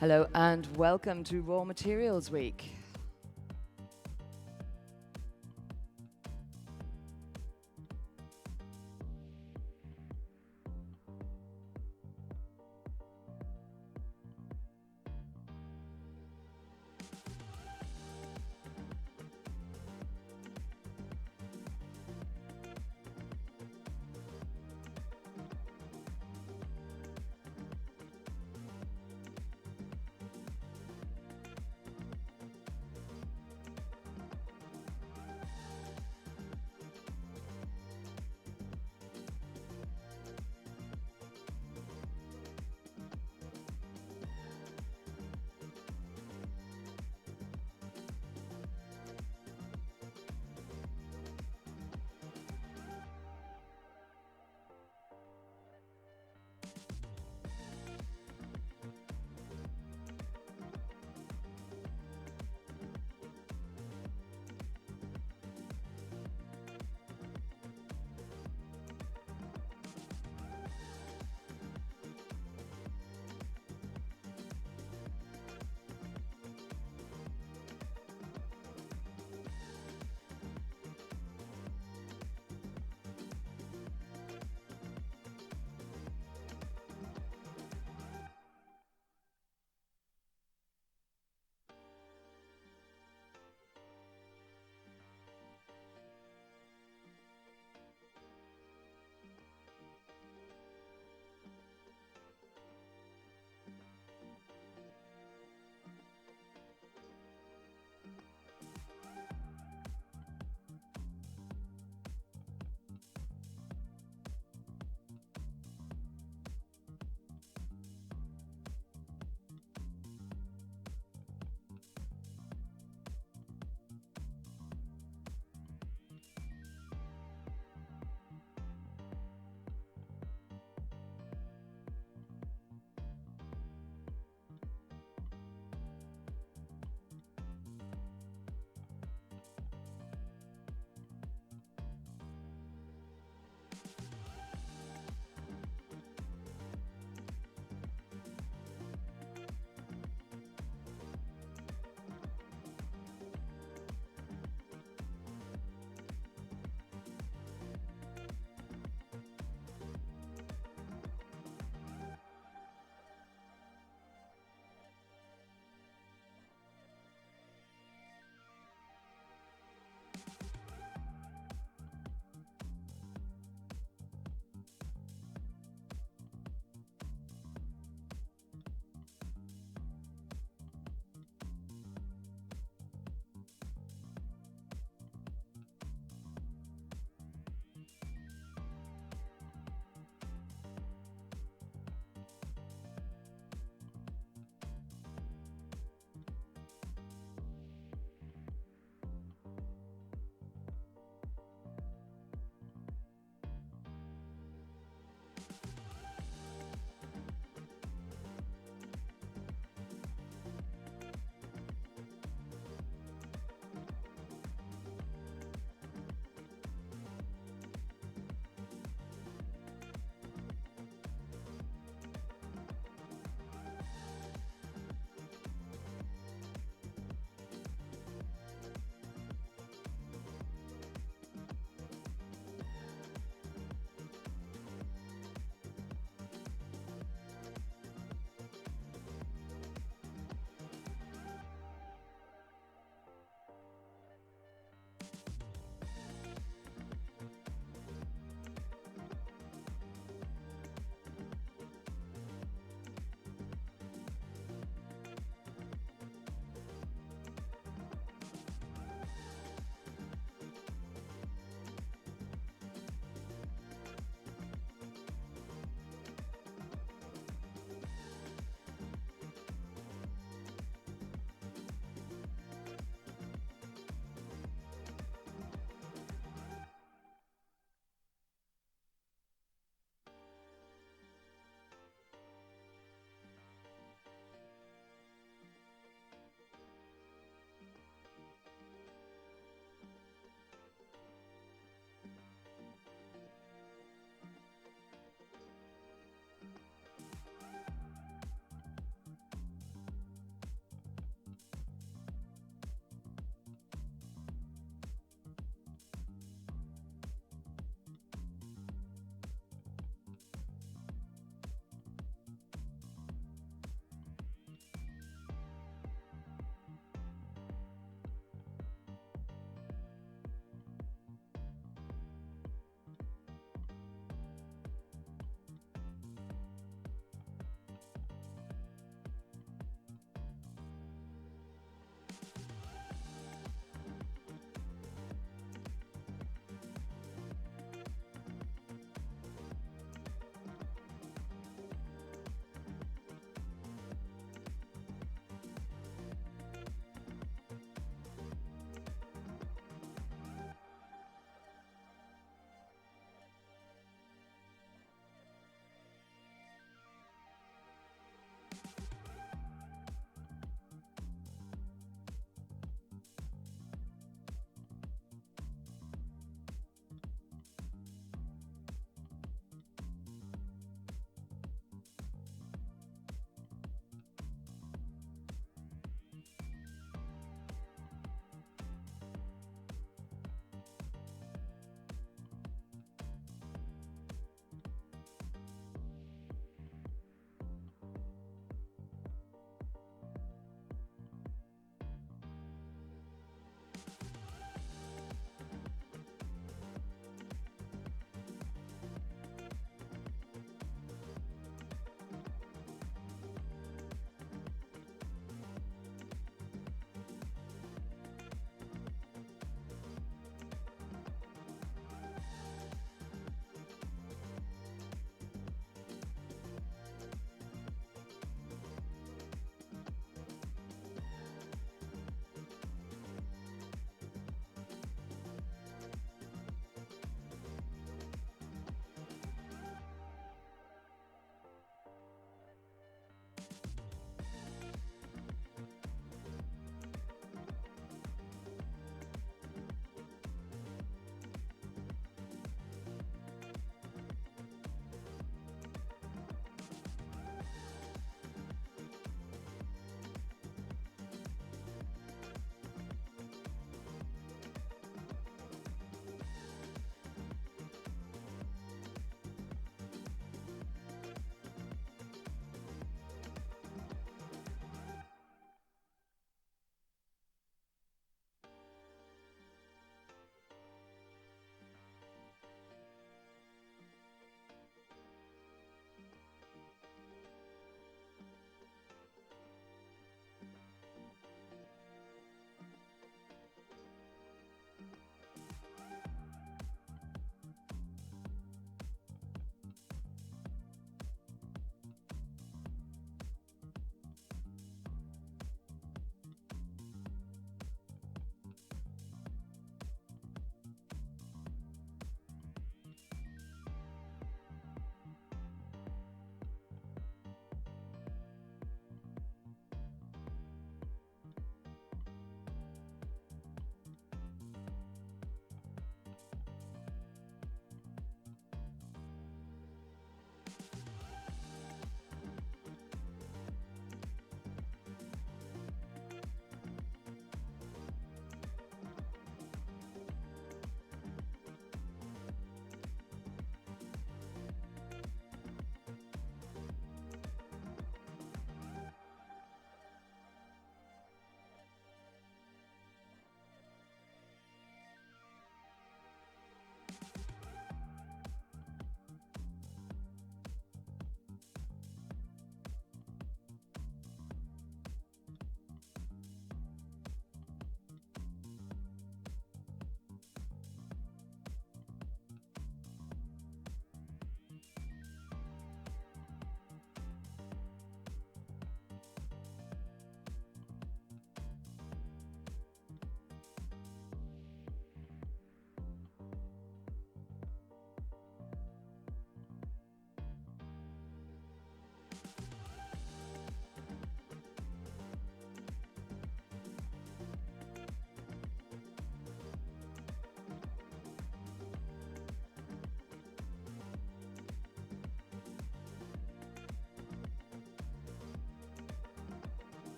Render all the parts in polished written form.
Hello and welcome to Raw Materials Week.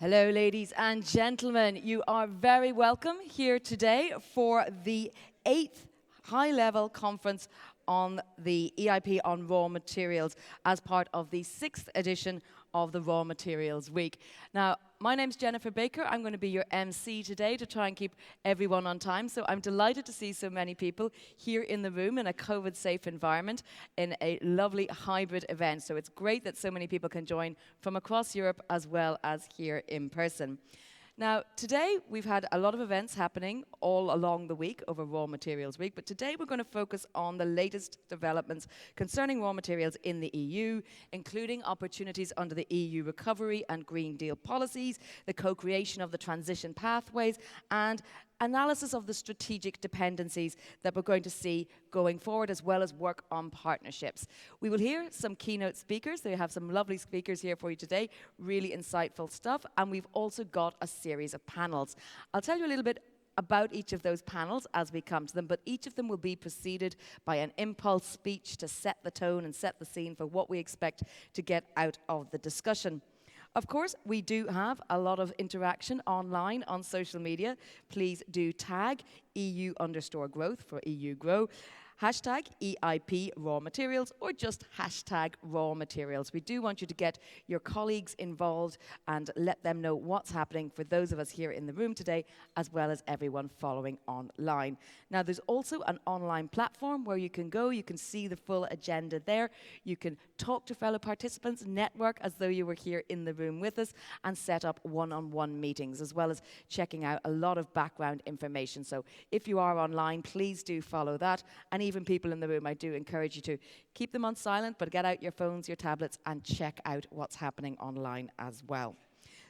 Hello, ladies and gentlemen. You are very welcome here today for the 8th high-level conference on the EIP on raw materials as part of the 6th edition of the Raw Materials Week. Now, my name's Jennifer Baker. I'm going to be your MC today to try and keep everyone on time. So I'm delighted to see so many people here in the room in a COVID-safe environment in a lovely hybrid event. So it's great that so many people can join from across Europe as well as here in person. Now, today we've had a lot of events happening all along the week over Raw Materials Week, but today we're going to focus on the latest developments concerning raw materials in the EU, including opportunities under the EU recovery and Green Deal policies, the co-creation of the transition pathways, and analysis of the strategic dependencies that we're going to see going forward, as well as work on partnerships. We will hear some keynote speakers. They have some lovely speakers here for you today, really insightful stuff, and we've also got a series of panels. I'll tell you a little bit about each of those panels as we come to them, but each of them will be preceded by an impulse speech to set the tone and set the scene for what we expect to get out of the discussion. Of course, we do have a lot of interaction online on social media. Please do tag EU_growth for EU Grow, hashtag EIP Raw Materials, or just hashtag Raw Materials. We do want you to get your colleagues involved and let them know what's happening for those of us here in the room today, as well as everyone following online. Now, there's also an online platform where you can go, you can see the full agenda there, you can talk to fellow participants, network as though you were here in the room with us, and set up one-on-one meetings, as well as checking out a lot of background information. So if you are online, please do follow that. And even people in the room, I do encourage you to keep them on silent, but get out your phones, your tablets, and check out what's happening online as well.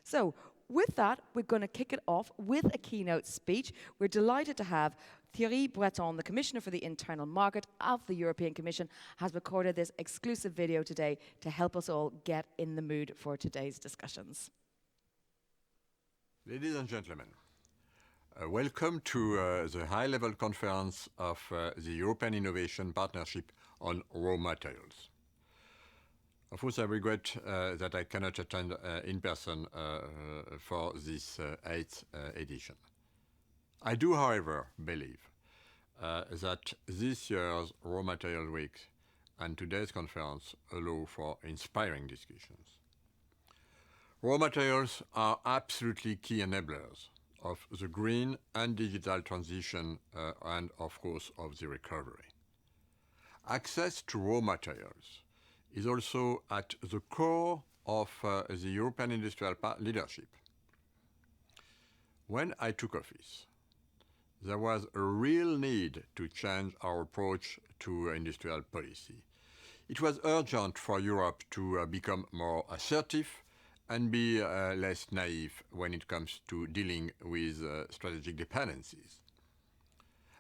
So with that, we're going to kick it off with a keynote speech. We're delighted to have Thierry Breton, the Commissioner for the Internal Market of the European Commission, has recorded this exclusive video today to help us all get in the mood for today's discussions. Ladies and gentlemen, welcome to the high-level conference of the European Innovation Partnership on Raw Materials. Of course, I regret that I cannot attend in person for this 8th edition. I do, however, believe that this year's Raw Materials Week and today's conference allow for inspiring discussions. Raw materials are absolutely key enablers of the green and digital transition and, of course, of the recovery. Access to raw materials is also at the core of the European industrial leadership. When I took office, there was a real need to change our approach to industrial policy. It was urgent for Europe to become more assertive and be less naive when it comes to dealing with strategic dependencies.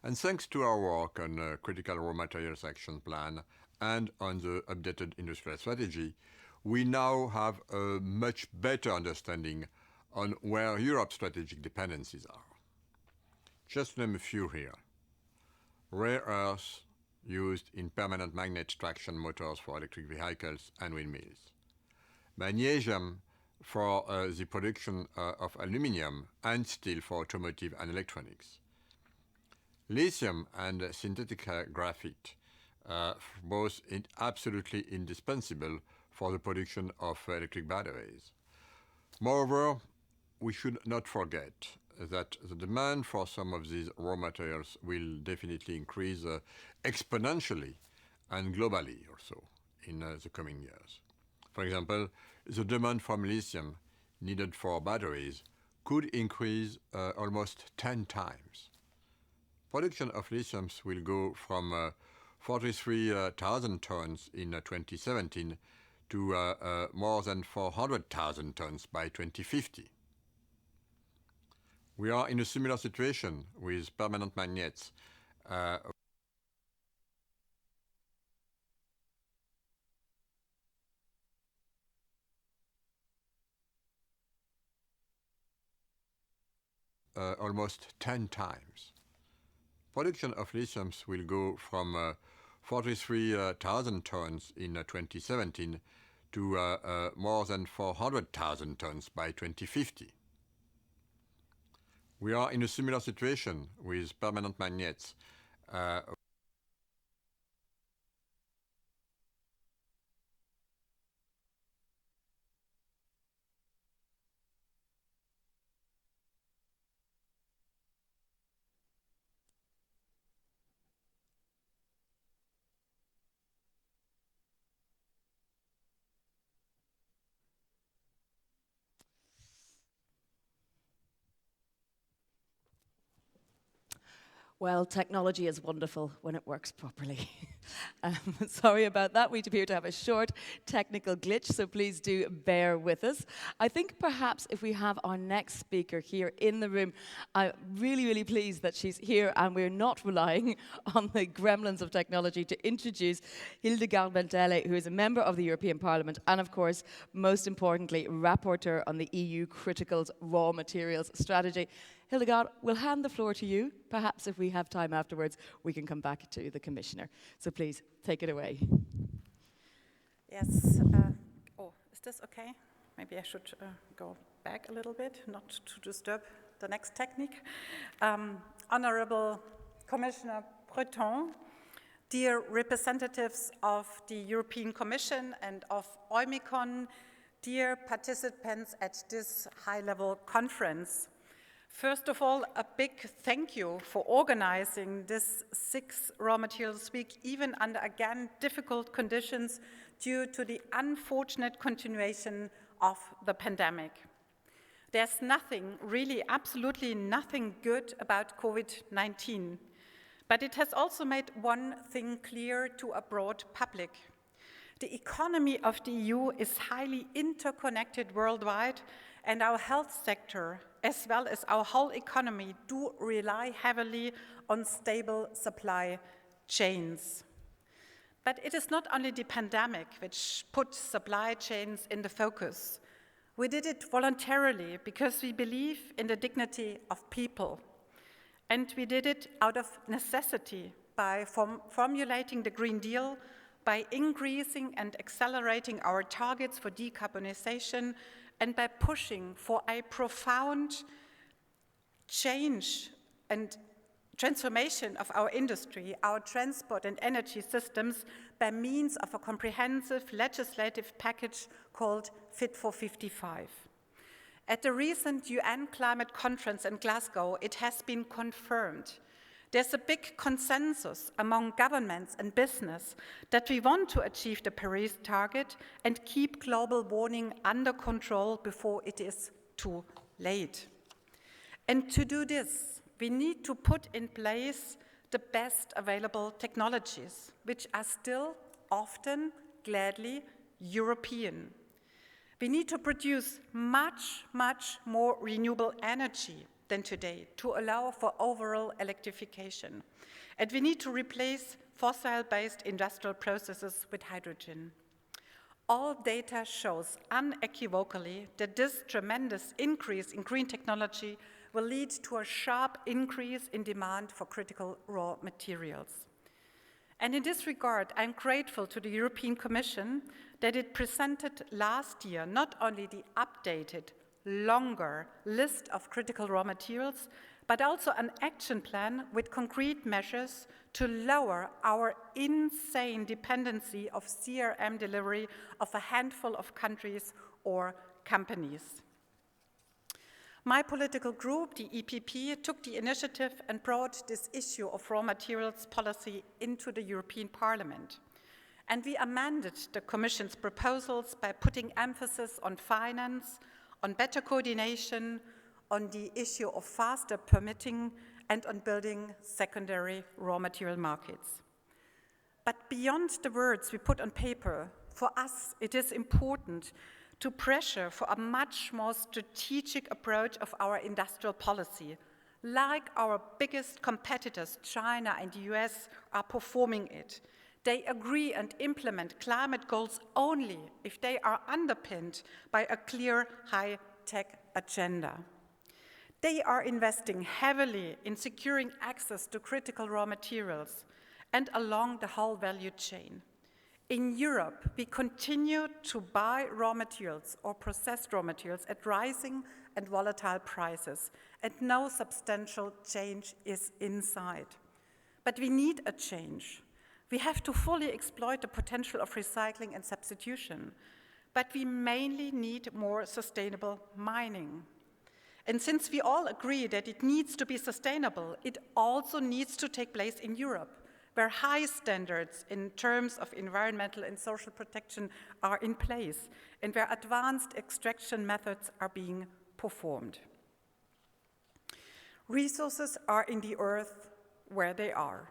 And thanks to our work on a critical raw materials action plan and on the updated industrial strategy, we now have a much better understanding on where Europe's strategic dependencies are. Just to name a few here. Rare earths used in permanent magnet traction motors for electric vehicles and windmills. Magnesium for the production of aluminium and steel for automotive and electronics. Lithium and synthetic graphite, both absolutely indispensable for the production of electric batteries. Moreover, we should not forget that the demand for some of these raw materials will definitely increase exponentially and globally also in the coming years. For example, the demand from lithium needed for batteries could increase almost 10 times. Production of lithium will go from 43,000 tons in 2017 to more than 400,000 tons by 2050. We are in a similar situation with permanent magnets. Almost 10 times. Production of lithium will go from 43,000 tons in 2017 to more than 400,000 tons by 2050. We are in a similar situation with permanent magnets. Well, technology is wonderful when it works properly. Sorry about that. We appear to have a short technical glitch, so please do bear with us. I think perhaps if we have our next speaker here in the room, I'm really, really pleased that she's here and we're not relying on the gremlins of technology to introduce Hildegard Bentele, who is a member of the European Parliament and, of course, most importantly, rapporteur on the EU Criticals Raw Materials Strategy. Hildegard, we'll hand the floor to you. Perhaps if we have time afterwards, we can come back to the Commissioner. So please, take it away. Yes. Oh, is this okay? Maybe I should go back a little bit, not to disturb the next technique. Honorable Commissioner Breton, dear representatives of the European Commission and of Oymicon, dear participants at this high-level conference. First of all, a big thank you for organizing this 6th Raw Materials Week, even under, again, difficult conditions due to the unfortunate continuation of the pandemic. There's nothing, really absolutely nothing good about COVID-19, but it has also made one thing clear to a broad public. The economy of the EU is highly interconnected worldwide, and our health sector, as well as our whole economy, do rely heavily on stable supply chains. But it is not only the pandemic which put supply chains in the focus. We did it voluntarily because we believe in the dignity of people. And we did it out of necessity by formulating the Green Deal, by increasing and accelerating our targets for decarbonization, and by pushing for a profound change and transformation of our industry, our transport and energy systems by means of a comprehensive legislative package called Fit for 55. At the recent UN climate conference in Glasgow, it has been confirmed. There's a big consensus among governments and business that we want to achieve the Paris target and keep global warming under control before it is too late. And to do this, we need to put in place the best available technologies, which are still often, gladly, European. We need to produce much, much more renewable energy than today to allow for overall electrification. And we need to replace fossil-based industrial processes with hydrogen. All data shows unequivocally that this tremendous increase in green technology will lead to a sharp increase in demand for critical raw materials. And in this regard, I'm grateful to the European Commission that it presented last year not only the updated, longer list of critical raw materials, but also an action plan with concrete measures to lower our insane dependency of CRM delivery of a handful of countries or companies. My political group, the EPP, took the initiative and brought this issue of raw materials policy into the European Parliament. And we amended the Commission's proposals by putting emphasis on finance, on better coordination, on the issue of faster permitting, and on building secondary raw material markets. But beyond the words we put on paper, for us it is important to pressure for a much more strategic approach of our industrial policy, like our biggest competitors, China and the US, are performing it. They agree and implement climate goals only if they are underpinned by a clear high-tech agenda. They are investing heavily in securing access to critical raw materials and along the whole value chain. In Europe, we continue to buy raw materials or processed raw materials at rising and volatile prices, and no substantial change is in sight. But we need a change. We have to fully exploit the potential of recycling and substitution, but we mainly need more sustainable mining. And since we all agree that it needs to be sustainable, it also needs to take place in Europe, where high standards in terms of environmental and social protection are in place, and where advanced extraction methods are being performed. Resources are in the earth where they are,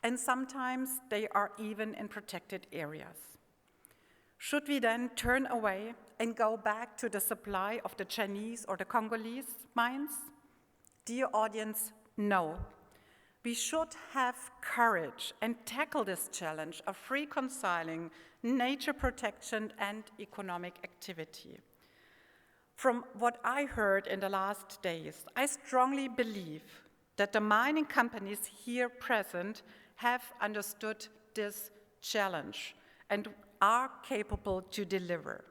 and sometimes they are even in protected areas. Should we then turn away and go back to the supply of the Chinese or the Congolese mines? Dear audience, no. We should have courage and tackle this challenge of reconciling nature protection and economic activity. From what I heard in the last days, I strongly believe that the mining companies here present have understood this challenge and are capable to deliver.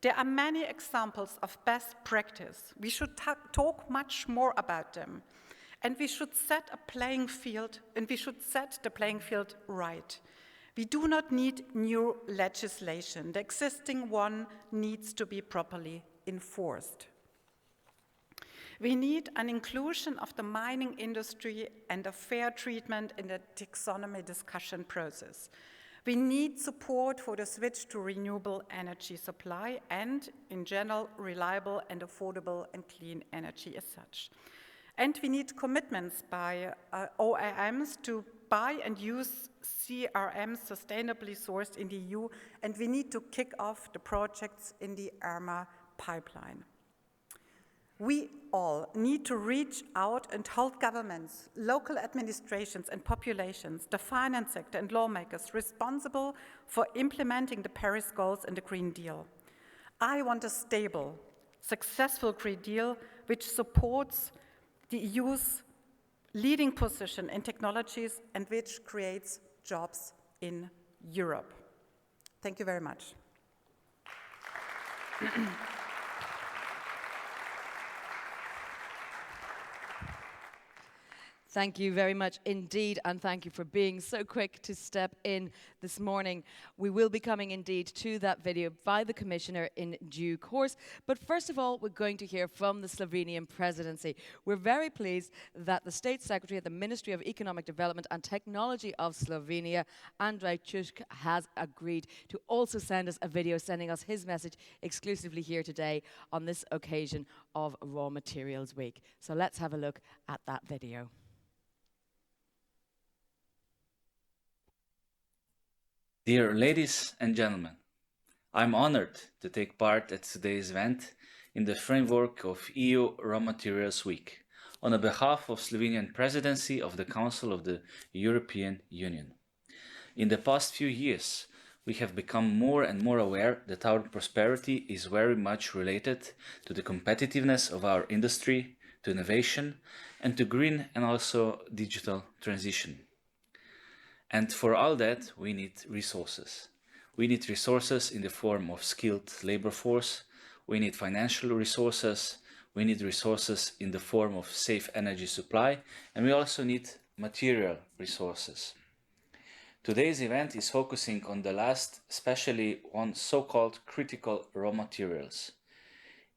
There are many examples of best practice. We should talk much more about them. And we should set a playing field, and we should set the playing field right. We do not need new legislation. The existing one needs to be properly enforced. We need an inclusion of the mining industry and a fair treatment in the taxonomy discussion process. We need support for the switch to renewable energy supply and, in general, reliable and affordable and clean energy as such. And we need commitments by OEMs to buy and use CRM sustainably sourced in the EU, and we need to kick off the projects in the ARMA pipeline. We all need to reach out and hold governments, local administrations and populations, the finance sector and lawmakers responsible for implementing the Paris goals and the Green Deal. I want a stable, successful Green Deal which supports the EU's leading position in technologies and which creates jobs in Europe. Thank you very much. Thank you very much indeed, and thank you for being so quick to step in this morning. We will be coming indeed to that video by the Commissioner in due course. But first of all, we're going to hear from the Slovenian presidency. We're very pleased that the State Secretary at the Ministry of Economic Development and Technology of Slovenia, Andrej Čušk, has agreed to also send us a video, sending us his message exclusively here today on this occasion of Raw Materials Week. So let's have a look at that video. Dear ladies and gentlemen, I'm honored to take part at today's event in the framework of EU Raw Materials Week on behalf of Slovenian Presidency of the Council of the European Union. In the past few years, we have become more and more aware that our prosperity is very much related to the competitiveness of our industry, to innovation, and to green and also digital transition. And for all that, we need resources. We need resources in the form of skilled labor force. We need financial resources. We need resources in the form of safe energy supply. And we also need material resources. Today's event is focusing on the last, especially on so-called critical raw materials.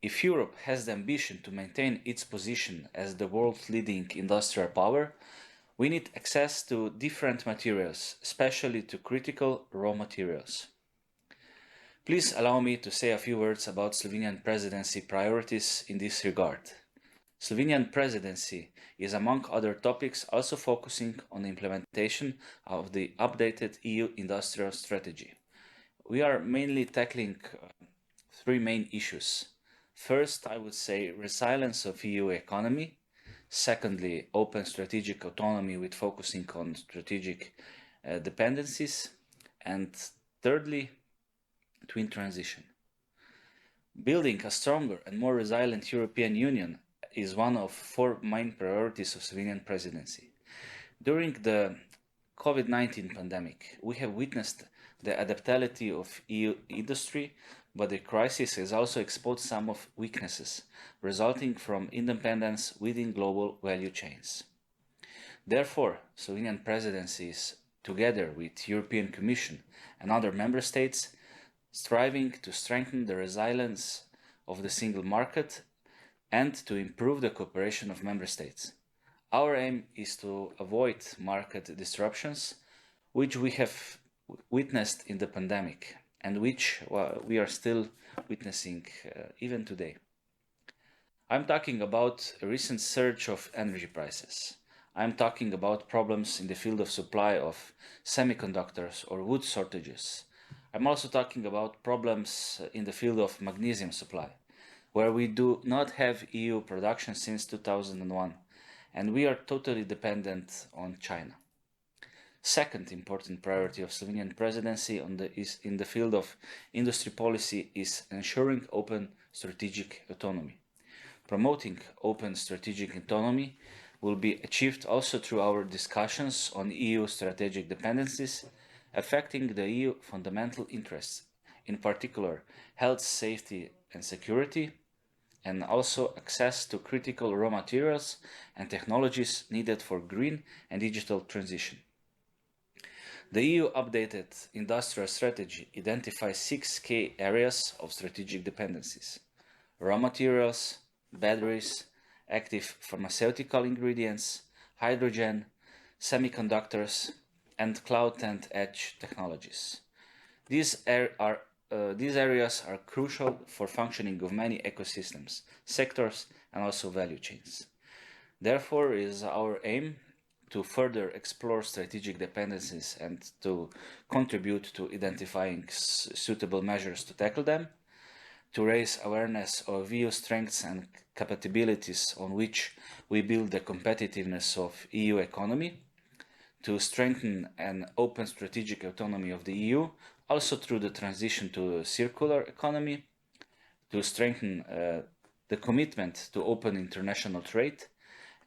If Europe has the ambition to maintain its position as the world's leading industrial power, we need access to different materials, especially to critical raw materials. Please allow me to say a few words about Slovenian presidency priorities in this regard. Slovenian presidency is, among other topics, also focusing on the implementation of the updated EU industrial strategy. We are mainly tackling three main issues. First, I would say resilience of EU economy. Secondly, open strategic autonomy with focusing on strategic dependencies. And thirdly, twin transition. Building a stronger and more resilient European Union is one of four main priorities of Slovenian presidency. During the COVID-19 pandemic, we have witnessed the adaptability of EU industry, but the crisis has also exposed some of weaknesses resulting from independence within global value chains. Therefore, Slovenian presidencies, together with European Commission and other member states, striving to strengthen the resilience of the single market and to improve the cooperation of member states. Our aim is to avoid market disruptions, which we have witnessed in the pandemic and which we are still witnessing even today. I'm talking about a recent surge of energy prices. I'm talking about problems in the field of supply of semiconductors or wood shortages. I'm also talking about problems in the field of magnesium supply, where we do not have EU production since 2001, and we are totally dependent on China. Second important priority of Slovenian presidency is in the field of industry policy is ensuring open strategic autonomy. Promoting open strategic autonomy will be achieved also through our discussions on EU strategic dependencies affecting the EU fundamental interests, in particular health, safety and security, and also access to critical raw materials and technologies needed for green and digital transition. The EU updated industrial strategy identifies 6 key areas of strategic dependencies: raw materials, batteries, active pharmaceutical ingredients, hydrogen, semiconductors, and cloud and edge technologies. These areas are crucial for functioning of many ecosystems, sectors, and also value chains. Therefore, it is our aim to further explore strategic dependencies and to contribute to identifying suitable measures to tackle them, to raise awareness of EU strengths and capabilities on which we build the competitiveness of EU economy, to strengthen an open strategic autonomy of the EU, also through the transition to a circular economy, to strengthen the commitment to open international trade,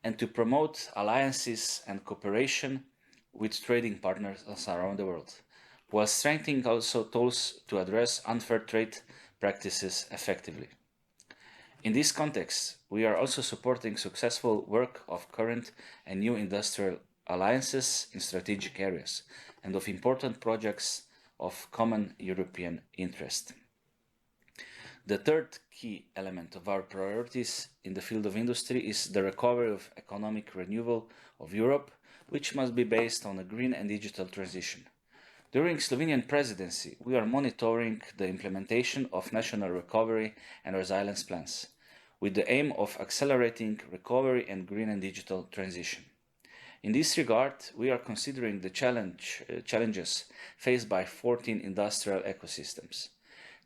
and to promote alliances and cooperation with trading partners around the world, while strengthening also tools to address unfair trade practices effectively. In this context, we are also supporting successful work of current and new industrial alliances in strategic areas and of important projects of common European interest. The third key element of our priorities in the field of industry is the recovery of economic renewal of Europe, which must be based on a green and digital transition. During Slovenian presidency, we are monitoring the implementation of national recovery and resilience plans, with the aim of accelerating recovery and green and digital transition. In this regard, we are considering the challenges faced by 14 industrial ecosystems.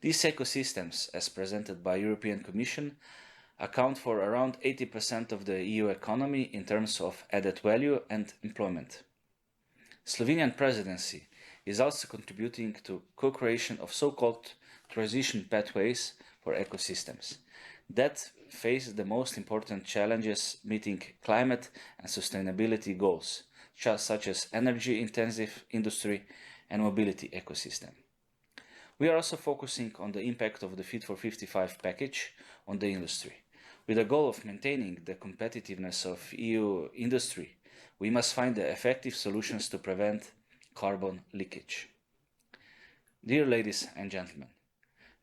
These ecosystems, as presented by European Commission, account for around 80% of the EU economy in terms of added value and employment. Slovenian presidency is also contributing to co-creation of so-called transition pathways for ecosystems that face the most important challenges meeting climate and sustainability goals, such as energy-intensive industry and mobility ecosystem. We are also focusing on the impact of the Fit for 55 package on the industry. With the goal of maintaining the competitiveness of EU industry, we must find the effective solutions to prevent carbon leakage. Dear ladies and gentlemen,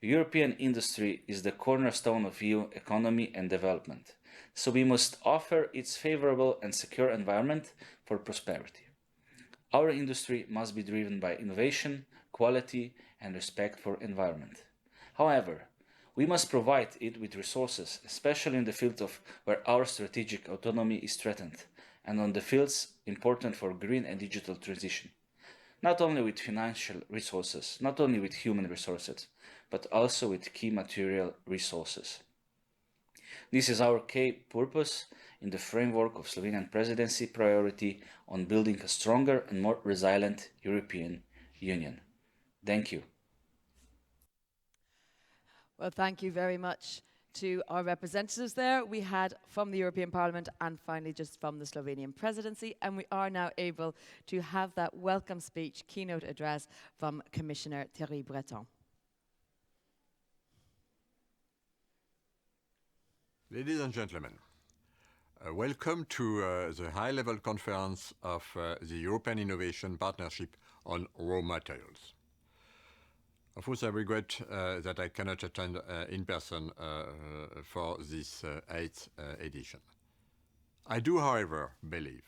European industry is the cornerstone of EU economy and development, so we must offer its favorable and secure environment for prosperity. Our industry must be driven by innovation, quality, and respect for environment. However, we must provide it with resources, especially in the field of where our strategic autonomy is threatened, and on the fields important for green and digital transition. Not only with financial resources, not only with human resources, but also with key material resources. This is our key purpose in the framework of Slovenian presidency priority on building a stronger and more resilient European Union. Thank you. Well, thank you very much to our representatives there. We had from the European Parliament and finally just from the Slovenian presidency, and we are now able to have that welcome speech, keynote address from Commissioner Thierry Breton. Ladies and gentlemen, welcome to the high-level conference of the European Innovation Partnership on Raw Materials. Of course, I regret that I cannot attend in person for this 8th edition. I do, however, believe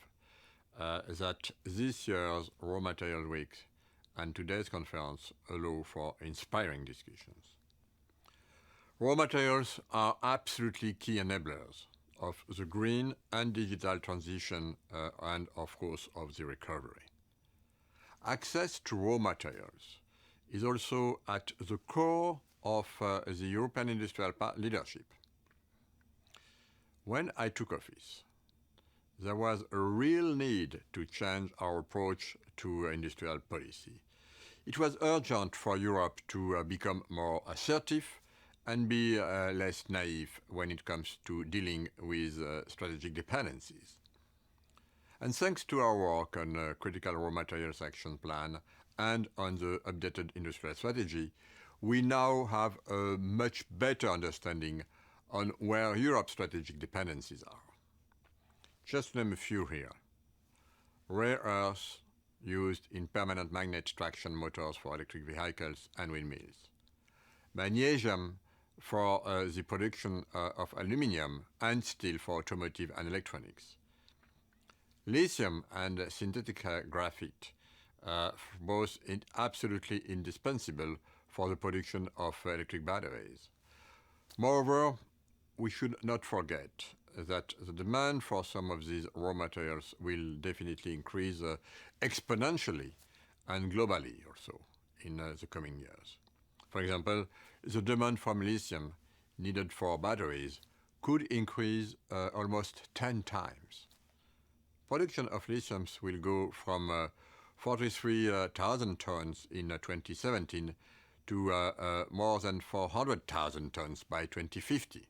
that this year's Raw Material Week and today's conference allow for inspiring discussions. Raw materials are absolutely key enablers of the green and digital transition and, of course, of the recovery. Access to raw materials is also at the core of the European industrial leadership. When I took office, there was a real need to change our approach to industrial policy. It was urgent for Europe to become more assertive and be less naive when it comes to dealing with strategic dependencies. And thanks to our work on Critical Raw Materials Action Plan and on the updated industrial strategy, we now have a much better understanding on where Europe's strategic dependencies are. Just to name a few here. Rare earths used in permanent magnet traction motors for electric vehicles and windmills. Magnesium for the production of aluminium and steel for automotive and electronics. Lithium and synthetic graphite, both absolutely indispensable for the production of electric batteries. Moreover, we should not forget that the demand for some of these raw materials will definitely increase exponentially and globally also in the coming years. For example, the demand from lithium needed for batteries could increase almost 10 times. Production of lithium will go from 43,000 tons in 2017 to more than 400,000 tons by 2050.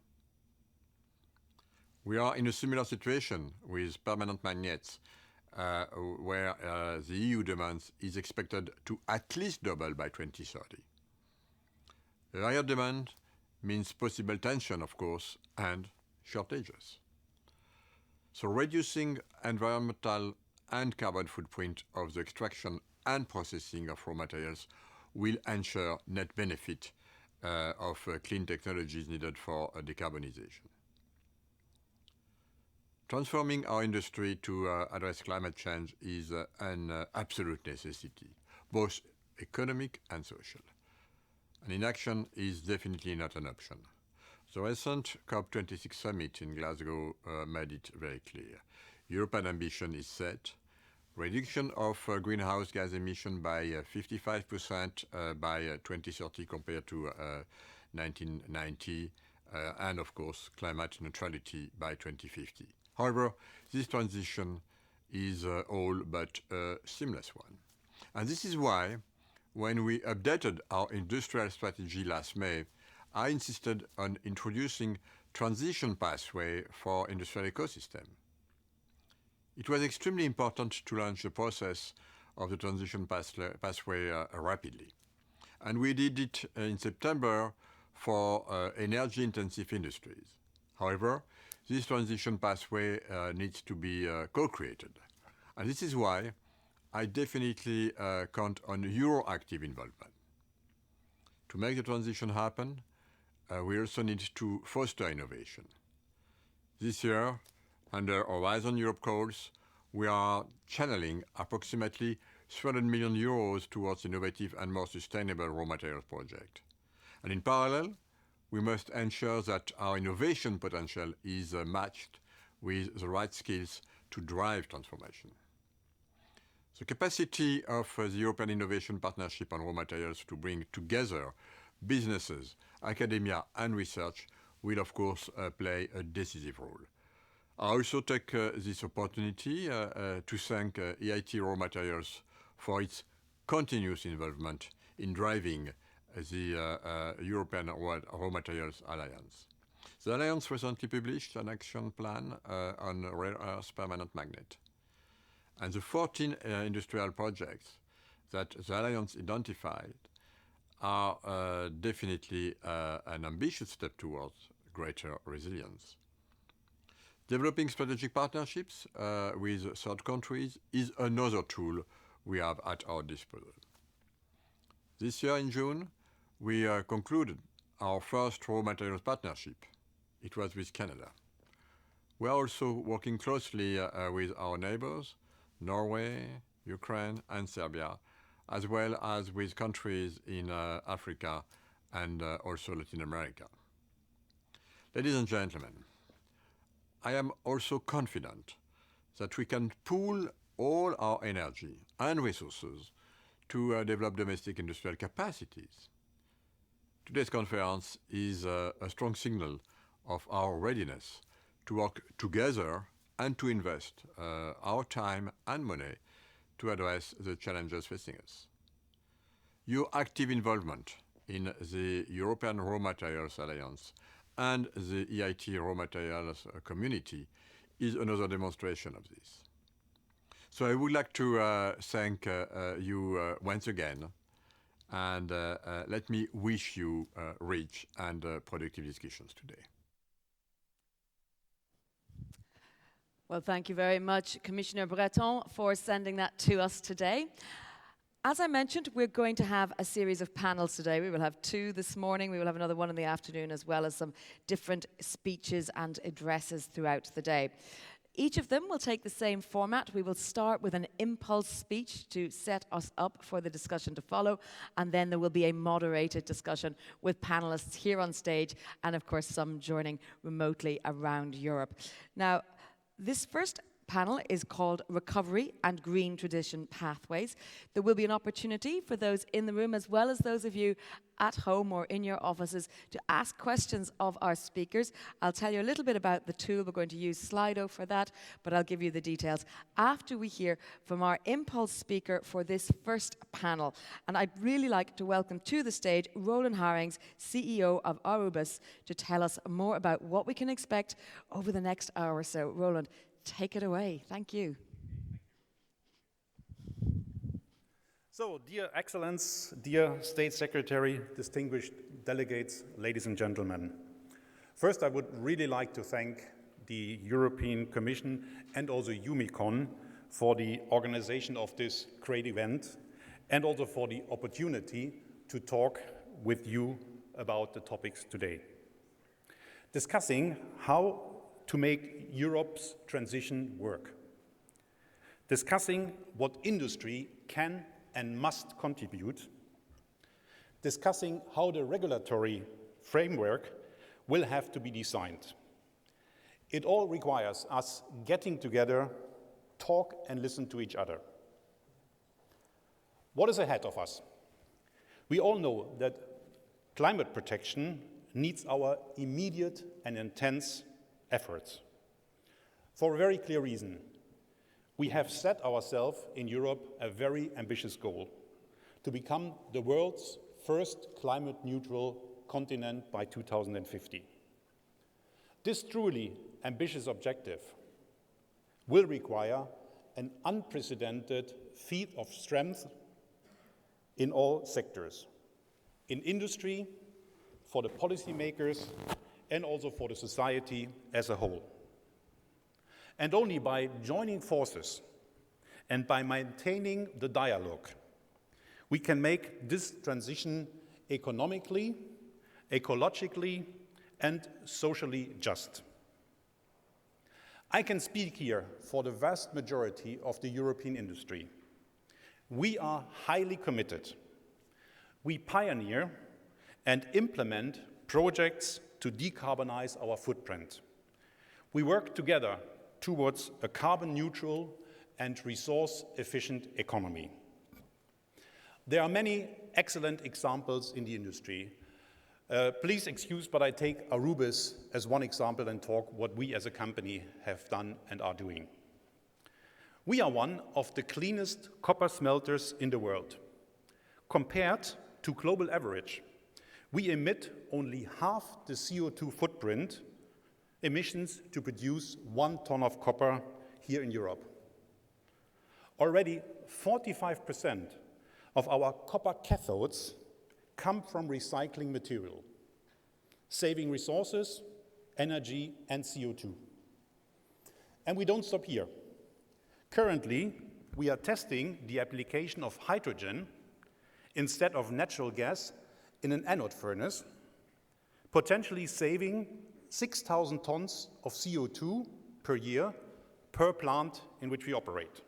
We are in a similar situation with permanent magnets, where the EU demand is expected to at least double by 2030. Higher demand means possible tension, of course, and shortages. So reducing environmental and carbon footprint of the extraction and processing of raw materials will ensure net benefit of clean technologies needed for decarbonization. Transforming our industry to address climate change is an absolute necessity, both economic and social. And inaction is definitely not an option. The recent COP26 summit in Glasgow made it very clear. European ambition is set. Reduction of greenhouse gas emission by 55% by 2030 compared to 1990, and of course climate neutrality by 2050. However, this transition is all but a seamless one. And this is why, when we updated our industrial strategy last May, I insisted on introducing transition pathway for industrial ecosystem. It was extremely important to launch the process of the transition pathway rapidly. And we did it in September for energy-intensive industries. However, this transition pathway needs to be co-created. And this is why I definitely count on your active involvement. To make the transition happen, we also need to foster innovation. This year, under Horizon Europe calls, we are channeling approximately 300 million euros towards innovative and more sustainable raw materials projects. And in parallel, we must ensure that our innovation potential is matched with the right skills to drive transformation. The capacity of the European Innovation Partnership on Raw Materials to bring together businesses, academia and research will of course play a decisive role. I also take this opportunity to thank EIP Raw Materials for its continuous involvement in driving the European Raw Materials Alliance. The Alliance recently published an action plan on rare earth permanent magnet. And the 14 industrial projects that the Alliance identified are definitely an ambitious step towards greater resilience. Developing strategic partnerships with third countries is another tool we have at our disposal. This year in June, we concluded our first raw materials partnership. It was with Canada. We are also working closely with our neighbors, Norway, Ukraine, and Serbia, as well as with countries in Africa and also Latin America. Ladies and gentlemen, I am also confident that we can pool all our energy and resources to develop domestic industrial capacities. Today's conference is a strong signal of our readiness to work together and to invest our time and money to address the challenges facing us. Your active involvement in the European Raw Materials Alliance and the EIT raw materials community is another demonstration of this. So I would like to thank you once again, and let me wish you rich and productive discussions today. Well, thank you very much, Commissioner Breton, for sending that to us today. As I mentioned, we're going to have a series of panels today. We will have 2 this morning. We will have another one in the afternoon, as well as some different speeches and addresses throughout the day. Each of them will take the same format. We will start with an impulse speech to set us up for the discussion to follow, and then there will be a moderated discussion with panelists here on stage, and of course some joining remotely around Europe. Now, this first panel is called Recovery and Green Transition Pathways. There will be an opportunity for those in the room, as well as those of you at home or in your offices, to ask questions of our speakers. I'll tell you a little bit about the tool. We're going to use Slido for that, but I'll give you the details after we hear from our impulse speaker for this first panel. And I'd really like to welcome to the stage Roland Harings, CEO of Arubis, to tell us more about what we can expect over the next hour or so. Roland, take it away. Thank you. So, dear Excellence, dear State Secretary, distinguished delegates, ladies and gentlemen. First, I would really like to thank the European Commission and also Umicon for the organization of this great event, and also for the opportunity to talk with you about the topics today. Discussing how to make Europe's transition work. Discussing what industry can and must contribute. Discussing how the regulatory framework will have to be designed. It all requires us getting together, talk and listen to each other. What is ahead of us? We all know that climate protection needs our immediate and intense efforts. For a very clear reason. We have set ourselves in Europe a very ambitious goal to become the world's first climate neutral continent by 2050. This truly ambitious objective will require an unprecedented feat of strength in all sectors, in industry, for the policymakers, and also for the society as a whole. And only by joining forces and by maintaining the dialogue, we can make this transition economically, ecologically, and socially just. I can speak here for the vast majority of the European industry. We are highly committed. We pioneer and implement projects to decarbonize our footprint. We work together towards a carbon-neutral and resource-efficient economy. There are many excellent examples in the industry. Please excuse, but I take Arubis as one example and talk what we as a company have done and are doing. We are one of the cleanest copper smelters in the world. Compared to global average, we emit only half the CO2 footprint emissions to produce 1 ton of copper here in Europe. Already 45% of our copper cathodes come from recycling material, saving resources, energy, and CO2. And we don't stop here. Currently, we are testing the application of hydrogen instead of natural gas in an anode furnace, potentially saving 6,000 tons of CO2 per year per plant in which we operate.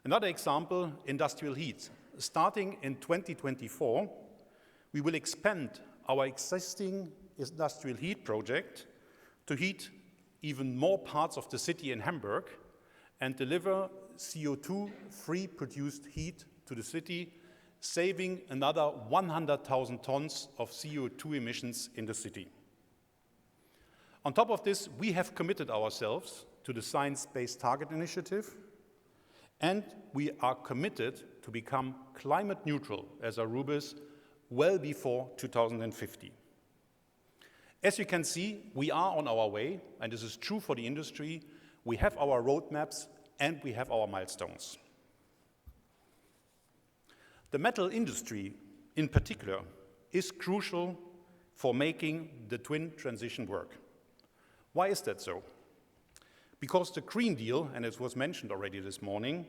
Another example, industrial heat. Starting in 2024, we will expand our existing industrial heat project to heat even more parts of the city in Hamburg and deliver CO2-free produced heat to the city, saving another 100,000 tons of CO2 emissions in the city. On top of this, we have committed ourselves to the Science Based Target Initiative, and we are committed to become climate neutral as Aurubis well before 2050. As you can see, we are on our way, and this is true for the industry. We have our roadmaps and we have our milestones. The metal industry, in particular, is crucial for making the twin transition work. Why is that so? Because the Green Deal, and it was mentioned already this morning,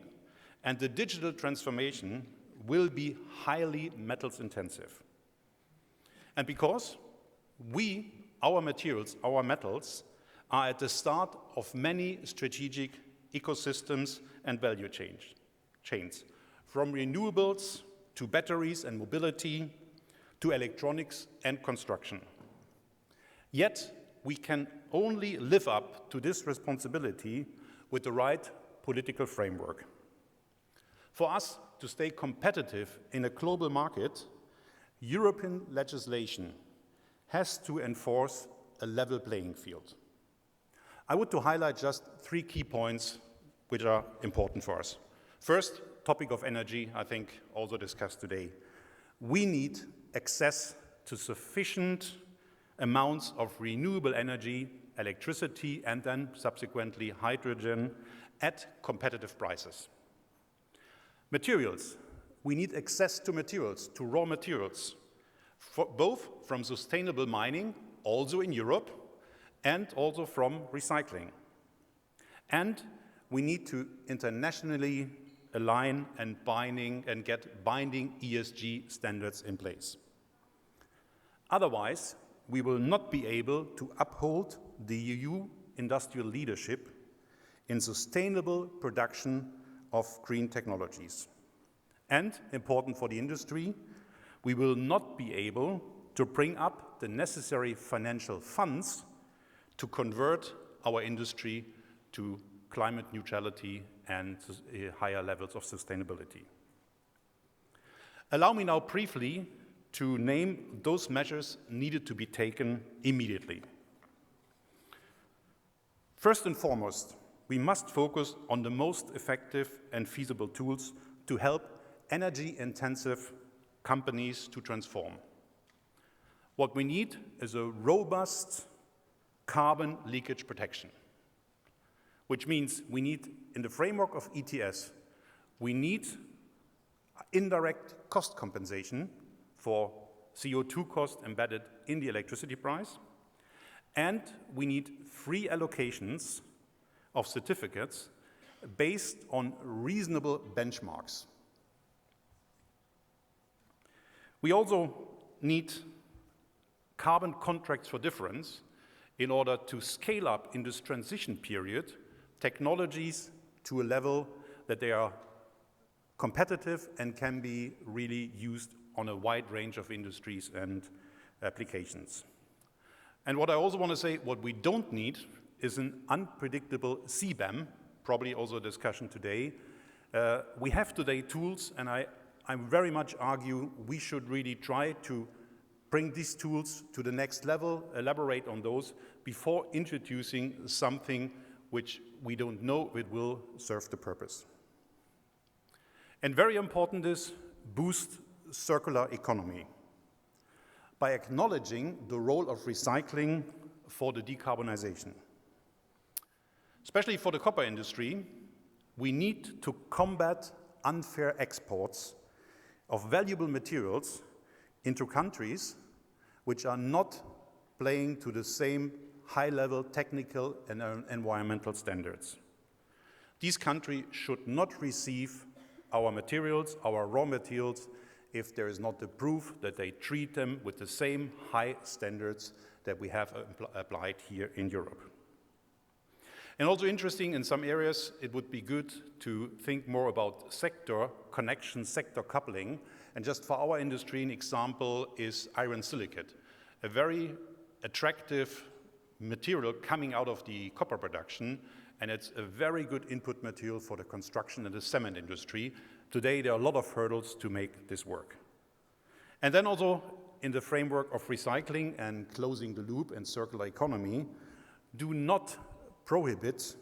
and the digital transformation will be highly metals intensive. And because our materials, our metals, are at the start of many strategic ecosystems and value chains, from renewables to batteries and mobility, to electronics and construction. Yet, we can only live up to this responsibility with the right political framework. For us to stay competitive in a global market, European legislation has to enforce a level playing field. I want to highlight just 3 key points which are important for us. First, topic of energy, I think also discussed today. We need access to sufficient amounts of renewable energy, electricity, and then subsequently hydrogen at competitive prices. Materials. We need access to materials, to raw materials, both from sustainable mining, also in Europe, and also from recycling. And we need to internationally align and get binding ESG standards in place. Otherwise, we will not be able to uphold the EU industrial leadership in sustainable production of green technologies. And, important for the industry, we will not be able to bring up the necessary financial funds to convert our industry to climate neutrality and higher levels of sustainability. Allow me now briefly to name those measures needed to be taken immediately. First and foremost, we must focus on the most effective and feasible tools to help energy-intensive companies to transform. What we need is a robust carbon leakage protection, which means we need, in the framework of ETS, we need indirect cost compensation for CO2 cost embedded in the electricity price, and we need free allocations of certificates based on reasonable benchmarks. We also need carbon contracts for difference in order to scale up in this transition period technologies to a level that they are competitive and can be really used on a wide range of industries and applications. And what I also want to say, what we don't need is an unpredictable CBAM, probably also a discussion today. We have today tools, and I very much argue we should really try to bring these tools to the next level, elaborate on those before introducing something which we don't know if it will serve the purpose. And very important is boost circular economy. By acknowledging the role of recycling for the decarbonization. Especially for the copper industry, we need to combat unfair exports of valuable materials into countries which are not playing to the same high-level technical and environmental standards. These countries should not receive our materials, our raw materials, if there is not the proof that they treat them with the same high standards that we have applied here in Europe. And also interesting, in some areas, it would be good to think more about sector connection, sector coupling. And just for our industry, an example is iron silicate, a very attractive material coming out of the copper production, and it's a very good input material for the construction and the cement industry. Today, there are a lot of hurdles to make this work. And then also, in the framework of recycling and closing the loop and circular economy, do not prohibit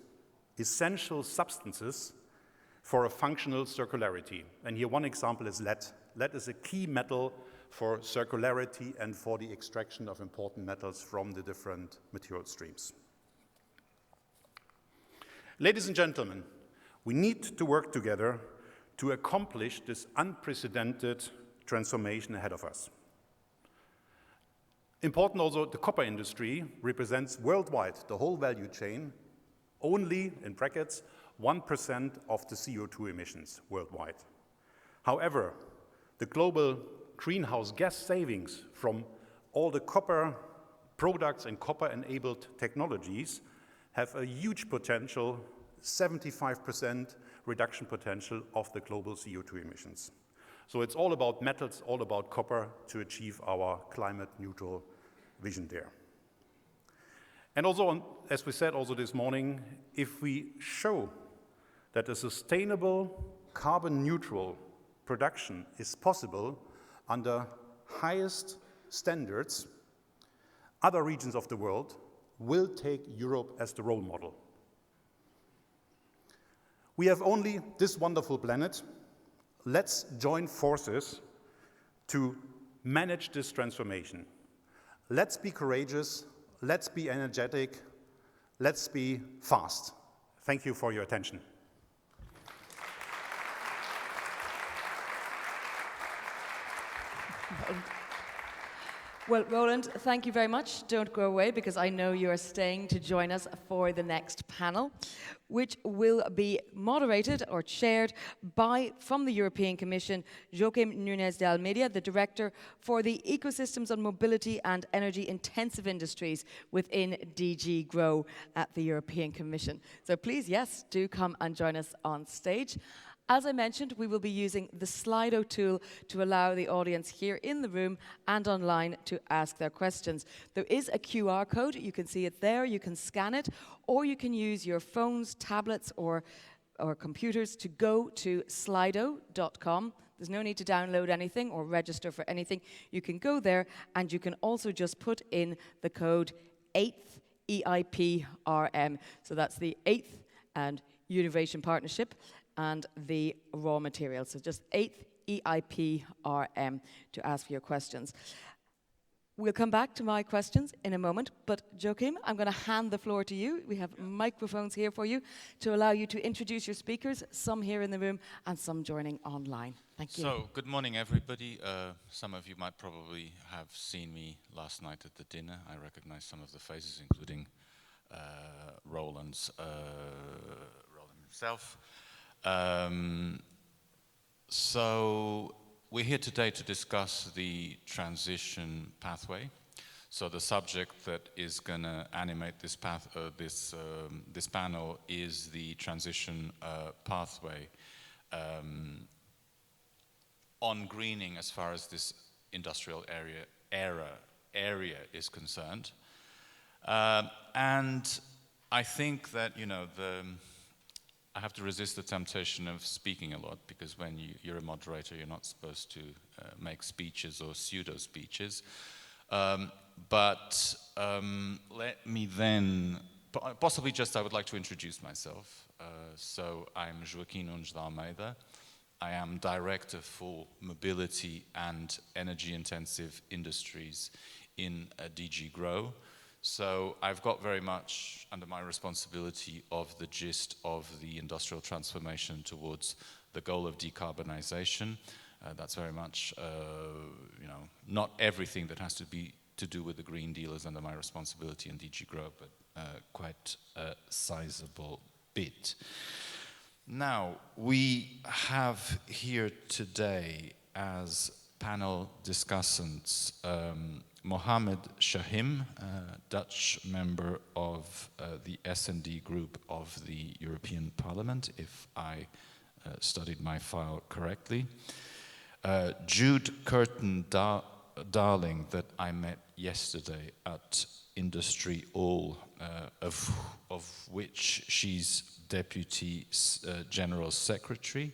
essential substances for a functional circularity. And here one example is lead. Lead is a key metal for circularity and for the extraction of important metals from the different material streams. Ladies and gentlemen, we need to work together to accomplish this unprecedented transformation ahead of us. Important also, the copper industry represents worldwide, the whole value chain, only, in brackets, 1% of the CO2 emissions worldwide. However, the global greenhouse gas savings from all the copper products and copper-enabled technologies have a huge potential, 75% reduction potential of the global CO2 emissions. So it's all about metals, all about copper to achieve our climate neutral vision there. And also, as we said also this morning, if we show that a sustainable, carbon neutral production is possible under highest standards, other regions of the world will take Europe as the role model. We have only this wonderful planet. Let's join forces to manage this transformation. Let's be courageous, let's be energetic, let's be fast. Thank you for your attention. Well, Roland, thank you very much. Don't go away because I know you are staying to join us for the next panel, which will be moderated or chaired by, from the European Commission, Joaquim Núñez de Almeida, the Director for the Ecosystems on Mobility and Energy Intensive Industries within DG GROW at the European Commission. So please, yes, do come and join us on stage. As I mentioned, we will be using the Slido tool to allow the audience here in the room and online to ask their questions. There is a QR code. You can see it there. You can scan it, or you can use your phones, tablets, or computers to go to slido.com. There's no need to download anything or register for anything. You can go there, and you can also just put in the code 8th EIP-RM. So that's the 8th and Innovation Partnership and the raw materials. So just 8th EIP-RM to ask for your questions. We'll come back to my questions in a moment, but Joaquim, I'm going to hand the floor to you. We have microphones here for you to allow you to introduce your speakers, some here in the room and some joining online. Thank you. So, good morning, everybody. Some of you might probably have seen me last night at the dinner. I recognize some of the faces, including Roland himself. So we're here today to discuss the transition pathway. So the subject that is going to animate this this panel is the transition pathway on greening as far as this industrial area is concerned. And I think that, you know, I have to resist the temptation of speaking a lot, because when you're a moderator, you're not supposed to make speeches or pseudo-speeches. But let me then, possibly just I would like to introduce myself. So I'm Joaquim Núñez de Almeida. I am Director for Mobility and Energy Intensive Industries in DG GROW. So I've got very much under my responsibility of the gist of the industrial transformation towards the goal of decarbonization. That's very much, not everything that has to do with the Green Deal is under my responsibility in DG Grow, but quite a sizable bit. Now, we have here today as panel discussants Mohammed Shahim, Dutch member of the S&D group of the European Parliament, if I studied my file correctly. Jude Curtin-Darling, that I met yesterday at Industry All, of which she's Deputy General Secretary.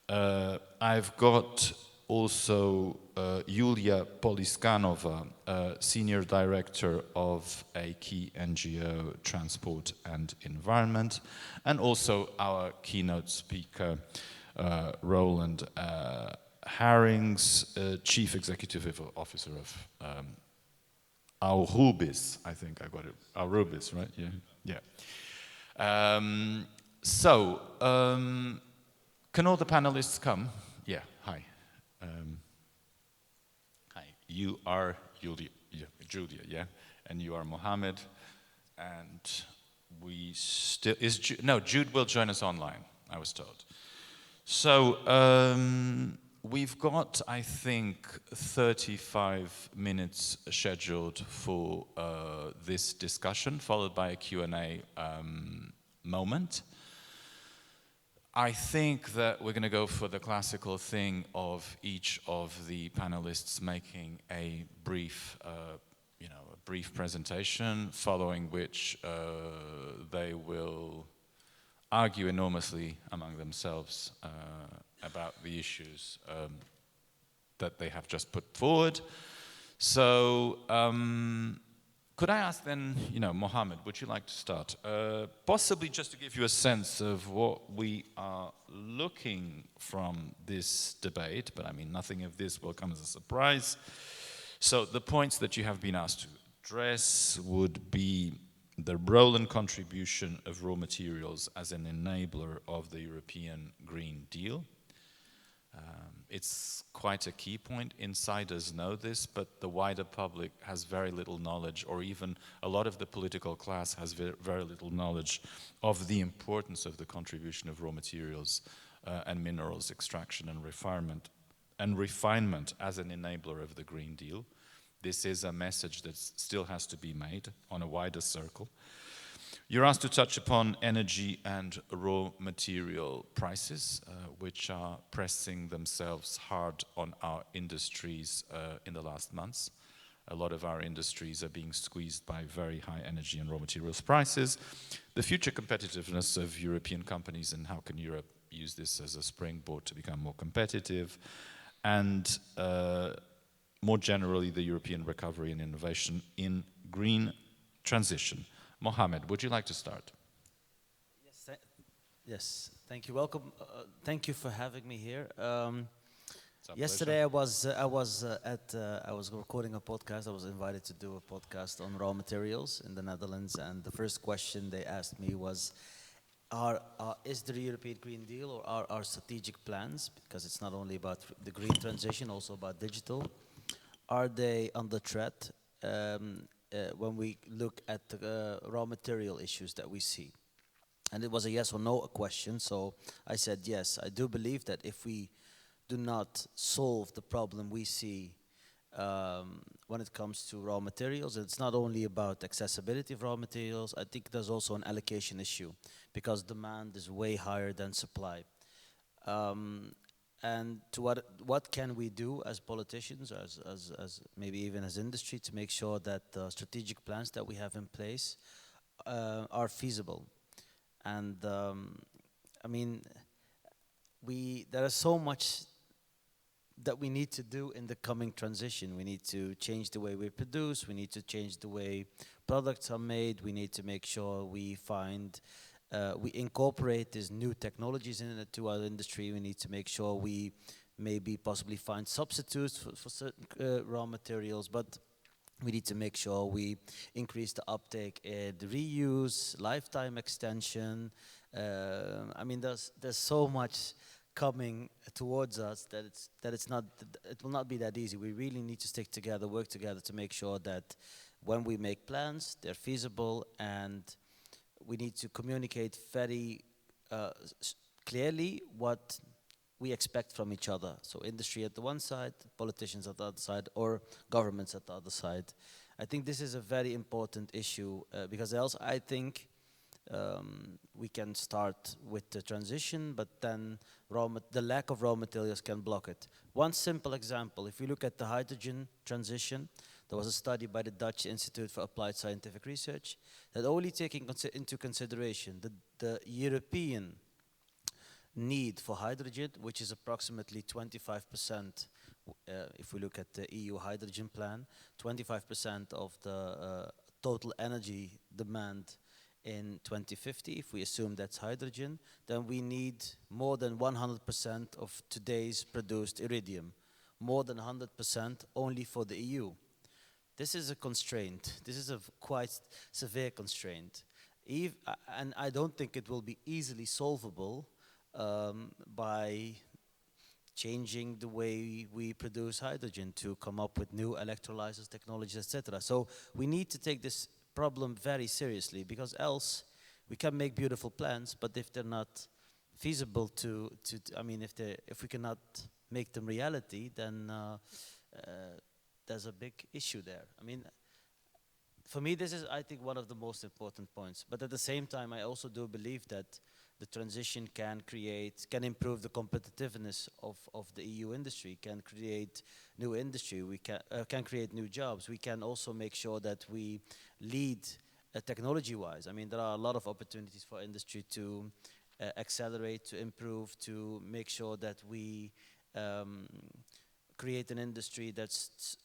I've got also Yulia Poliskanova, Senior Director of a key NGO, Transport and Environment, and also our keynote speaker, Roland Harrings, Chief Executive Officer of Aurubis, I think I got it. Aurubis, right? Yeah. Can all the panelists come? Yeah, hi. Hi, you are Julia, yeah? And you are Mohammed, and we still, Jude will join us online, I was told. So, we've got, I think, 35 minutes scheduled for this discussion, followed by a Q&A moment. I think that we're going to go for the classical thing of each of the panelists making a brief, presentation, following which they will argue enormously among themselves about the issues that they have just put forward. So, could I ask then, Mohammed, would you like to start? Possibly just to give you a sense of what we are looking from this debate, but I mean, nothing of this will come as a surprise. So the points that you have been asked to address would be the role and contribution of raw materials as an enabler of the European Green Deal. It's quite a key point. Insiders know this, but the wider public has very little knowledge, or even a lot of the political class has very little knowledge of the importance of the contribution of raw materials and minerals extraction and refinement as an enabler of the Green Deal. This is a message that still has to be made on a wider circle. You're asked to touch upon energy and raw material prices, which are pressing themselves hard on our industries in the last months. A lot of our industries are being squeezed by very high energy and raw materials prices. The future competitiveness of European companies, and how can Europe use this as a springboard to become more competitive, and more generally, the European recovery and innovation in green transition. Mohammed, would you like to start? Yes, thank you. Welcome. Thank you for having me here. Yesterday I was recording a podcast. I was invited to do a podcast on raw materials in the Netherlands, and the first question they asked me was, is the European Green Deal, or are our strategic plans, because it's not only about the green transition, also about digital, are they under threat when we look at the raw material issues that we see? And it was a yes or no question, so I said yes. I do believe that if we do not solve the problem we see when it comes to raw materials, it's not only about accessibility of raw materials, I think there's also an allocation issue, because demand is way higher than supply. And to what can we do as politicians, as maybe even as industry, to make sure that the strategic plans that we have in place are feasible? And I mean, there is so much that we need to do in the coming transition. We need to change the way we produce. We need to change the way products are made. We need to make sure we we incorporate these new technologies into our industry. We need to make sure we maybe possibly find substitutes for certain raw materials. But We need to make sure we increase the uptake in the reuse, lifetime extension. I mean, there's so much coming towards us that it will not be that easy. We really need to stick together, work together to make sure that when we make plans, they're feasible, and we need to communicate very clearly what we expect from each other. So industry at the one side, politicians at the other side, or governments at the other side. I think this is a very important issue because else I think we can start with the transition, but then the lack of raw materials can block it. One simple example, if we look at the hydrogen transition, there was a study by the Dutch Institute for Applied Scientific Research that only taking into consideration the European need for hydrogen, which is approximately 25%, if we look at the EU hydrogen plan, 25% of the total energy demand in 2050, if we assume that's hydrogen, then we need more than 100% of today's produced iridium, more than 100% only for the EU. This is a constraint. This is a quite severe constraint. And I don't think it will be easily solvable by changing the way we produce hydrogen to come up with new electrolyzers technologies, etc. So we need to take this problem very seriously, because else we can make beautiful plans, but if they're not feasible I mean, if we cannot make them reality, then there's a big issue there. I mean, for me, this is, I think, one of the most important points. But at the same time, I also do believe that the transition can improve the competitiveness of the EU industry, can create new industry, we can create new jobs. We can also make sure that we lead technology-wise. I mean, there are a lot of opportunities for industry to accelerate, to improve, to make sure that we create an industry that's,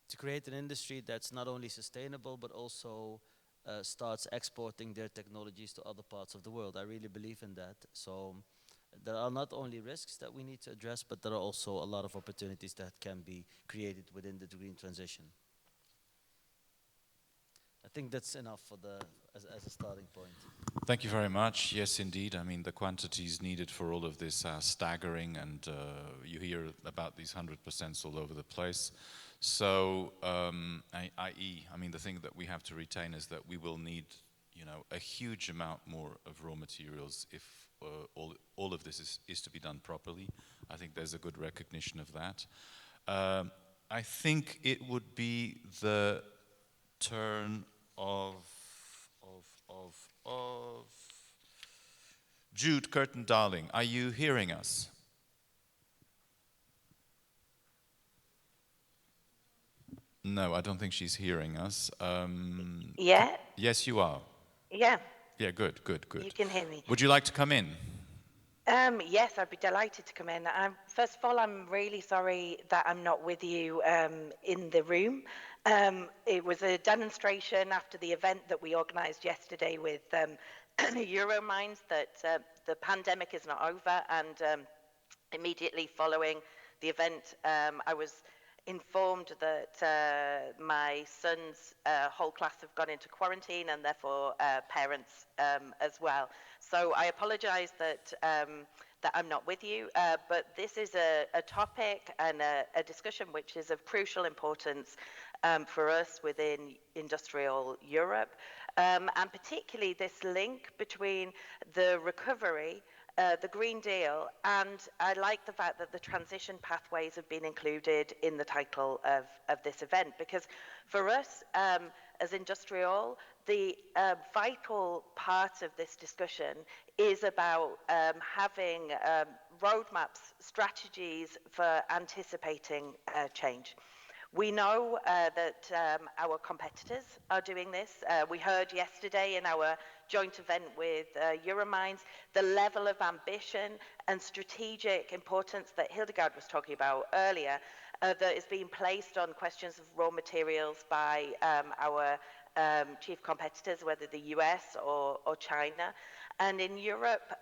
to create an industry that's not only sustainable, but also starts exporting their technologies to other parts of the world. I really believe in that. So there are not only risks that we need to address, but there are also a lot of opportunities that can be created within the green transition. I think that's enough for as a starting point. Thank you very much. Yes, indeed. I mean, the quantities needed for all of this are staggering, and you hear about these 100% all over the place. So, i.e., I mean, the thing that we have to retain is that we will need, a huge amount more of raw materials if all of this is to be done properly. I think there's a good recognition of that. I think it would be the turn of Jude Curtin-Darling. Are you hearing us? No, I don't think she's hearing us. Yeah? Yes, you are. Yeah. Yeah, good. You can hear me. Would you like to come in? Yes, I'd be delighted to come in. First of all, I'm really sorry that I'm not with you in the room. It was a demonstration after the event that we organised yesterday with Euromines that the pandemic is not over, and immediately following the event, I was informed that my son's whole class have gone into quarantine, and therefore parents as well. So I apologise that I'm not with you, but this is a topic and a discussion which is of crucial importance for us within industrial Europe, and particularly this link between the recovery, the Green Deal, and I like the fact that the transition pathways have been included in the title of this event, because for us as Industrial, the vital part of this discussion is about having roadmaps, strategies for anticipating change. We know that our competitors are doing this. We heard yesterday in our joint event with Euromines the level of ambition and strategic importance that Hildegard was talking about earlier that is being placed on questions of raw materials by our chief competitors, whether the US or China. And in Europe,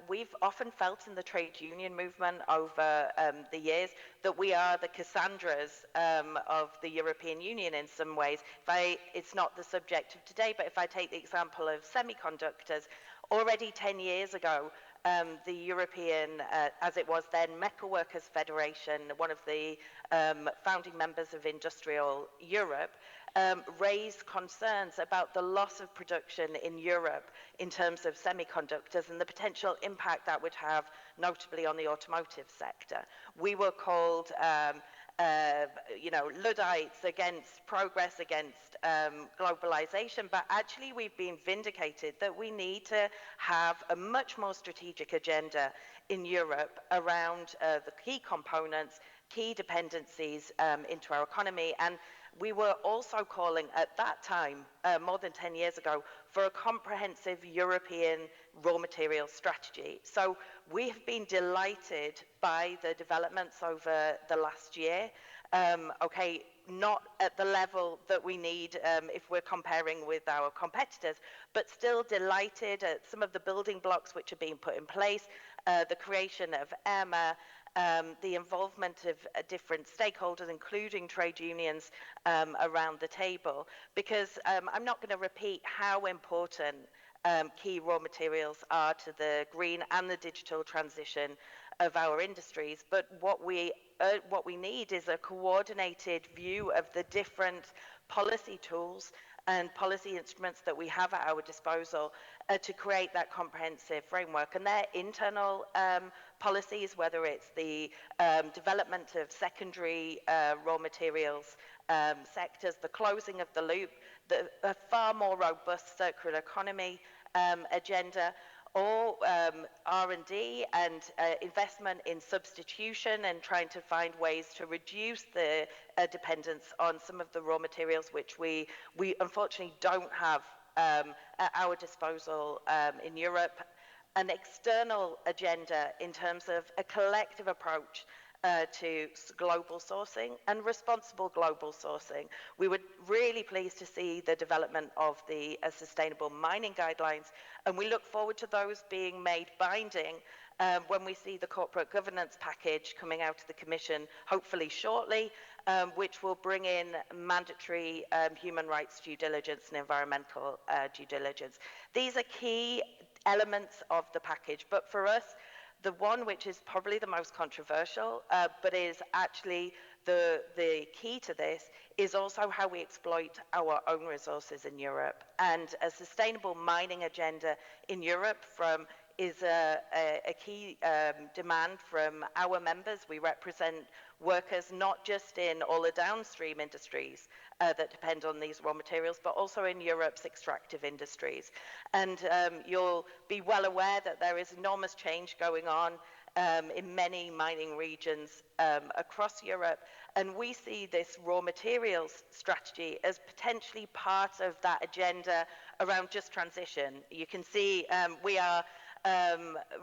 we've often felt in the trade union movement over the years that we are the Cassandras of the European Union in some ways. It's not the subject of today, but if I take the example of semiconductors, already 10 years ago, the European, as it was then, Metal Workers Federation, one of the founding members of Industrial Europe, raised concerns about the loss of production in Europe in terms of semiconductors and the potential impact that would have, notably on the automotive sector. We were called Luddites against progress, against globalization, but actually we've been vindicated that we need to have a much more strategic agenda in Europe around the key components, key dependencies into our economy. And we were also calling at that time, more than 10 years ago, for a comprehensive European raw materials strategy. So we have been delighted by the developments over the last year. Not at the level that we need if we're comparing with our competitors, but still delighted at some of the building blocks which are being put in place, the creation of EMA, the involvement of different stakeholders, including trade unions, around the table, because I'm not going to repeat how important key raw materials are to the green and the digital transition of our industries, but what we need is a coordinated view of the different policy tools and policy instruments that we have at our disposal to create that comprehensive framework. And their internal policies, whether it's the development of secondary raw materials sectors, the closing of the loop, a far more robust circular economy agenda, or R&D and investment in substitution and trying to find ways to reduce the dependence on some of the raw materials which we unfortunately don't have at our disposal in Europe. An external agenda in terms of a collective approach to global sourcing and responsible global sourcing. We were really pleased to see the development of the sustainable mining guidelines, and we look forward to those being made binding when we see the corporate governance package coming out of the Commission, hopefully shortly, which will bring in mandatory human rights due diligence and environmental due diligence. These are key elements of the package, but for us, the one which is probably the most controversial, but is actually the key to this, is also how we exploit our own resources in Europe. And a sustainable mining agenda in Europe is a key demand from our members. We represent workers not just in all the downstream industries that depend on these raw materials, but also in Europe's extractive industries. And you'll be well aware that there is enormous change going on in many mining regions across Europe. And we see this raw materials strategy as potentially part of that agenda around just transition. You can see we are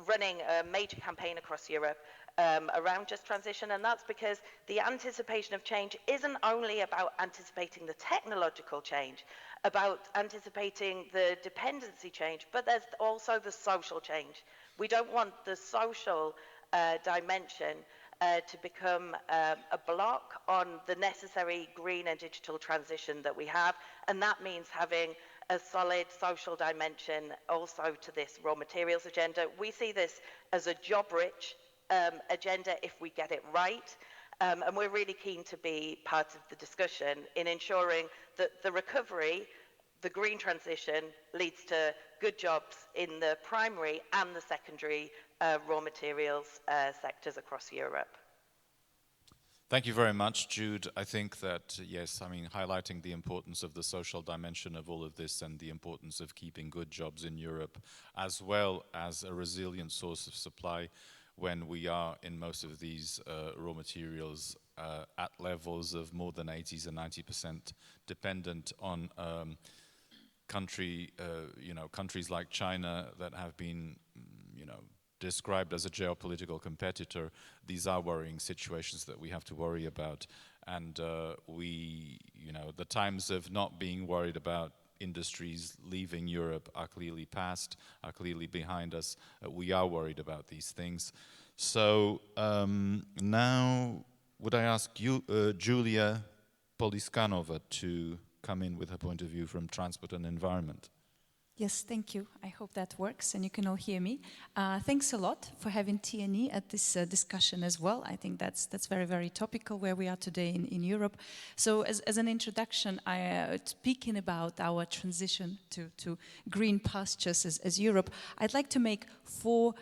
running a major campaign across Europe around just transition, and that's because the anticipation of change isn't only about anticipating the technological change, about anticipating the dependency change, but there's also the social change. We don't want the social dimension to become a block on the necessary green and digital transition that we have, and that means having a solid social dimension also to this raw materials agenda. We see this as a job-rich agenda if we get it right, and we're really keen to be part of the discussion in ensuring that the recovery, the green transition, leads to good jobs in the primary and the secondary raw materials sectors across Europe. Thank you very much, Jude. I think that, yes, I mean, highlighting the importance of the social dimension of all of this and the importance of keeping good jobs in Europe, as well as a resilient source of supply when we are in most of these raw materials at levels of more than 80s and 90% dependent on countries like China that have been, described as a geopolitical competitor. These are worrying situations that we have to worry about. And the times of not being worried about industries leaving Europe are clearly past, are clearly behind us. We are worried about these things. So now would I ask you, Julia Poliskanova, to come in with her point of view from transport and environment. Yes, thank you. I hope that works and you can all hear me. Thanks a lot for having TNE at this discussion as well. I think that's very, very topical where we are today in Europe. So as an introduction, speaking about our transition to green pastures as Europe, I'd like to make four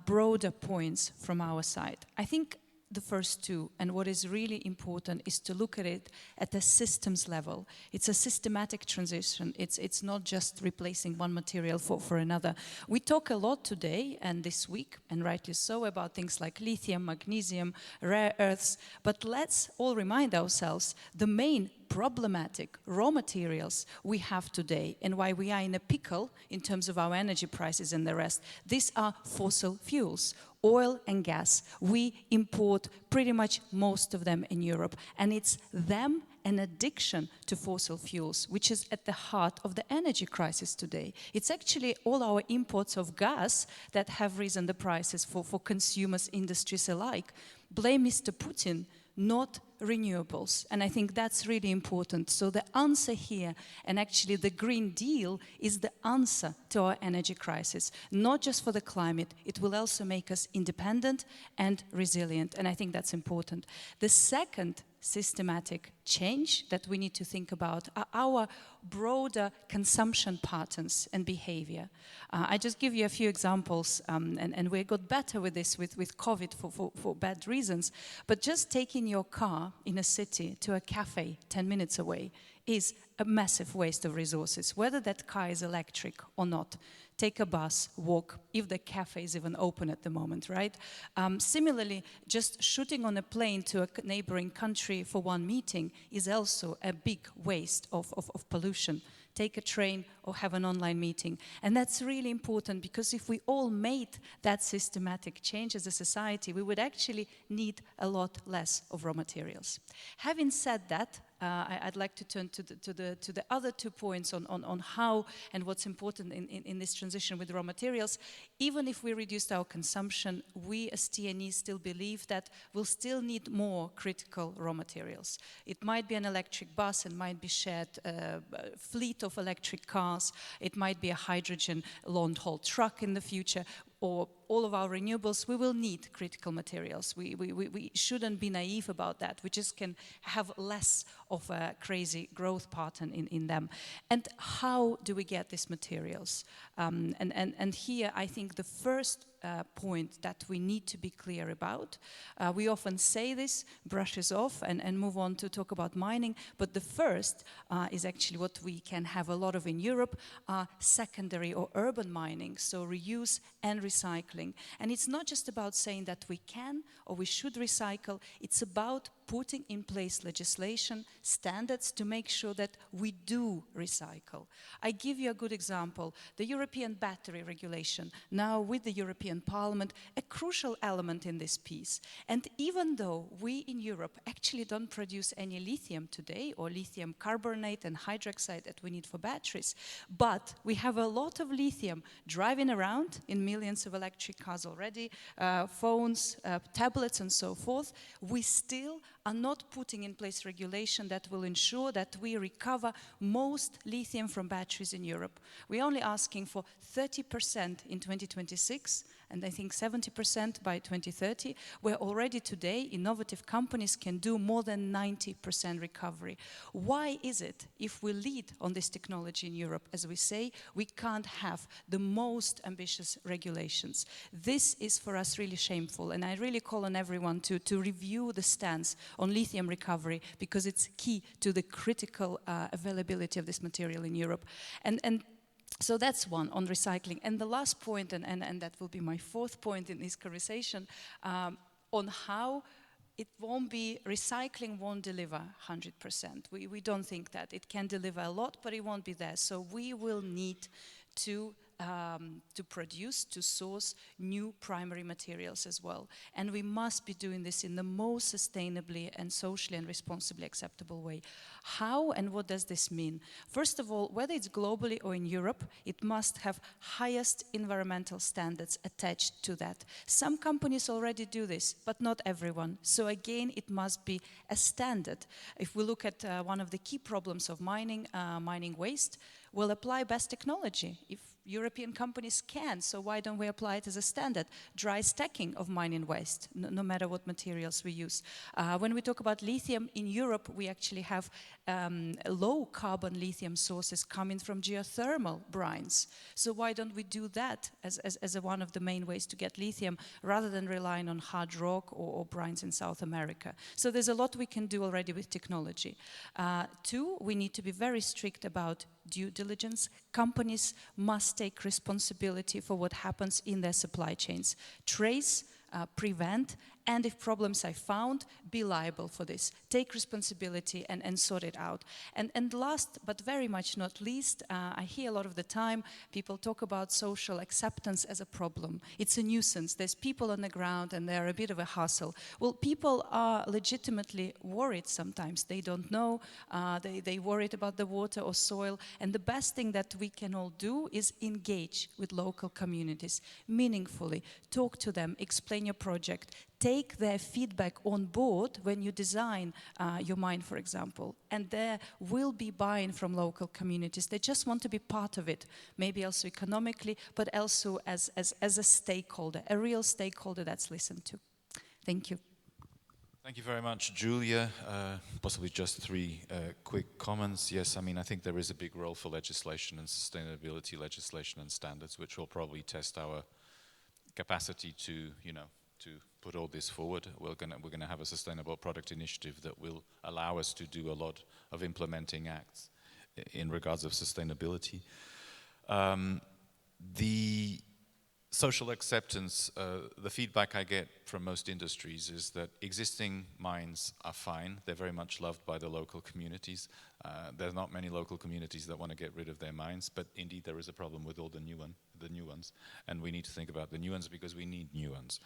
broader points from our side. I think the first two, and what is really important is to look at it at a systems level. It's a systematic transition. It's not just replacing one material for another. We talk a lot today and this week, and rightly so, about things like lithium, magnesium, rare earths, but let's all remind ourselves the main problematic raw materials we have today and why we are in a pickle in terms of our energy prices and the rest. These are fossil fuels. Oil and gas. We import pretty much most of them in Europe, and it's them an addiction to fossil fuels, which is at the heart of the energy crisis today. It's actually all our imports of gas that have risen the prices for consumers, industries alike. Blame Mr. Putin, not renewables. And I think that's really important. So the answer here, and actually the Green Deal, is the answer to our energy crisis, not just for the climate. It will also make us independent and resilient. And I think that's important. The second systematic change that we need to think about are our broader consumption patterns and behavior. I just give you a few examples, and we got better with this with COVID for bad reasons, but just taking your car in a city to a cafe 10 minutes away is a massive waste of resources, whether that car is electric or not. Take a bus, walk, if the cafe is even open at the moment, right? Similarly, just shooting on a plane to a neighboring country for one meeting is also a big waste of pollution. Take a train or have an online meeting. And that's really important, because if we all made that systematic change as a society, we would actually need a lot less of raw materials. Having said that, I'd like to turn to the other 2 points on how and what's important in this transition with raw materials. Even if we reduced our consumption, we as TNE still believe that we'll still need more critical raw materials. It might be an electric bus, it might be shared fleet of electric cars, it might be a hydrogen long-haul truck in the future, or all of our renewables. We will need critical materials. We shouldn't be naive about that. We just can have less of a crazy growth pattern in them. And how do we get these materials? And here I think the first point that we need to be clear about. We often say this, brushes off and move on to talk about mining, but the first is actually what we can have a lot of in Europe, secondary or urban mining, so reuse and recycling. And it's not just about saying that we can or we should recycle, it's about putting in place legislation, standards to make sure that we do recycle. I give you a good example, the European battery regulation, now with the European Parliament, a crucial element in this piece. And even though we in Europe actually don't produce any lithium today, or lithium carbonate and hydroxide that we need for batteries, but we have a lot of lithium driving around in millions of electric cars already, phones, tablets and so forth, we still are not putting in place regulation that will ensure that we recover most lithium from batteries in Europe. We're only asking for 30% in 2026, and I think 70% by 2030, where already today innovative companies can do more than 90% recovery. Why is it, if we lead on this technology in Europe, as we say, we can't have the most ambitious regulations? This is for us really shameful, and I really call on everyone to review the stance on lithium recovery, because it's key to the critical availability of this material in Europe. And so that's one on recycling. And the last point, and that will be my fourth point in this conversation, on how it won't be, recycling won't deliver 100%. We don't think that. It can deliver a lot, but it won't be there. So we will need to to produce, to source new primary materials as well. And we must be doing this in the most sustainably and socially and responsibly acceptable way. How and what does this mean? First of all, whether it's globally or in Europe, it must have highest environmental standards attached to that. Some companies already do this, but not everyone. So again, it must be a standard. If we look at one of the key problems of mining, mining waste, we'll apply best technology. If European companies can, so why don't we apply it as a standard? Dry stacking of mining waste, no matter what materials we use. When we talk about lithium in Europe, we actually have low carbon lithium sources coming from geothermal brines. So why don't we do that as one of the main ways to get lithium rather than relying on hard rock or brines in South America? So there's a lot we can do already with technology. Two, we need to be very strict about due diligence. Companies must take responsibility for what happens in their supply chains. Trace, prevent, and if problems are found, be liable for this. Take responsibility and sort it out. And last, but very much not least, I hear a lot of the time people talk about social acceptance as a problem. It's a nuisance. There's people on the ground and they're a bit of a hassle. Well, people are legitimately worried sometimes. They don't know. They worried about the water or soil. And the best thing that we can all do is engage with local communities meaningfully. Talk to them, explain your project, take their feedback on board when you design your mine, for example. And there will be buy-in from local communities. They just want to be part of it, maybe also economically, but also as a stakeholder, a real stakeholder that's listened to. Thank you. Thank you very much, Julia. Possibly just three quick comments. Yes, I mean, I think there is a big role for legislation and sustainability legislation and standards, which will probably test our capacity to, to put all this forward. We're gonna have a sustainable product initiative that will allow us to do a lot of implementing acts in regards of sustainability. The social acceptance, the feedback I get from most industries is that existing mines are fine. They're very much loved by the local communities. There's not many local communities that want to get rid of their mines, but indeed there is a problem with all the new ones, and we need to think about the new ones because we need new ones.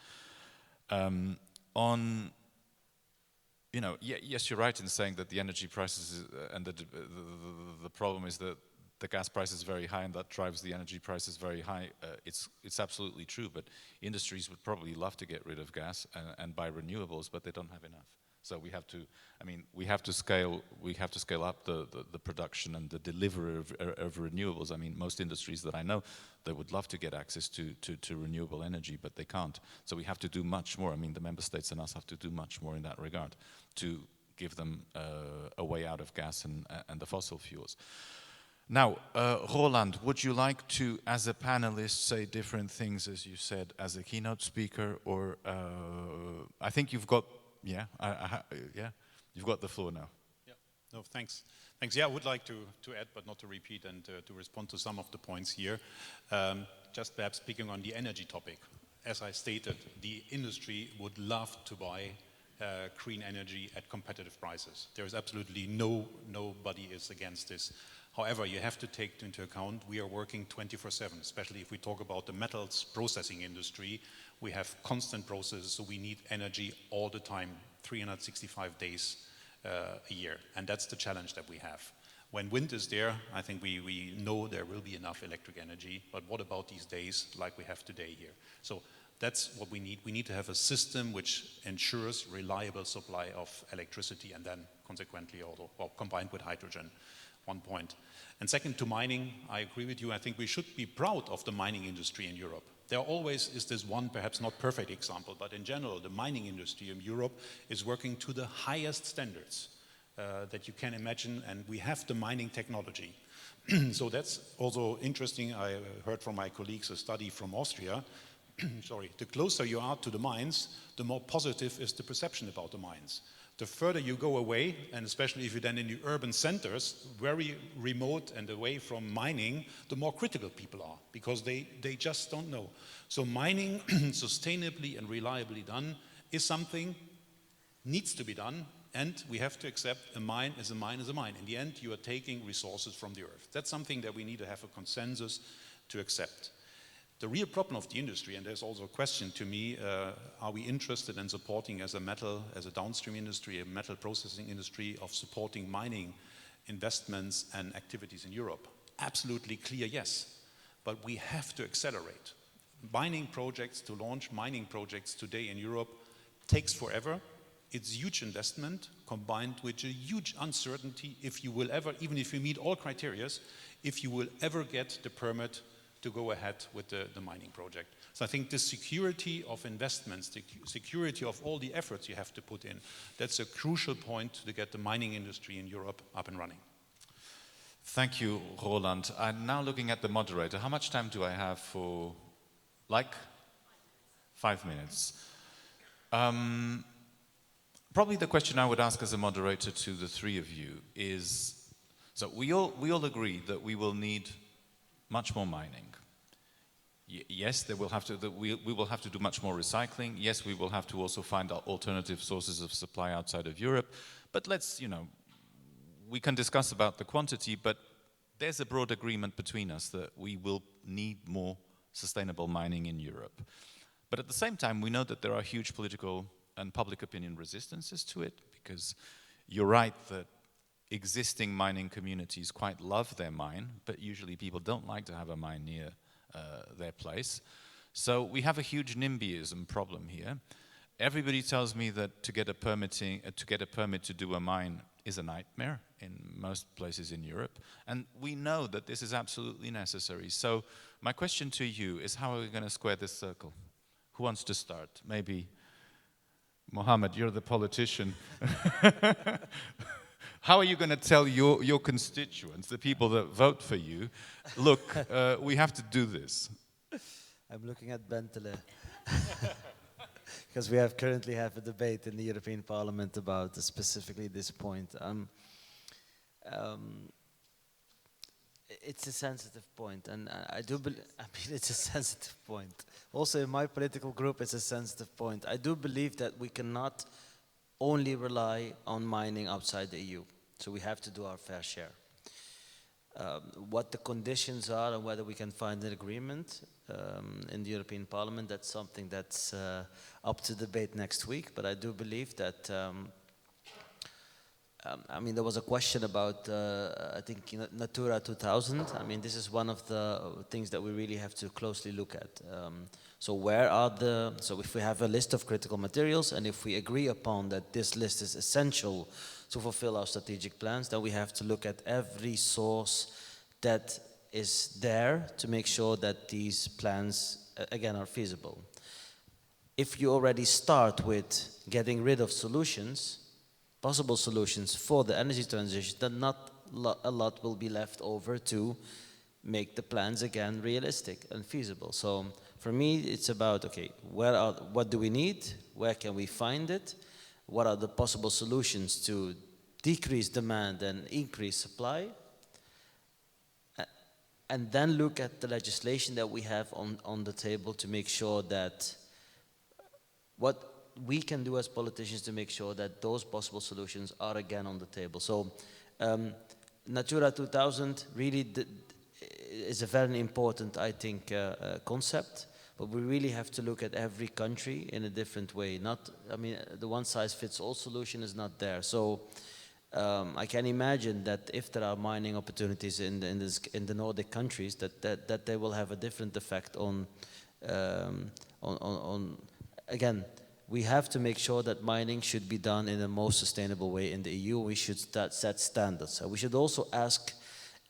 Yes, you're right in saying that the energy prices and the problem is that the gas price is very high and that drives the energy prices very high. It's absolutely true, but industries would probably love to get rid of gas and buy renewables, but they don't have enough. So we have to scale up the production and the delivery of renewables. I mean, most industries that I know, they would love to get access to renewable energy, but they can't. So we have to do much more. I mean, the member states and us have to do much more in that regard to give them a way out of gas and the fossil fuels. Now, Roland, would you like to, as a panelist, say different things as you said as a keynote speaker, or I think you've got, you've got the floor now. Yeah. No, thanks. Thanks. Yeah, I would like to add, but not to repeat, and to respond to some of the points here. Just perhaps speaking on the energy topic. As I stated, the industry would love to buy green energy at competitive prices. There is absolutely nobody is against this. However, you have to take into account we are working 24/7, especially if we talk about the metals processing industry. We have constant processes, so we need energy all the time, 365 days a year. And that's the challenge that we have. When wind is there, I think we know there will be enough electric energy, but what about these days like we have today here? So that's what we need. We need to have a system which ensures reliable supply of electricity and then consequently also, well, combined with hydrogen. One point. And second, to mining, I agree with you. I think we should be proud of the mining industry in Europe. There always is this one, perhaps not perfect example, but in general, the mining industry in Europe is working to the highest standards that you can imagine, and we have the mining technology. So that's also interesting. I heard from my colleagues a study from Austria. Sorry, the closer you are to the mines, the more positive is the perception about the mines. The further you go away, and especially if you're then in the urban centers, very remote and away from mining, the more critical people are, because they just don't know. So mining sustainably and reliably done is something needs to be done, and we have to accept a mine is a mine is a mine. In the end, you are taking resources from the earth. That's something that we need to have a consensus to accept. The real problem of the industry, and there's also a question to me, are we interested in supporting as a downstream industry, a metal processing industry, of supporting mining investments and activities in Europe? Absolutely clear yes, but we have to accelerate. Mining projects, to launch mining projects today in Europe takes forever. It's huge investment combined with a huge uncertainty if you will ever, even if you meet all criteria, if you will ever get the permit to go ahead with the mining project. So I think the security of investments, the security of all the efforts you have to put in, that's a crucial point to get the mining industry in Europe up and running. Thank you, Roland. I'm now looking at the moderator. How much time do I have for, 5 minutes? Probably the question I would ask as a moderator to the three of you is, so we all agree that we will need much more mining. Yes, we will have to do much more recycling. Yes, we will have to also find alternative sources of supply outside of Europe. But let's, we can discuss about the quantity, but there's a broad agreement between us that we will need more sustainable mining in Europe. But at the same time, we know that there are huge political and public opinion resistances to it, because you're right that existing mining communities quite love their mine, but usually people don't like to have a mine near their place. So we have a huge NIMBYism problem here. Everybody tells me that to get a permit to do a mine is a nightmare in most places in Europe, and we know that this is absolutely necessary. So my question to you is, how are we going to square this circle? Who wants to start? Maybe Mohammed, you're the politician. How are you going to tell your constituents, the people that vote for you, look, we have to do this? I'm looking at Bentele. Because we currently have a debate in the European Parliament about specifically this point. It's a sensitive point, and I mean, it's a sensitive point. Also, in my political group, it's a sensitive point. I do believe that we cannot only rely on mining outside the EU, so we have to do our fair share. What the conditions are and whether we can find an agreement in the European Parliament, that's something that's up to debate next week, but I do believe that I mean, there was a question about, I think, Natura 2000. I mean, this is one of the things that we really have to closely look at. So if we have a list of critical materials, and if we agree upon that this list is essential to fulfill our strategic plans, then we have to look at every source that is there to make sure that these plans, again, are feasible. If you already start with getting rid of solutions, possible solutions for the energy transition, then not a lot will be left over to make the plans again realistic and feasible. So for me, it's about, okay, what do we need? Where can we find it? What are the possible solutions to decrease demand and increase supply? And then look at the legislation that we have on the table to make sure that what we can do as politicians to make sure that those possible solutions are again on the table. So Natura 2000 really is a very important, I think, concept, but we really have to look at every country in a different way. I mean, the one-size-fits-all solution is not there. So I can imagine that if there are mining opportunities in the Nordic countries, that they will have a different effect on again, we have to make sure that mining should be done in the most sustainable way in the EU. We should set standards. We should also ask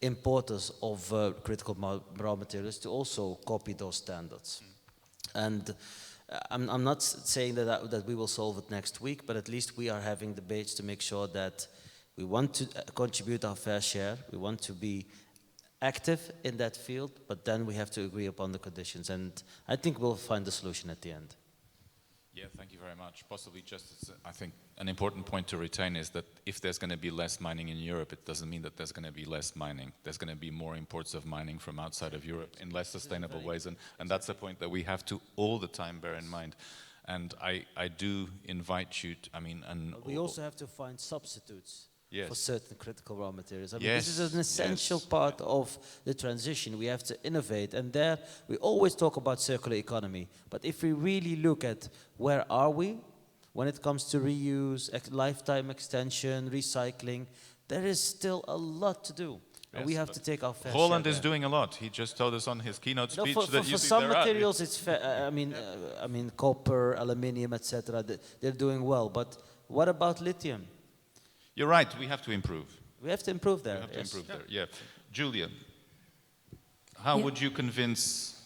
importers of critical raw materials to also copy those standards. And I'm not saying that we will solve it next week, but at least we are having debates to make sure that we want to contribute our fair share. We want to be active in that field, but then we have to agree upon the conditions. And I think we'll find a solution at the end. Yeah, thank you very much. Possibly just, I think, an important point to retain is that if there's going to be less mining in Europe, it doesn't mean that there's going to be less mining. There's going to be more imports of mining from outside of Europe in less sustainable ways, and that's a point that we have to all the time bear in mind. And I do invite you to, I mean... We also have to find substitutes. for certain critical raw materials. I mean, Yes, this is an essential yes, part of the transition. We have to innovate, and there we always talk about circular economy. But if we really look at where are we when it comes to reuse, lifetime extension, recycling, there is still a lot to do. And we Yes, have to take our fair Roland share is there. doing a lot. He just told us on his keynote No, speech for that you see some there are- materials, it's I mean, copper, aluminium, etc. They're doing well. But what about lithium? You're right. We have to improve. We have to improve there. We have to yes. improve there. Yeah, Julia, how Yeah. would you convince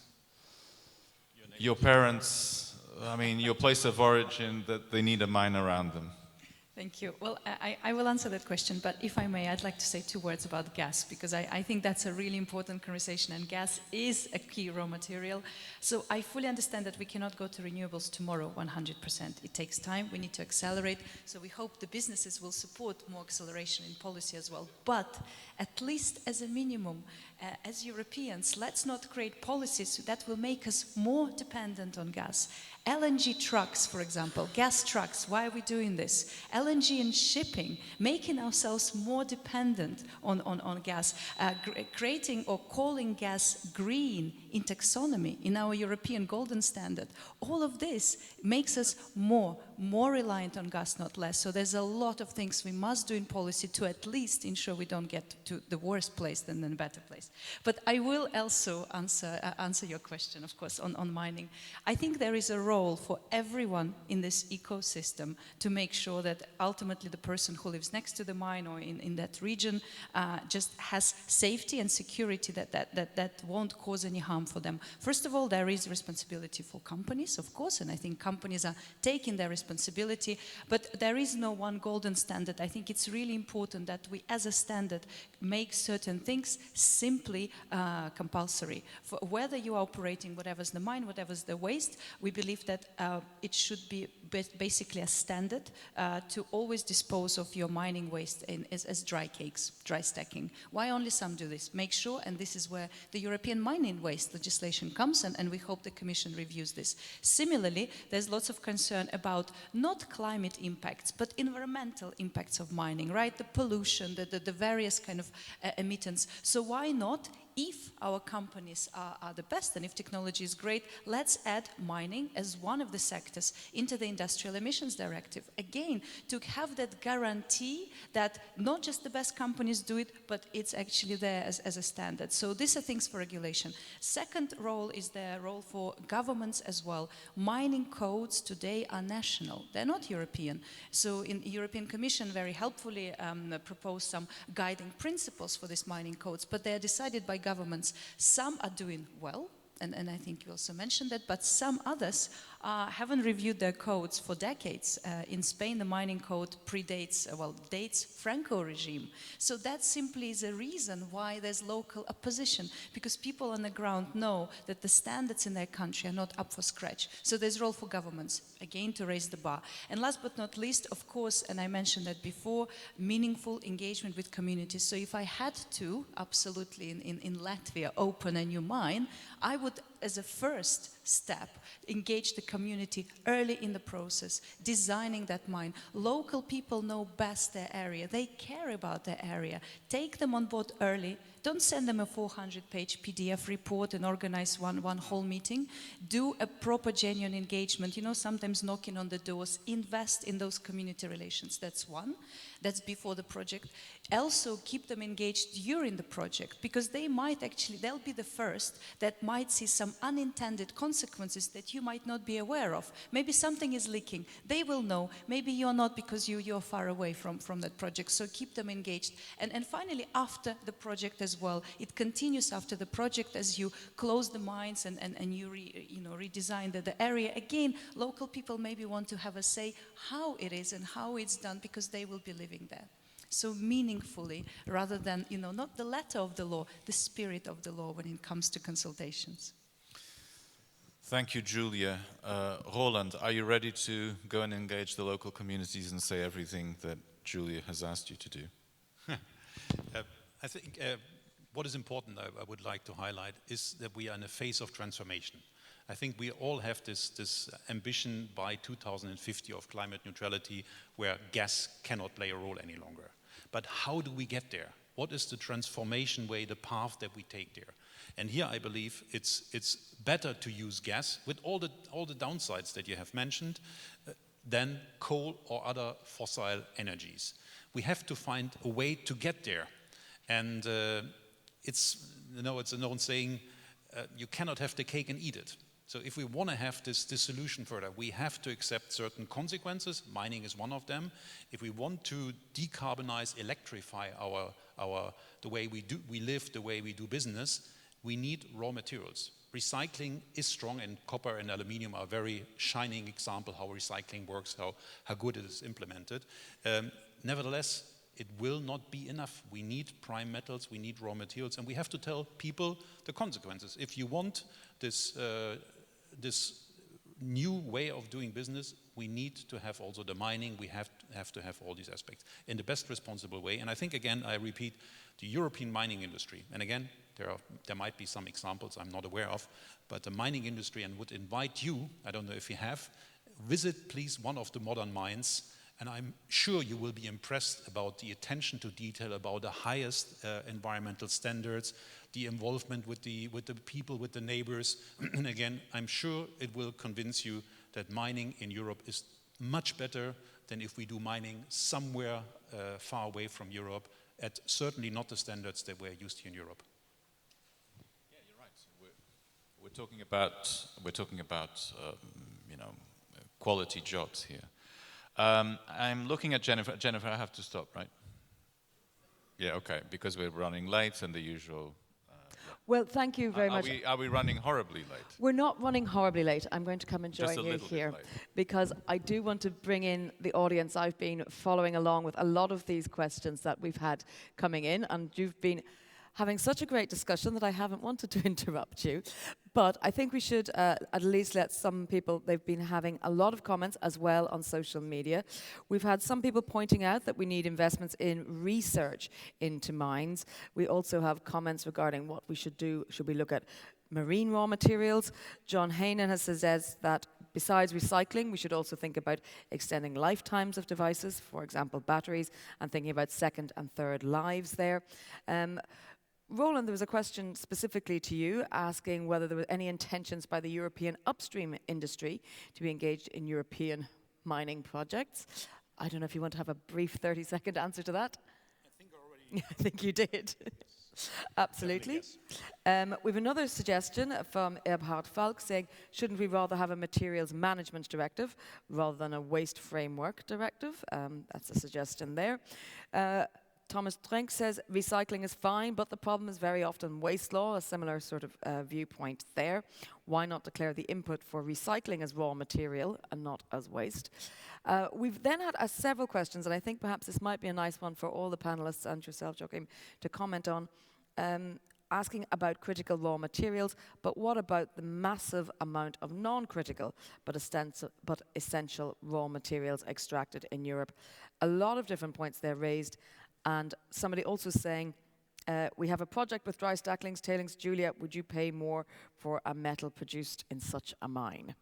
your parents? I mean, your place of origin, that they need a mine around them? Thank you. Well, I will answer that question, but if I may, I'd like to say 2 words about gas, because I think that's a really important conversation, and gas is a key raw material. So I fully understand that we cannot go to renewables tomorrow 100%. It takes time, we need to accelerate, so we hope the businesses will support more acceleration in policy as well. But at least as a minimum, as Europeans, let's not create policies that will make us more dependent on gas. LNG trucks, for example, gas trucks, why are we doing this? LNG in shipping, making ourselves more dependent on gas, creating or calling gas green in taxonomy, in our European golden standard. All of this makes us more reliant on gas, not less. So there's a lot of things we must do in policy to at least ensure we don't get to the worst place than the better place. But I will also answer your question, of course, on mining. I think there is a role for everyone in this ecosystem to make sure that ultimately the person who lives next to the mine or in that region just has safety and security that won't cause any harm for them. First of all, there is responsibility for companies, of course, and I think companies are taking their responsibility, but there is no one golden standard. I think it's really important that we, as a standard, make certain things simply compulsory. For whether you are operating whatever's the mine, whatever's the waste, we believe that it should be basically a standard to always dispose of your mining waste as dry cakes, dry stacking. Why only some do this? Make sure, and this is where the European mining waste legislation comes, and we hope the Commission reviews this. Similarly, there's lots of concern about not climate impacts, but environmental impacts of mining, right? The pollution, the various kind of emittents. So why not, if our companies are the best and if technology is great, let's add mining as one of the sectors into the Industrial Emissions Directive. Again, to have that guarantee that not just the best companies do it, but it's actually there as a standard. So these are things for regulation. Second role is the role for governments as well. Mining codes today are national. They're not European. So in European Commission very helpfully proposed some guiding principles for these mining codes, but they are decided by governments. Some are doing well, and I think you also mentioned that, but some others haven't reviewed their codes for decades. In Spain, the mining code predates, dates Franco regime. So that simply is a reason why there's local opposition, because people on the ground know that the standards in their country are not up for scratch. So there's a role for governments, again, to raise the bar. And last but not least, of course, and I mentioned that before, meaningful engagement with communities. So if I had to, absolutely, in Latvia, open a new mine, I would, as a first step, engage the community early in the process, designing that mine. Local people know best their area. They care about their area. Take them on board early. Don't send them a 400-page PDF report and organize one whole meeting. Do a proper, genuine engagement. You know, sometimes knocking on the doors. Invest in those community relations. That's one. That's before the project. Also, keep them engaged during the project, because they might actually, they'll be the first that might see some unintended consequences that you might not be aware of. Maybe something is leaking. They will know. Maybe you're not, because you're far away from that project. So keep them engaged. And finally, after the project as well, it continues after the project as you close the mines and you redesign the area. Again, local people maybe want to have a say how it is and how it's done, because they will be living there. So meaningfully, rather than, not the letter of the law, the spirit of the law when it comes to consultations. Thank you, Julia. Roland, are you ready to go and engage the local communities and say everything that Julia has asked you to do? I think what is important, I would like to highlight, is that we are in a phase of transformation. I think we all have this ambition by 2050 of climate neutrality, where gas cannot play a role any longer. but how do we get there? What is the transformation way, the path that we take there? And here I believe it's better to use gas with all the downsides that you have mentioned than coal or other fossil energies. We have to find a way to get there. And it's a known saying, you cannot have the cake and eat it. So if we want to have this solution further, we have to accept certain consequences. Mining is one of them. If we want to decarbonize, electrify the way we live, the way we do business, we need raw materials. Recycling is strong, and copper and aluminium are a very shining example how recycling works, how good it is implemented. Nevertheless, it will not be enough. We need prime metals, we need raw materials, and we have to tell people the consequences. If you want this new way of doing business, we need to have also the mining, we have to have all these aspects in the best responsible way. And I think, again, I repeat, the European mining industry, and again, there might be some examples I'm not aware of, but the mining industry, and would invite you, I don't know if you have, visit please one of the modern mines, and I'm sure you will be impressed about the attention to detail, about the highest environmental standards, the involvement with the people, with the neighbors. And again, I'm sure it will convince you that mining in Europe is much better than if we do mining somewhere far away from Europe, at certainly not the standards that we're used to in Europe. Yeah, you're right. We're talking about quality jobs here. I'm looking at Jennifer. Jennifer, I have to stop, right? Yeah, okay, because we're running late and the usual. Well, thank you very much. Are we running horribly late? We're not running horribly late. I'm going to come and join you here because I do want to bring in the audience. I've been following along with a lot of these questions that we've had coming in, and you've been having such a great discussion that I haven't wanted to interrupt you. But I think we should at least let some people, they've been having a lot of comments as well on social media. We've had some people pointing out that we need investments in research into mines. We also have comments regarding what we should do. Should we look at marine raw materials? John Hainan has suggested that besides recycling, we should also think about extending lifetimes of devices, for example, batteries, and thinking about second and third lives there. Roland, there was a question specifically to you asking whether there were any intentions by the European upstream industry to be engaged in European mining projects. I don't know if you want to have a brief 30-second answer to that. I think already. I think you did. Absolutely. Yes. We have another suggestion from Eberhard Falk saying, shouldn't we rather have a materials management directive rather than a waste framework directive? That's a suggestion there. Thomas Trenk says recycling is fine, but the problem is very often waste law, a similar sort of viewpoint there. Why not declare the input for recycling as raw material and not as waste? We've then had several questions, and I think perhaps this might be a nice one for all the panelists and yourself, Joachim, to comment on, asking about critical raw materials, but what about the massive amount of non-critical but essential raw materials extracted in Europe? A lot of different points there raised. And somebody also saying, we have a project with dry stack tailings. Julia, would you pay more for a metal produced in such a mine?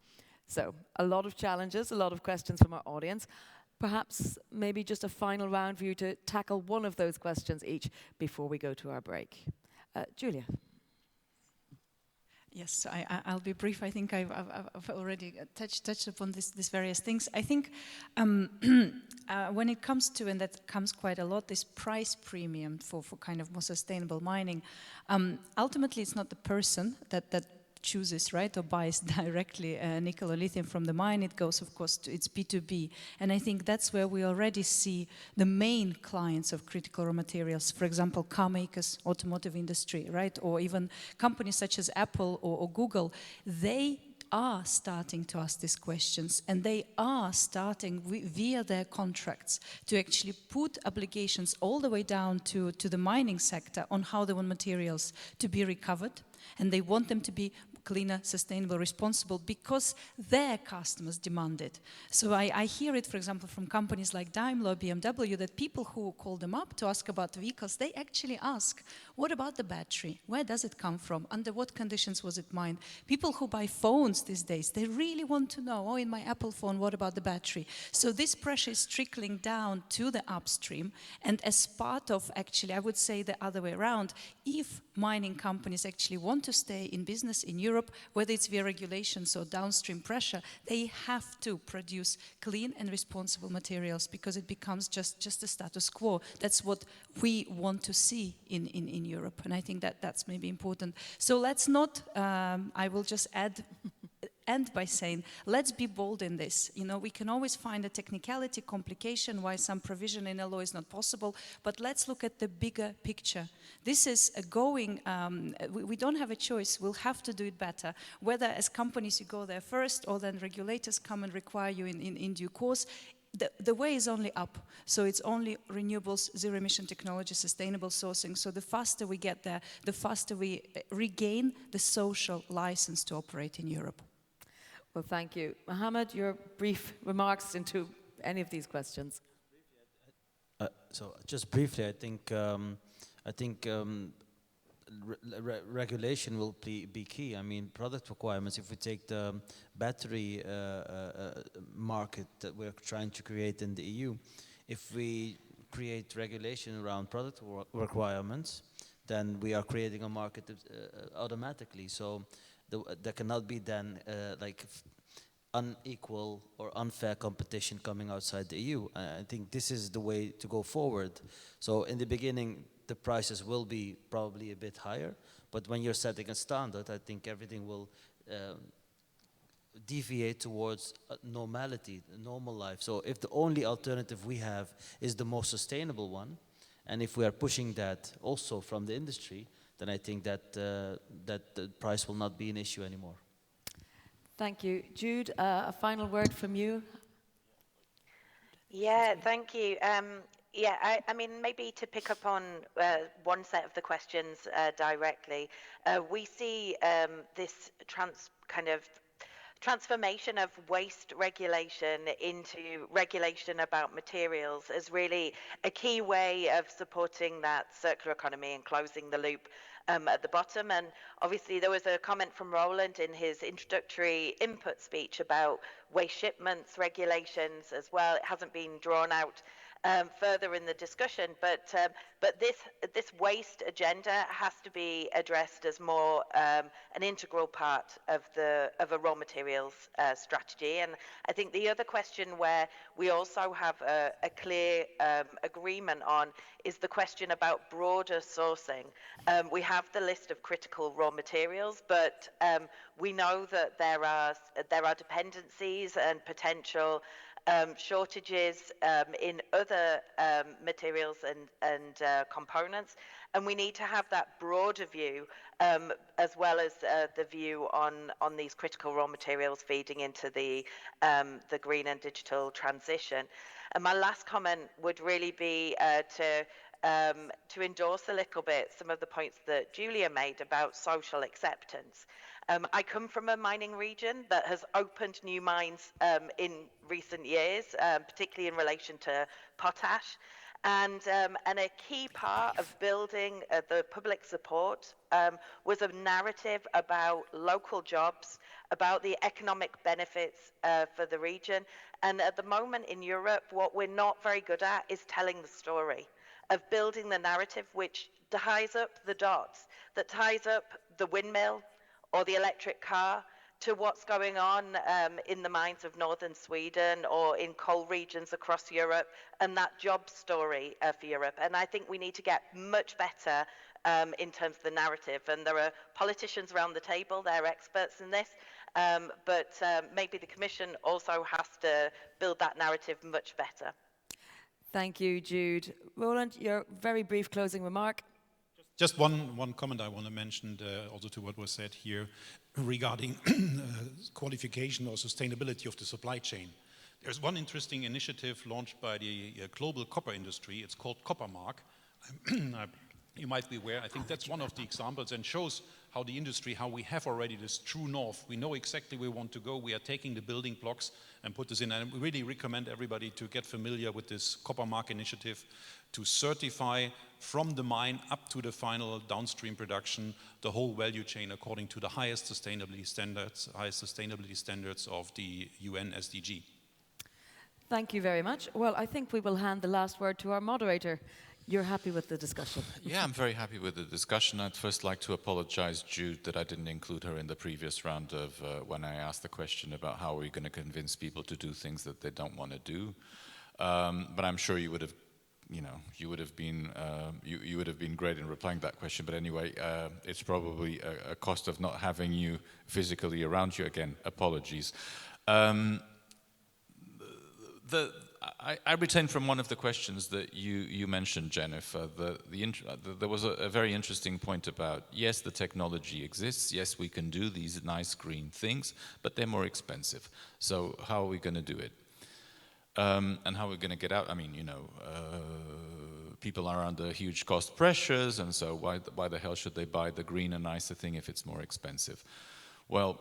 So a lot of challenges, a lot of questions from our audience. Perhaps maybe just a final round for you to tackle one of those questions each before we go to our break. Julia. Yes, I'll be brief. I think I've already touched upon these various things. I think when it comes to, and that comes quite a lot, this price premium for kind of more sustainable mining, ultimately it's not the person that chooses, right, or buys directly nickel or lithium from the mine. It goes, of course, it's B2B. And I think that's where we already see the main clients of critical raw materials, for example, car makers, automotive industry, right, or even companies such as Apple or Google. They are starting to ask these questions, and they are starting via their contracts to actually put obligations all the way down to the mining sector on how they want materials to be recovered, and they want them to be cleaner, sustainable, responsible, because their customers demand it. So I hear it, for example, from companies like Daimler, BMW, that people who call them up to ask about vehicles, they actually ask, what about the battery? Where does it come from? Under what conditions was it mined? People who buy phones these days, they really want to know, oh, in my Apple phone, what about the battery? So this pressure is trickling down to the upstream, and as part of, actually, I would say the other way around, if mining companies actually want to stay in business in Europe, whether it's via regulations or downstream pressure, they have to produce clean and responsible materials, because it becomes just a status quo. That's what we want to see in Europe, and I think that that's maybe important. So let's not, I will just end by saying, let's be bold in this. You know, we can always find a technicality, complication, why some provision in a law is not possible, but let's look at the bigger picture. This is a going, we don't have a choice, we'll have to do it better. Whether as companies you go there first, or then regulators come and require you in due course, the way is only up. So it's only renewables, zero emission technology, sustainable sourcing. So the faster we get there, the faster we regain the social license to operate in Europe. Well, thank you. Mohammed, your brief remarks into any of these questions. So just briefly, I think regulation will be key. I mean, product requirements, if we take the battery market that we're trying to create in the EU, if we create regulation around product requirements, then we are creating a market automatically. So there cannot be then like unequal or unfair competition coming outside the EU. I think this is the way to go forward. So in the beginning, the prices will be probably a bit higher, but when you're setting a standard, I think everything will deviate towards normality, normal life. So if the only alternative we have is the most sustainable one, and if we are pushing that also from the industry, then I think that that the price will not be an issue anymore. Thank you. Jude, a final word from you. Yeah, thank you. Yeah, I mean, maybe to pick up on one set of the questions directly, we see this transformation of waste regulation into regulation about materials as really a key way of supporting that circular economy and closing the loop at the bottom. And obviously there was a comment from Roland in his introductory input speech about waste shipments regulations as well. It hasn't been drawn out further in the discussion, but this waste agenda has to be addressed as more an integral part of a raw materials strategy. And I think the other question where we also have a clear agreement on is the question about broader sourcing. We have the list of critical raw materials, but we know that there are dependencies and potential shortages in other materials and components, and we need to have that broader view as well as the view on these critical raw materials feeding into the green and digital transition. And my last comment would really be to endorse a little bit some of the points that Julia made about social acceptance. I come from a mining region that has opened new mines in recent years, particularly in relation to potash. And a key part of building the public support was a narrative about local jobs, about the economic benefits for the region. And at the moment in Europe, what we're not very good at is telling the story of building the narrative which ties up the dots, that ties up the windmill or the electric car to what's going on in the mines of northern Sweden or in coal regions across Europe, and that job story for Europe. And I think we need to get much better in terms of the narrative. And there are politicians around the table, they're experts in this, but maybe the Commission also has to build that narrative much better. Thank you, Jude. Roland, your very brief closing remark. Just one comment I want to mention also to what was said here regarding qualification or sustainability of the supply chain. There's one interesting initiative launched by the global copper industry. It's called Copper Mark. I you might be aware, I think that's one of the examples and shows how the industry, how we have already this true north. We know exactly where we want to go. We are taking the building blocks and put this in. And we really recommend everybody to get familiar with this Copper Mark initiative to certify from the mine up to the final downstream production, the whole value chain according to the highest sustainability standards of the UN SDG. Thank you very much. Well, I think we will hand the last word to our moderator. You're happy with the discussion? Yeah, I'm very happy with the discussion. I'd first like to apologize, Jude, that I didn't include her in the previous round of when I asked the question about how we're going to convince people to do things that they don't want to do. But I'm sure you would have, you would have been great in replying to that question. But anyway, it's probably a cost of not having you physically around you. Again, apologies. I retain from one of the questions that you mentioned, Jennifer, there was a very interesting point about, yes, the technology exists, yes, we can do these nice green things, but they're more expensive. So how are we going to do it? And how are we going to get out? I mean, people are under huge cost pressures, and so why the hell should they buy the greener, nicer thing if it's more expensive? Well,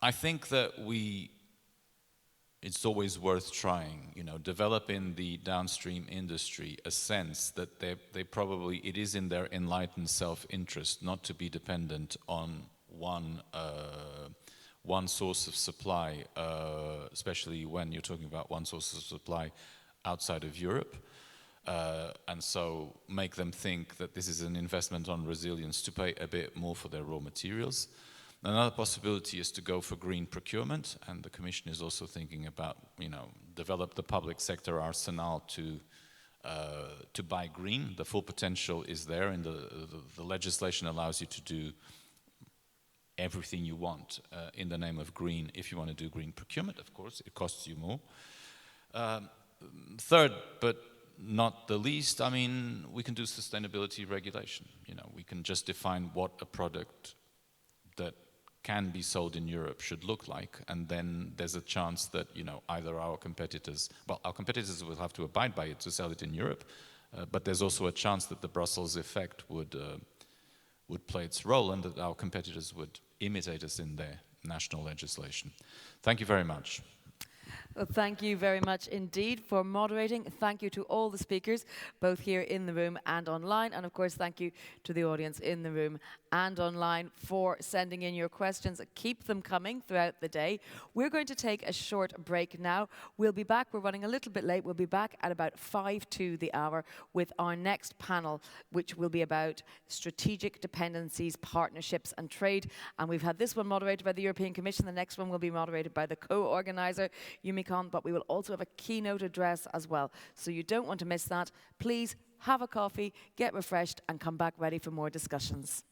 I think that it's always worth trying, develop in the downstream industry a sense that it is in their enlightened self-interest not to be dependent on one source of supply, especially when you're talking about one source of supply outside of Europe. And so make them think that this is an investment on resilience to pay a bit more for their raw materials. Another possibility is to go for green procurement, and the Commission is also thinking about, develop the public sector arsenal to buy green. The full potential is there, and the legislation allows you to do everything you want in the name of green. If you want to do green procurement, of course, it costs you more. Third, but not the least, I mean, we can do sustainability regulation. We can just define what a product that can be sold in Europe should look like, and then there's a chance that either our competitors will have to abide by it to sell it in Europe, but there's also a chance that the Brussels effect would play its role, and that our competitors would imitate us in their national legislation. Thank you very much. Well, thank you very much indeed for moderating. Thank you to all the speakers, both here in the room and online. And of course, thank you to the audience in the room and online for sending in your questions. Keep them coming throughout the day. We're going to take a short break now. We'll be back. We're running a little bit late. We'll be back at about 5 to the hour with our next panel, which will be about strategic dependencies, partnerships and trade. And we've had this one moderated by the European Commission. The next one will be moderated by the co-organizer, Yumikon, but we will also have a keynote address as well. So you don't want to miss that. Please have a coffee, get refreshed, and come back ready for more discussions.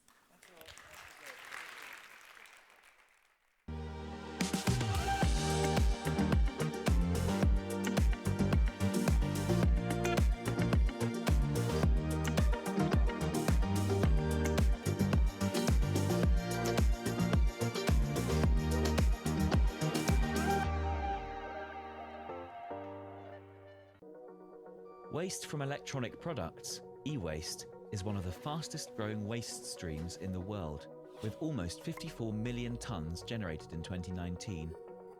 Waste from electronic products, e-waste, is one of the fastest growing waste streams in the world, with almost 54 million tonnes generated in 2019,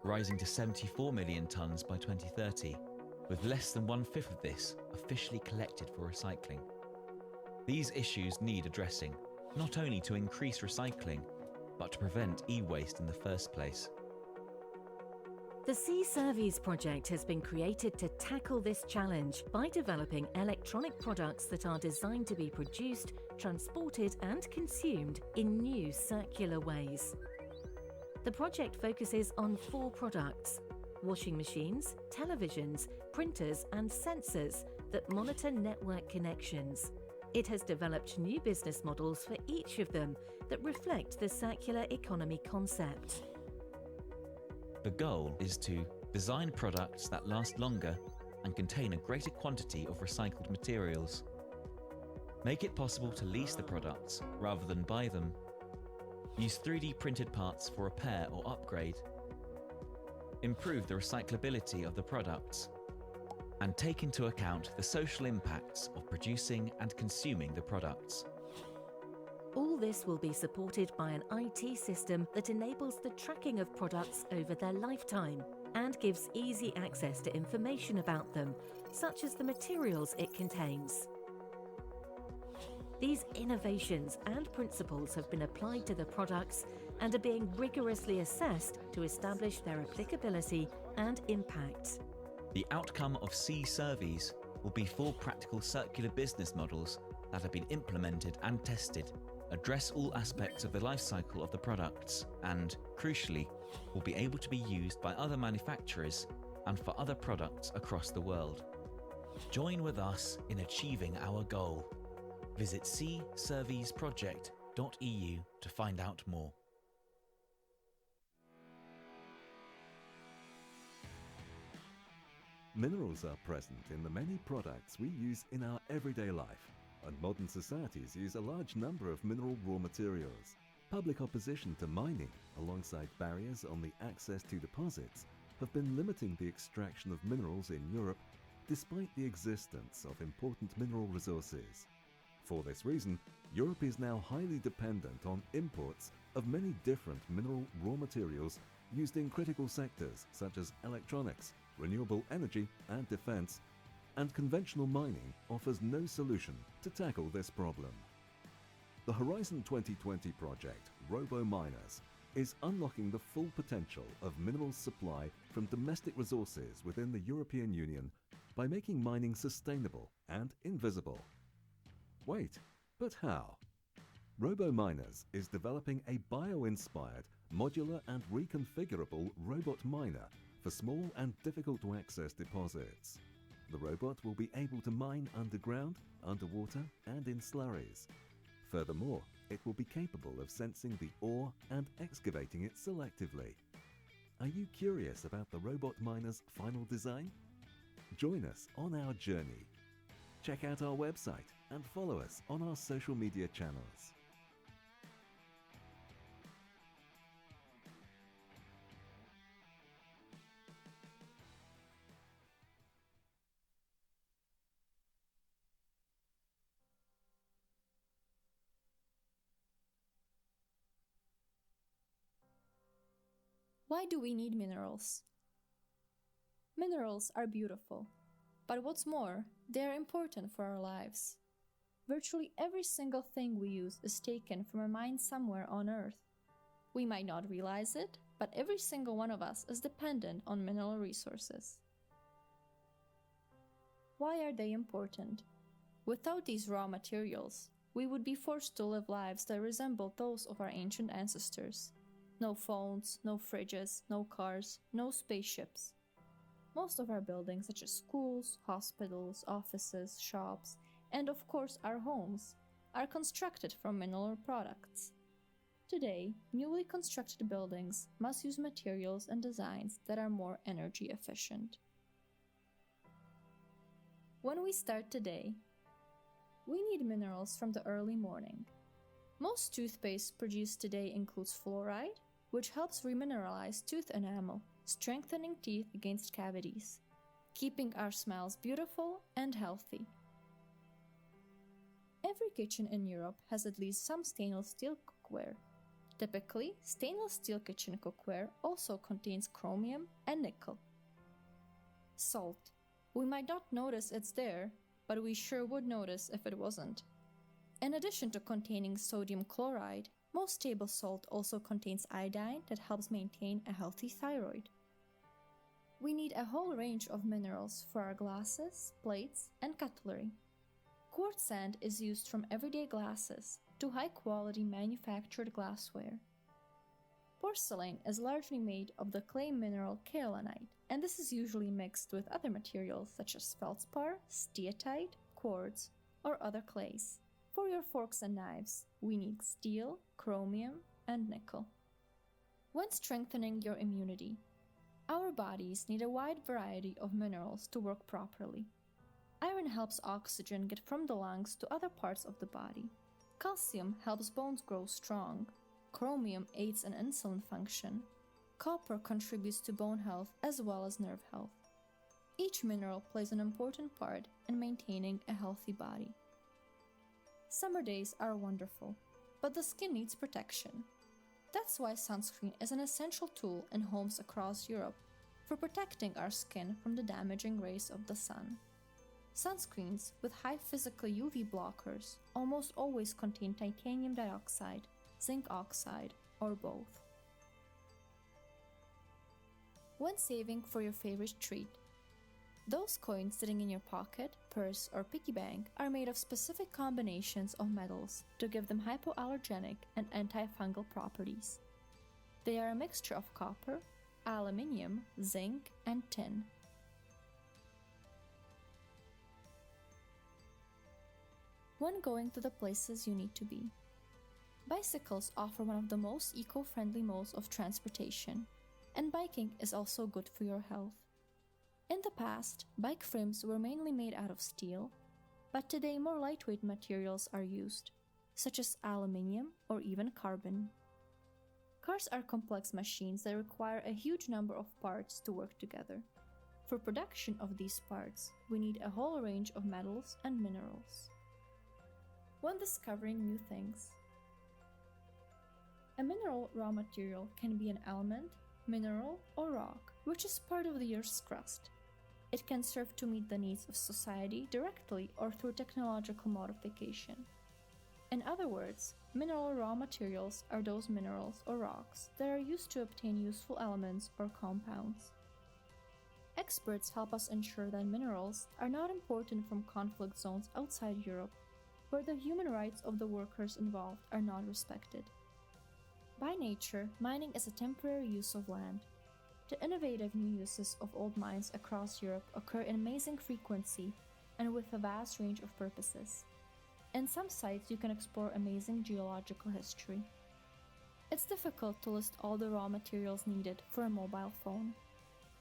rising to 74 million tonnes by 2030, with less than 1/5 of this officially collected for recycling. These issues need addressing, not only to increase recycling, but to prevent e-waste in the first place. The Sea Service project has been created to tackle this challenge by developing electronic products that are designed to be produced, transported and consumed in new circular ways. The project focuses on 4 products: washing machines, televisions, printers and sensors that monitor network connections. It has developed new business models for each of them that reflect the circular economy concept. The goal is to design products that last longer and contain a greater quantity of recycled materials, make it possible to lease the products rather than buy them, use 3D printed parts for repair or upgrade, improve the recyclability of the products, and take into account the social impacts of producing and consuming the products. All this will be supported by an IT system that enables the tracking of products over their lifetime and gives easy access to information about them, such as the materials it contains. These innovations and principles have been applied to the products and are being rigorously assessed to establish their applicability and impact. The outcome of C-Surveys will be 4 practical circular business models that have been implemented and tested, address all aspects of the life cycle of the products, and, crucially, will be able to be used by other manufacturers and for other products across the world. Join with us in achieving our goal. Visit csurveysproject.eu to find out more. Minerals are present in the many products we use in our everyday life, and modern societies use a large number of mineral raw materials. Public opposition to mining, alongside barriers on the access to deposits, have been limiting the extraction of minerals in Europe despite the existence of important mineral resources. For this reason, Europe is now highly dependent on imports of many different mineral raw materials used in critical sectors such as electronics, renewable energy and defense, and conventional mining offers no solution to tackle this problem. The Horizon 2020 project, Robo-Miners, is unlocking the full potential of minerals supply from domestic resources within the European Union by making mining sustainable and invisible. Wait, but how? Robo-Miners is developing a bio-inspired, modular and reconfigurable robot miner for small and difficult-to-access deposits. The robot will be able to mine underground, underwater and in slurries. Furthermore, it will be capable of sensing the ore and excavating it selectively. Are you curious about the robot miner's final design? Join us on our journey. Check out our website and follow us on our social media channels. Why do we need minerals? Minerals are beautiful, but what's more, they are important for our lives. Virtually every single thing we use is taken from a mine somewhere on Earth. We might not realize it, but every single one of us is dependent on mineral resources. Why are they important? Without these raw materials, we would be forced to live lives that resemble those of our ancient ancestors. No phones, no fridges, no cars, no spaceships. Most of our buildings, such as schools, hospitals, offices, shops, and of course our homes, are constructed from mineral products. Today, newly constructed buildings must use materials and designs that are more energy efficient. When we start today, we need minerals from the early morning. Most toothpaste produced today includes fluoride, which helps remineralize tooth enamel, strengthening teeth against cavities, keeping our smiles beautiful and healthy. Every kitchen in Europe has at least some stainless steel cookware. Typically, stainless steel kitchen cookware also contains chromium and nickel. Salt. We might not notice it's there, but we sure would notice if it wasn't. In addition to containing sodium chloride, most table salt also contains iodine that helps maintain a healthy thyroid. We need a whole range of minerals for our glasses, plates, and cutlery. Quartz sand is used from everyday glasses to high-quality manufactured glassware. Porcelain is largely made of the clay mineral kaolinite, and this is usually mixed with other materials such as feldspar, steatite, quartz, or other clays. For your forks and knives, we need steel, chromium, and nickel. When strengthening your immunity, our bodies need a wide variety of minerals to work properly. Iron helps oxygen get from the lungs to other parts of the body. Calcium helps bones grow strong. Chromium aids in insulin function. Copper contributes to bone health as well as nerve health. Each mineral plays an important part in maintaining a healthy body. Summer days are wonderful, but the skin needs protection. That's why sunscreen is an essential tool in homes across Europe for protecting our skin from the damaging rays of the sun. Sunscreens with high physical UV blockers almost always contain titanium dioxide, zinc oxide, or both. When saving for your favorite treat, those coins sitting in your pocket, purse, or piggy bank are made of specific combinations of metals to give them hypoallergenic and antifungal properties. They are a mixture of copper, aluminium, zinc, and tin. When going to the places you need to be, bicycles offer one of the most eco-friendly modes of transportation, and biking is also good for your health. In the past, bike frames were mainly made out of steel, but today more lightweight materials are used, such as aluminium or even carbon. Cars are complex machines that require a huge number of parts to work together. For production of these parts, we need a whole range of metals and minerals. When discovering new things, a mineral raw material can be an element, mineral, or rock, which is part of the Earth's crust. It can serve to meet the needs of society directly or through technological modification. In other words, mineral raw materials are those minerals or rocks that are used to obtain useful elements or compounds. Experts help us ensure that minerals are not imported from conflict zones outside Europe, where the human rights of the workers involved are not respected. By nature, mining is a temporary use of land. The innovative new uses of old mines across Europe occur in amazing frequency and with a vast range of purposes. In some sites, you can explore amazing geological history. It's difficult to list all the raw materials needed for a mobile phone.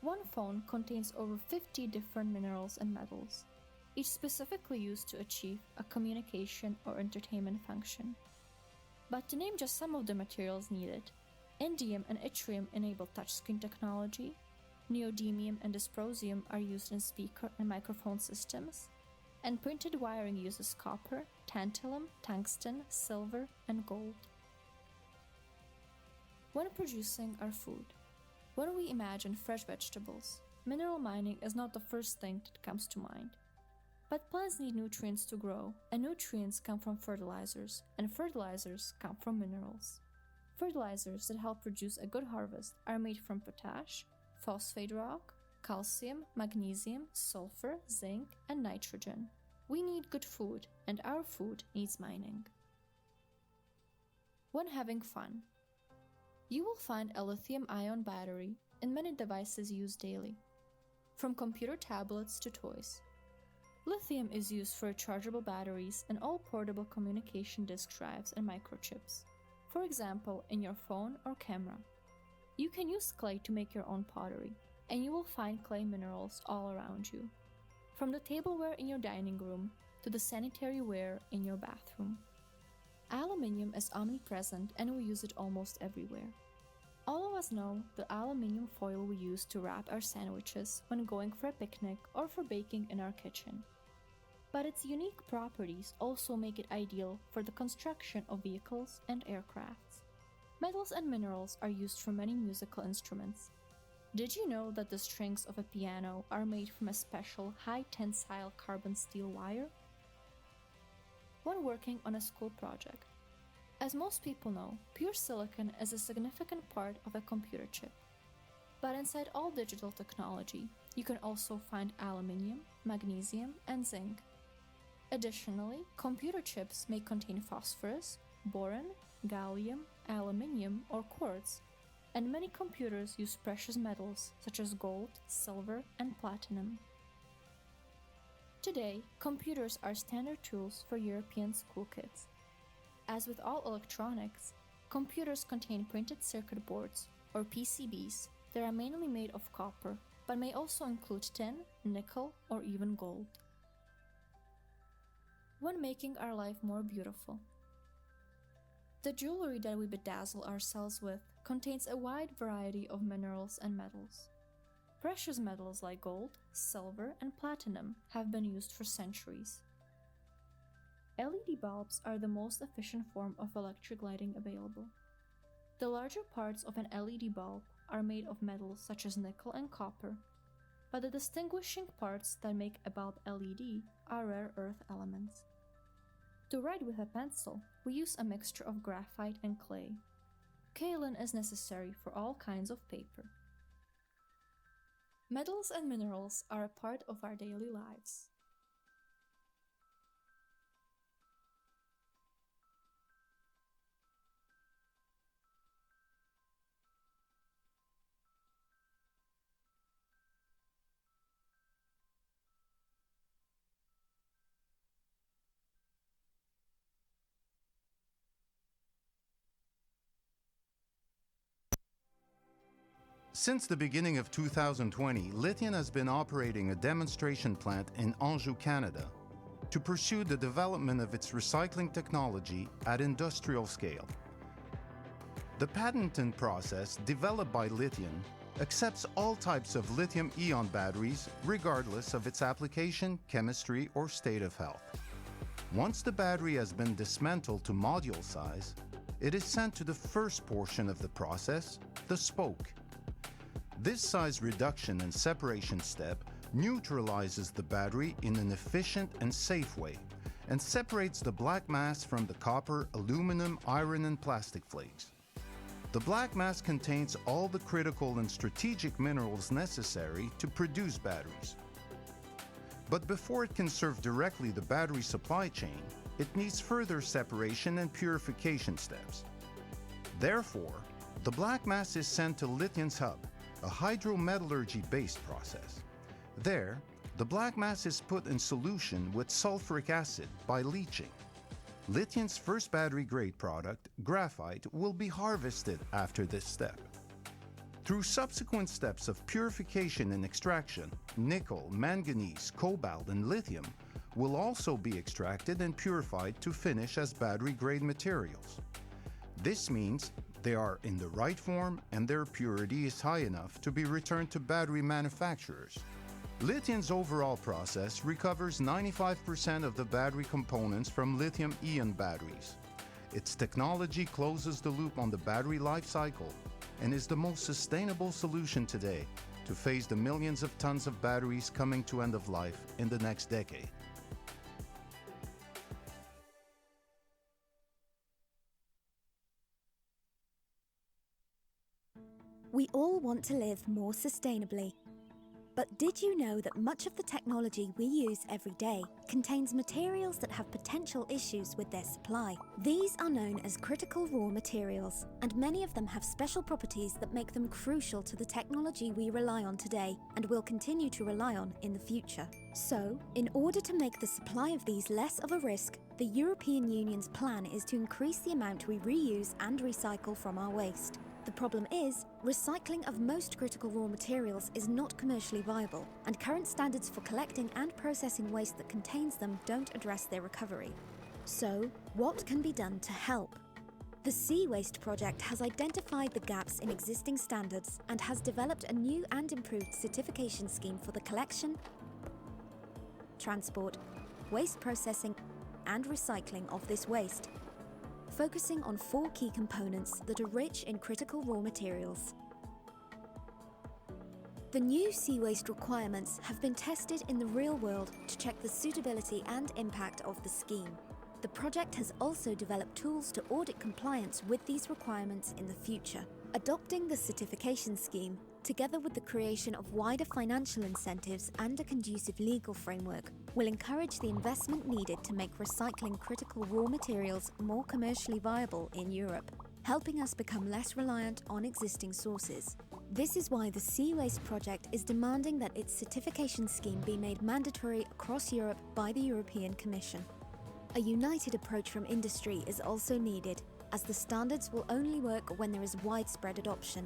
One phone contains over 50 different minerals and metals, each specifically used to achieve a communication or entertainment function. But to name just some of the materials needed, indium and yttrium enable touchscreen technology, neodymium and dysprosium are used in speaker and microphone systems, and printed wiring uses copper, tantalum, tungsten, silver, and gold. When producing our food, when we imagine fresh vegetables, mineral mining is not the first thing that comes to mind. But plants need nutrients to grow, and nutrients come from fertilizers, and fertilizers come from minerals. Fertilizers that help produce a good harvest are made from potash, phosphate rock, calcium, magnesium, sulfur, zinc, and nitrogen. We need good food, and our food needs mining. When having fun, you will find a lithium-ion battery in many devices used daily, from computer tablets to toys. Lithium is used for rechargeable batteries in all portable communication disk drives and microchips. For example, in your phone or camera. You can use clay to make your own pottery, and you will find clay minerals all around you, from the tableware in your dining room to the sanitary ware in your bathroom. Aluminium is omnipresent, and we use it almost everywhere. All of us know the aluminium foil we use to wrap our sandwiches when going for a picnic or for baking in our kitchen. But its unique properties also make it ideal for the construction of vehicles and aircrafts. Metals and minerals are used for many musical instruments. Did you know that the strings of a piano are made from a special high-tensile carbon steel wire? When working on a school project, as most people know, pure silicon is a significant part of a computer chip. But inside all digital technology, you can also find aluminium, magnesium, and zinc. Additionally, computer chips may contain phosphorus, boron, gallium, aluminium, or quartz, and many computers use precious metals such as gold, silver, and platinum. Today, computers are standard tools for European school kids. As with all electronics, computers contain printed circuit boards, or PCBs, that are mainly made of copper, but may also include tin, nickel, or even gold. When making our life more beautiful, the jewelry that we bedazzle ourselves with contains a wide variety of minerals and metals. Precious metals like gold, silver, and platinum have been used for centuries. LED bulbs are the most efficient form of electric lighting available. The larger parts of an LED bulb are made of metals such as nickel and copper, but the distinguishing parts that make a bulb LED are rare earth elements. To write with a pencil, we use a mixture of graphite and clay. Kaolin is necessary for all kinds of paper. Metals and minerals are a part of our daily lives. Since the beginning of 2020, Lithium has been operating a demonstration plant in Anjou, Canada, to pursue the development of its recycling technology at industrial scale. The patented process developed by Lithium accepts all types of lithium-ion batteries regardless of its application, chemistry, or state of health. Once the battery has been dismantled to module size, it is sent to the first portion of the process, the spoke. This size reduction and separation step neutralizes the battery in an efficient and safe way and separates the black mass from the copper, aluminum, iron, and plastic flakes. The black mass contains all the critical and strategic minerals necessary to produce batteries. But before it can serve directly the battery supply chain, it needs further separation and purification steps. Therefore, the black mass is sent to Lithium's hub, a hydrometallurgy-based process. There, the black mass is put in solution with sulfuric acid by leaching. Lithium's first battery-grade product, graphite, will be harvested after this step. Through subsequent steps of purification and extraction, nickel, manganese, cobalt, and lithium will also be extracted and purified to finish as battery-grade materials. This means they are in the right form and their purity is high enough to be returned to battery manufacturers. Lithium's overall process recovers 95% of the battery components from lithium-ion batteries. Its technology closes the loop on the battery life cycle and is the most sustainable solution today to face the millions of tons of batteries coming to end of life in the next decade. We all want to live more sustainably. But did you know that much of the technology we use every day contains materials that have potential issues with their supply? These are known as critical raw materials, and many of them have special properties that make them crucial to the technology we rely on today and will continue to rely on in the future. So, in order to make the supply of these less of a risk, the European Union's plan is to increase the amount we reuse and recycle from our waste. The problem is, recycling of most critical raw materials is not commercially viable, and current standards for collecting and processing waste that contains them don't address their recovery. So, what can be done to help? The Sea Waste project has identified the gaps in existing standards and has developed a new and improved certification scheme for the collection, transport, waste processing, and recycling of this waste, focusing on 4 key components that are rich in critical raw materials. The new sea waste requirements have been tested in the real world to check the suitability and impact of the scheme. The project has also developed tools to audit compliance with these requirements in the future. Adopting the certification scheme, together with the creation of wider financial incentives and a conducive legal framework, will encourage the investment needed to make recycling critical raw materials more commercially viable in Europe, helping us become less reliant on existing sources. This is why the Sea Waste project is demanding that its certification scheme be made mandatory across Europe by the European Commission. A united approach from industry is also needed, as the standards will only work when there is widespread adoption.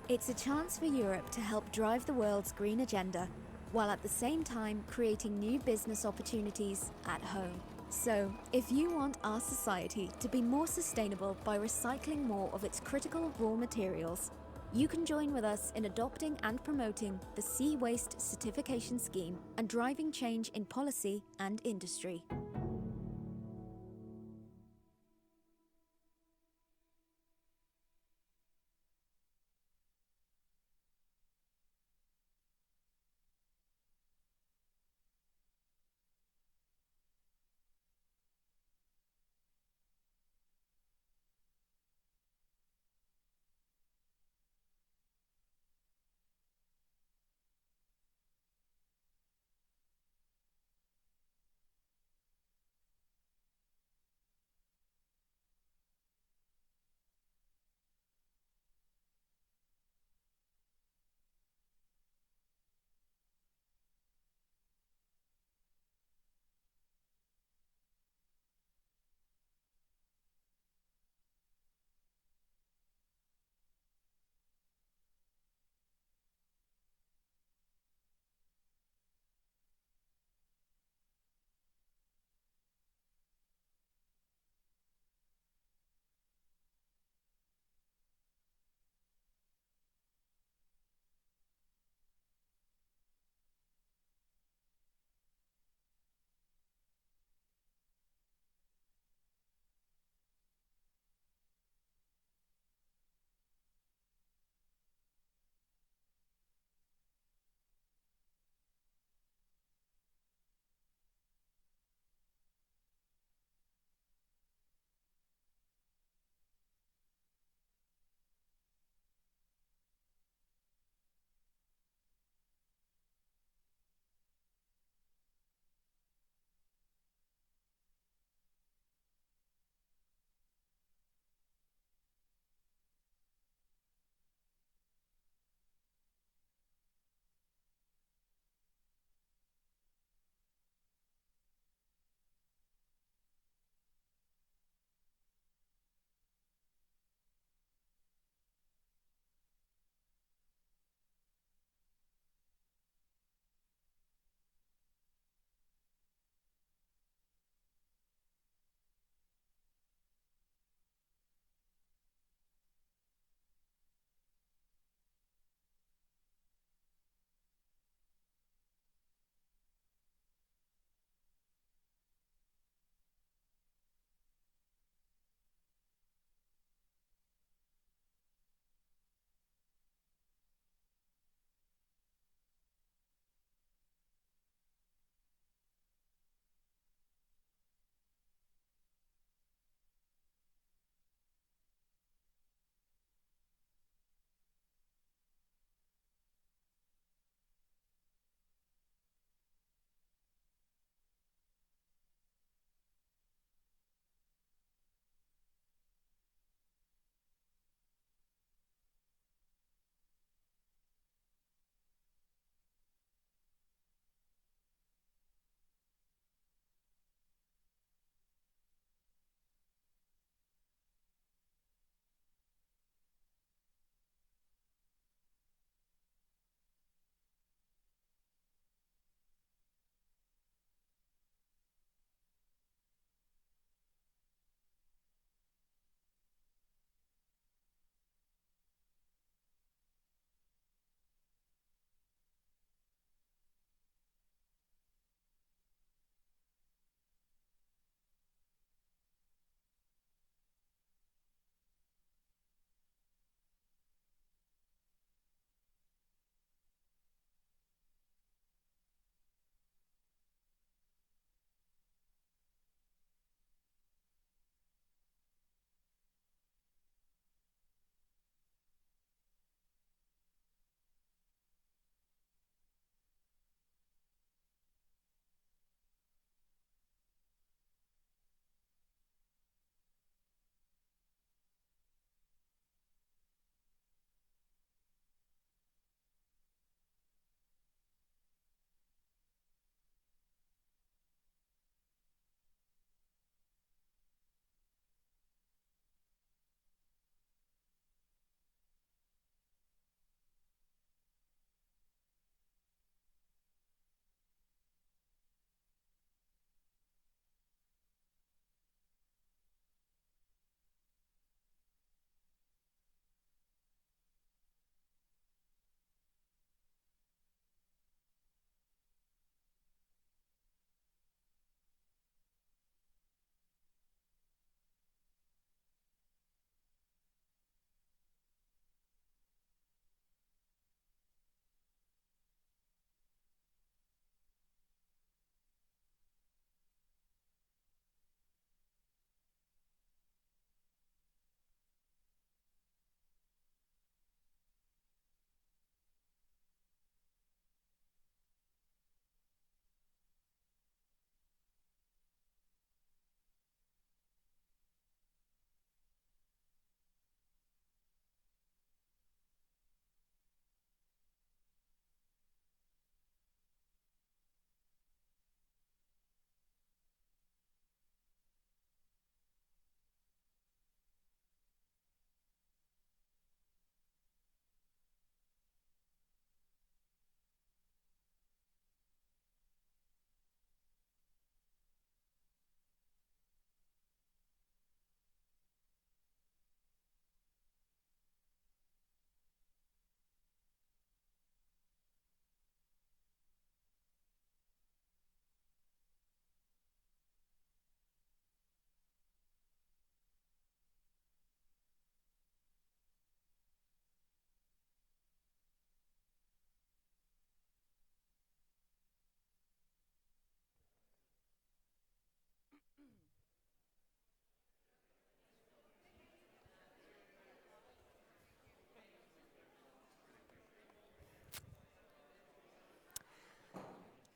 It's a chance for Europe to help drive the world's green agenda, while at the same time creating new business opportunities at home. So, if you want our society to be more sustainable by recycling more of its critical raw materials, You can join with us in adopting and promoting the Sea Waste Certification Scheme and driving change in policy and industry.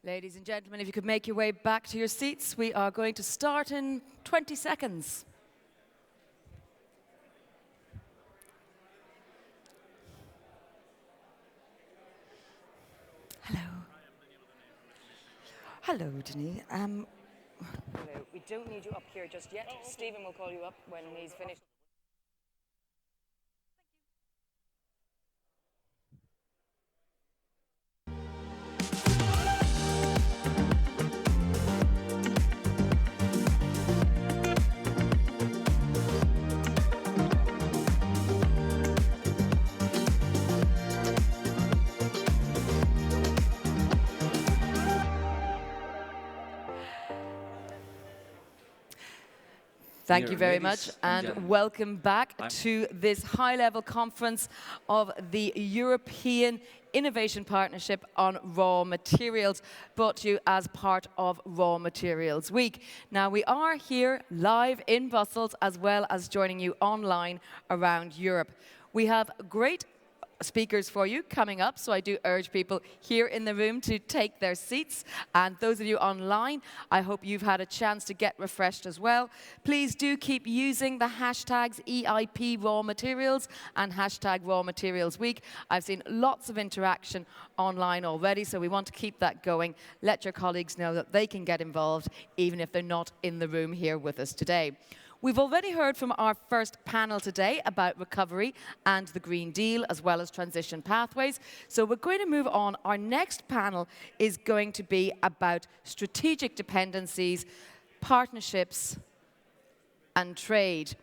Ladies and gentlemen, if you could make your way back to your seats, we are going to start in 20 seconds. Hello. Hello, Denis. Hello. We don't need you up here just yet. Stephen will call you up when he's finished. Thank you very much, and welcome back to this high-level conference of the European Innovation Partnership on Raw Materials, brought to you as part of Raw Materials Week. Now, we are here live in Brussels, as well as joining you online around Europe. We have great speakers for you coming up, so I do urge people here in the room to take their seats, and those of you online, I hope you've had a chance to get refreshed as well. Please do keep using the hashtags EIP Raw Materials and hashtag Raw Materials Week. I've seen lots of interaction online already, so we want to keep that going. Let your colleagues know that they can get involved even if they're not in the room here with us today. We've already heard from our first panel today about recovery and the Green Deal, as well as transition pathways. So we're going to move on. Our next panel is going to be about strategic dependencies, partnerships, and trade.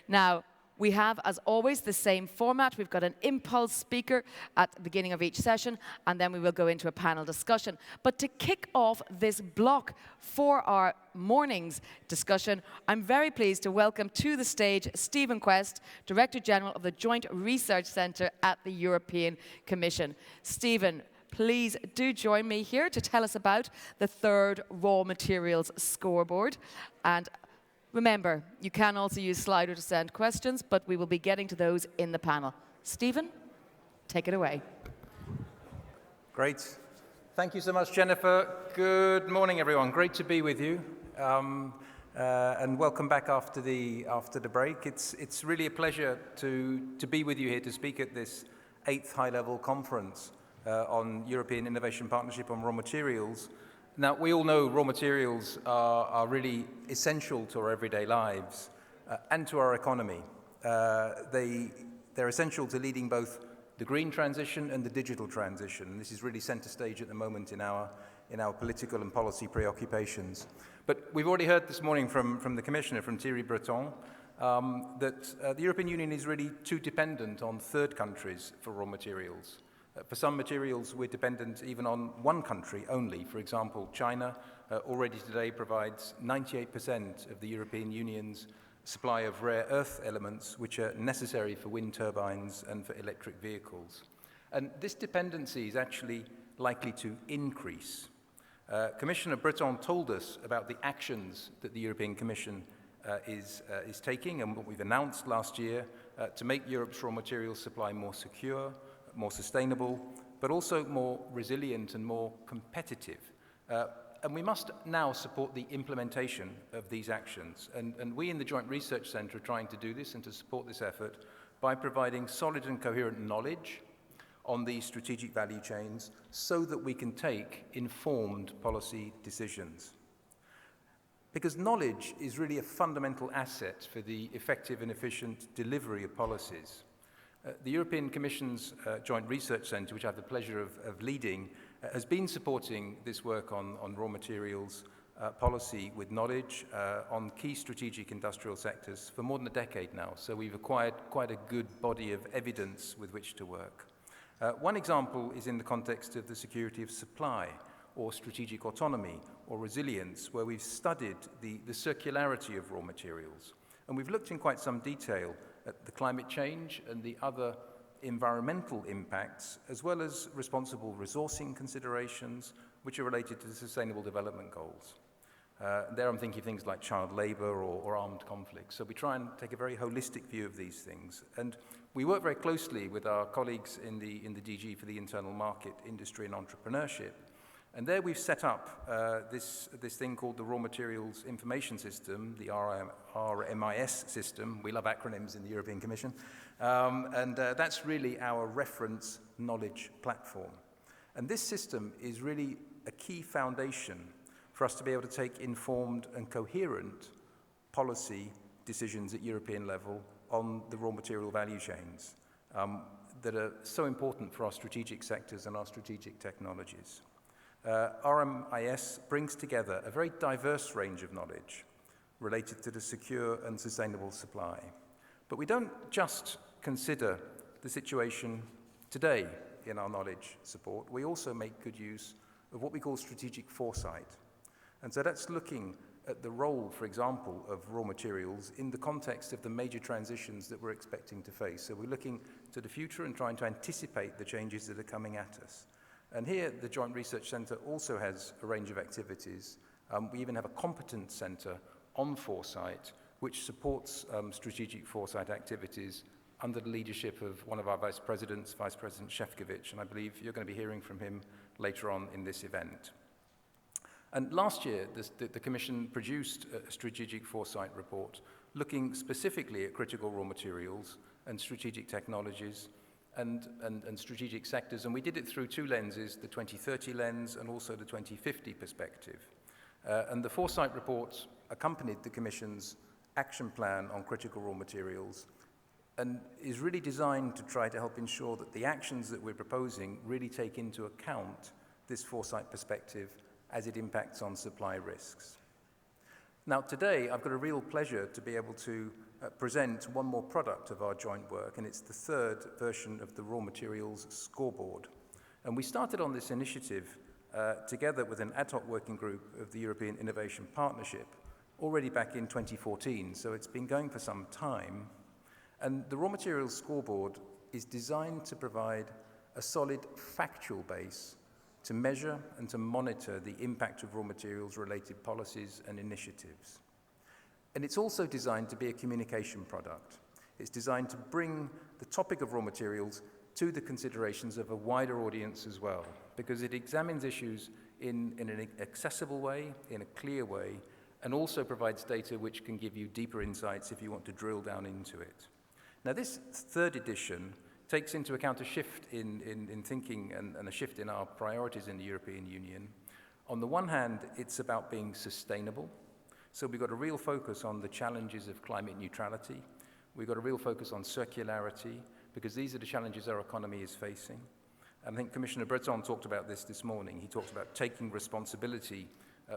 Now, we have, as always, the same format. We've got an impulse speaker at the beginning of each session, and then we will go into a panel discussion. But to kick off this block for our morning's discussion, I'm very pleased to welcome to the stage Stephen Quest, Director General of the Joint Research Centre at the European Commission. Stephen, please do join me here to tell us about the third Raw Materials Scoreboard. And remember, you can also use Slido to send questions, but we will be getting to those in the panel. Stephen, take it away. Great. Thank you so much, Jennifer. Good morning, everyone. Great to be with you. And welcome back after the break. It's really a pleasure to be with you here to speak at this 8th high-level conference on European Innovation Partnership on Raw Materials. Now, we all know raw materials are really essential to our everyday lives and to our economy. They're essential to leading both the green transition and the digital transition. And this is really center stage at the moment in our political and policy preoccupations. But we've already heard this morning from the Commissioner, from Thierry Breton, that the European Union is really too dependent on third countries for raw materials. For some materials, we're dependent even on one country only. For example, China already today provides 98% of the European Union's supply of rare earth elements, which are necessary for wind turbines and for electric vehicles. And this dependency is actually likely to increase. Commissioner Breton told us about the actions that the European Commission is taking and what we've announced last year to make Europe's raw materials supply more secure, more sustainable, but also more resilient and more competitive. And we must now support the implementation of these actions. And we in the Joint Research Centre are trying to do this and to support this effort by providing solid and coherent knowledge on these strategic value chains so that we can take informed policy decisions. Because knowledge is really a fundamental asset for the effective and efficient delivery of policies. The European Commission's Joint Research Centre, which I have the pleasure of leading, has been supporting this work on raw materials policy with knowledge on key strategic industrial sectors for more than a decade now. So we've acquired quite a good body of evidence with which to work. One example is in the context of the security of supply, or strategic autonomy, or resilience, where we've studied the circularity of raw materials. And we've looked in quite some detail at the climate change and the other environmental impacts, as well as responsible resourcing considerations, which are related to the Sustainable Development Goals. There I'm thinking of things like child labor or armed conflicts. So we try and take a very holistic view of these things. And we work very closely with our colleagues in the DG for the Internal Market, Industry and Entrepreneurship And there we've set up this thing called the Raw Materials Information System, the RMIS system. We love acronyms in the European Commission. And that's really our reference knowledge platform. And this system is really a key foundation for us to be able to take informed and coherent policy decisions at European level on the raw material value chains that are so important for our strategic sectors and our strategic technologies. RMIS brings together a very diverse range of knowledge related to the secure and sustainable supply. But we don't just consider the situation today in our knowledge support, we also make good use of what we call strategic foresight. And so that's looking at the role, for example, of raw materials in the context of the major transitions that we're expecting to face. So we're looking to the future and trying to anticipate the changes that are coming at us. And here, the Joint Research Centre also has a range of activities. We even have a competence centre on foresight, which supports strategic foresight activities under the leadership of one of our vice presidents, Vice President Šefčovič, and I believe you're going to be hearing from him later on in this event. And last year, the Commission produced a strategic foresight report looking specifically at critical raw materials and strategic technologies and strategic sectors, and we did it through two lenses, the 2030 lens and also the 2050 perspective. And the foresight report accompanied the Commission's action plan on critical raw materials and is really designed to try to help ensure that the actions that we're proposing really take into account this foresight perspective as it impacts on supply risks. Now today, I've got a real pleasure to be able to present one more product of our joint work, and it's the third version of the Raw Materials Scoreboard. And we started on this initiative together with an ad hoc working group of the European Innovation Partnership already back in 2014, so it's been going for some time. And the Raw Materials Scoreboard is designed to provide a solid factual base to measure and to monitor the impact of raw materials-related policies and initiatives. And it's also designed to be a communication product. It's designed to bring the topic of raw materials to the considerations of a wider audience as well, because it examines issues in an accessible way, in a clear way, and also provides data which can give you deeper insights if you want to drill down into it. Now, this third edition takes into account a shift in thinking and a shift in our priorities in the European Union. On the one hand, it's about being sustainable. So we've got a real focus on the challenges of climate neutrality. We've got a real focus on circularity, because these are the challenges our economy is facing. And I think Commissioner Breton talked about this morning. He talked about taking responsibility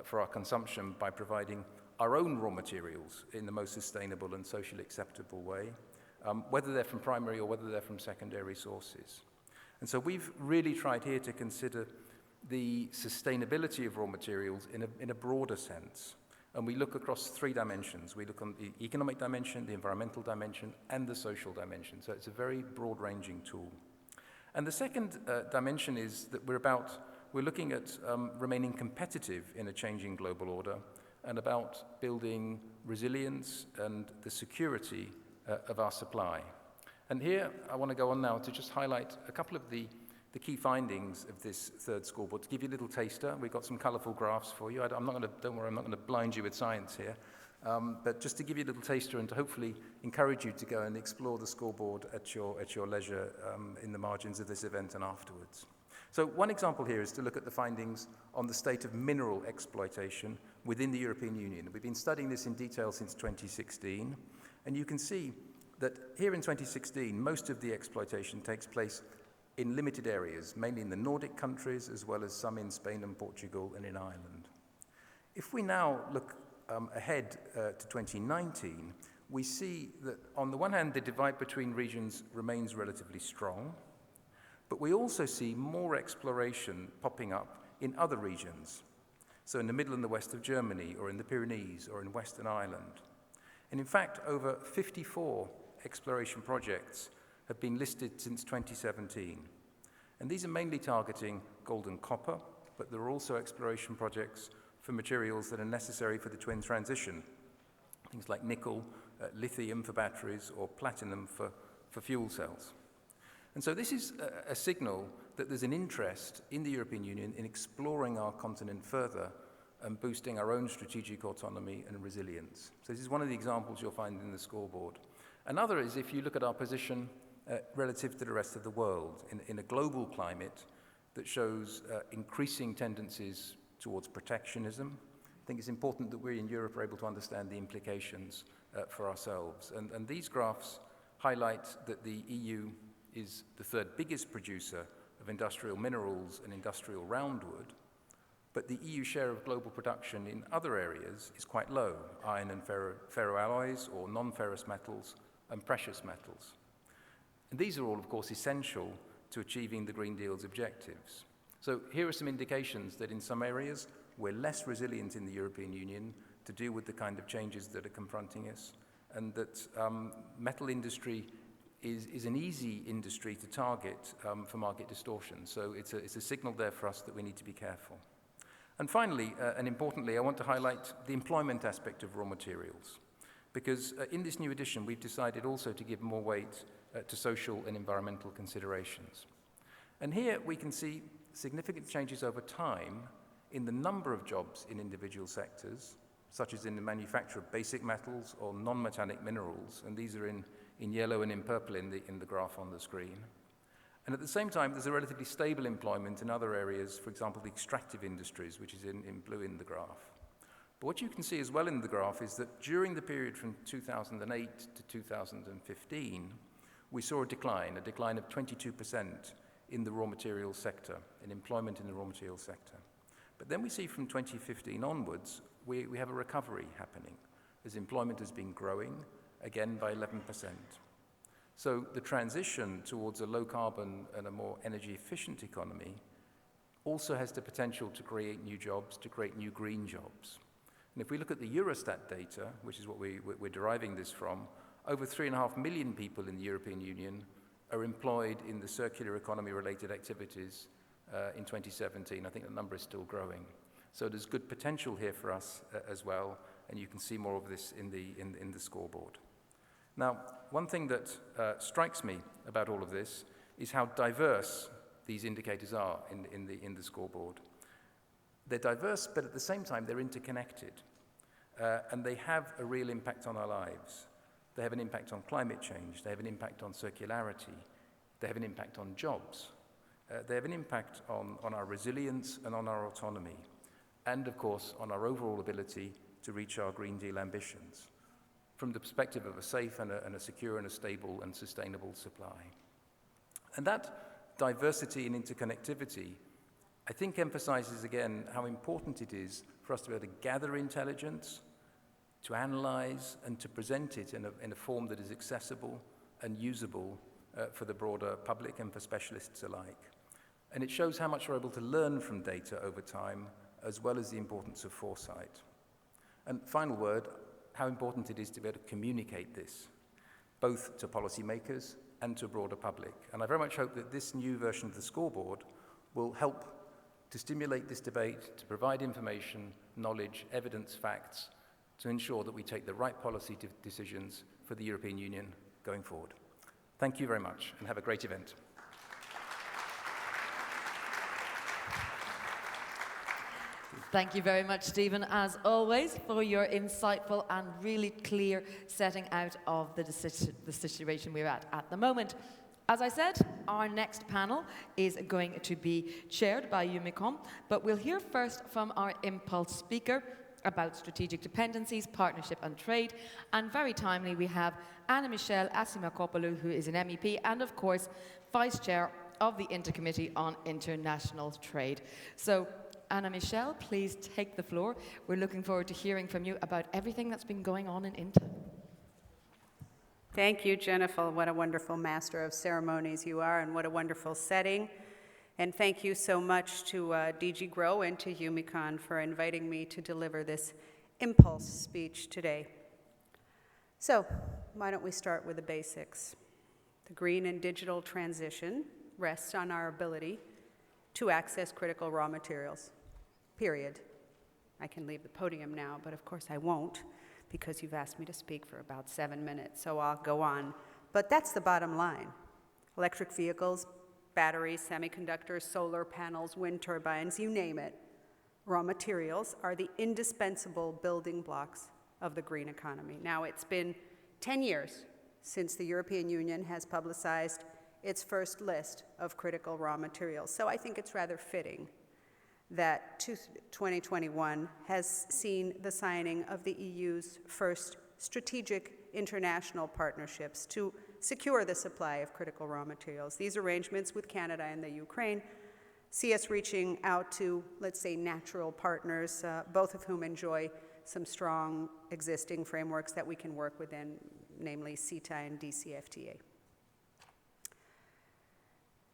for our consumption by providing our own raw materials in the most sustainable and socially acceptable way, whether they're from primary or whether they're from secondary sources. And so we've really tried here to consider the sustainability of raw materials in a broader sense. And we look across three dimensions. We look on the economic dimension, the environmental dimension, and the social dimension. So it's a very broad-ranging tool. And the second dimension is that we're looking at remaining competitive in a changing global order and about building resilience and the security of our supply. And here I want to go on now to just highlight a couple of the key findings of this third scoreboard. To give you a little taster, we've got some colourful graphs for you. Don't worry, I'm not going to blind you with science here. But just to give you a little taster and to hopefully encourage you to go and explore the scoreboard at your leisure in the margins of this event and afterwards. So one example here is to look at the findings on the state of mineral exploitation within the European Union. We've been studying this in detail since 2016, and you can see that here in 2016, most of the exploitation takes place in limited areas, mainly in the Nordic countries, as well as some in Spain and Portugal and in Ireland. If we now look ahead to 2019, we see that on the one hand, the divide between regions remains relatively strong, but we also see more exploration popping up in other regions. So in the middle and the west of Germany, or in the Pyrenees, or in Western Ireland. And in fact, over 54 exploration projects have been listed since 2017. And these are mainly targeting gold and copper, but there are also exploration projects for materials that are necessary for the twin transition, things like nickel, lithium for batteries, or platinum for fuel cells. And so this is a signal that there's an interest in the European Union in exploring our continent further and boosting our own strategic autonomy and resilience. So this is one of the examples you'll find in the scoreboard. Another is if you look at our position relative to the rest of the world in a global climate that shows increasing tendencies towards protectionism. I think it's important that we in Europe are able to understand the implications for ourselves. And these graphs highlight that the EU is the third biggest producer of industrial minerals and industrial roundwood, but the EU share of global production in other areas is quite low, iron and ferroalloys or non-ferrous metals and precious metals. And these are all, of course, essential to achieving the Green Deal's objectives. So here are some indications that in some areas we're less resilient in the European Union to deal with the kind of changes that are confronting us, and that metal industry is an easy industry to target for market distortion. So it's a signal there for us that we need to be careful. And finally, and importantly, I want to highlight the employment aspect of raw materials, because in this new edition, we've decided also to give more weight to social and environmental considerations. And here we can see significant changes over time in the number of jobs in individual sectors, such as in the manufacture of basic metals or non-metallic minerals, and these are in yellow and in purple in the graph on the screen. And at the same time, there's a relatively stable employment in other areas, for example, the extractive industries, which is in blue in the graph. But what you can see as well in the graph is that during the period from 2008 to 2015, we saw a decline of 22% in the raw materials sector, in employment in the raw materials sector. But then we see from 2015 onwards, we have a recovery happening, as employment has been growing, again by 11%. So the transition towards a low carbon and a more energy efficient economy also has the potential to create new jobs, to create new green jobs. And if we look at the Eurostat data, which is what we're deriving this from, over 3.5 million people in the European Union are employed in the circular economy related activities in 2017. I think the number is still growing. So there's good potential here for us as well, and you can see more of this in the scoreboard. Now, one thing that strikes me about all of this is how diverse these indicators are in the scoreboard. They're diverse, but at the same time, they're interconnected, and they have a real impact on our lives. They have an impact on climate change. They have an impact on circularity. They have an impact on jobs. They have an impact on our resilience and on our autonomy, and of course, on our overall ability to reach our Green Deal ambitions from the perspective of a safe and a secure and a stable and sustainable supply. And that diversity and interconnectivity, I think, emphasizes again how important it is for us to be able to gather intelligence, to analyze, and to present it in a form that is accessible and usable for the broader public and for specialists alike. And it shows how much we're able to learn from data over time, as well as the importance of foresight. And final word, how important it is to be able to communicate this, both to policymakers and to a broader public. And I very much hope that this new version of the scoreboard will help to stimulate this debate, to provide information, knowledge, evidence, facts, to ensure that we take the right policy decisions for the European Union going forward. Thank you very much, and have a great event. Thank you very much, Stephen, as always, for your insightful and really clear setting out of the situation we're at the moment. As I said, our next panel is going to be chaired by Yumicom, but we'll hear first from our Impulse speaker about strategic dependencies, partnership and trade. And very timely, we have Anna Michelle Asimakopoulou, who is an MEP and, of course, Vice Chair of the Intercommittee on International Trade. So, Anna Michelle, please take the floor. We're looking forward to hearing from you about everything that's been going on in INTA. Thank you, Jennifer. What a wonderful master of ceremonies you are, and what a wonderful setting. And thank you so much to DG Grow and to Yumicom for inviting me to deliver this Impulse speech today. So, why don't we start with the basics? The green and digital transition rests on our ability to access critical raw materials, period. I can leave the podium now, but of course I won't, because you've asked me to speak for about 7 minutes, so I'll go on. But that's the bottom line. Electric vehicles, batteries, semiconductors, solar panels, wind turbines, you name it. Raw materials are the indispensable building blocks of the green economy. Now, it's been 10 years since the European Union has publicized its first list of critical raw materials, so I think it's rather fitting that 2021 has seen the signing of the EU's first strategic international partnerships to secure the supply of critical raw materials. These arrangements with Canada and the Ukraine see us reaching out to, let's say, natural partners, both of whom enjoy some strong existing frameworks that we can work within, namely CETA and DCFTA.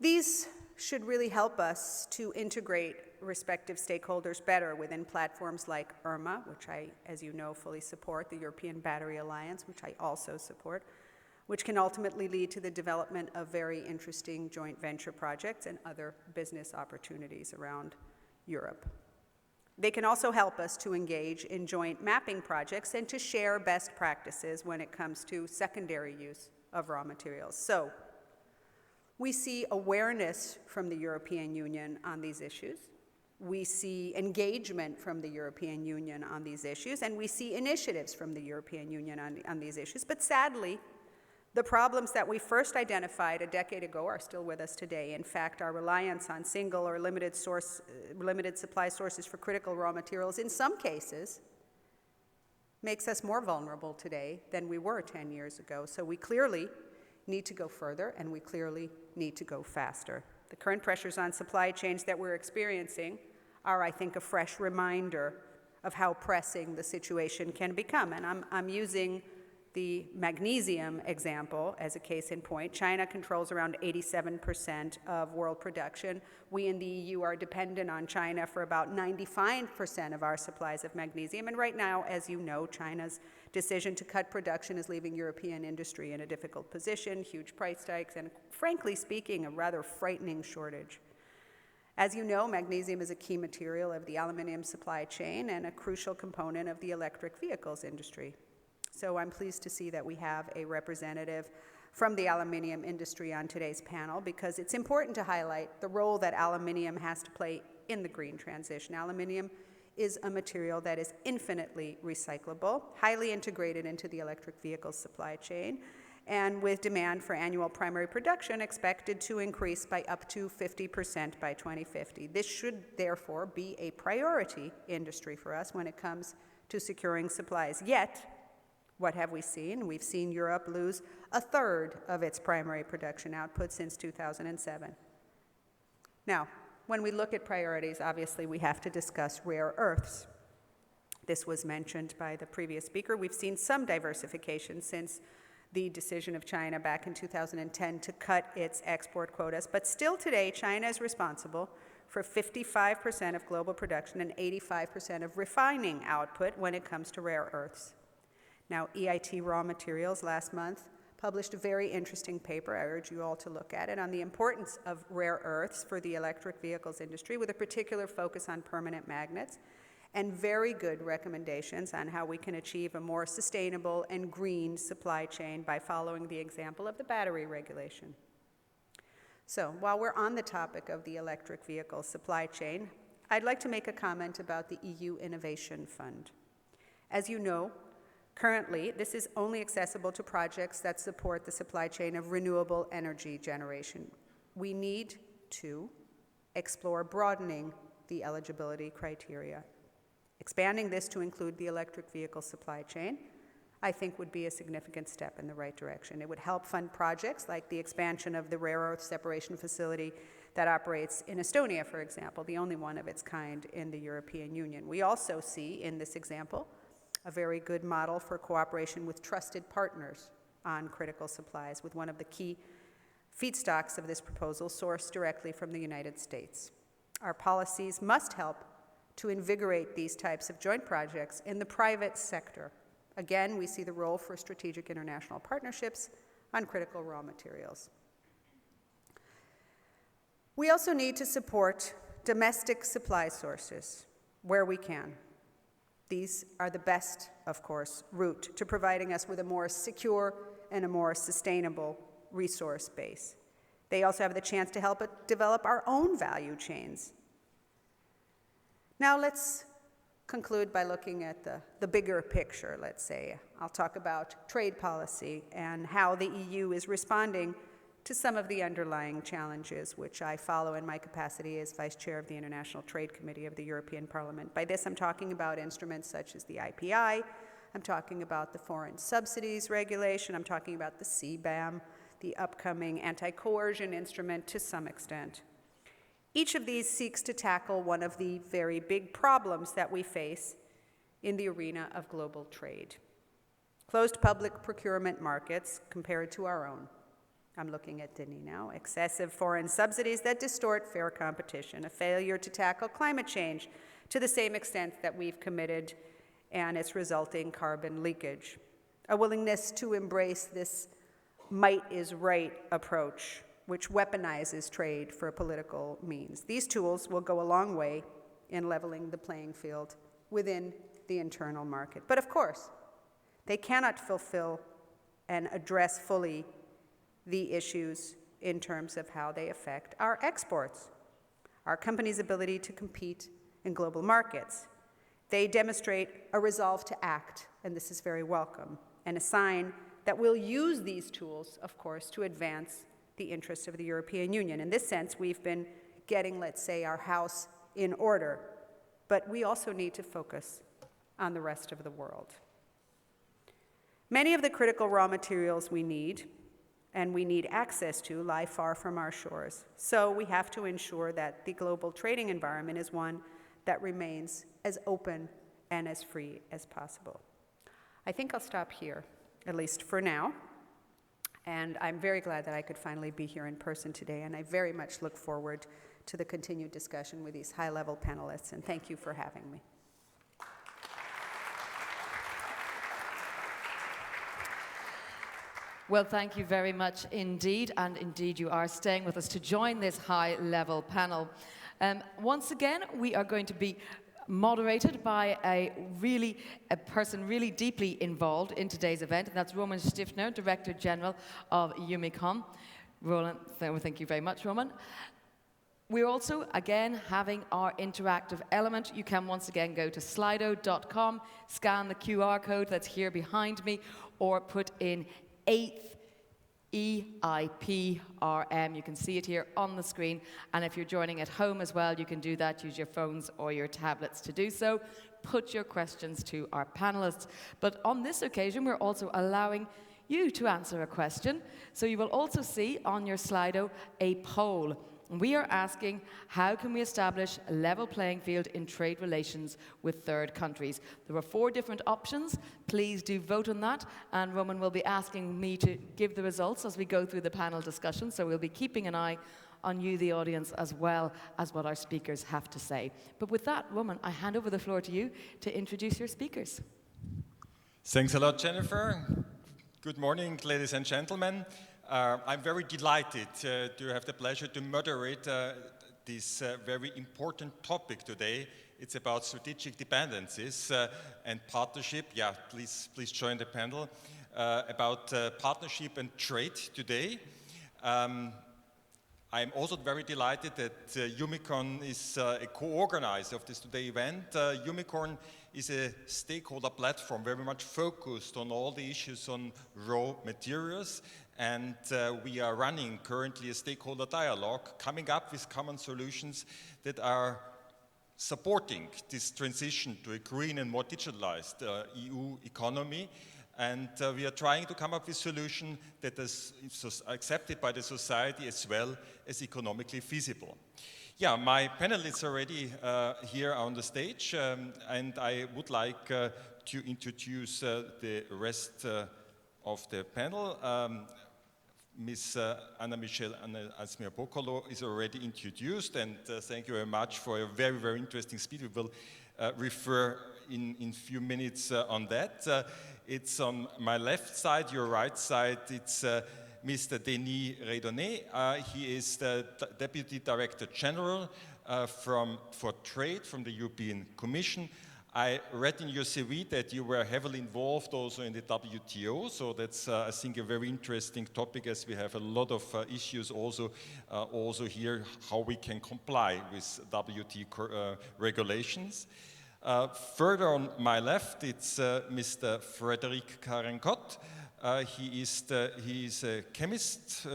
These should really help us to integrate respective stakeholders better within platforms like IRMA, which I, as you know, fully support, the European Battery Alliance, which I also support, which can ultimately lead to the development of very interesting joint venture projects and other business opportunities around Europe. They can also help us to engage in joint mapping projects and to share best practices when it comes to secondary use of raw materials. So, we see awareness from the European Union on these issues. We see engagement from the European Union on these issues, and we see initiatives from the European Union on these issues. But sadly, the problems that we first identified a decade ago are still with us today. In fact, our reliance on single or limited supply sources for critical raw materials, in some cases, makes us more vulnerable today than we were 10 years ago. So we clearly need to go further, and we clearly need to go faster. The current pressures on supply chains that we're experiencing are, I think, a fresh reminder of how pressing the situation can become. And I'm using the magnesium example as a case in point. China controls around 87% of world production. We in the EU are dependent on China for about 95% of our supplies of magnesium. And right now, as you know, China's decision to cut production is leaving European industry in a difficult position, huge price hikes, and frankly speaking, a rather frightening shortage. As you know, magnesium is a key material of the aluminum supply chain and a crucial component of the electric vehicles industry. So I'm pleased to see that we have a representative from the aluminum industry on today's panel, because it's important to highlight the role that aluminum has to play in the green transition. Aluminum is a material that is infinitely recyclable, highly integrated into the electric vehicle supply chain, and with demand for annual primary production expected to increase by up to 50% by 2050. This should therefore be a priority industry for us when it comes to securing supplies. Yet, what have we seen? We've seen Europe lose a third of its primary production output since 2007. Now, when we look at priorities, obviously we have to discuss rare earths. This was mentioned by the previous speaker. We've seen some diversification since the decision of China back in 2010 to cut its export quotas, but still today China is responsible for 55% of global production and 85% of refining output when it comes to rare earths. Now, EIT Raw Materials last month published a very interesting paper, I urge you all to look at it, on the importance of rare earths for the electric vehicles industry, with a particular focus on permanent magnets, and very good recommendations on how we can achieve a more sustainable and green supply chain by following the example of the battery regulation. So, while we're on the topic of the electric vehicle supply chain, I'd like to make a comment about the EU Innovation Fund. As you know, currently, this is only accessible to projects that support the supply chain of renewable energy generation. We need to explore broadening the eligibility criteria. Expanding this to include the electric vehicle supply chain, I think, would be a significant step in the right direction. It would help fund projects like the expansion of the rare earth separation facility that operates in Estonia, for example, the only one of its kind in the European Union. We also see in this example a very good model for cooperation with trusted partners on critical supplies, with one of the key feedstocks of this proposal sourced directly from the United States. Our policies must help to invigorate these types of joint projects in the private sector. Again, we see the role for strategic international partnerships on critical raw materials. We also need to support domestic supply sources where we can. These are the best, of course, route to providing us with a more secure and a more sustainable resource base. They also have the chance to help develop our own value chains. Now let's conclude by looking at the bigger picture, let's say. I'll talk about trade policy and how the EU is responding to some of the underlying challenges which I follow in my capacity as Vice Chair of the International Trade Committee of the European Parliament. By this, I'm talking about instruments such as the IPI, I'm talking about the Foreign Subsidies Regulation, I'm talking about the CBAM, the upcoming anti-coercion instrument to some extent. Each of these seeks to tackle one of the very big problems that we face in the arena of global trade. Closed public procurement markets compared to our own. I'm looking at Denis now. Excessive foreign subsidies that distort fair competition. A failure to tackle climate change to the same extent that we've committed and its resulting carbon leakage. A willingness to embrace this might is right approach, which weaponizes trade for political means. These tools will go a long way in leveling the playing field within the internal market. But of course, they cannot fulfill and address fully the issues in terms of how they affect our exports, our companies' ability to compete in global markets. They demonstrate a resolve to act, and this is very welcome, and a sign that we'll use these tools, of course, to advance the interests of the European Union. In this sense, we've been getting, let's say, our house in order, but we also need to focus on the rest of the world. Many of the critical raw materials we need and we need access to lie far from our shores. So we have to ensure that the global trading environment is one that remains as open and as free as possible. I think I'll stop here, at least for now. And I'm very glad that I could finally be here in person today, and I very much look forward to the continued discussion with these high-level panelists, and thank you for having me. Well, thank you very much indeed, and indeed you are staying with us to join this high-level panel. Once again, we are going to be moderated by a person really deeply involved in today's event, and that's Roman Stiffner, Director General of Umicon. Roland, thank you very much, Roman. We're also, again, having our interactive element. You can once again go to slido.com, scan the QR code that's here behind me, or put in 8th EIP RM. You can see it here on the screen, and if you're joining at home as well, you can do that. Use your phones or your tablets to do so. Put your questions to our panelists. But on this occasion, we're also allowing you to answer a question. So you will also see on your Slido a poll. We are asking, how can we establish a level playing field in trade relations with third countries? There are 4 different options. Please do vote on that. And Roman will be asking me to give the results as we go through the panel discussion. So we'll be keeping an eye on you, the audience, as well as what our speakers have to say. But with that, Roman, I hand over the floor to you to introduce your speakers. Thanks a lot, Jennifer. Good morning, ladies and gentlemen. I'm very delighted to have the pleasure to moderate this very important topic today. It's about strategic dependencies and partnership. Yeah, please join the panel about partnership and trade today. I'm also very delighted that Umicon is a co-organizer of this today event. Umicon is a stakeholder platform very much focused on all the issues on raw materials. And we are running currently a stakeholder dialogue, coming up with common solutions that are supporting this transition to a green and more digitalized EU economy. And we are trying to come up with a solution that is accepted by the society as well as economically feasible. Yeah, my panelists are already here on the stage, and I would like to introduce the rest of the panel. Ms. Anna-Michelle Asmir-Bokolo is already introduced, and thank you very much for a very, very interesting speech. We will refer in a few minutes on that. It's on my left side, your right side, it's Mr. Denis Redonnet. He is the Deputy Director General for Trade from the European Commission. I read in your CV that you were heavily involved also in the WTO, so that's, I think, a very interesting topic, as we have a lot of issues also here, how we can comply with WTO regulations. Further on my left, it's Mr. Frédéric Carencot. He is a chemist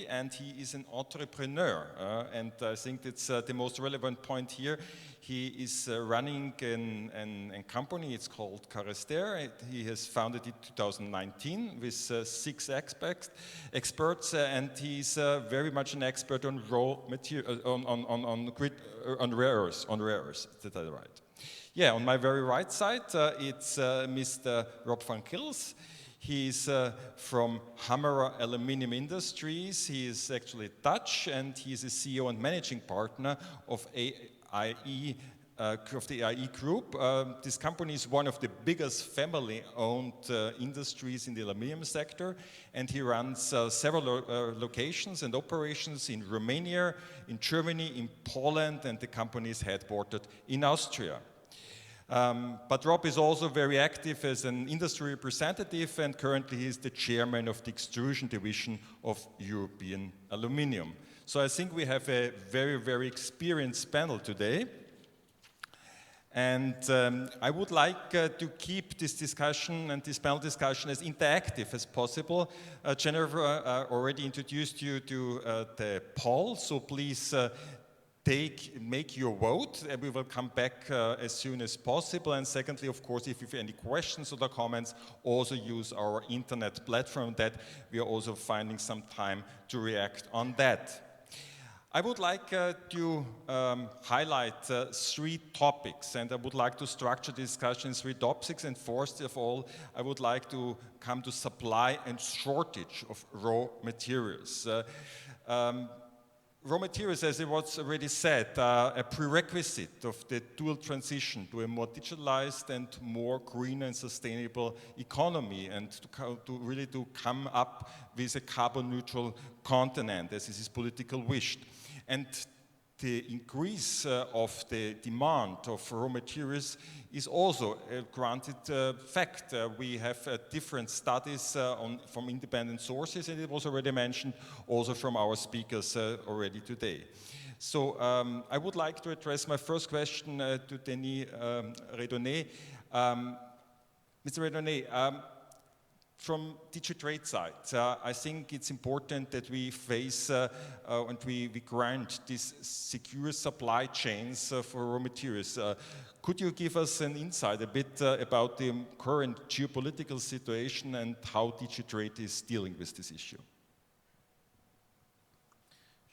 and he is an entrepreneur. And I think that's the most relevant point here. He is running a company, it's called Carester. He has founded it in 2019 with 6 experts, and he's very much an expert on raw material, on rare earths. Is that right? Yeah, on my very right side, it's Mr. Rob van Kils. He's from Hammerer Aluminium Industries. He is actually Dutch, and he's a CEO and managing partner of EIP, of the EIP Group. This company is one of the biggest family-owned industries in the aluminium sector, and he runs several locations and operations in Romania, in Germany, in Poland, and the company is headquartered in Austria. But Rob is also very active as an industry representative, and currently he is the chairman of the extrusion division of European Aluminium. So I think we have a very, very experienced panel today. And I would like to keep this discussion and this panel discussion as interactive as possible. Jennifer already introduced you to the poll, so please make your vote, and we will come back as soon as possible. And secondly, of course, if you have any questions or comments, also use our internet platform that we are also finding some time to react on that. I would like to highlight 3 topics, and I would like to structure the discussion in 3 topics. And first of all, I would like to come to supply and shortage of raw materials. Raw materials, as it was already said, are a prerequisite of the dual transition to a more digitalized and more green and sustainable economy, and to really come up with a carbon neutral continent, as is politically wished. And the increase of the demand of raw materials is also a granted fact. We have different studies from independent sources, and it was already mentioned also from our speakers already today. So I would like to address my first question to Denis Redonnet. Mr. Redonnet, from DigiTrade side, I think it's important that we face and we grant these secure supply chains for raw materials. Could you give us an insight a bit about the current geopolitical situation and how DigiTrade is dealing with this issue?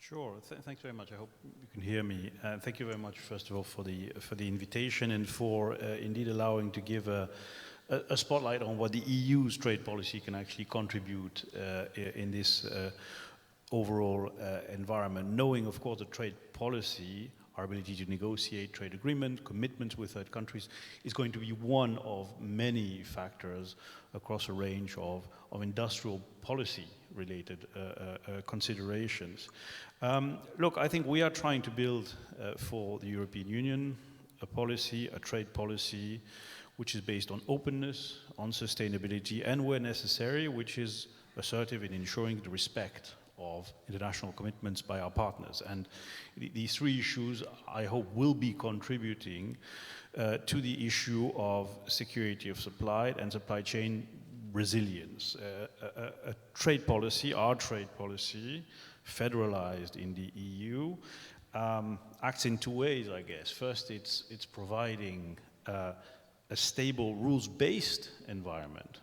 Sure. Thanks very much. I hope you can hear me. Thank you very much, first of all, for the invitation and for indeed allowing to give a spotlight on what the EU's trade policy can actually contribute in this overall environment, knowing, of course, the trade policy, our ability to negotiate trade agreement, commitments with third countries, is going to be one of many factors across a range of industrial policy-related considerations. Look, I think we are trying to build for the European Union a policy, a trade policy, which is based on openness, on sustainability, and where necessary, which is assertive in ensuring the respect of international commitments by our partners. And these 3 issues, I hope, will be contributing to the issue of security of supply and supply chain resilience. A trade policy, our trade policy, federalized in the EU, acts in 2 ways, I guess. First, it's providing a stable rules-based environment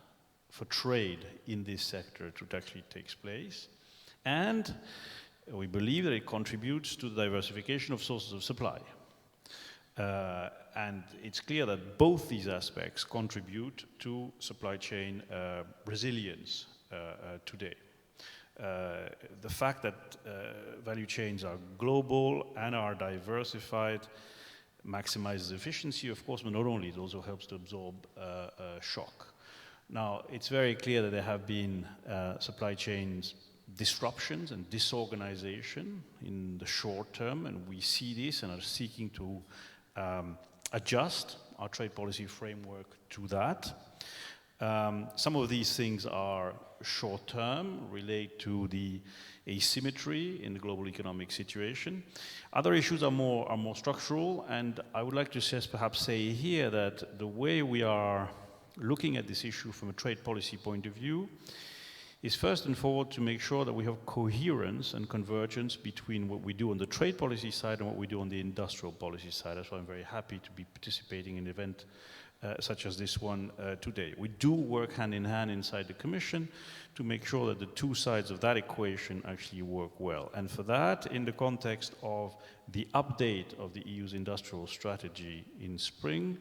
for trade in this sector to actually take place. And we believe that it contributes to the diversification of sources of supply. And it's clear that both these aspects contribute to supply chain resilience today. The fact that value chains are global and are diversified maximizes efficiency, of course, but not only, it also helps to absorb shock. Now, it's very clear that there have been supply chains disruptions and disorganization in the short term, and we see this and are seeking to adjust our trade policy framework to that. Some of these things are short-term, relate to the asymmetry in the global economic situation. Other issues are more structural, and I would like to just perhaps say here that the way we are looking at this issue from a trade policy point of view is first and foremost to make sure that we have coherence and convergence between what we do on the trade policy side and what we do on the industrial policy side. That's why I'm very happy to be participating in an event such as this one today. We do work hand in hand inside the Commission to make sure that the two sides of that equation actually work well. And for that, in the context of the update of the EU's industrial strategy in spring,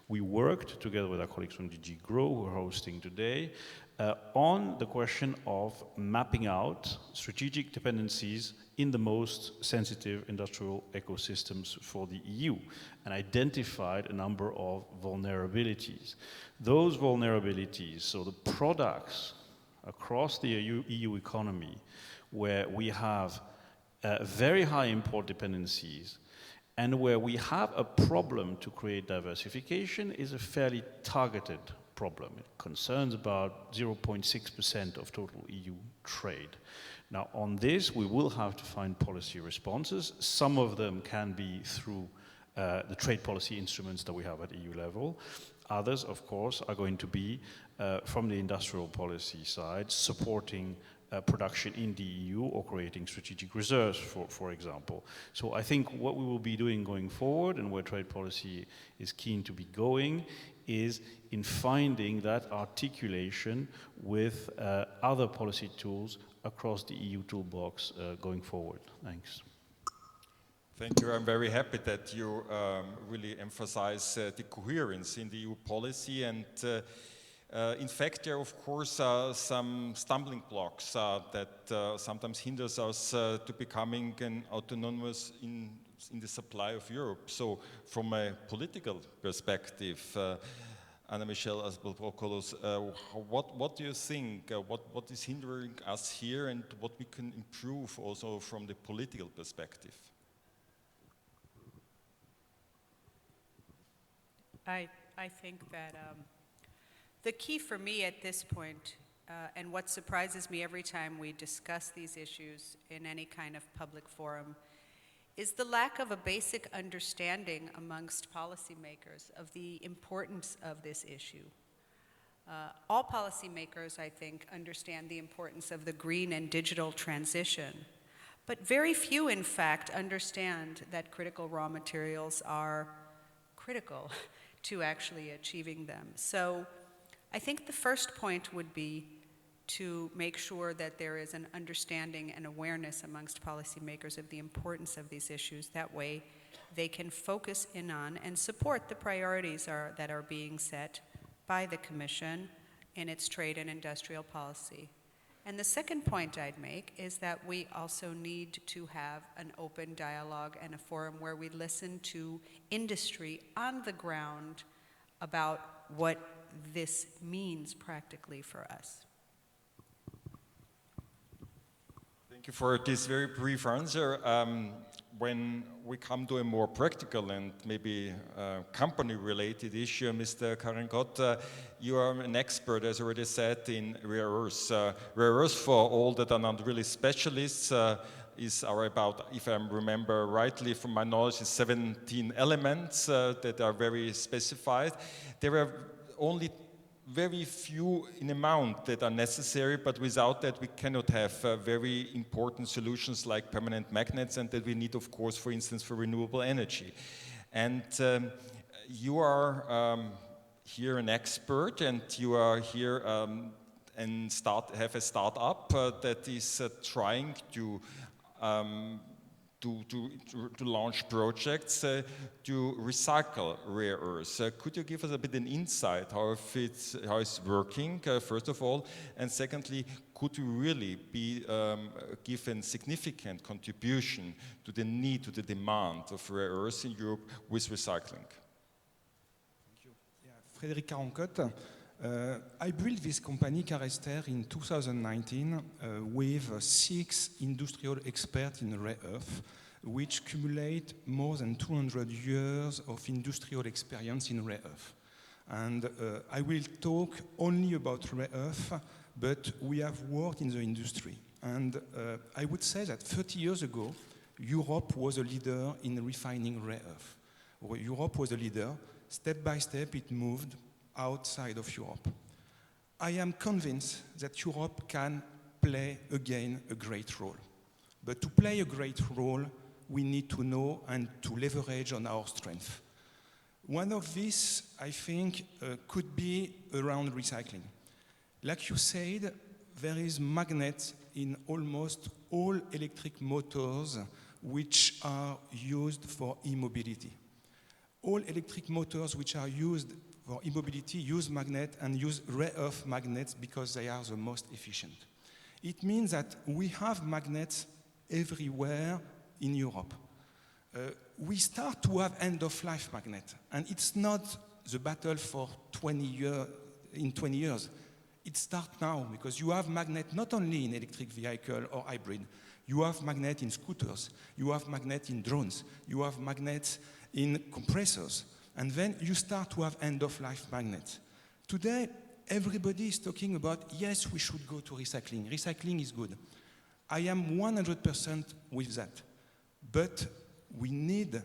we worked together with our colleagues from DG GROW, who are hosting today, on the question of mapping out strategic dependencies in the most sensitive industrial ecosystems for the EU, and identified a number of vulnerabilities. Those vulnerabilities, so the products across the EU economy where we have very high import dependencies and where we have a problem to create diversification, is a fairly targeted problem. It concerns about 0.6% of total EU trade. Now, on this, we will have to find policy responses. Some of them can be through the trade policy instruments that we have at EU level. Others, of course, are going to be from the industrial policy side, supporting production in the EU or creating strategic reserves, for example. So I think what we will be doing going forward, and where trade policy is keen to be going, is in finding that articulation with other policy tools across the EU toolbox going forward. Thanks. Thank you. I'm very happy that you really emphasize the coherence in the EU policy, and in fact, there of course are some stumbling blocks that sometimes hinders us to becoming an autonomous in the supply of Europe. So from a political perspective, Anna-Michelle Asbel-Prokolos, what do you think? What is hindering us here, and what we can improve also from the political perspective? I think that the key for me at this point, and what surprises me every time we discuss these issues in any kind of public forum, is the lack of a basic understanding amongst policymakers of the importance of this issue. All policymakers, I think, understand the importance of the green and digital transition, but very few, in fact, understand that critical raw materials are critical to actually achieving them. So I think the first point would be to make sure that there is an understanding and awareness amongst policymakers of the importance of these issues. That way they can focus in on and support the priorities that are being set by the Commission in its trade and industrial policy. And the second point I'd make is that we also need to have an open dialogue and a forum where we listen to industry on the ground about what this means practically for us. Thank you for this very brief answer. When we come to a more practical and maybe company-related issue, Mr. Caron-Cotte, you are an expert, as already said, in rare earths. Rare earths, for all that are not really specialists, are about, if I remember rightly from my knowledge, is 17 elements that are very specified. There are only very few in amount that are necessary, but without that we cannot have very important solutions like permanent magnets, and that we need, of course, for instance, for renewable energy. And you are here an expert, and you are here and have a startup that is trying to launch projects to recycle rare earths. Could you give us a bit an insight how it's working, first of all, and secondly, could you really give a significant contribution to the need, to the demand of rare earths in Europe with recycling? Thank you. Yeah, Frédéric Caron-Cotte. I built this company, Carester, in 2019 with 6 industrial experts in rare earth which cumulate more than 200 years of industrial experience in rare earth. And I will talk only about rare earth, but we have worked in the industry. And I would say that 30 years ago, Europe was a leader in refining rare earth. Europe was a leader. Step by step, it moved outside of Europe. I am convinced that Europe can play again a great role. But to play a great role, we need to know and to leverage on our strength. One of these, I think, could be around recycling. Like you said, there is magnets in almost all electric motors which are used for e-mobility. All electric motors which are used for e-mobility use magnet and use rare earth magnets because they are the most efficient. It means that we have magnets everywhere in Europe. We start to have end-of-life magnet, and it's not the battle for 20 years. It starts now, because you have magnet not only in electric vehicle or hybrid, you have magnet in scooters, you have magnet in drones, you have magnets in compressors, and then you start to have end-of-life magnets. Today, everybody is talking about, yes, we should go to recycling. Recycling is good. I am 100% with that. But we need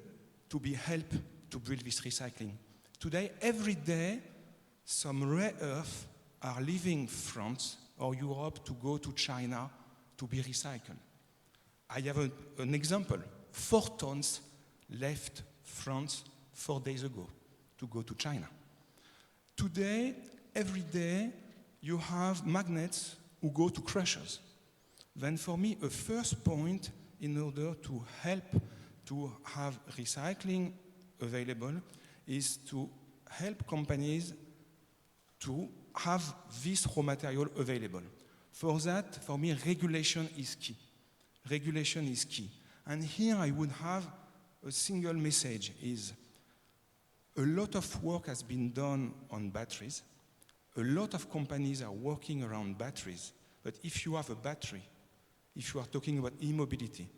to be helped to build this recycling. Today, every day, some rare earth are leaving France or Europe to go to China to be recycled. I have an example. 4 tons left France 4 days ago to go to China. Today, every day, you have magnets who go to crushers. Then for me, a first point in order to help to have recycling available is to help companies to have this raw material available. For that, for me, regulation is key. Regulation is key. And here I would have a single message is a lot of work has been done on batteries. A lot of companies are working around batteries. But if you have a battery, if you are talking about e-mobility,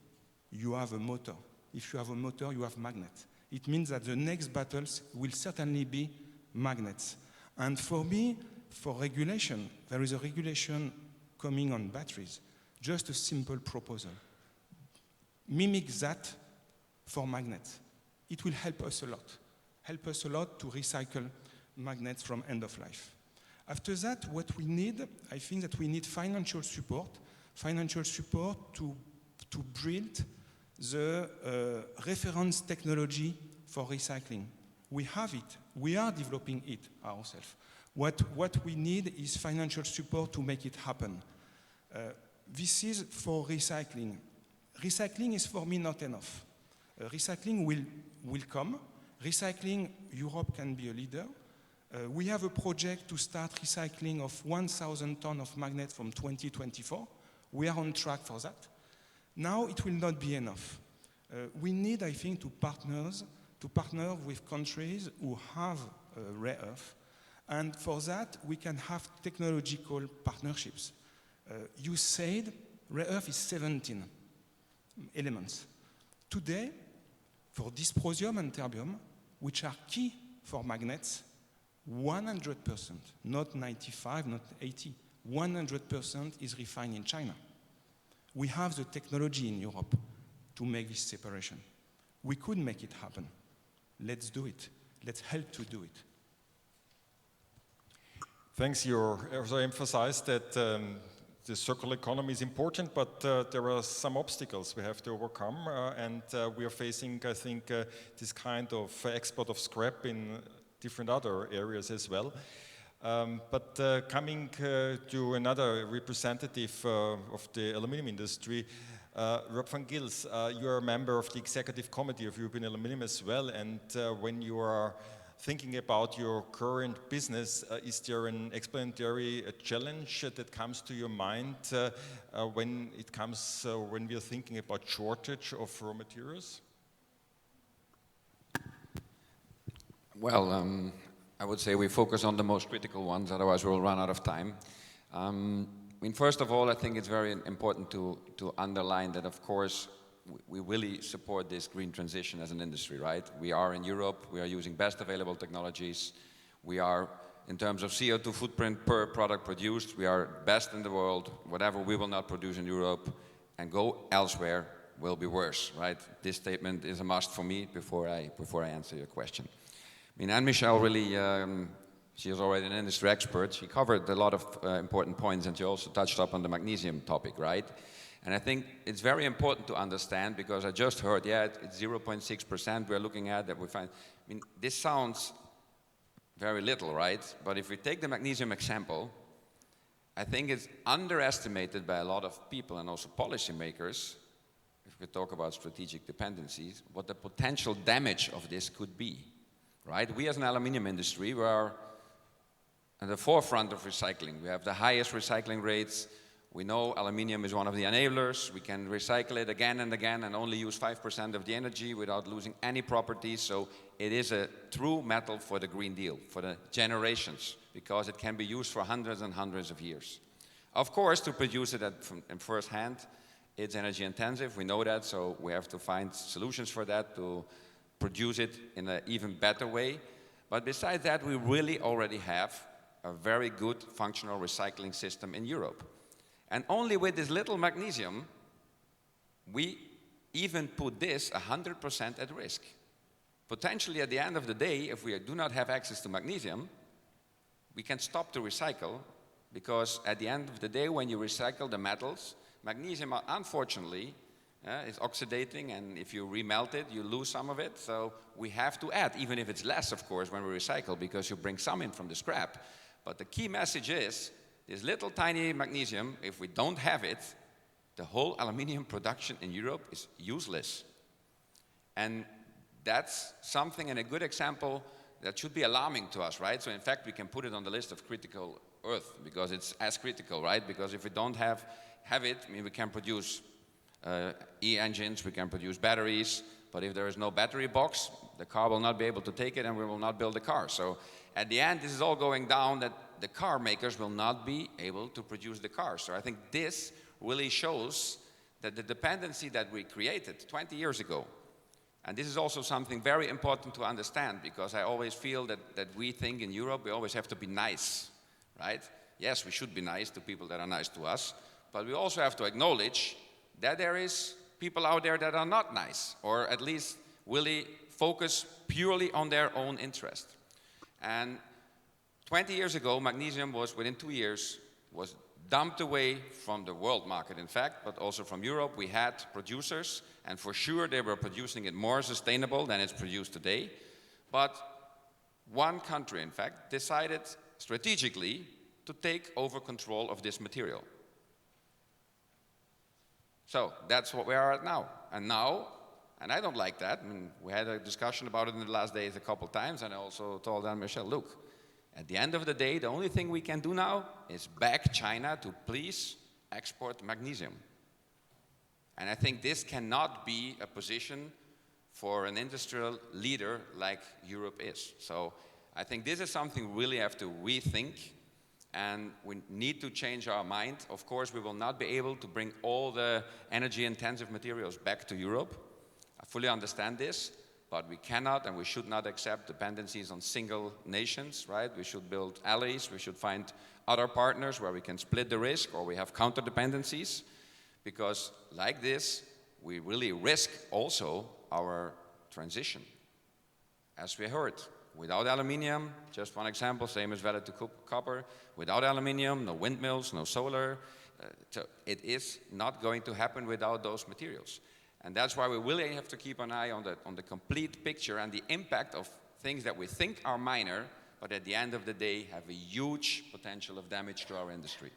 you have a motor. If you have a motor, you have magnets. It means that the next battles will certainly be magnets. And for me, for regulation, there is a regulation coming on batteries. Just a simple proposal. Mimic that for magnets. It will help us a lot. Help us a lot to recycle magnets from end of life. After that, what we need, I think that we need financial support to build the reference technology for recycling. We have it. We are developing it ourselves. What we need is financial support to make it happen. This is for recycling. Recycling is for me not enough. Recycling will come. Recycling, Europe can be a leader. We have a project to start recycling of 1,000 tons of magnets from 2024. We are on track for that. Now it will not be enough. We need, I think, to partner with countries who have rare earth. And for that, we can have technological partnerships. You said rare earth is 17 elements. Today, for dysprosium and terbium, which are key for magnets, 100%, not 95, not 80, 100% is refined in China. We have the technology in Europe to make this separation. We could make it happen. Let's do it. Let's help to do it. Thanks. You also emphasized that the circular economy is important, but there are some obstacles we have to overcome, and we are facing, I think, this kind of export of scrap in different other areas as well. But coming to another representative of the aluminum industry, Rob van Gils, you are a member of the Executive Committee of European Aluminium as well, and when you are thinking about your current business, is there an explanatory challenge that comes to your mind when we are thinking about shortage of raw materials? Well, I would say we focus on the most critical ones, otherwise we'll run out of time. I mean, first of all, I think it's very important to underline that, of course, we really support this green transition as an industry, right? We are in Europe, we are using best available technologies. We are, in terms of CO2 footprint per product produced, we are best in the world. Whatever we will not produce in Europe and go elsewhere will be worse, right? This statement is a must for me before I answer your question. I mean, Anne-Michelle really, she is already an industry expert. She covered a lot of important points, and she also touched up on the magnesium topic, right? And I think it's very important to understand, because I just heard, yeah, it's 0.6% we're looking at that we find. I mean, this sounds very little, right? But if we take the magnesium example, I think it's underestimated by a lot of people and also policymakers, if we talk about strategic dependencies, what the potential damage of this could be, right? We as an aluminium industry, we are at the forefront of recycling. We have the highest recycling rates. We know aluminium is one of the enablers. We can recycle it again and again and only use 5% of the energy without losing any properties. So it is a true metal for the Green Deal, for the generations, because it can be used for hundreds and hundreds of years. Of course, to produce it in first hand, it's energy intensive. We know that, so we have to find solutions for that to produce it in an even better way. But besides that, we really already have a very good functional recycling system in Europe. And only with this little magnesium, we even put this 100% at risk. Potentially at the end of the day, if we do not have access to magnesium, we can stop to recycle, because at the end of the day, when you recycle the metals, magnesium, unfortunately, is oxidating, and if you remelt it, you lose some of it. So we have to add, even if it's less, of course, when we recycle, because you bring some in from the scrap. But the key message is, this little tiny magnesium, if we don't have it, the whole aluminium production in Europe is useless. And that's something, and a good example, that should be alarming to us, right? So in fact, we can put it on the list of critical Earth, because it's as critical, right? Because if we don't have it, I mean, we can produce e-engines, we can produce batteries, but if there is no battery box, the car will not be able to take it, and we will not build a car. So at the end, this is all going down that the car makers will not be able to produce the cars. So I think this really shows that the dependency that we created 20 years ago, and this is also something very important to understand, because I always feel that we think in Europe we always have to be nice, right? Yes, we should be nice to people that are nice to us, but we also have to acknowledge that there is people out there that are not nice, or at least really focus purely on their own interest. And 20 years ago, magnesium was, within 2 years, was dumped away from the world market, in fact, but also from Europe. We had producers, and for sure they were producing it more sustainable than it's produced today. But one country, in fact, decided strategically to take over control of this material. So that's what we are at now. And now, and I don't like that, I mean, we had a discussion about it in the last days a couple times, and I also told Anne-Michelle, look, at the end of the day, the only thing we can do now is beg China to please export magnesium. And I think this cannot be a position for an industrial leader like Europe is. So I think this is something we really have to rethink, and we need to change our mind. Of course, we will not be able to bring all the energy-intensive materials back to Europe. I fully understand this. But we cannot and we should not accept dependencies on single nations, right? We should build allies, we should find other partners where we can split the risk, or we have counter-dependencies, because like this, we really risk also our transition. As we heard, without aluminium, just one example, same is valid to copper, without aluminium, no windmills, no solar. So it is not going to happen without those materials. And that's why we really have to keep an eye on the complete picture and the impact of things that we think are minor, but at the end of the day have a huge potential of damage to our industry.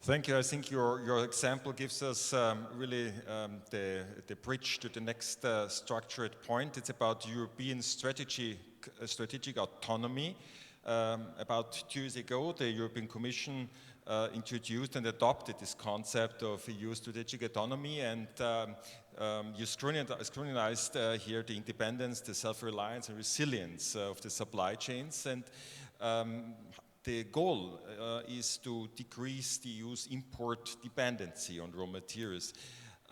Thank you. I think your example gives us really the bridge to the next structured point. It's about European strategic autonomy. About 2 years ago, the European Commission introduced and adopted this concept of EU strategic autonomy, and you scrutinized here the independence, the self-reliance and resilience of the supply chains. And the goal is to decrease the EU's import dependency on raw materials.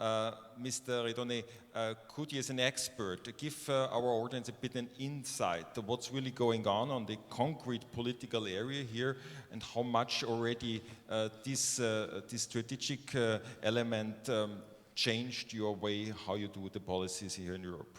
Mr. Redonnet, could you, as an expert, give our audience a bit an insight of what's really going on the concrete political area here, and how much already this strategic element changed your way how you do the policies here in Europe?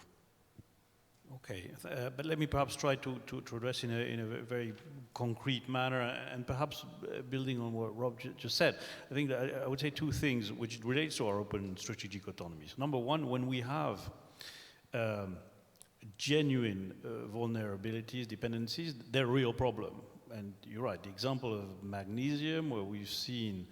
Okay, but let me perhaps try to address in a very concrete manner, and perhaps building on what Rob just said. I think that I would say two things which relates to our open strategic autonomies. Number one, when we have genuine vulnerabilities, dependencies, they're a real problem. And you're right, the example of magnesium, where we've seen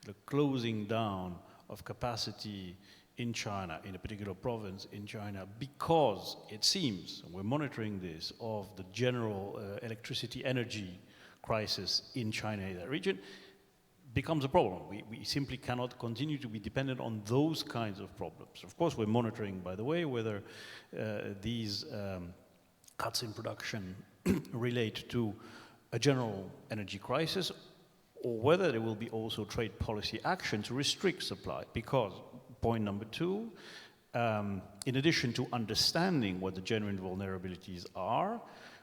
the closing down of capacity in China, in a particular province in China, because it seems, and we're monitoring this, of the general electricity energy crisis in China, in that region, becomes a problem. We simply cannot continue to be dependent on those kinds of problems. Of course, we're monitoring, by the way, whether these cuts in production relate to a general energy crisis, or whether there will be also trade policy action to restrict supply, because point number two, in addition to understanding what the genuine vulnerabilities are,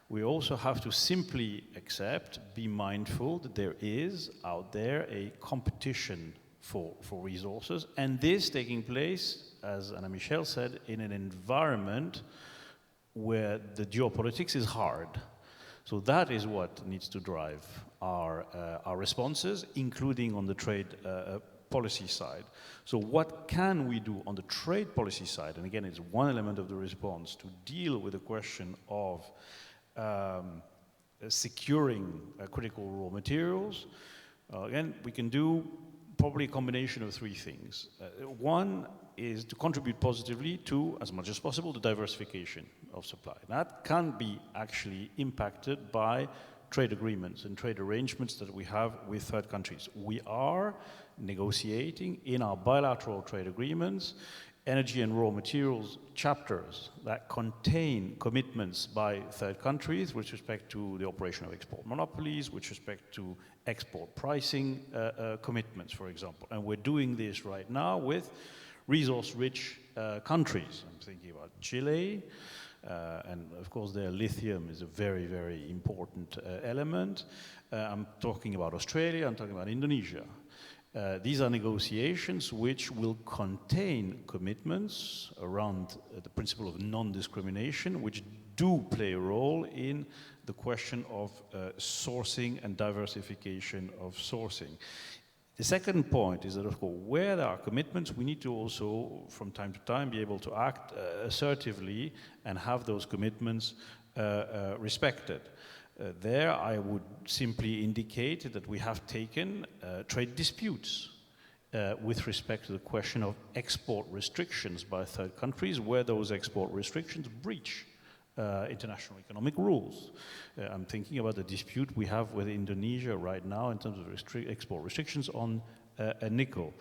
we also have to simply accept, be mindful that there is out there a competition for resources, and this taking place, as Anna Michel said, in an environment where the geopolitics is hard. So that is what needs to drive our responses, including on the trade policy side. So what can we do on the trade policy side? And again, it's one element of the response to deal with the question of securing critical raw materials. Again, we can do probably a combination of three things. One is to contribute positively to, as much as possible, the diversification of supply. That can be actually impacted by trade agreements and trade arrangements that we have with third countries. We are negotiating in our bilateral trade agreements energy and raw materials chapters that contain commitments by third countries with respect to the operation of export monopolies, with respect to export pricing commitments, for example. And we're doing this right now with resource-rich countries. I'm thinking about Chile, and of course their lithium is a very, very important element. I'm talking about Australia, I'm talking about Indonesia. These are negotiations which will contain commitments around the principle of non-discrimination, which do play a role in the question of sourcing and diversification of sourcing. The second point is that, of course, where there are commitments, we need to also, from time to time, be able to act assertively and have those commitments respected. There, I would simply indicate that we have taken trade disputes with respect to the question of export restrictions by third countries, where those export restrictions breach international economic rules. I'm thinking about the dispute we have with Indonesia right now in terms of export restrictions on nickel.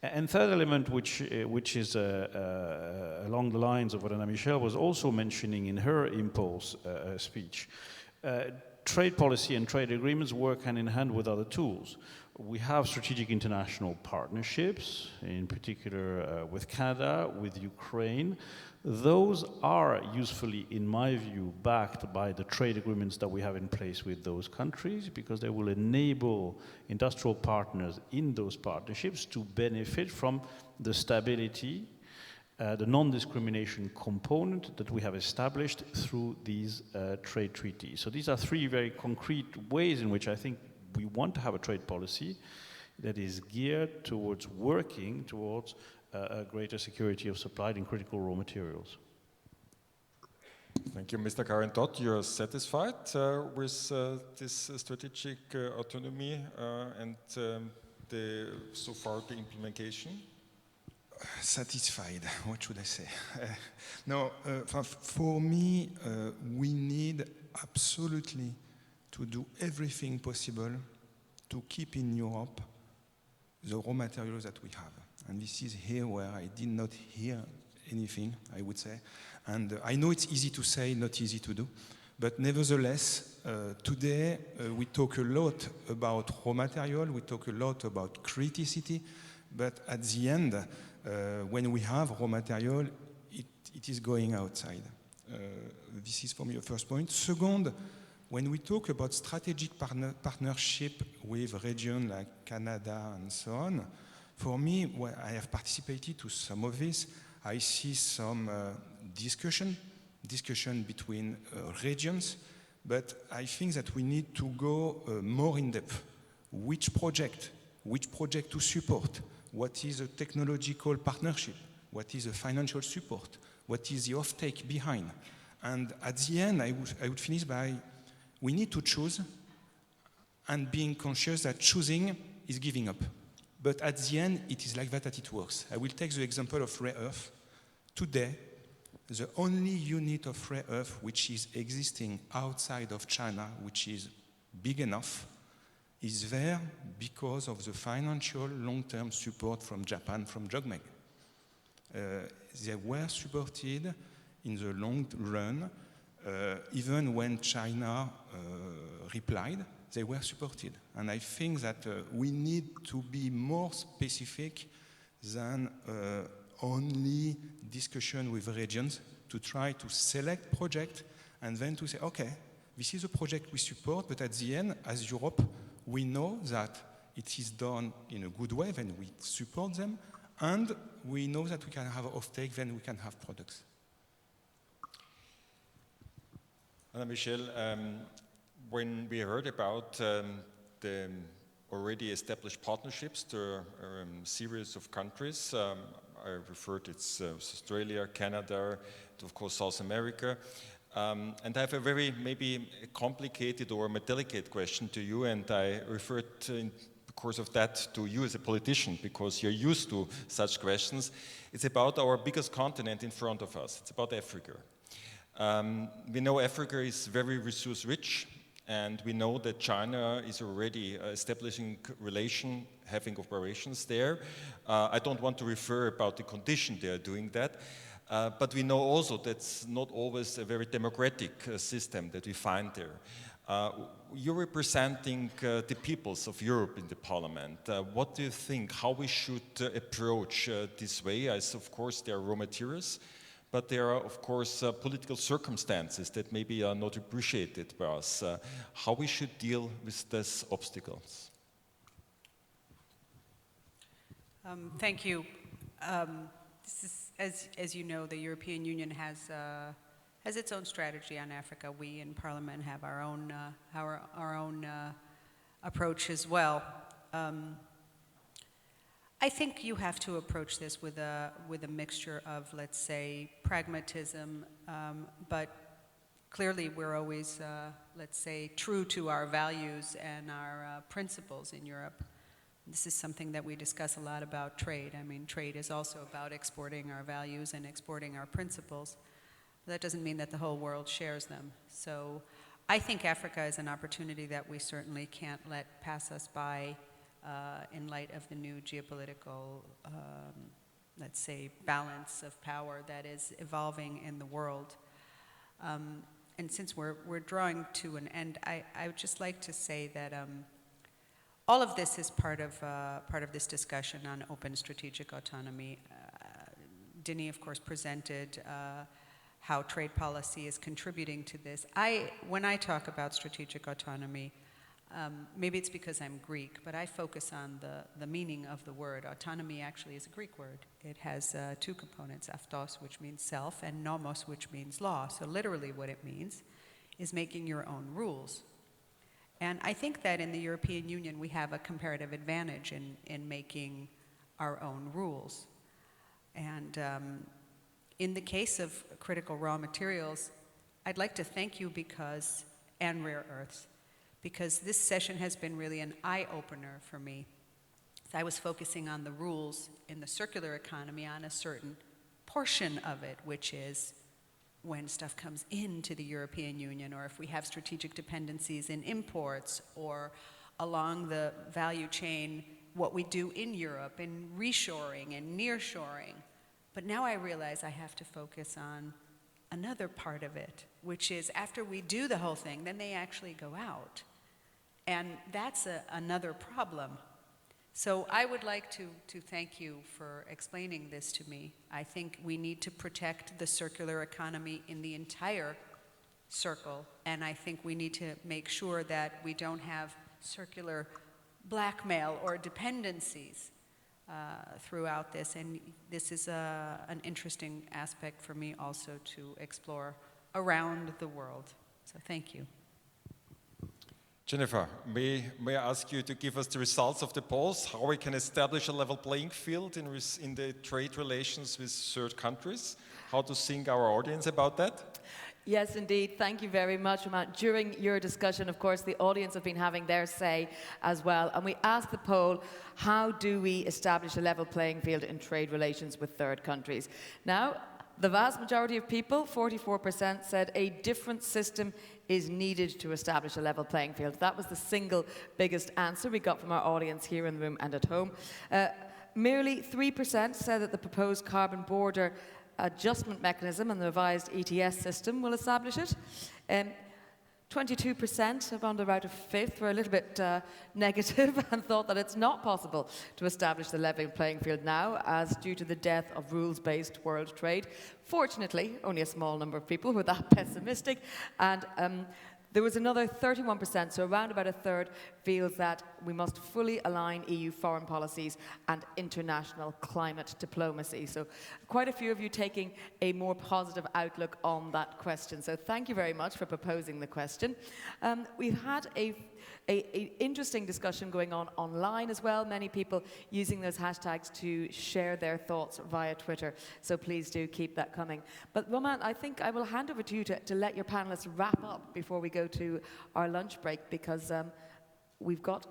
And third element, which is along the lines of what Anna Michel was also mentioning in her impulse speech. Trade policy and trade agreements work hand in hand with other tools. We have strategic international partnerships, in particular with Canada, with Ukraine. Those are usefully, in my view, backed by the trade agreements that we have in place with those countries, because they will enable industrial partners in those partnerships to benefit from the stability, the non-discrimination component that we have established through these trade treaties. So these are three very concrete ways in which I think we want to have a trade policy that is geared towards working towards a greater security of supply in critical raw materials. Thank you, Mr. Carentot. You're satisfied with this strategic autonomy and so far the implementation? Satisfied, what should I say? No, for me, we need absolutely to do everything possible to keep in Europe the raw materials that we have. And this is here where I did not hear anything, I would say. And I know it's easy to say, not easy to do. But nevertheless, today we talk a lot about raw material, we talk a lot about criticity, but at the end, when we have raw material, it is going outside. This is for me a first point. Second, when we talk about strategic partnership with regions like Canada and so on, for me, when I have participated to some of this, I see some discussion between regions, but I think that we need to go more in depth. Which project to support? What is a technological partnership? What is the financial support? What is the offtake behind? And at the end, I would finish by, we need to choose, and being conscious that choosing is giving up. But at the end, it is like that it works. I will take the example of rare earth. Today, the only unit of rare earth which is existing outside of China, which is big enough, is there because of the financial long-term support from Japan, from JOGMEC. They were supported in the long run, even when China replied, they were supported. And I think that we need to be more specific than only discussion with regions to try to select projects and then to say, okay, this is a project we support, but at the end, as Europe, we know that it is done in a good way, then we support them, and we know that we can have offtake, then we can have products. Michel, when we heard about the already established partnerships, there are a series of countries. I referred it's Australia, Canada, and of course South America. And I have a very maybe complicated or a delicate question to you, and I referred in the course of that to you as a politician because you're used to such questions. It's about our biggest continent in front of us. It's about Africa. We know Africa is very resource rich, and we know that China is already establishing relation, having operations there. I don't want to refer about the condition they are doing that, but we know also that's not always a very democratic system that we find there. You're representing the peoples of Europe in the parliament. What do you think, how we should approach this way? As of course there are raw materials, but there are, of course, political circumstances that maybe are not appreciated by us. How we should deal with these obstacles? Thank you. This is, as you know, the European Union has its own strategy on Africa. We in Parliament have our own approach as well. I think you have to approach this with a mixture of, let's say, pragmatism, but clearly we're always, let's say, true to our values and our principles in Europe. This is something that we discuss a lot about trade. I mean, trade is also about exporting our values and exporting our principles. That doesn't mean that the whole world shares them. So I think Africa is an opportunity that we certainly can't let pass us by in light of the new geopolitical, let's say, balance of power that is evolving in the world. And since we're drawing to an end, I would just like to say that all of this is part of this discussion on open strategic autonomy. Denis, of course, presented how trade policy is contributing to this. When I talk about strategic autonomy, maybe it's because I'm Greek, but I focus on the meaning of the word. Autonomy actually is a Greek word. It has two components, avtos, which means self, and nomos, which means law. So literally what it means is making your own rules. And I think that in the European Union we have a comparative advantage in making our own rules. And in the case of critical raw materials, I'd like to thank you and rare earths, because this session has been really an eye-opener for me. I was focusing on the rules in the circular economy on a certain portion of it, which is when stuff comes into the European Union, or if we have strategic dependencies in imports, or along the value chain, what we do in Europe in reshoring and nearshoring. But now I realize I have to focus on another part of it, which is after we do the whole thing, then they actually go out. And that's another problem. So I would like to thank you for explaining this to me. I think we need to protect the circular economy in the entire circle, and I think we need to make sure that we don't have circular blackmail or dependencies throughout this, and this is an interesting aspect for me also to explore around the world. So thank you. Jennifer, may I ask you to give us the results of the polls, how we can establish a level playing field in the trade relations with third countries, how to think our audience about that? Yes, indeed. Thank you very much, Roman. During your discussion, of course, the audience have been having their say as well. And we asked the poll, how do we establish a level playing field in trade relations with third countries? Now, the vast majority of people, 44%, said a different system is needed to establish a level playing field. That was the single biggest answer we got from our audience here in the room and at home. Merely 3% said that the proposed carbon border adjustment mechanism and the revised ETS system will establish it. 22% have on the route of fifth were a little bit negative and thought that it's not possible to establish the level playing field now, as due to the death of rules-based world trade. Fortunately, only a small number of people were that pessimistic, and there was another 31%, so around about a third, feels that we must fully align EU foreign policies and international climate diplomacy. So quite a few of you taking a more positive outlook on that question. So thank you very much for proposing the question. We've had a interesting discussion going on online as well. Many people using those hashtags to share their thoughts via Twitter. So please do keep that coming. But Roman, I think I will hand over to you to let your panelists wrap up before we go to our lunch break, because we've got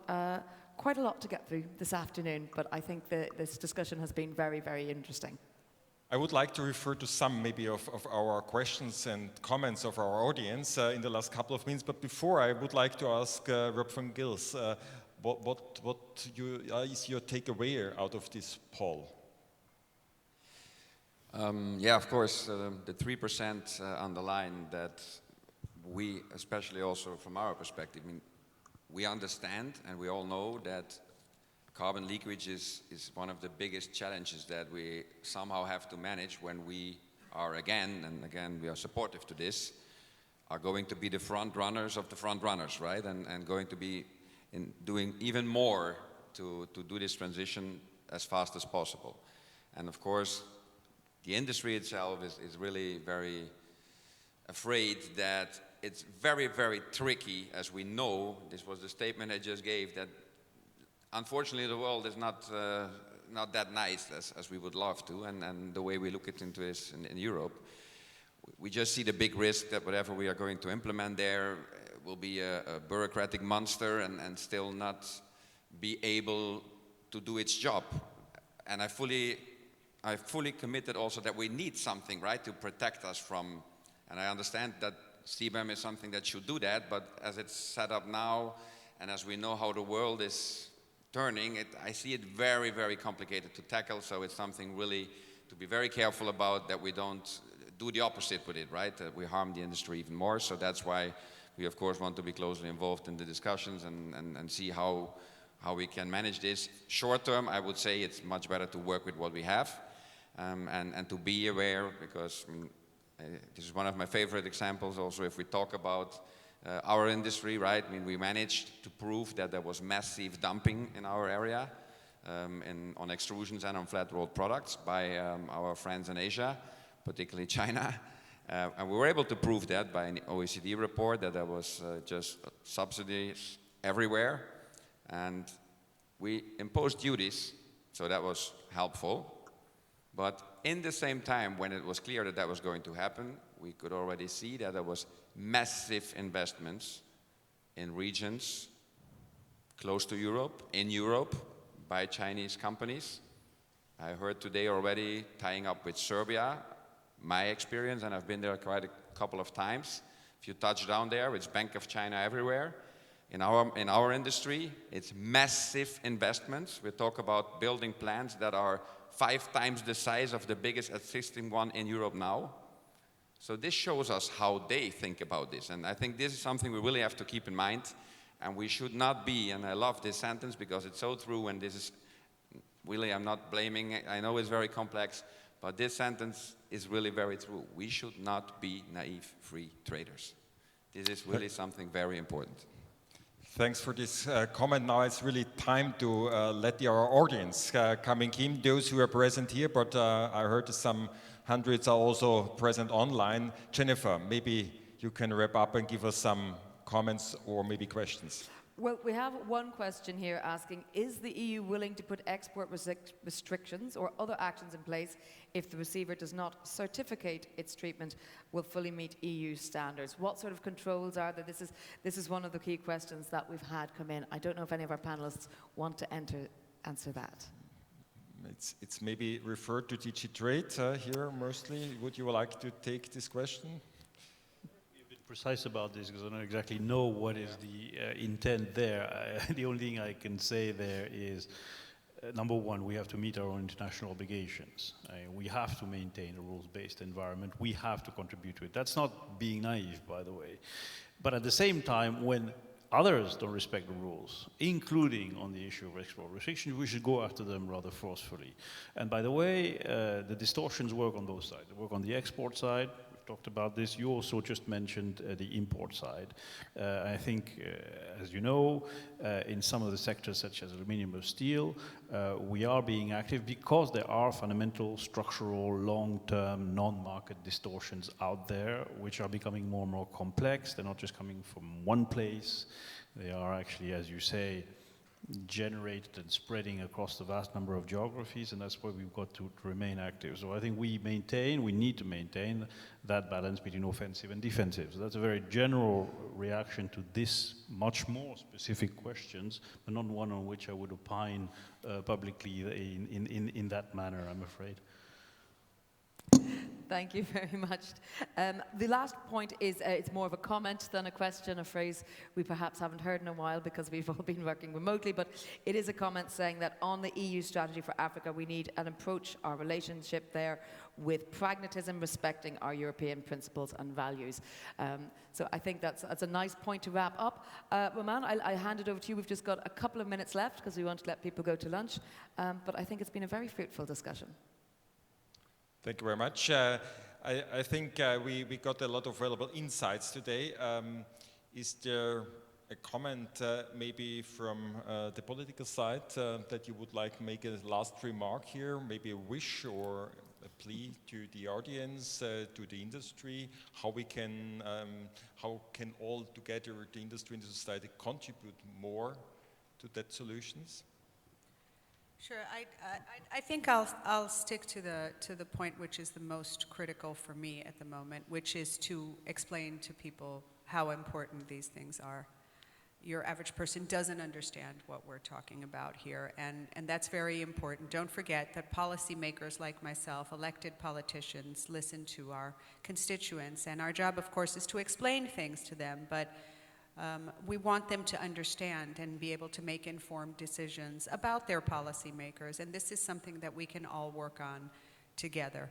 quite a lot to get through this afternoon. But I think this discussion has been very, very interesting. I would like to refer to some maybe of our questions and comments of our audience in the last couple of minutes. But before, I would like to ask Rob van Gils, what is your takeaway out of this poll? Yeah, of course, the 3% underline that we, especially also from our perspective, I mean, we understand and we all know that carbon leakage is one of the biggest challenges that we somehow have to manage when we are again we are supportive to this, are going to be the front runners of the front runners, right? And going to be doing even more to do this transition as fast as possible. And of course, the industry itself is really very afraid that it's very, very tricky, as we know. This was the statement I just gave, that unfortunately, the world is not that nice as we would love to, and the way we look into this in Europe, we just see the big risk that whatever we are going to implement there will be a bureaucratic monster and still not be able to do its job. And I fully committed also that we need something, right, to protect us from, and I understand that CBAM is something that should do that, but as it's set up now, and as we know how the world is turning, I see it very, very complicated to tackle, so it's something really to be very careful about, that we don't do the opposite with it, right? That we harm the industry even more. So that's why we, of course, want to be closely involved in the discussions and see how we can manage this. Short term, I would say it's much better to work with what we have and to be aware, because I mean, this is one of my favorite examples also if we talk about our industry, right? I mean, we managed to prove that there was massive dumping in our area on extrusions and on flat rolled products by our friends in Asia, particularly China. And we were able to prove that by an OECD report, that there was just subsidies everywhere. And we imposed duties, so that was helpful. But in the same time, when it was clear that that was going to happen, we could already see that there was massive investments in regions close to Europe, in Europe, by Chinese companies. I heard today already tying up with Serbia, my experience, and I've been there quite a couple of times. If you touch down there, it's Bank of China everywhere. In our industry, it's massive investments. We talk about building plants that are 5 times the size of the biggest existing one in Europe now. So this shows us how they think about this. And I think this is something we really have to keep in mind. And we should not be, and I love this sentence because it's so true, and this is, really, I'm not blaming, I know it's very complex, but this sentence is really very true. We should not be naive free traders. This is really something very important. Thanks for this comment. Now it's really time to let our audience coming in, those who are present here, but I heard some hundreds are also present online. Jennifer, maybe you can wrap up and give us some comments or maybe questions. Well, we have one question here asking, is the EU willing to put export restrictions or other actions in place if the receiver does not certificate its treatment will fully meet EU standards? What sort of controls are there? This is one of the key questions that we've had come in. I don't know if any of our panelists want to answer that. It's maybe referred to DG Trade here mostly. Would you like to take this question? Precise about this because I don't exactly know what is the intent there. The only thing I can say there is, number one, we have to meet our own international obligations. We have to maintain a rules-based environment. We have to contribute to it. That's not being naive, by the way. But at the same time, when others don't respect the rules, including on the issue of export restrictions, we should go after them rather forcefully. And by the way, the distortions work on both sides. They work on the export side. Talked about this. You also just mentioned the import side. I think, as you know, in some of the sectors such as aluminium or steel, we are being active because there are fundamental, structural, long-term, non-market distortions out there, which are becoming more and more complex. They're not just coming from one place. They are actually, as you say, generated and spreading across the vast number of geographies, and that's where we've got to remain active. So I think we need to maintain that balance between offensive and defensive. So that's a very general reaction to this much more specific questions, but not one on which I would opine publicly in that manner, I'm afraid. Thank you very much. The last point is, it's more of a comment than a question, a phrase we perhaps haven't heard in a while because we've all been working remotely, but it is a comment saying that on the EU strategy for Africa, we need an approach, our relationship there with pragmatism, respecting our European principles and values. So I think that's a nice point to wrap up. Roman, I'll hand it over to you. We've just got a couple of minutes left because we want to let people go to lunch, but I think it's been a very fruitful discussion. Thank you very much. I think we got a lot of valuable insights today. Is there a comment maybe from the political side that you would like to make a last remark here, maybe a wish or a plea to the audience, to the industry, how can all together, the industry and the society, contribute more to that solutions? Sure. I think I'll stick to the point which is the most critical for me at the moment, which is to explain to people how important these things are. Your average person doesn't understand what we're talking about here, and that's very important. Don't forget that policymakers like myself, elected politicians, listen to our constituents, and our job, of course, is to explain things to them, but we want them to understand and be able to make informed decisions about their policymakers, and this is something that we can all work on together.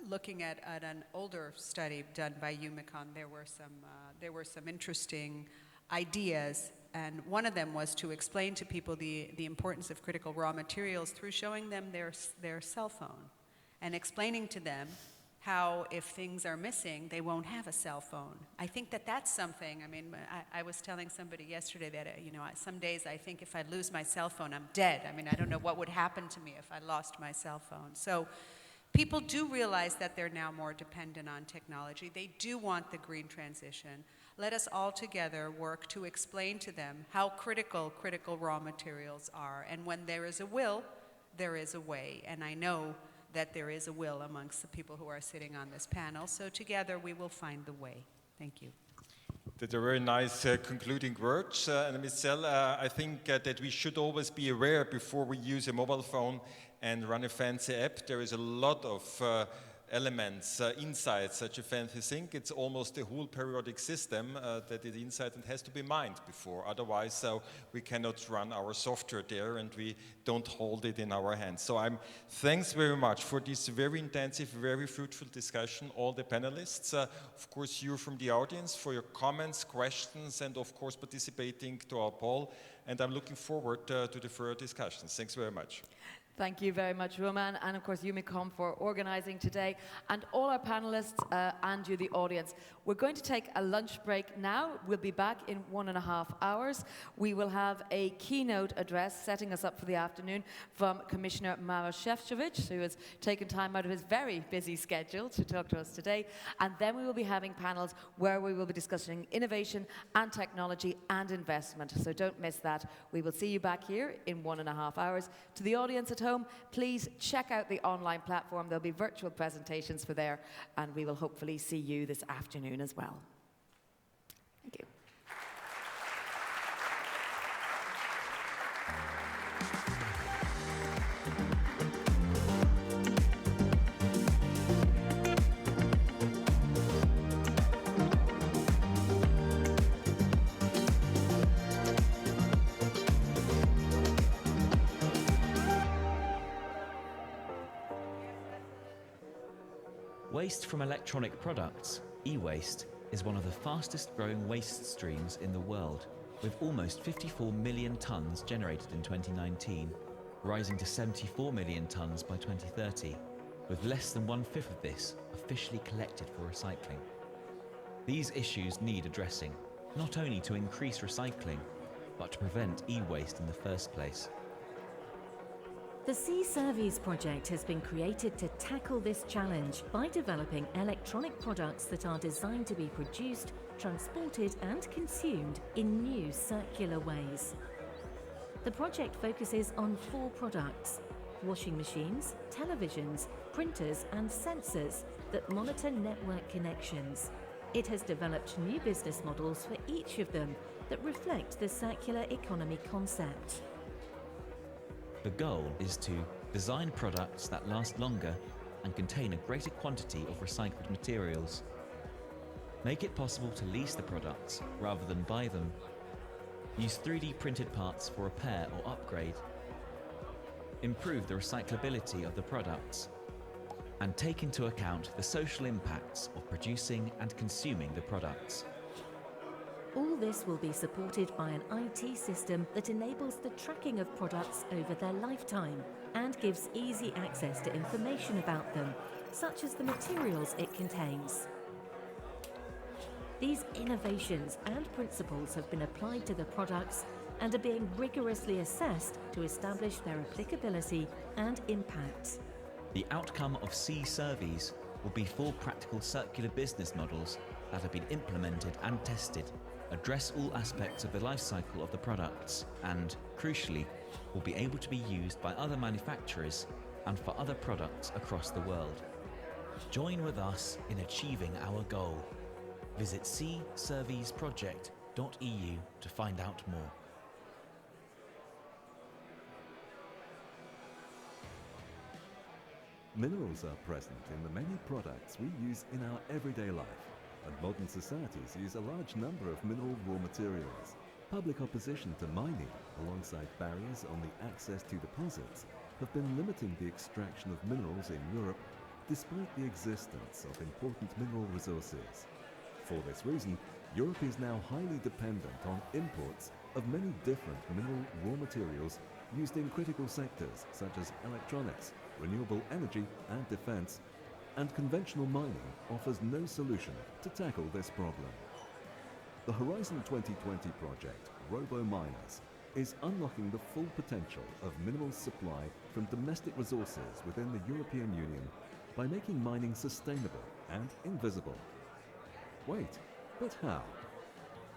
Looking at an older study done by Umicon, there were some interesting ideas, and one of them was to explain to people the importance of critical raw materials through showing them their cell phone and explaining to them how if things are missing, they won't have a cell phone. I think that that's something, I mean, I was telling somebody yesterday that, you know, some days I think if I lose my cell phone, I'm dead. I mean, I don't know what would happen to me if I lost my cell phone. So people do realize that they're now more dependent on technology. They do want the green transition. Let us all together work to explain to them how critical raw materials are. And when there is a will, there is a way. And I know that there is a will amongst the people who are sitting on this panel. So together we will find the way. Thank you. That's a very nice concluding words. And Ms. Zell, I think that we should always be aware before we use a mobile phone and run a fancy app. There is a lot of elements inside such a fancy thing. It's almost a whole periodic system that is inside and has to be mined before. Otherwise, we cannot run our software there and we don't hold it in our hands. So thanks very much for this very intensive, very fruitful discussion, all the panelists. Of course, you from the audience for your comments, questions, and of course participating to our poll. And I'm looking forward to the further discussions. Thanks very much. Thank you very much, Roman, and of course Unicom for organising today, and all our panellists and you, the audience. We're going to take a lunch break now. We'll be back in 1.5 hours. We will have a keynote address setting us up for the afternoon from Commissioner Maroš Šefčovič, who has taken time out of his very busy schedule to talk to us today. And then we will be having panels where we will be discussing innovation and technology and investment. So don't miss that. We will see you back here in 1.5 hours. To the audience at home, please check out the online platform. There'll be virtual presentations for there, and we will hopefully see you this afternoon as well. Thank you. Waste from electronic products, e-waste, is one of the fastest growing waste streams in the world, with almost 54 million tonnes generated in 2019, rising to 74 million tonnes by 2030, with less than 1/5 of this officially collected for recycling. These issues need addressing, not only to increase recycling, but to prevent e-waste in the first place. The C-Service project has been created to tackle this challenge by developing electronic products that are designed to be produced, transported and consumed in new circular ways. The project focuses on 4 products: washing machines, televisions, printers and sensors that monitor network connections. It has developed new business models for each of them that reflect the circular economy concept. The goal is to design products that last longer and contain a greater quantity of recycled materials, make it possible to lease the products rather than buy them, use 3D printed parts for repair or upgrade, improve the recyclability of the products, and take into account the social impacts of producing and consuming the products. All this will be supported by an IT system that enables the tracking of products over their lifetime and gives easy access to information about them, such as the materials it contains. These innovations and principles have been applied to the products and are being rigorously assessed to establish their applicability and impact. The outcome of C-Service will be 4 practical circular business models that have been implemented and tested, address all aspects of the life cycle of the products, and, crucially, will be able to be used by other manufacturers and for other products across the world. Join with us in achieving our goal. Visit cserviceproject.eu to find out more. Minerals are present in the many products we use in our everyday life, and modern societies use a large number of mineral raw materials. Public opposition to mining, alongside barriers on the access to deposits, have been limiting the extraction of minerals in Europe, despite the existence of important mineral resources. For this reason, Europe is now highly dependent on imports of many different mineral raw materials used in critical sectors such as electronics, renewable energy and defense, and conventional mining offers no solution to tackle this problem. The Horizon 2020 project, RoboMiners, is unlocking the full potential of minerals supply from domestic resources within the European Union by making mining sustainable and invisible. Wait, but how?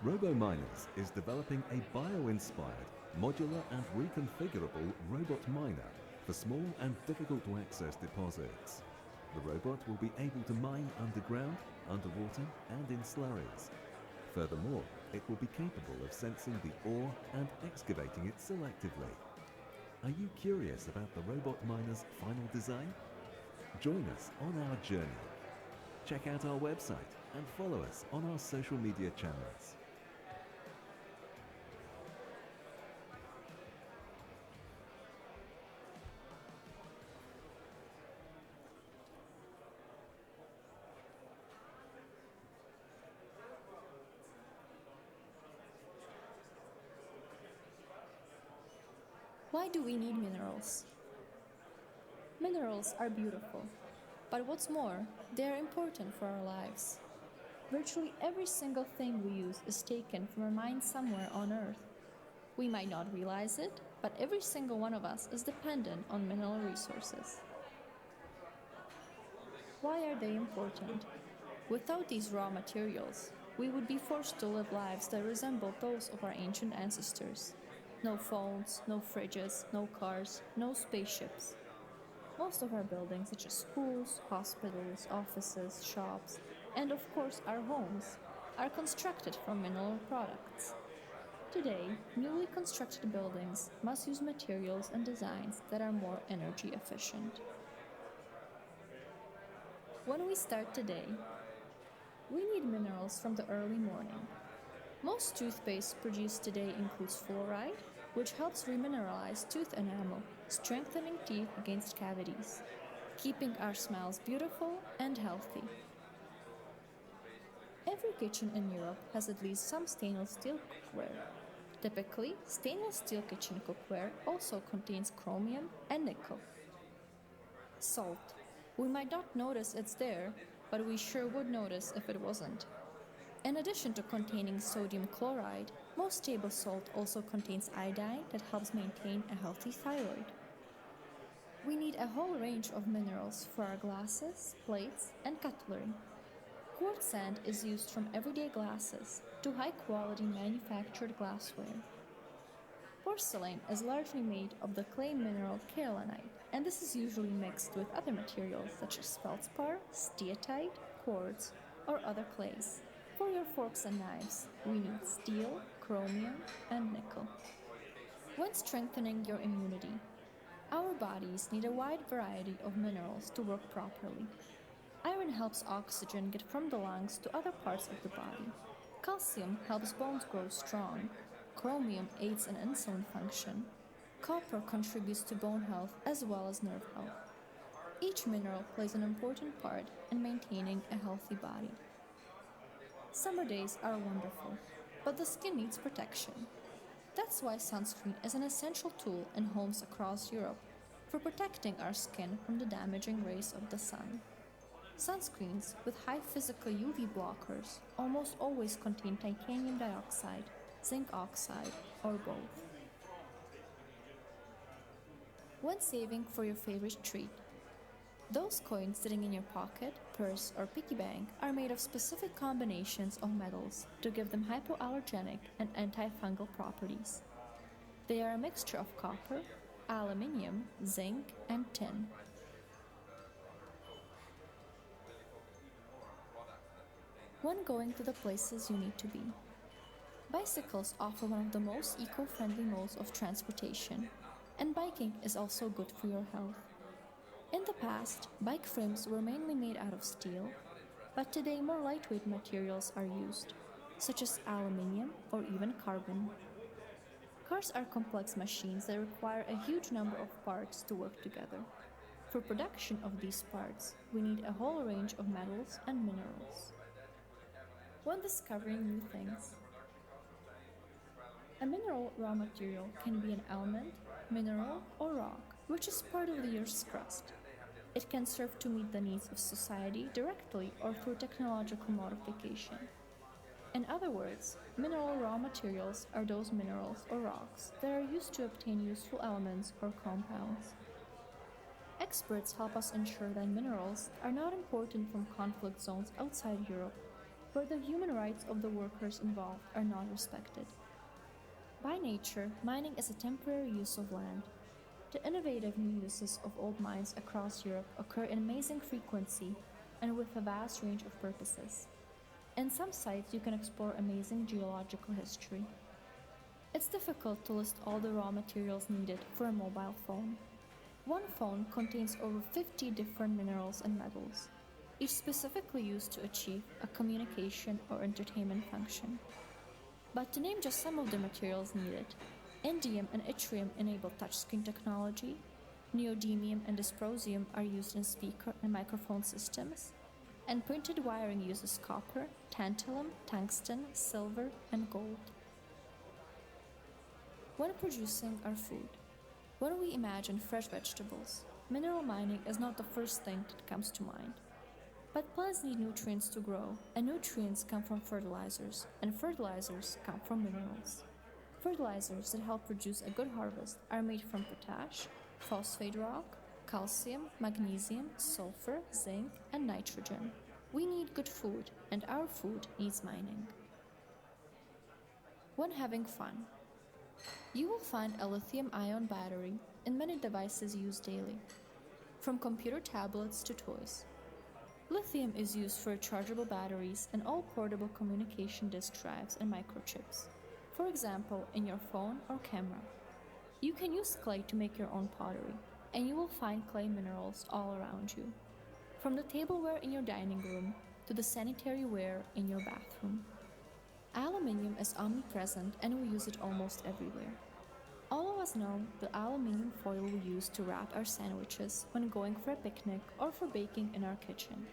RoboMiners is developing a bio-inspired, modular and reconfigurable robot miner for small and difficult to access deposits. The robot will be able to mine underground, underwater and in slurries. Furthermore, it will be capable of sensing the ore and excavating it selectively. Are you curious about the robot miner's final design? Join us on our journey. Check out our website and follow us on our social media channels. Why do we need minerals? Minerals are beautiful, but what's more, they are important for our lives. Virtually every single thing we use is taken from a mine somewhere on Earth. We might not realize it, but every single one of us is dependent on mineral resources. Why are they important? Without these raw materials, we would be forced to live lives that resemble those of our ancient ancestors. No phones, no fridges, no cars, no spaceships. Most of our buildings, such as schools, hospitals, offices, shops, and of course our homes, are constructed from mineral products. Today, newly constructed buildings must use materials and designs that are more energy efficient. When we start today, we need minerals from the early morning. Most toothpaste produced today includes fluoride, which helps remineralize tooth enamel, strengthening teeth against cavities, keeping our smiles beautiful and healthy. Every kitchen in Europe has at least some stainless steel cookware. Typically, stainless steel kitchen cookware also contains chromium and nickel. Salt. We might not notice it's there, but we sure would notice if it wasn't. In addition to containing sodium chloride, most table salt also contains iodine that helps maintain a healthy thyroid. We need a whole range of minerals for our glasses, plates, and cutlery. Quartz sand is used from everyday glasses to high-quality manufactured glassware. Porcelain is largely made of the clay mineral kaolinite, and this is usually mixed with other materials such as feldspar, steatite, quartz, or other clays. For your forks and knives, we need steel, chromium, and nickel. When strengthening your immunity, our bodies need a wide variety of minerals to work properly. Iron helps oxygen get from the lungs to other parts of the body. Calcium helps bones grow strong. Chromium aids in insulin function. Copper contributes to bone health as well as nerve health. Each mineral plays an important part in maintaining a healthy body. Summer days are wonderful, but the skin needs protection. That's why sunscreen is an essential tool in homes across Europe for protecting our skin from the damaging rays of the sun. Sunscreens with high physical UV blockers almost always contain titanium dioxide, zinc oxide, or both. When saving for your favorite treat, those coins sitting in your pocket, purse, or piggy bank are made of specific combinations of metals to give them hypoallergenic and antifungal properties. They are a mixture of copper, aluminium, zinc, and tin. When going to the places you need to be, bicycles offer one of the most eco-friendly modes of transportation, and biking is also good for your health. In the past, bike frames were mainly made out of steel, but today more lightweight materials are used, such as aluminium or even carbon. Cars are complex machines that require a huge number of parts to work together. For production of these parts, we need a whole range of metals and minerals. When discovering new things, a mineral raw material can be an element, mineral, or rock, which is part of the Earth's crust. It can serve to meet the needs of society directly or through technological modification. In other words, mineral raw materials are those minerals or rocks that are used to obtain useful elements or compounds. Experts help us ensure that minerals are not imported from conflict zones outside Europe, where the human rights of the workers involved are not respected. By nature, mining is a temporary use of land. The innovative new uses of old mines across Europe occur in amazing frequency and with a vast range of purposes. In some sites, you can explore amazing geological history. It's difficult to list all the raw materials needed for a mobile phone. One phone contains over 50 different minerals and metals, each specifically used to achieve a communication or entertainment function. But to name just some of the materials needed, indium and yttrium enable touchscreen technology, neodymium and dysprosium are used in speaker and microphone systems, and printed wiring uses copper, tantalum, tungsten, silver, and gold. When producing our food, when we imagine fresh vegetables, mineral mining is not the first thing that comes to mind. But plants need nutrients to grow, and nutrients come from fertilizers, and fertilizers come from minerals. Fertilizers that help produce a good harvest are made from potash, phosphate rock, calcium, magnesium, sulfur, zinc, and nitrogen. We need good food, and our food needs mining. When having fun, you will find a lithium-ion battery in many devices used daily, from computer tablets to toys. Lithium is used for rechargeable batteries and all portable communication disk drives and microchips. For example, in your phone or camera. You can use clay to make your own pottery, and you will find clay minerals all around you, from the tableware in your dining room to the sanitary ware in your bathroom. Aluminium is omnipresent, and we use it almost everywhere. All of us know the aluminium foil we use to wrap our sandwiches when going for a picnic or for baking in our kitchen.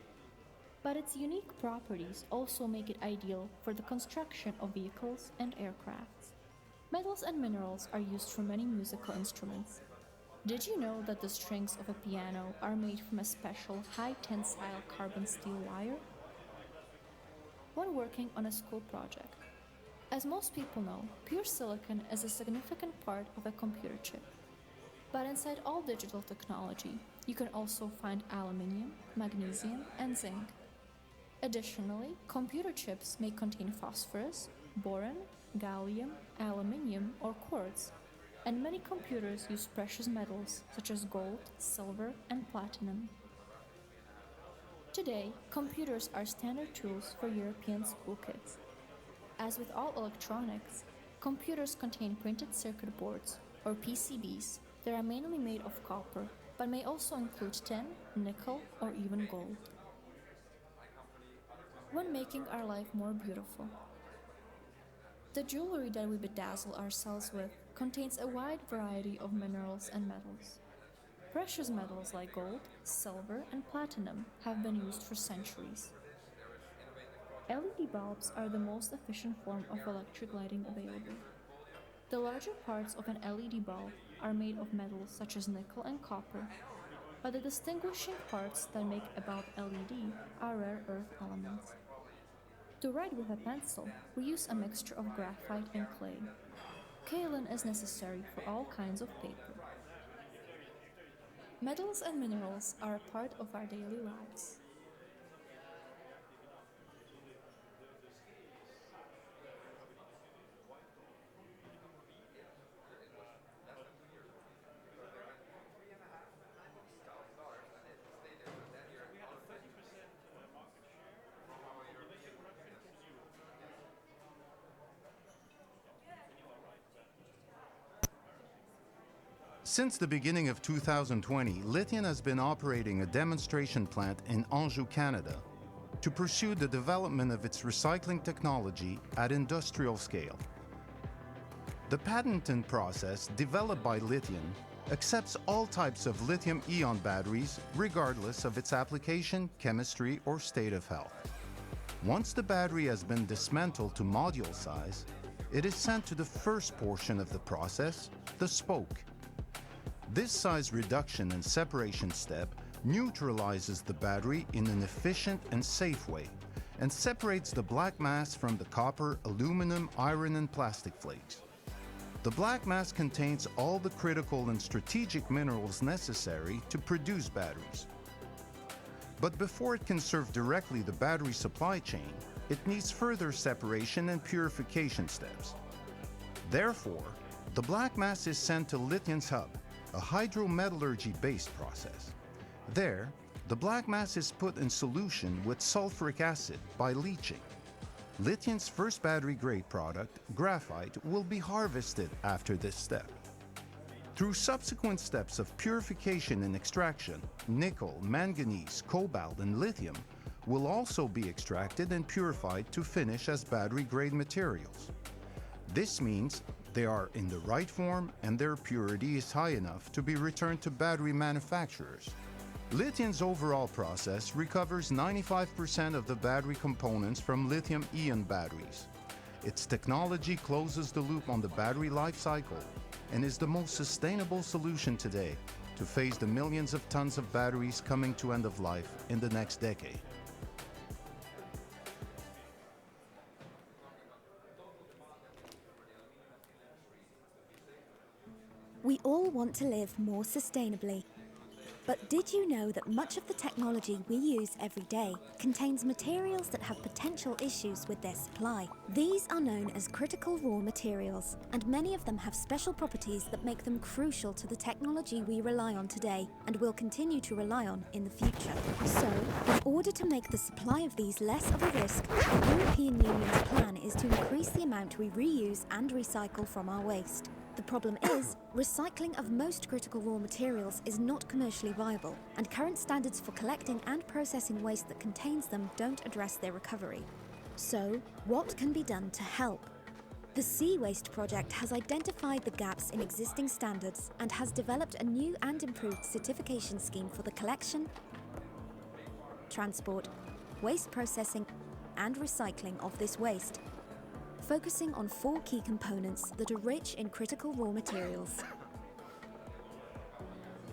But its unique properties also make it ideal for the construction of vehicles and aircrafts. Metals and minerals are used for many musical instruments. Did you know that the strings of a piano are made from a special high-tensile carbon steel wire? When working on a school project, as most people know, pure silicon is a significant part of a computer chip. But inside all digital technology, you can also find aluminium, magnesium, and zinc. Additionally, computer chips may contain phosphorus, boron, gallium, aluminium, or quartz, and many computers use precious metals such as gold, silver, and platinum. Today, computers are standard tools for European school kids. As with all electronics, computers contain printed circuit boards, or PCBs, that are mainly made of copper, but may also include tin, nickel, or even gold. When making our life more beautiful, the jewelry that we bedazzle ourselves with contains a wide variety of minerals and metals. Precious metals like gold, silver, and platinum have been used for centuries. LED bulbs are the most efficient form of electric lighting available. The larger parts of an LED bulb are made of metals such as nickel and copper, but the distinguishing parts that make a bulb LED are rare earth elements. To write with a pencil, we use a mixture of graphite and clay. Kaolin is necessary for all kinds of paper. Metals and minerals are a part of our daily lives. Since the beginning of 2020, Lithium has been operating a demonstration plant in Anjou, Canada, to pursue the development of its recycling technology at industrial scale. The patented process developed by Lithium accepts all types of lithium-ion batteries regardless of its application, chemistry, or state of health. Once the battery has been dismantled to module size, it is sent to the first portion of the process, the spoke. This size reduction and separation step neutralizes the battery in an efficient and safe way and separates the black mass from the copper, aluminum, iron, and plastic flakes. The black mass contains all the critical and strategic minerals necessary to produce batteries. But before it can serve directly the battery supply chain, it needs further separation and purification steps. Therefore, the black mass is sent to Lithium's hub, a hydrometallurgy-based process. There, the black mass is put in solution with sulfuric acid by leaching. Lithium's first battery-grade product, graphite, will be harvested after this step. Through subsequent steps of purification and extraction, nickel, manganese, cobalt, and lithium will also be extracted and purified to finish as battery-grade materials. This means they are in the right form and their purity is high enough to be returned to battery manufacturers. Lithium's overall process recovers 95% of the battery components from lithium-ion batteries. Its technology closes the loop on the battery life cycle and is the most sustainable solution today to face the millions of tons of batteries coming to end of life in the next decade. We all want to live more sustainably. But did you know that much of the technology we use every day contains materials that have potential issues with their supply? These are known as critical raw materials, and many of them have special properties that make them crucial to the technology we rely on today and will continue to rely on in the future. So, in order to make the supply of these less of a risk, the European Union's plan is to increase the amount we reuse and recycle from our waste. The problem is, recycling of most critical raw materials is not commercially viable, and current standards for collecting and processing waste that contains them don't address their recovery. So, what can be done to help? The Sea Waste project has identified the gaps in existing standards and has developed a new and improved certification scheme for the collection, transport, waste processing, and recycling of this waste, focusing on 4 key components that are rich in critical raw materials.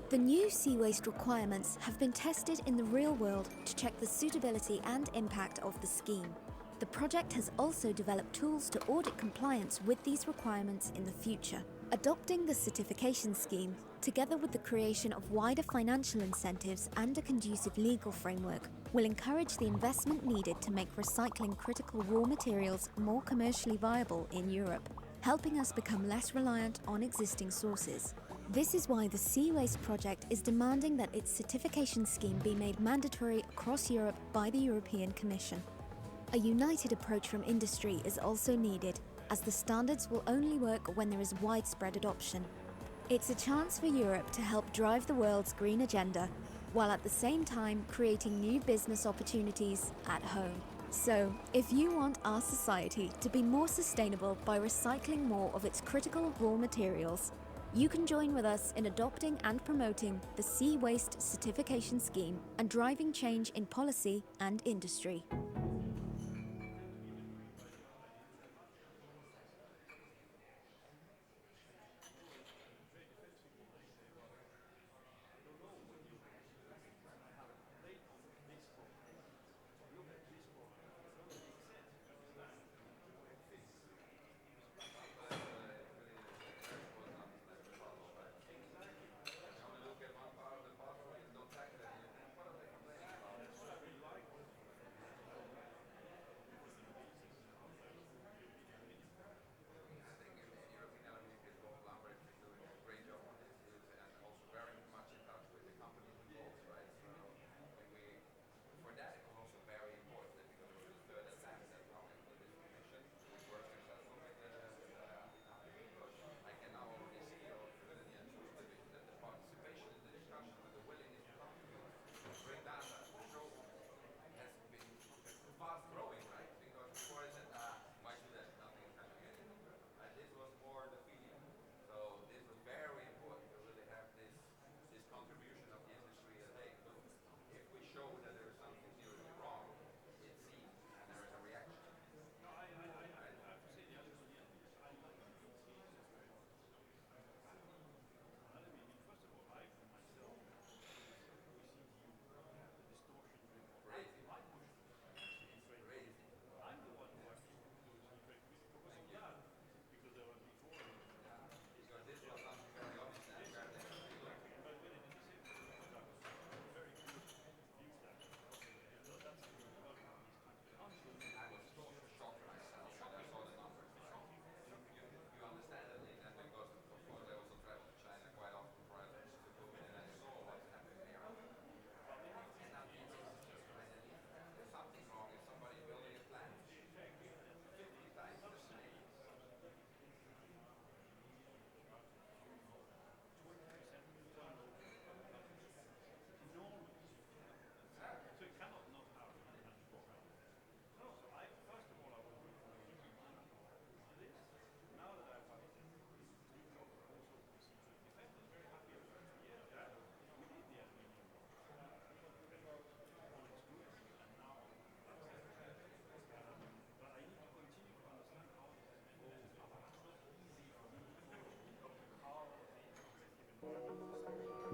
The new sea waste requirements have been tested in the real world to check the suitability and impact of the scheme. The project has also developed tools to audit compliance with these requirements in the future. Adopting the certification scheme, together with the creation of wider financial incentives and a conducive legal framework, will encourage the investment needed to make recycling critical raw materials more commercially viable in Europe, helping us become less reliant on existing sources. This is why the Sea Waste project is demanding that its certification scheme be made mandatory across Europe by the European Commission. A united approach from industry is also needed, as the standards will only work when there is widespread adoption. It's a chance for Europe to help drive the world's green agenda, while at the same time creating new business opportunities at home. So, if you want our society to be more sustainable by recycling more of its critical raw materials, you can join with us in adopting and promoting the Sea Waste Certification Scheme and driving change in policy and industry.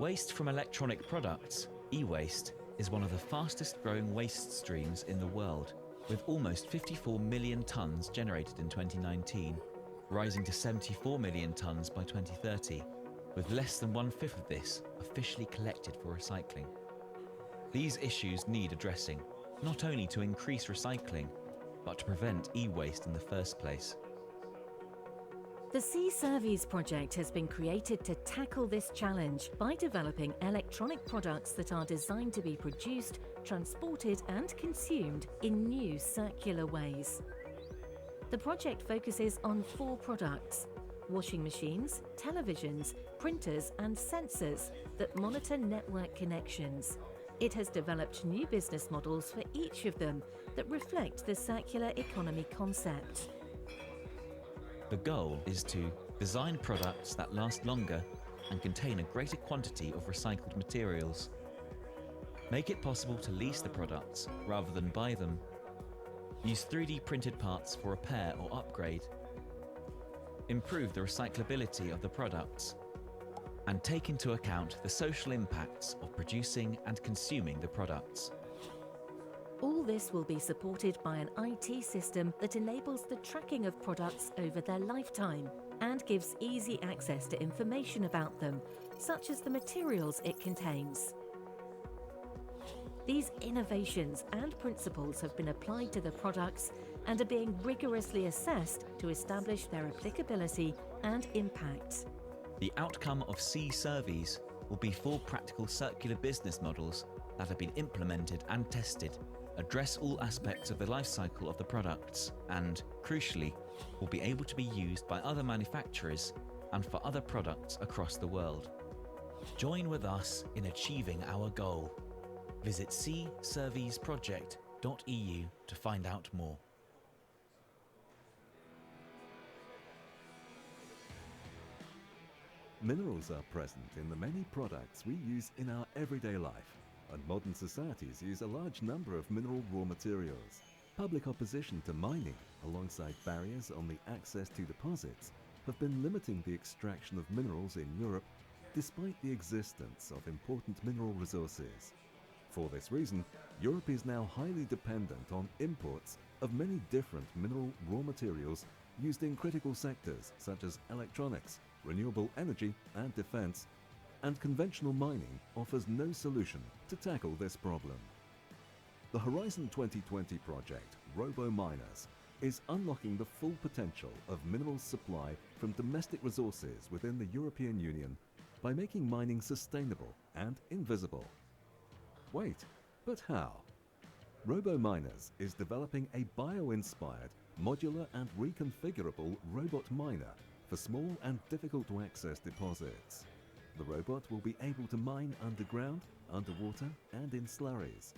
Waste from electronic products, e-waste, is one of the fastest growing waste streams in the world, with almost 54 million tonnes generated in 2019, rising to 74 million tonnes by 2030, with less than 1/5 of this officially collected for recycling. These issues need addressing, not only to increase recycling, but to prevent e-waste in the first place. The C-Service project has been created to tackle this challenge by developing electronic products that are designed to be produced, transported and consumed in new circular ways. The project focuses on 4 products: washing machines, televisions, printers and sensors that monitor network connections. It has developed new business models for each of them that reflect the circular economy concept. The goal is to design products that last longer and contain a greater quantity of recycled materials, make it possible to lease the products rather than buy them, use 3D printed parts for repair or upgrade, improve the recyclability of the products, and take into account the social impacts of producing and consuming the products. All this will be supported by an IT system that enables the tracking of products over their lifetime and gives easy access to information about them, such as the materials it contains. These innovations and principles have been applied to the products and are being rigorously assessed to establish their applicability and impact. The outcome of C-Service will be 4 practical circular business models that have been implemented and tested, address all aspects of the life cycle of the products, and, crucially, will be able to be used by other manufacturers and for other products across the world. Join with us in achieving our goal. Visit cserviceproject.eu to find out more. Minerals are present in the many products we use in our everyday life, and modern societies use a large number of mineral raw materials. Public opposition to mining, alongside barriers on the access to deposits, have been limiting the extraction of minerals in Europe despite the existence of important mineral resources. For this reason, Europe is now highly dependent on imports of many different mineral raw materials used in critical sectors such as electronics, renewable energy and defense, and conventional mining offers no solution to tackle this problem. The Horizon 2020 project, RoboMiners, is unlocking the full potential of minerals supply from domestic resources within the European Union by making mining sustainable and invisible. Wait, but how? RoboMiners is developing a bio-inspired, modular and reconfigurable robot miner for small and difficult to access deposits. The robot will be able to mine underground, underwater and in slurries.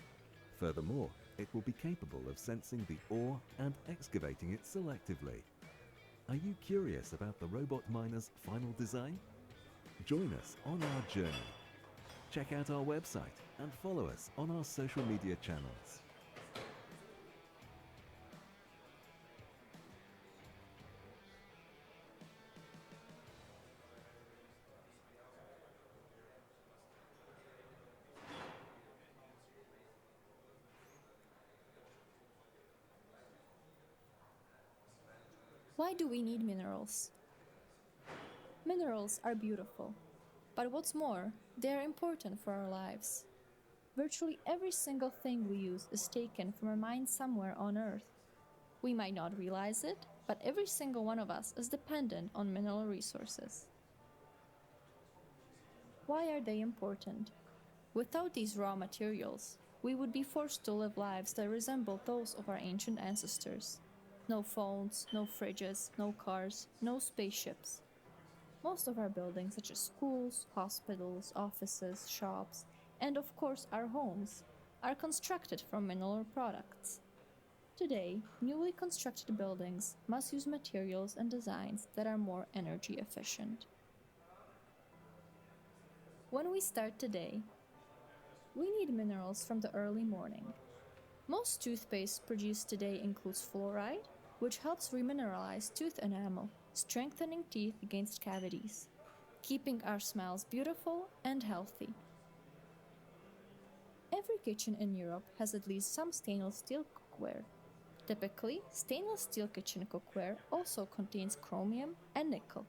Furthermore, it will be capable of sensing the ore and excavating it selectively. Are you curious about the robot miner's final design? Join us on our journey. Check out our website and follow us on our social media channels. Why do we need minerals? Minerals are beautiful, but what's more, they are important for our lives. Virtually every single thing we use is taken from a mine somewhere on Earth. We might not realize it, but every single one of us is dependent on mineral resources. Why are they important? Without these raw materials, we would be forced to live lives that resemble those of our ancient ancestors. No phones, no fridges, no cars, no spaceships. Most of our buildings, such as schools, hospitals, offices, shops, and of course our homes, are constructed from mineral products. Today, newly constructed buildings must use materials and designs that are more energy efficient. When we start today, we need minerals from the early morning. Most toothpaste produced today includes fluoride, which helps remineralize tooth enamel, strengthening teeth against cavities. keeping our smells beautiful and healthy. Every kitchen in Europe has at least some stainless steel cookware. Typically, stainless steel kitchen cookware also contains chromium and nickel.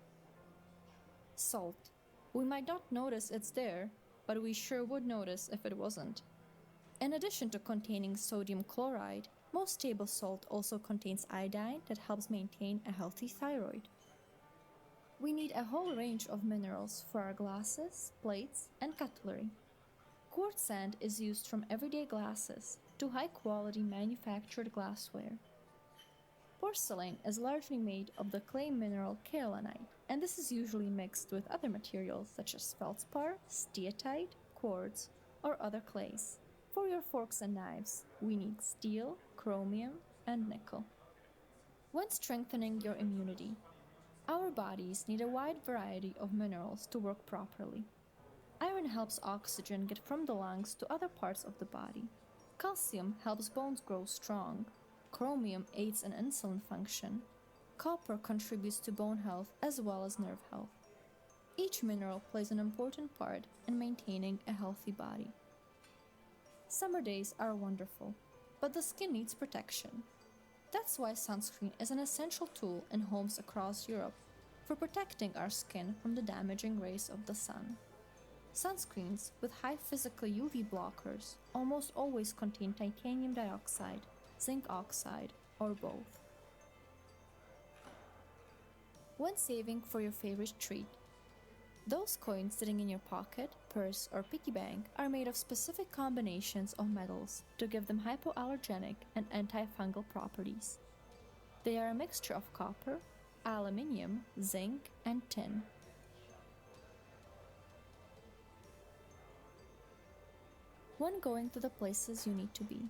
Salt. We might not notice it's there, but we sure would notice if it wasn't. In addition to containing sodium chloride, most table salt also contains iodine that helps maintain a healthy thyroid. We need a whole range of minerals for our glasses, plates, and cutlery. Quartz sand is used from everyday glasses to high-quality manufactured glassware. Porcelain is largely made of the clay mineral kaolinite, and this is usually mixed with other materials such as feldspar, steatite, quartz, or other clays. For your forks and knives, we need steel, chromium, and nickel. When strengthening your immunity, our bodies need a wide variety of minerals to work properly. Iron helps oxygen get from the lungs to other parts of the body. Calcium helps bones grow strong. Chromium aids in insulin function. Copper contributes to bone health as well as nerve health. Each mineral plays an important part in maintaining a healthy body. Summer days are wonderful, but the skin needs protection. That's why sunscreen is an essential tool in homes across Europe for protecting our skin from the damaging rays of the sun. Sunscreens with high physical UV blockers almost always contain titanium dioxide, zinc oxide, or both. When saving for your favorite treat, those coins sitting in your pocket, purse, or piggy bank are made of specific combinations of metals to give them hypoallergenic and antifungal properties. They are a mixture of copper, aluminium, zinc, and tin. When going to the places you need to be,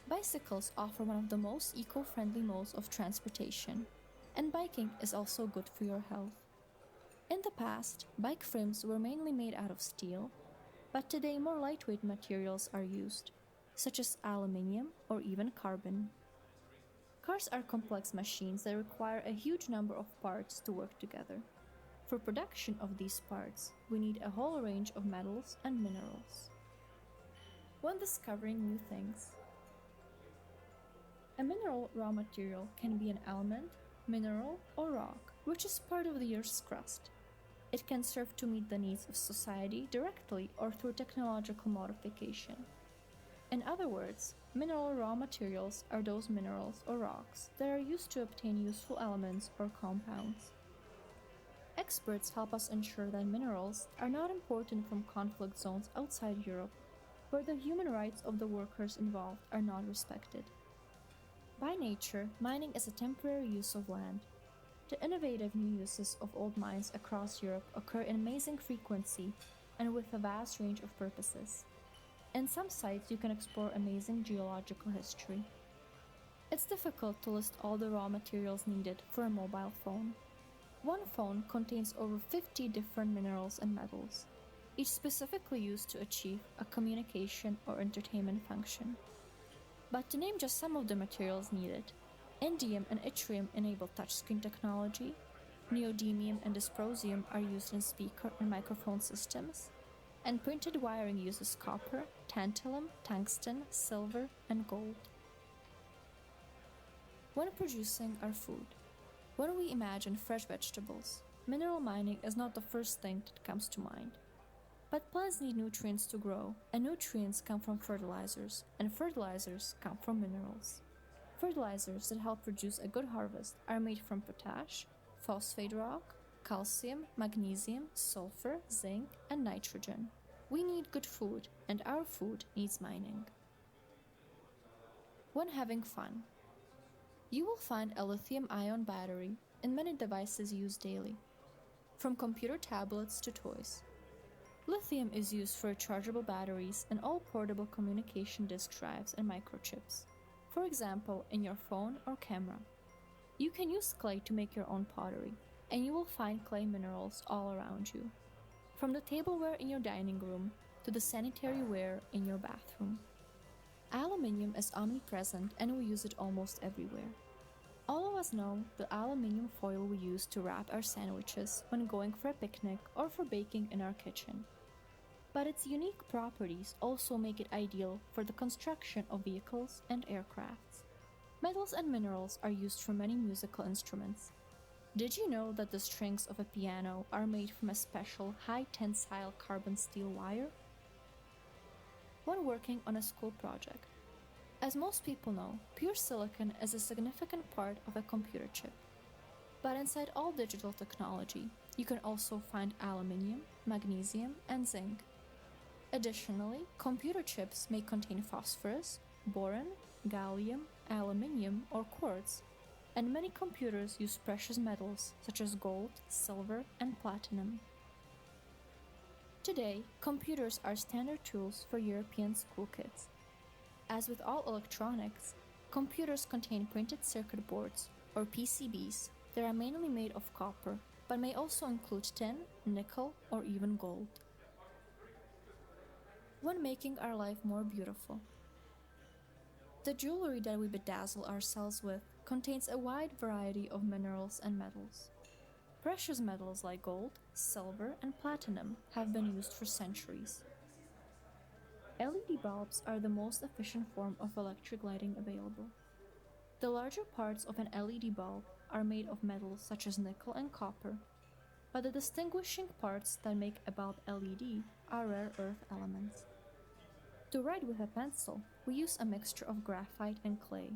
bicycles offer one of the most eco-friendly modes of transportation, and biking is also good for your health. In the past, bike frames were mainly made out of steel, but today more lightweight materials are used, such as aluminium or even carbon. Cars are complex machines that require a huge number of parts to work together. For production of these parts, we need a whole range of metals and minerals. When discovering new things, a mineral raw material can be an element, mineral, or rock, which is part of the Earth's crust. It can serve to meet the needs of society directly or through technological modification. In other words, mineral raw materials are those minerals or rocks that are used to obtain useful elements or compounds. Experts help us ensure that minerals are not imported from conflict zones outside Europe, where the human rights of the workers involved are not respected. By nature, mining is a temporary use of land. The innovative new uses of old mines across Europe occur in amazing frequency and with a vast range of purposes. In some sites, you can explore amazing geological history. It's difficult to list all the raw materials needed for a mobile phone. One phone contains over 50 different minerals and metals, each specifically used to achieve a communication or entertainment function. But to name just some of the materials needed, indium and yttrium enable touchscreen technology, neodymium and dysprosium are used in speaker and microphone systems, and printed wiring uses copper, tantalum, tungsten, silver, and gold. When producing our food, when we imagine fresh vegetables, mineral mining is not the first thing that comes to mind. But plants need nutrients to grow, and nutrients come from fertilizers, and fertilizers come from minerals. Fertilizers that help produce a good harvest are made from potash, phosphate rock, calcium, magnesium, sulfur, zinc, and nitrogen. We need good food, and our food needs mining. When having fun, you will find a lithium-ion battery in many devices used daily, from computer tablets to toys. Lithium is used for rechargeable batteries in all portable communication disk drives and microchips. For example, in your phone or camera. You can use clay to make your own pottery, and you will find clay minerals all around you, from the tableware in your dining room to the sanitary ware in your bathroom. Aluminium is omnipresent, and we use it almost everywhere. All of us know the aluminium foil we use to wrap our sandwiches when going for a picnic or for baking in our kitchen. But its unique properties also make it ideal for the construction of vehicles and aircrafts. Metals and minerals are used for many musical instruments. Did you know that the strings of a piano are made from a special high-tensile carbon steel wire? When working on a school project, as most people know, pure silicon is a significant part of a computer chip. But inside all digital technology, you can also find aluminium, magnesium, and zinc. Additionally, computer chips may contain phosphorus, boron, gallium, aluminium, or quartz, and many computers use precious metals such as gold, silver, and platinum. Today, computers are standard tools for European school kids. As with all electronics, computers contain printed circuit boards, or PCBs, that are mainly made of copper, but may also include tin, nickel, or even gold. When making our life more beautiful, the jewelry that we bedazzle ourselves with contains a wide variety of minerals and metals. Precious metals like gold, silver, and platinum have been used for centuries. LED bulbs are the most efficient form of electric lighting available. The larger parts of an LED bulb are made of metals such as nickel and copper, but the distinguishing parts that make a bulb LED are rare earth elements. To write with a pencil, we use a mixture of graphite and clay.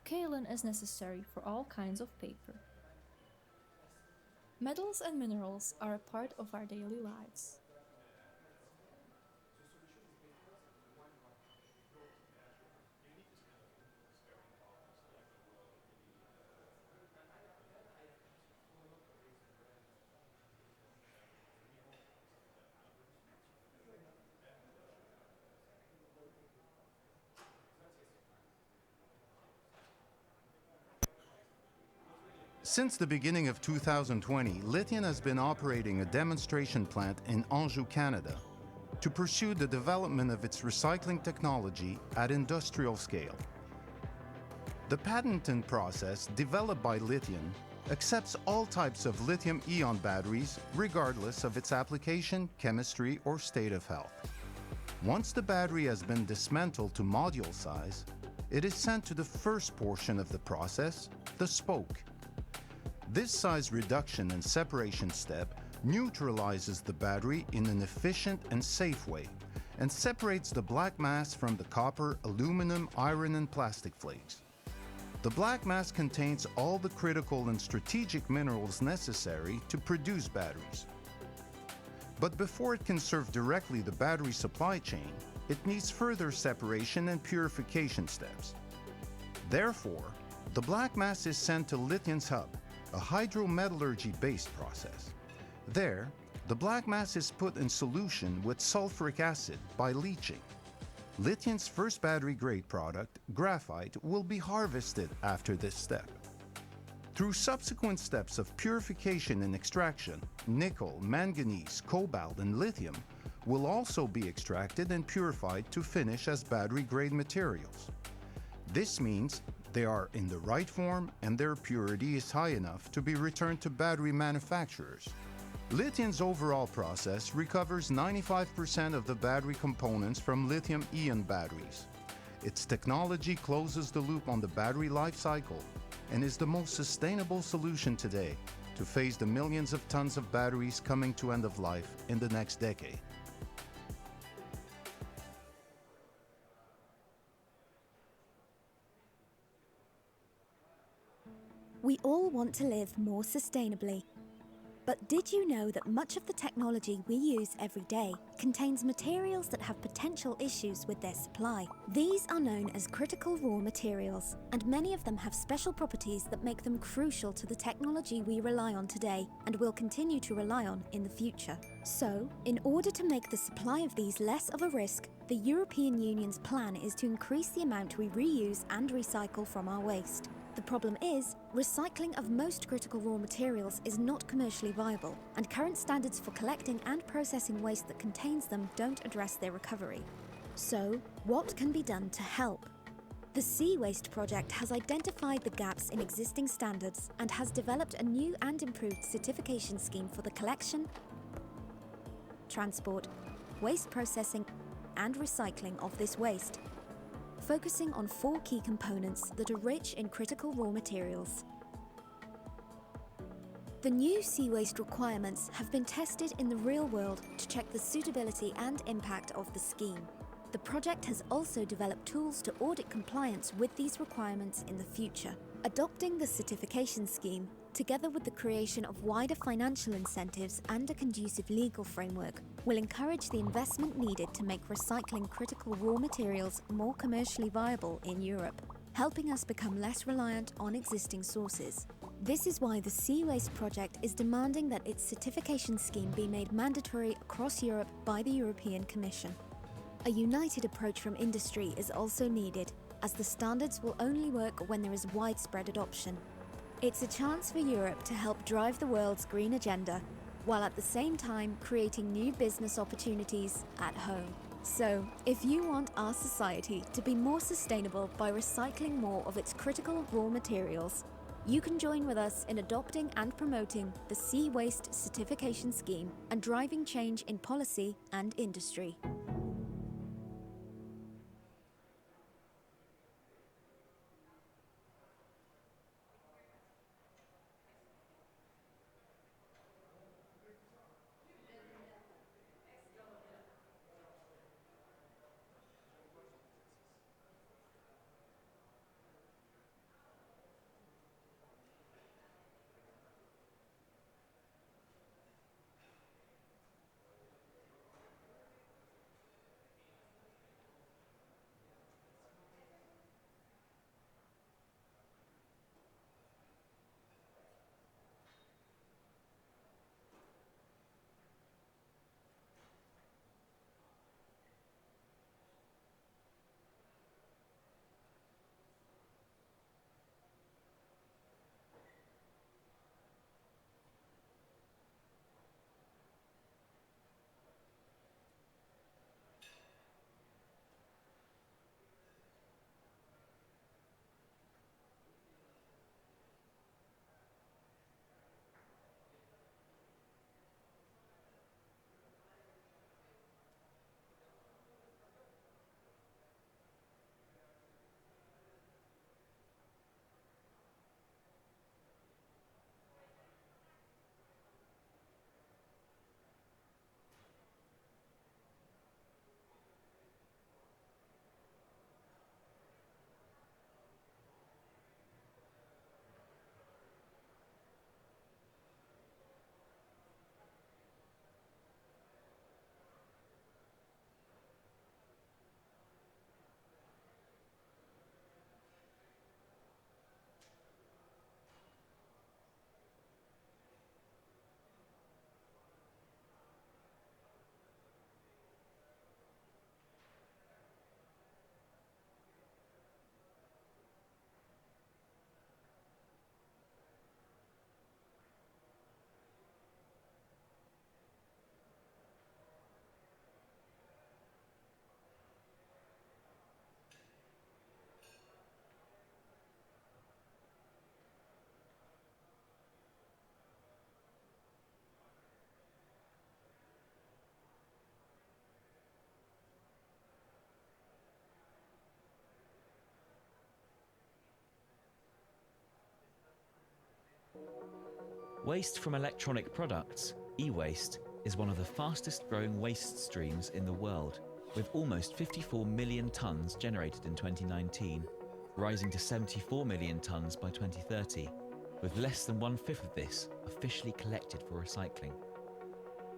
Kaolin is necessary for all kinds of paper. Metals and minerals are a part of our daily lives. Since the beginning of 2020, Lithium has been operating a demonstration plant in Anjou, Canada, to pursue the development of its recycling technology at industrial scale. The patented process developed by Lithium accepts all types of lithium-ion batteries regardless of its application, chemistry, or state of health. Once the battery has been dismantled to module size, it is sent to the first portion of the process, the spoke. This size reduction and separation step neutralizes the battery in an efficient and safe way and separates the black mass from the copper, aluminum, iron, and plastic flakes. The black mass contains all the critical and strategic minerals necessary to produce batteries. But before it can serve directly the battery supply chain, it needs further separation and purification steps. Therefore, the black mass is sent to Lithium's hub, a hydrometallurgy-based process. There, the black mass is put in solution with sulfuric acid by leaching. Lithium's first battery-grade product, graphite, will be harvested after this step. Through subsequent steps of purification and extraction, nickel, manganese, cobalt, and lithium will also be extracted and purified to finish as battery-grade materials. This means they are in the right form and their purity is high enough to be returned to battery manufacturers. Lithium's overall process recovers 95% of the battery components from lithium-ion batteries. Its technology closes the loop on the battery life cycle and is the most sustainable solution today to face the millions of tons of batteries coming to end of life in the next decade. We all want to live more sustainably. But did you know that much of the technology we use every day contains materials that have potential issues with their supply? These are known as critical raw materials, and many of them have special properties that make them crucial to the technology we rely on today and will continue to rely on in the future. So, in order to make the supply of these less of a risk, the European Union's plan is to increase the amount we reuse and recycle from our waste. The problem is, recycling of most critical raw materials is not commercially viable, and current standards for collecting and processing waste that contains them don't address their recovery. So, what can be done to help? The Sea Waste project has identified the gaps in existing standards and has developed a new and improved certification scheme for the collection, transport, waste processing, and recycling of this waste, focusing on 4 key components that are rich in critical raw materials. The new sea waste requirements have been tested in the real world to check the suitability and impact of the scheme. The project has also developed tools to audit compliance with these requirements in the future. Adopting the certification scheme, together with the creation of wider financial incentives and a conducive legal framework, will encourage the investment needed to make recycling critical raw materials more commercially viable in Europe, helping us become less reliant on existing sources. This is why the Sea Waste project is demanding that its certification scheme be made mandatory across Europe by the European Commission. A united approach from industry is also needed, as the standards will only work when there is widespread adoption. It's a chance for Europe to help drive the world's green agenda, while at the same time creating new business opportunities at home. So, if you want our society to be more sustainable by recycling more of its critical raw materials, you can join with us in adopting and promoting the Sea Waste Certification Scheme and driving change in policy and industry. Waste from electronic products, e-waste, is one of the fastest growing waste streams in the world, with almost 54 million tonnes generated in 2019, rising to 74 million tonnes by 2030, with less than 1/5 of this officially collected for recycling.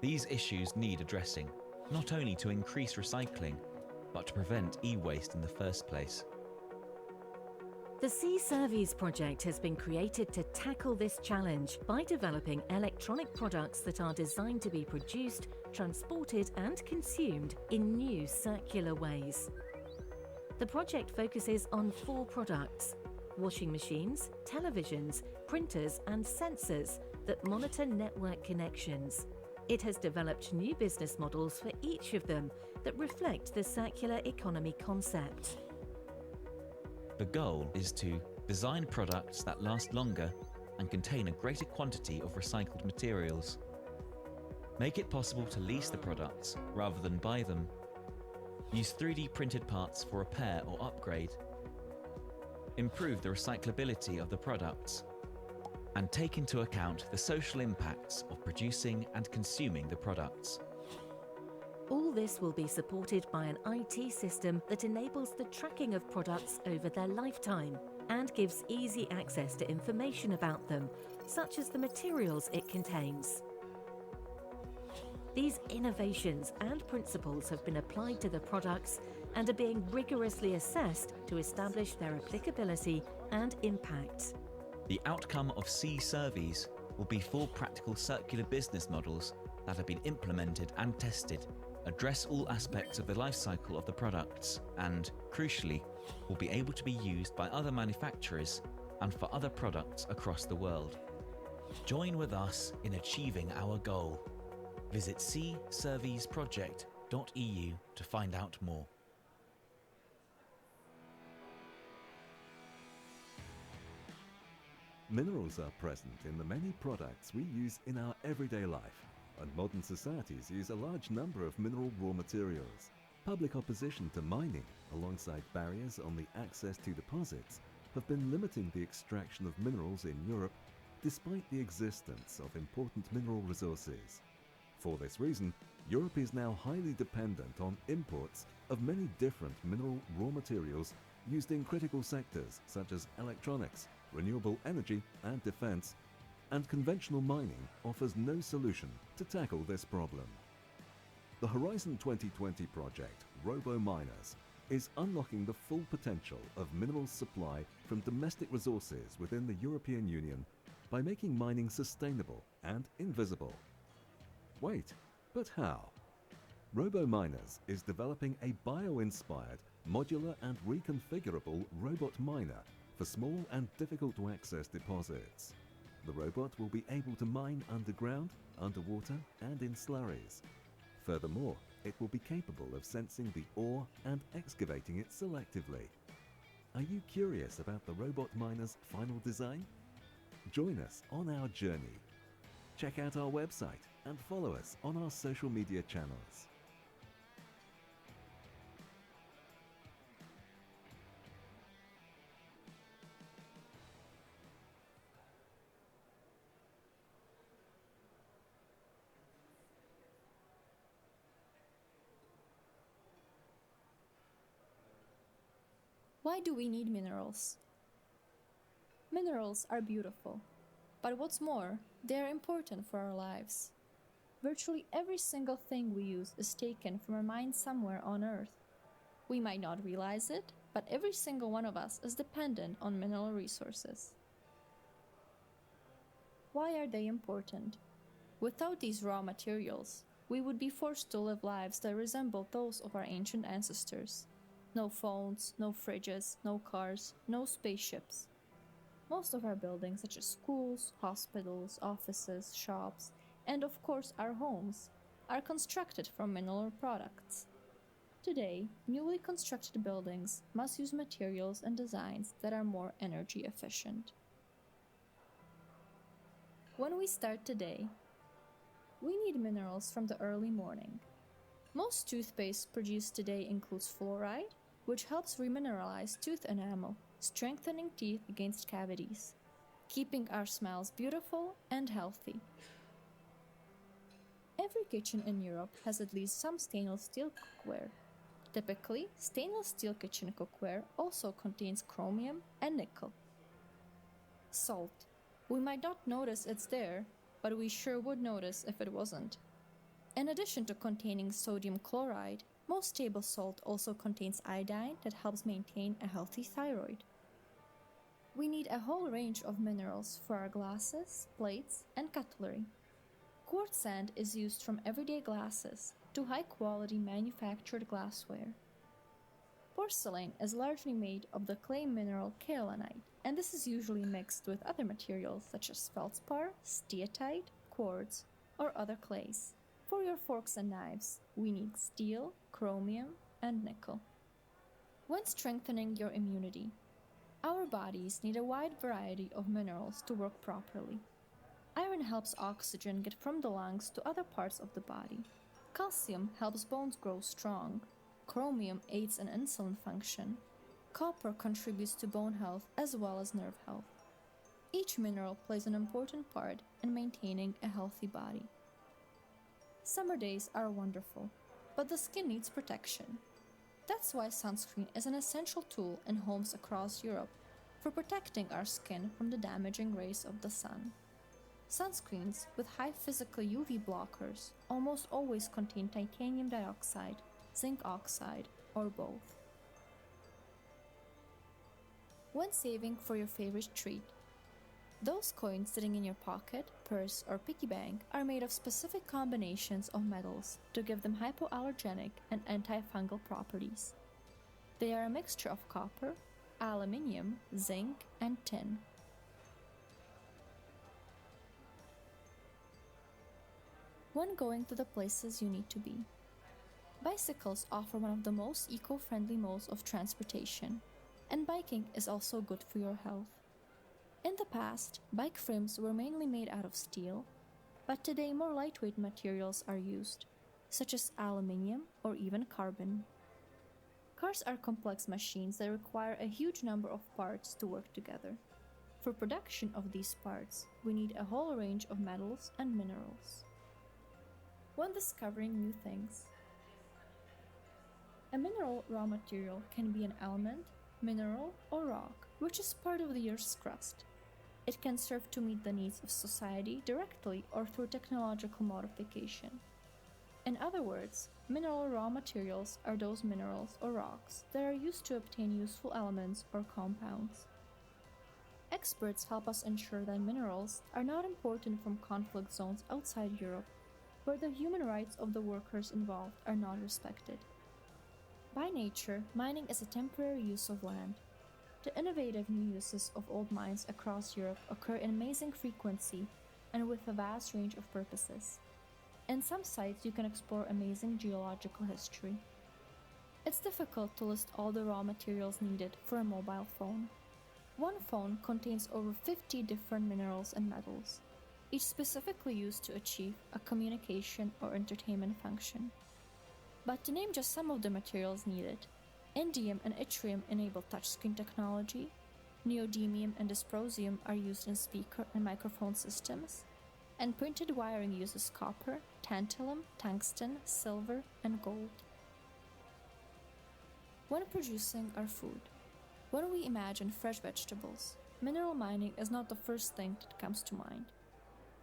These issues need addressing, not only to increase recycling, but to prevent e-waste in the first place. The Sea Surveys project has been created to tackle this challenge by developing electronic products that are designed to be produced, transported and consumed in new circular ways. The project focuses on 4 products: washing machines, televisions, printers and sensors that monitor network connections. It has developed new business models for each of them that reflect the circular economy concept. The goal is to design products that last longer and contain a greater quantity of recycled materials. Make it possible to lease the products rather than buy them. Use 3D printed parts for repair or upgrade. Improve the recyclability of the products. And take into account the social impacts of producing and consuming the products. All this will be supported by an IT system that enables the tracking of products over their lifetime and gives easy access to information about them, such as the materials it contains. These innovations and principles have been applied to the products and are being rigorously assessed to establish their applicability and impact. The outcome of C surveys will be 4 practical circular business models that have been implemented and tested, address all aspects of the life cycle of the products, and, crucially, will be able to be used by other manufacturers and for other products across the world. Join with us in achieving our goal. Visit csurveysproject.eu to find out more. Minerals are present in the many products we use in our everyday life, and modern societies use a large number of mineral raw materials. Public opposition to mining, alongside barriers on the access to deposits, have been limiting the extraction of minerals in Europe despite the existence of important mineral resources. For this reason, Europe is now highly dependent on imports of many different mineral raw materials used in critical sectors such as electronics, renewable energy and defense, and conventional mining offers no solution to tackle this problem. The Horizon 2020 project, RoboMiners, is unlocking the full potential of minerals supply from domestic resources within the European Union by making mining sustainable and invisible. Wait, but how? RoboMiners is developing a bio-inspired, modular and reconfigurable robot miner for small and difficult to access deposits. The robot will be able to mine underground, underwater and in slurries. Furthermore, it will be capable of sensing the ore and excavating it selectively. Are you curious about the robot miner's final design? Join us on our journey. Check out our website and follow us on our social media channels. Why do we need minerals? Minerals are beautiful, but what's more, they are important for our lives. Virtually every single thing we use is taken from a mine somewhere on Earth. We might not realize it, but every single one of us is dependent on mineral resources. Why are they important? Without these raw materials, we would be forced to live lives that resemble those of our ancient ancestors. No phones, no fridges, no cars, no spaceships. Most of our buildings, such as schools, hospitals, offices, shops, and of course our homes, are constructed from mineral products. Today, newly constructed buildings must use materials and designs that are more energy efficient. When we start today, we need minerals from the early morning. Most toothpaste produced today includes fluoride, which helps remineralize tooth enamel, strengthening teeth against cavities, keeping our smiles beautiful and healthy. Every kitchen in Europe has at least some stainless steel cookware. Typically, stainless steel kitchen cookware also contains chromium and nickel. Salt. We might not notice it's there, but we sure would notice if it wasn't. In addition to containing sodium chloride, most table salt also contains iodine that helps maintain a healthy thyroid. We need a whole range of minerals for our glasses, plates, and cutlery. Quartz sand is used from everyday glasses to high-quality manufactured glassware. Porcelain is largely made of the clay mineral kaolinite, and this is usually mixed with other materials such as feldspar, steatite, quartz, or other clays. For your forks and knives, we need steel, chromium, and nickel. When strengthening your immunity, Our bodies need a wide variety of minerals to work properly. Iron helps oxygen get from the lungs to other parts of the body. Calcium helps bones grow strong. Chromium aids in insulin function. Copper contributes to bone health as well as nerve health. Each mineral plays an important part in maintaining a healthy body. Summer days are wonderful, but the skin needs protection. That's why sunscreen is an essential tool in homes across Europe for protecting our skin from the damaging rays of the sun. Sunscreens with high physical UV blockers almost always contain titanium dioxide, zinc oxide, or both. When saving for your favorite treat, those coins sitting in your pocket, purse, or piggy bank are made of specific combinations of metals to give them hypoallergenic and antifungal properties. They are a mixture of copper, aluminium, zinc, and tin. When going to the places you need to be, bicycles offer one of the most eco-friendly modes of transportation, and biking is also good for your health. In the past, bike frames were mainly made out of steel, but today more lightweight materials are used, such as aluminium or even carbon. Cars are complex machines that require a huge number of parts to work together. For production of these parts, we need a whole range of metals and minerals. When discovering new things, a mineral raw material can be an element, mineral, or rock, which is part of the Earth's crust. It can serve to meet the needs of society directly or through technological modification. In other words, mineral raw materials are those minerals or rocks that are used to obtain useful elements or compounds. Experts help us ensure that minerals are not imported from conflict zones outside Europe, where the human rights of the workers involved are not respected. By nature, mining is a temporary use of land. The innovative new uses of old mines across Europe occur in amazing frequency and with a vast range of purposes. In some sites, you can explore amazing geological history. It's difficult to list all the raw materials needed for a mobile phone. One phone contains over 50 different minerals and metals, each specifically used to achieve a communication or entertainment function. But to name just some of the materials needed, indium and yttrium enable touchscreen technology, neodymium and dysprosium are used in speaker and microphone systems, and printed wiring uses copper, tantalum, tungsten, silver, and gold. When producing our food, when we imagine fresh vegetables, mineral mining is not the first thing that comes to mind.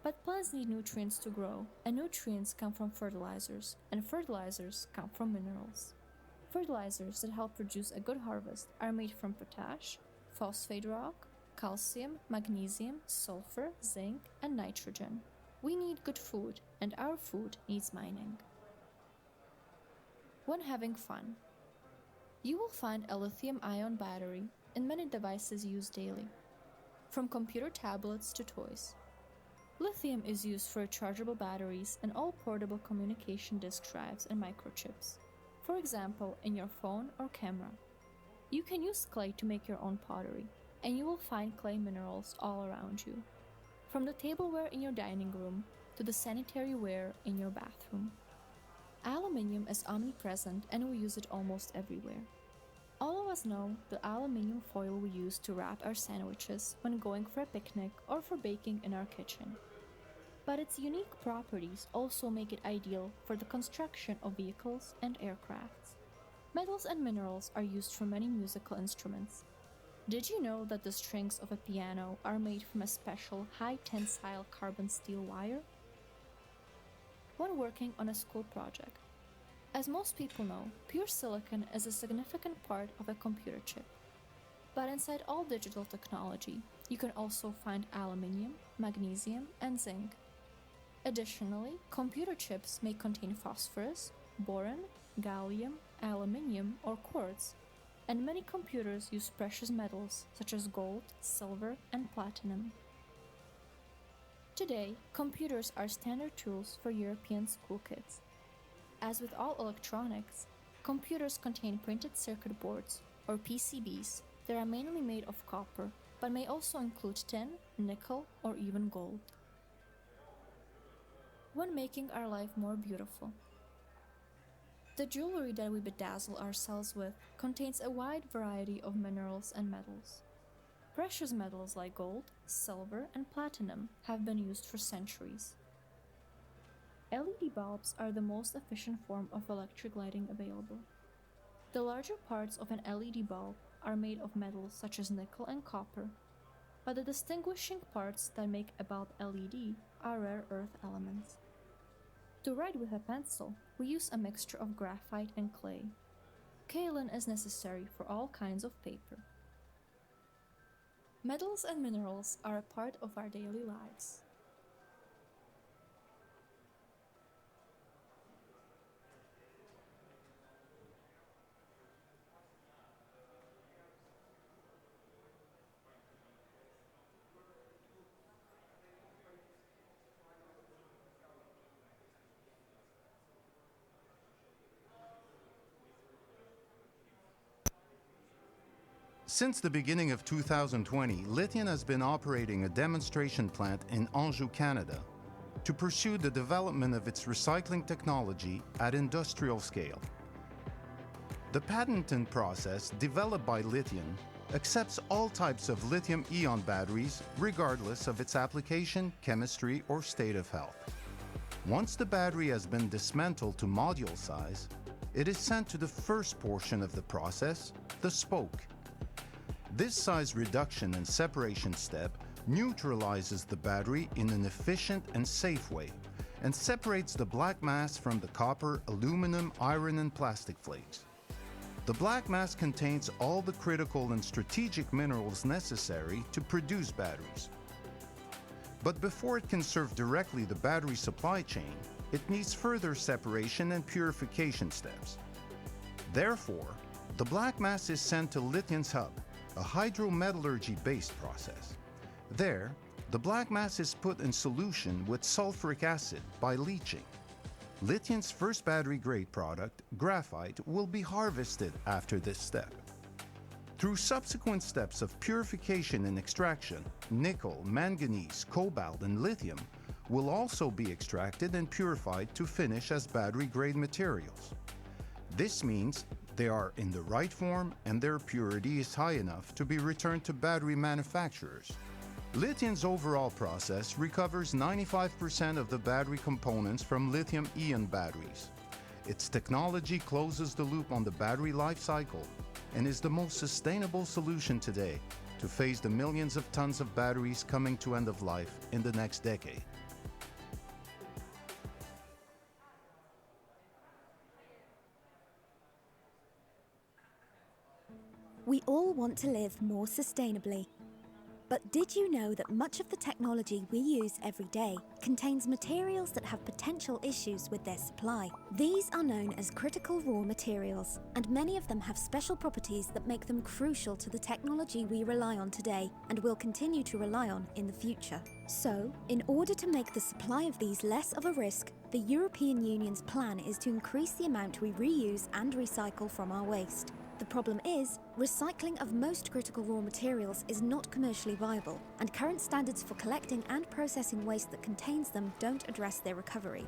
But plants need nutrients to grow, and nutrients come from fertilizers, and fertilizers come from minerals. Fertilizers that help produce a good harvest are made from potash, phosphate rock, calcium, magnesium, sulfur, zinc, and nitrogen. We need good food, and our food needs mining. When having fun, you will find a lithium-ion battery in many devices used daily, from computer tablets to toys. Lithium is used for rechargeable batteries and all portable communication disk drives and microchips. For example, in your phone or camera. You can use clay to make your own pottery, and you will find clay minerals all around you, from the tableware in your dining room to the sanitary ware in your bathroom. Aluminium is omnipresent and we use it almost everywhere. All of us know the aluminium foil we use to wrap our sandwiches when going for a picnic or for baking in our kitchen. But its unique properties also make it ideal for the construction of vehicles and aircrafts. Metals and minerals are used for many musical instruments. Did you know that the strings of a piano are made from a special high-tensile carbon steel wire? When working on a school project, as most people know, pure silicon is a significant part of a computer chip. But inside all digital technology, you can also find aluminium, magnesium, and zinc. Additionally, computer chips may contain phosphorus, boron, gallium, aluminium, or quartz, and many computers use precious metals such as gold, silver, and platinum. Today, computers are standard tools for European school kids. As with all electronics, computers contain printed circuit boards, or PCBs, They are mainly made of copper, but may also include tin, nickel, or even gold. When making our life more beautiful, the jewelry that we bedazzle ourselves with contains a wide variety of minerals and metals. Precious metals like gold, silver, and platinum have been used for centuries. LED bulbs are the most efficient form of electric lighting available. The larger parts of an LED bulb are made of metals such as nickel and copper, but the distinguishing parts that make a bulb LED are rare earth elements. To write with a pencil, we use a mixture of graphite and clay. Kaolin is necessary for all kinds of paper. Metals and minerals are a part of our daily lives. Since the beginning of 2020, Lithium has been operating a demonstration plant in Anjou, Canada, to pursue the development of its recycling technology at industrial scale. The patented process developed by Lithium accepts all types of lithium-ion batteries regardless of its application, chemistry, or state of health. Once the battery has been dismantled to module size, it is sent to the first portion of the process, the spoke. This size reduction and separation step neutralizes the battery in an efficient and safe way and separates the black mass from the copper, aluminum, iron, and plastic flakes. The black mass contains all the critical and strategic minerals necessary to produce batteries. But before it can serve directly the battery supply chain, it needs further separation and purification steps. Therefore, the black mass is sent to Lithium's hub, a hydrometallurgy-based process. There, the black mass is put in solution with sulfuric acid by leaching. Lithium's first battery-grade product, graphite, will be harvested after this step. Through subsequent steps of purification and extraction, nickel, manganese, cobalt, and lithium will also be extracted and purified to finish as battery-grade materials. This means they are in the right form and their purity is high enough to be returned to battery manufacturers. Lithium's overall process recovers 95% of the battery components from lithium-ion batteries. Its technology closes the loop on the battery life cycle and is the most sustainable solution today to face the millions of tons of batteries coming to end of life in the next decade. We all want to live more sustainably. But did you know that much of the technology we use every day contains materials that have potential issues with their supply? These are known as critical raw materials, and many of them have special properties that make them crucial to the technology we rely on today and will continue to rely on in the future. So, in order to make the supply of these less of a risk, the European Union's plan is to increase the amount we reuse and recycle from our waste. The problem is, recycling of most critical raw materials is not commercially viable, and current standards for collecting and processing waste that contains them don't address their recovery.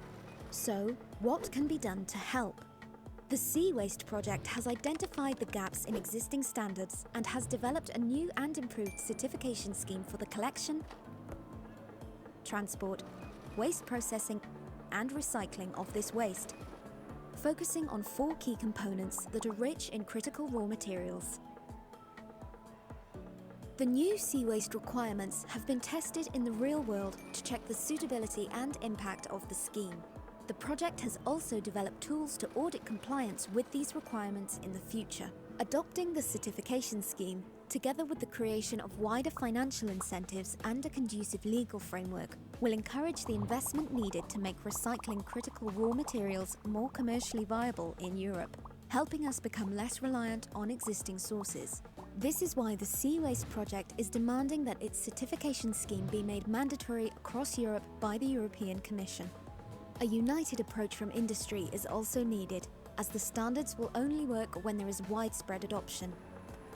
So, what can be done to help? The Sea Waste project has identified the gaps in existing standards and has developed a new and improved certification scheme for the collection, transport, waste processing, and recycling of this waste, focusing on 4 key components that are rich in critical raw materials. The new sea waste requirements have been tested in the real world to check the suitability and impact of the scheme. The project has also developed tools to audit compliance with these requirements in the future. Adopting the certification scheme, together with the creation of wider financial incentives and a conducive legal framework, will encourage the investment needed to make recycling critical raw materials more commercially viable in Europe, helping us become less reliant on existing sources. This is why the Sea Waste project is demanding that its certification scheme be made mandatory across Europe by the European Commission. A united approach from industry is also needed, as the standards will only work when there is widespread adoption.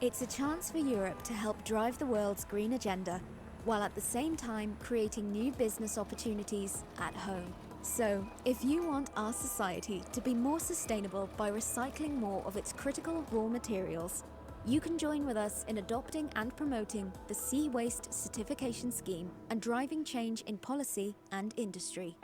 It's a chance for Europe to help drive the world's green agenda, while at the same time creating new business opportunities at home. So, if you want our society to be more sustainable by recycling more of its critical raw materials, you can join with us in adopting and promoting the Sea Waste Certification Scheme and driving change in policy and industry.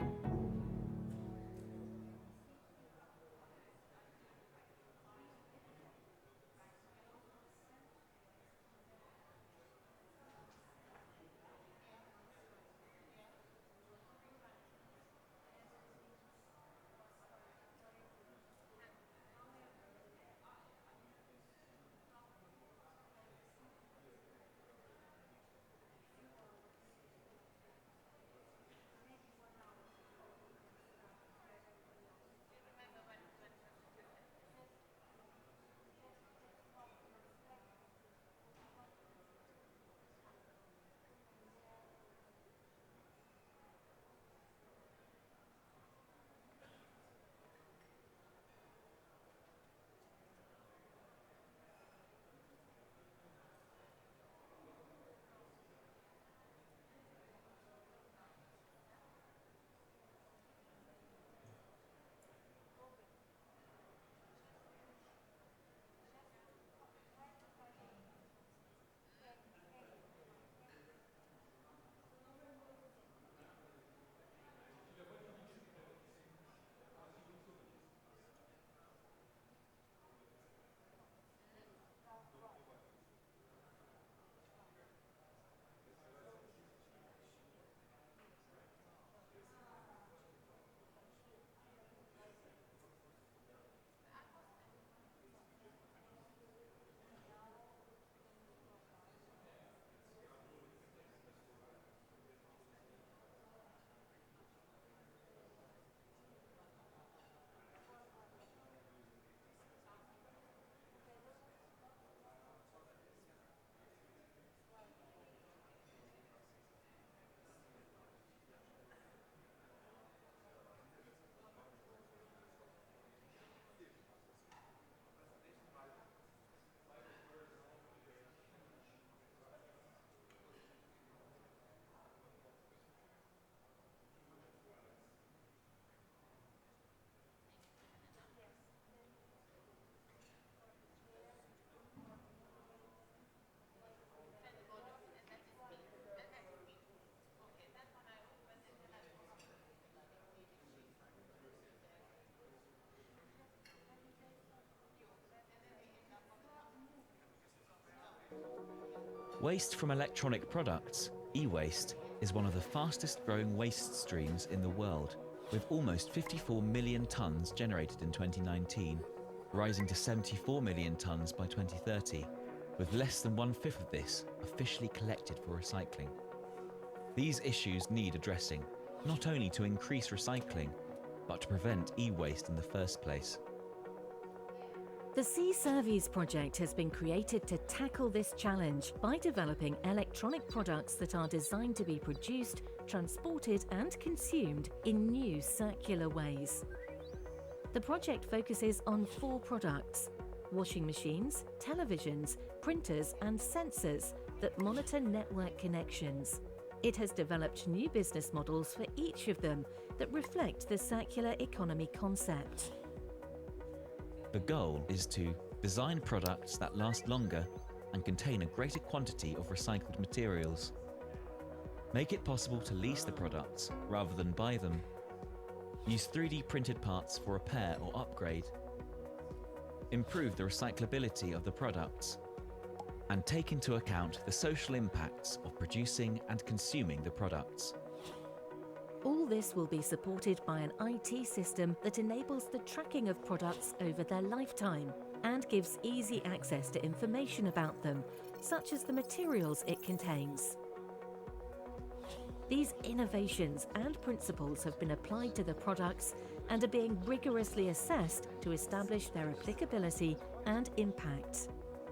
Waste from electronic products, e-waste, is one of the fastest growing waste streams in the world, with almost 54 million tonnes generated in 2019, rising to 74 million tonnes by 2030, with less than 1/5 of this officially collected for recycling. These issues need addressing, not only to increase recycling, but to prevent e-waste in the first place. The Sea Surveys project has been created to tackle this challenge by developing electronic products that are designed to be produced, transported and consumed in new circular ways. The project focuses on 4 products: washing machines, televisions, printers and sensors that monitor network connections. It has developed new business models for each of them that reflect the circular economy concept. The goal is to design products that last longer and contain a greater quantity of recycled materials, make it possible to lease the products rather than buy them, use 3D printed parts for repair or upgrade, improve the recyclability of the products, and take into account the social impacts of producing and consuming the products. All this will be supported by an IT system that enables the tracking of products over their lifetime and gives easy access to information about them, such as the materials it contains. These innovations and principles have been applied to the products and are being rigorously assessed to establish their applicability and impact.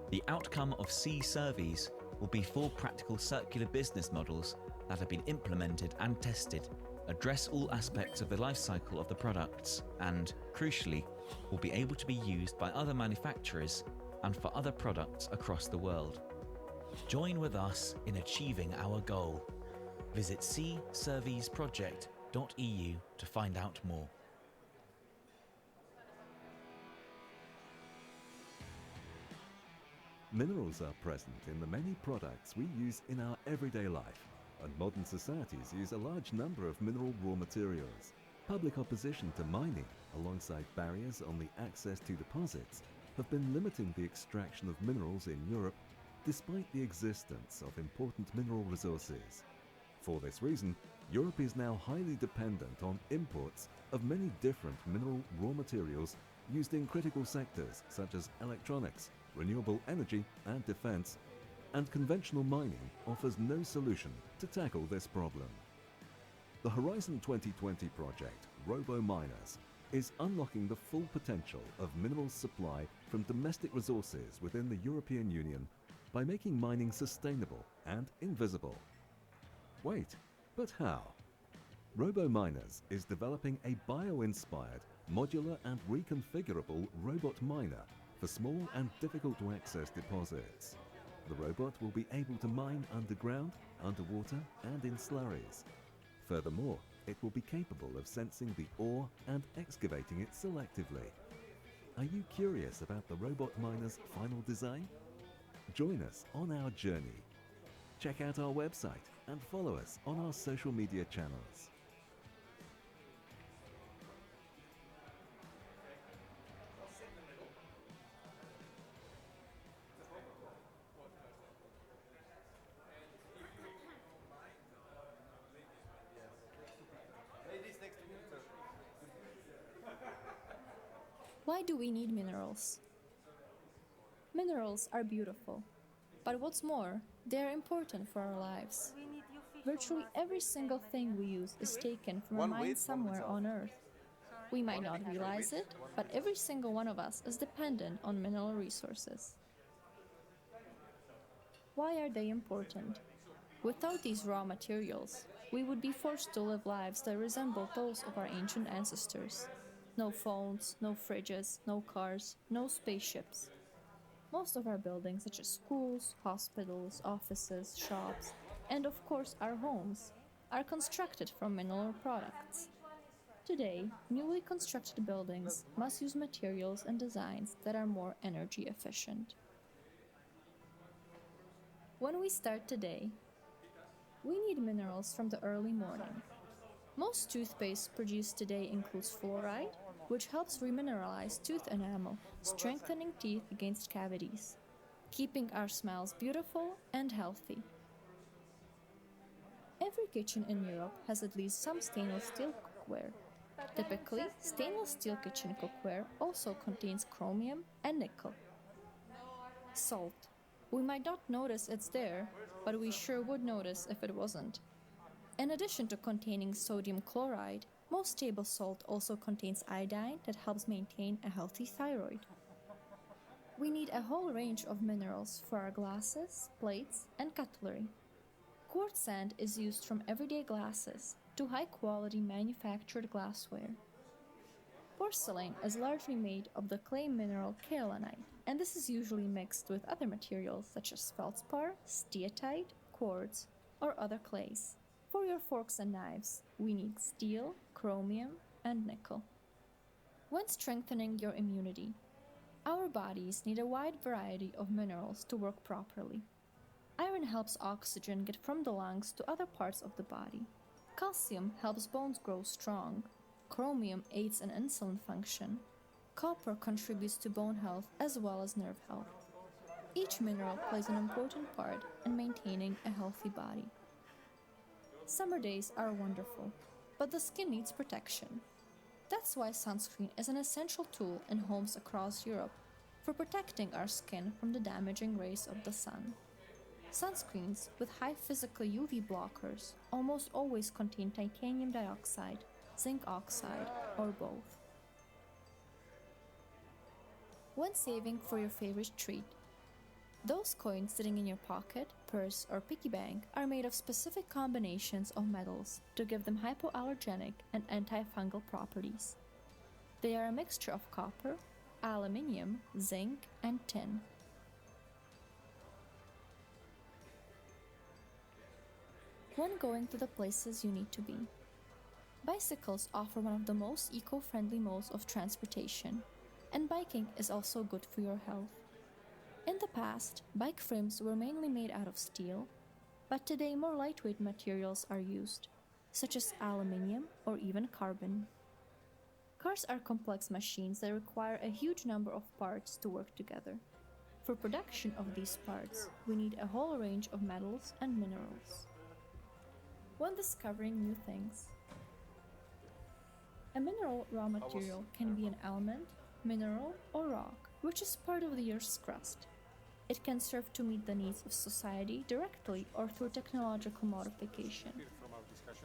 The outcome of Sea Surveys will be 4 practical circular business models that have been implemented and tested, address all aspects of the life cycle of the products, and, crucially, will be able to be used by other manufacturers and for other products across the world. Join with us in achieving our goal. Visit cservicesproject.eu to find out more. Minerals are present in the many products we use in our everyday life, and modern societies use a large number of mineral raw materials. Public opposition to mining, alongside barriers on the access to deposits, have been limiting the extraction of minerals in Europe despite the existence of important mineral resources. For this reason, Europe is now highly dependent on imports of many different mineral raw materials used in critical sectors such as electronics, renewable energy and defense, and conventional mining offers no solution to tackle this problem. The Horizon 2020 project, RoboMiners, is unlocking the full potential of minerals supply from domestic resources within the European Union by making mining sustainable and invisible. Wait, but how? RoboMiners is developing a bio-inspired, modular and reconfigurable robot miner for small and difficult to access deposits. The robot will be able to mine underground, underwater and in slurries. Furthermore, it will be capable of sensing the ore and excavating it selectively. Are you curious about the robot miner's final design? Join us on our journey. Check out our website and follow us on our social media channels. Why do we need minerals? Minerals are beautiful, but what's more, they are important for our lives. Virtually every single thing we use is taken from a mine somewhere on Earth. We might not realize it, but every single one of us is dependent on mineral resources. Why are they important? Without these raw materials, we would be forced to live lives that resemble those of our ancient ancestors. No phones, no fridges, no cars, no spaceships. Most of our buildings, such as schools, hospitals, offices, shops, and of course our homes, are constructed from mineral products. Today, newly constructed buildings must use materials and designs that are more energy efficient. When we start today, we need minerals from the early morning. Most toothpaste produced today includes fluoride, which helps remineralize tooth enamel, strengthening teeth against cavities, keeping our smiles beautiful and healthy. Every kitchen in Europe has at least some stainless steel cookware. Typically, stainless steel kitchen cookware also contains chromium and nickel. Salt. We might not notice it's there, but we sure would notice if it wasn't. In addition to containing sodium chloride, most table salt also contains iodine that helps maintain a healthy thyroid. We need a whole range of minerals for our glasses, plates, and cutlery. Quartz sand is used from everyday glasses to high-quality manufactured glassware. Porcelain is largely made of the clay mineral kaolinite, and this is usually mixed with other materials such as feldspar, steatite, quartz, or other clays. For your forks and knives, we need steel, chromium, and nickel. When strengthening your immunity, our bodies need a wide variety of minerals to work properly. Iron helps oxygen get from the lungs to other parts of the body. Calcium helps bones grow strong. Chromium aids in insulin function. Copper contributes to bone health as well as nerve health. Each mineral plays an important part in maintaining a healthy body. Summer days are wonderful, but the skin needs protection. That's why sunscreen is an essential tool in homes across Europe for protecting our skin from the damaging rays of the sun. Sunscreens with high physical UV blockers almost always contain titanium dioxide, zinc oxide, or both. When saving for your favorite treat, those coins sitting in your pocket, purse, or piggy bank are made of specific combinations of metals to give them hypoallergenic and antifungal properties. They are a mixture of copper, aluminium, zinc, and tin, when going to the places you need to be. Bicycles offer one of the most eco-friendly modes of transportation, and biking is also good for your health. In the past, bike frames were mainly made out of steel, but today more lightweight materials are used, such as aluminium or even carbon. Cars are complex machines that require a huge number of parts to work together. For production of these parts, we need a whole range of metals and minerals. When discovering new things, a mineral raw material can be an element, mineral, or rock, which is part of the Earth's crust. It can serve to meet the needs of society directly or through technological modification.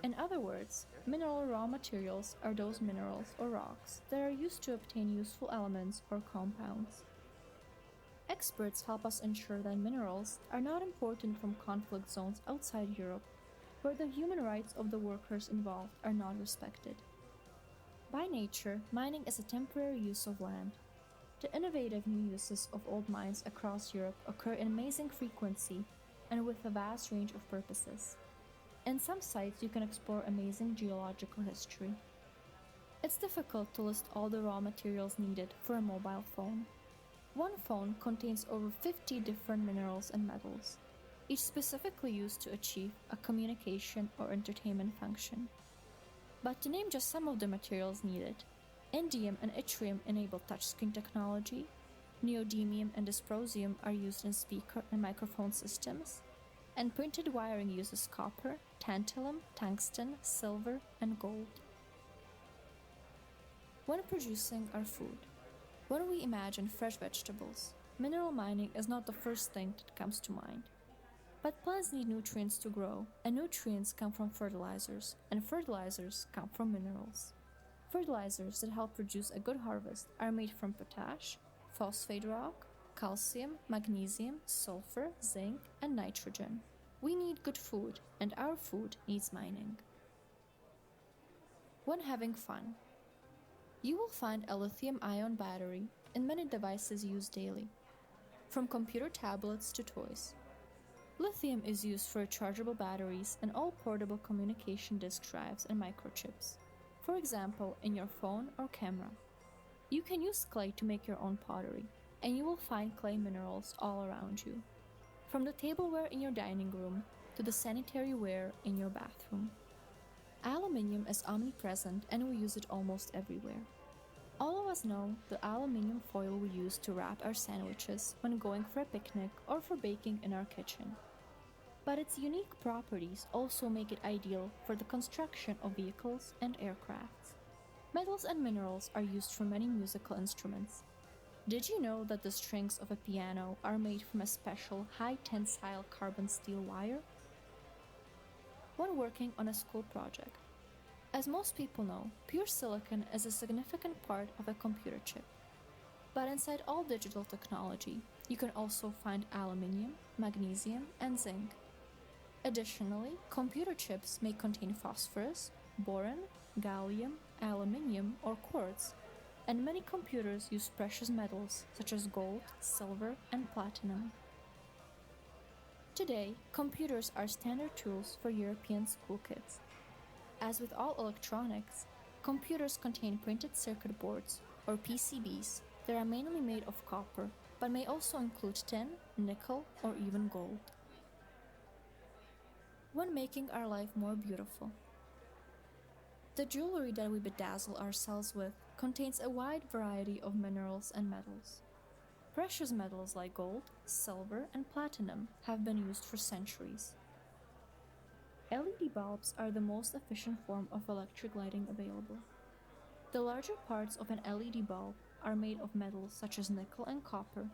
In other words, mineral raw materials are those minerals or rocks that are used to obtain useful elements or compounds. Experts help us ensure that minerals are not imported from conflict zones outside Europe, where the human rights of the workers involved are not respected. By nature, mining is a temporary use of land. The innovative new uses of old mines across Europe occur in amazing frequency and with a vast range of purposes. In some sites, you can explore amazing geological history. It's difficult to list all the raw materials needed for a mobile phone. One phone contains over 50 different minerals and metals, each specifically used to achieve a communication or entertainment function. But to name just some of the materials needed, indium and yttrium enable touchscreen technology, neodymium and dysprosium are used in speaker and microphone systems, and printed wiring uses copper, tantalum, tungsten, silver, and gold. When producing our food, when we imagine fresh vegetables, mineral mining is not the first thing that comes to mind. But plants need nutrients to grow, and nutrients come from fertilizers, and fertilizers come from minerals. Fertilizers that help produce a good harvest are made from potash, phosphate rock, calcium, magnesium, sulfur, zinc, and nitrogen. We need good food, and our food needs mining. When having fun, you will find a lithium-ion battery in many devices used daily, from computer tablets to toys. Lithium is used for rechargeable batteries and all portable communication disk drives and microchips, for example, in your phone or camera. You can use clay to make your own pottery, and you will find clay minerals all around you, from the tableware in your dining room to the sanitary ware in your bathroom. Aluminium is omnipresent and we use it almost everywhere. All of us know the aluminium foil we use to wrap our sandwiches when going for a picnic or for baking in our kitchen. But its unique properties also make it ideal for the construction of vehicles and aircrafts. Metals and minerals are used for many musical instruments. Did you know that the strings of a piano are made from a special high-tensile carbon steel wire? When working on a school project, as most people know, pure silicon is a significant part of a computer chip. But inside all digital technology, you can also find aluminium, magnesium, and zinc. Additionally, computer chips may contain phosphorus, boron, gallium, aluminium, or quartz, and many computers use precious metals such as gold, silver, and platinum. Today, computers are standard tools for European school kids. As with all electronics, computers contain printed circuit boards, or PCBs, that are mainly made of copper, but may also include tin, nickel, or even gold. When making our life more beautiful, the jewelry that we bedazzle ourselves with contains a wide variety of minerals and metals. Precious metals like gold, silver, and platinum have been used for centuries. LED bulbs are the most efficient form of electric lighting available. The larger parts of an LED bulb are made of metals such as nickel and copper,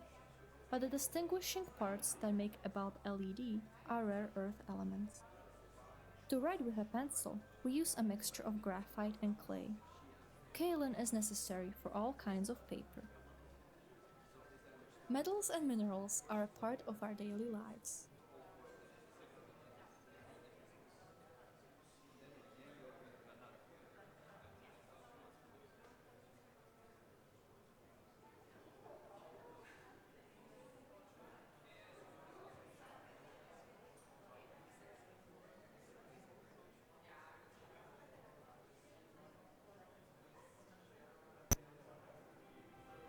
but the distinguishing parts that make a bulb LED are rare earth elements. To write with a pencil, we use a mixture of graphite and clay. Kaolin is necessary for all kinds of paper. Metals and minerals are a part of our daily lives.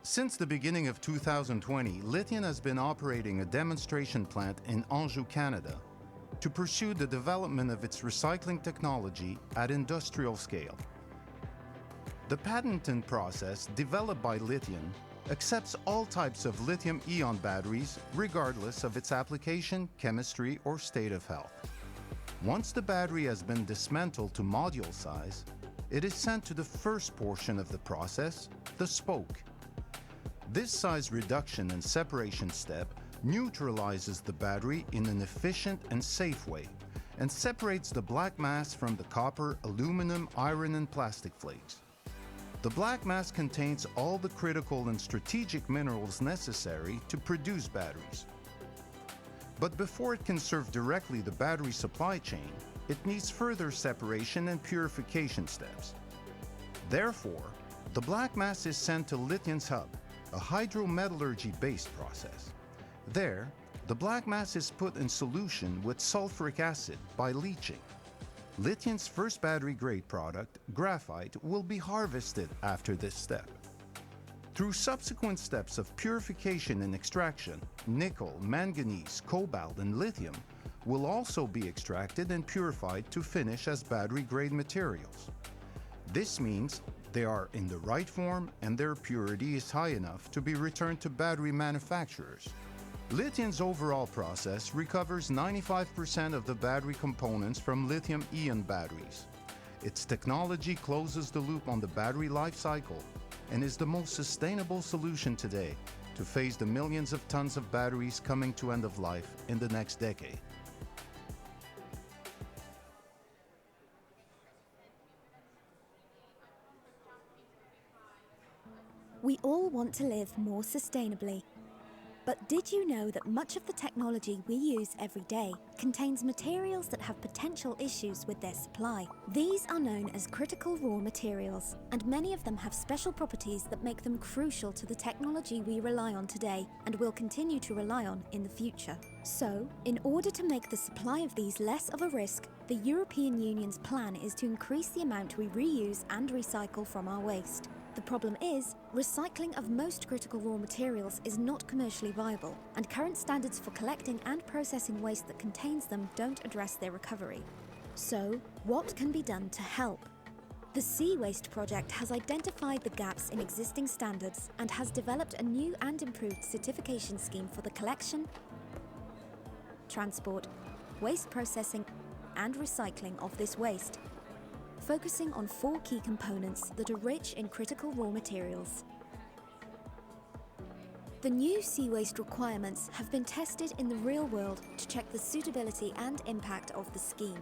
Since the beginning of 2020, Lithium has been operating a demonstration plant in Anjou, Canada, to pursue the development of its recycling technology at industrial scale. The patented process developed by Lithium accepts all types of lithium-ion batteries regardless of its application, chemistry, or state of health. Once the battery has been dismantled to module size, it is sent to the first portion of the process, the spoke. This size reduction and separation step neutralizes the battery in an efficient and safe way and separates the black mass from the copper, aluminum, iron, and plastic flakes. The black mass contains all the critical and strategic minerals necessary to produce batteries. But before it can serve directly the battery supply chain, it needs further separation and purification steps. Therefore, the black mass is sent to Lithium's hub, a hydrometallurgy-based process. There, the black mass is put in solution with sulfuric acid by leaching. Lithium's first battery-grade product, graphite, will be harvested after this step. Through subsequent steps of purification and extraction, nickel, manganese, cobalt, and lithium will also be extracted and purified to finish as battery-grade materials. This means they are in the right form and their purity is high enough to be returned to battery manufacturers. Lithium's overall process recovers 95% of the battery components from lithium-ion batteries. Its technology closes the loop on the battery life cycle and is the most sustainable solution today to face the millions of tons of batteries coming to end of life in the next decade. We all want to live more sustainably. But did you know that much of the technology we use every day contains materials that have potential issues with their supply? These are known as critical raw materials, and many of them have special properties that make them crucial to the technology we rely on today and will continue to rely on in the future. So, in order to make the supply of these less of a risk, the European Union's plan is to increase the amount we reuse and recycle from our waste. The problem is, recycling of most critical raw materials is not commercially viable, and current standards for collecting and processing waste that contains them don't address their recovery. So, what can be done to help? The Sea Waste project has identified the gaps in existing standards and has developed a new and improved certification scheme for the collection, transport, waste processing, and recycling of this waste, focusing on 4 key components that are rich in critical raw materials. The new sea waste requirements have been tested in the real world to check the suitability and impact of the scheme.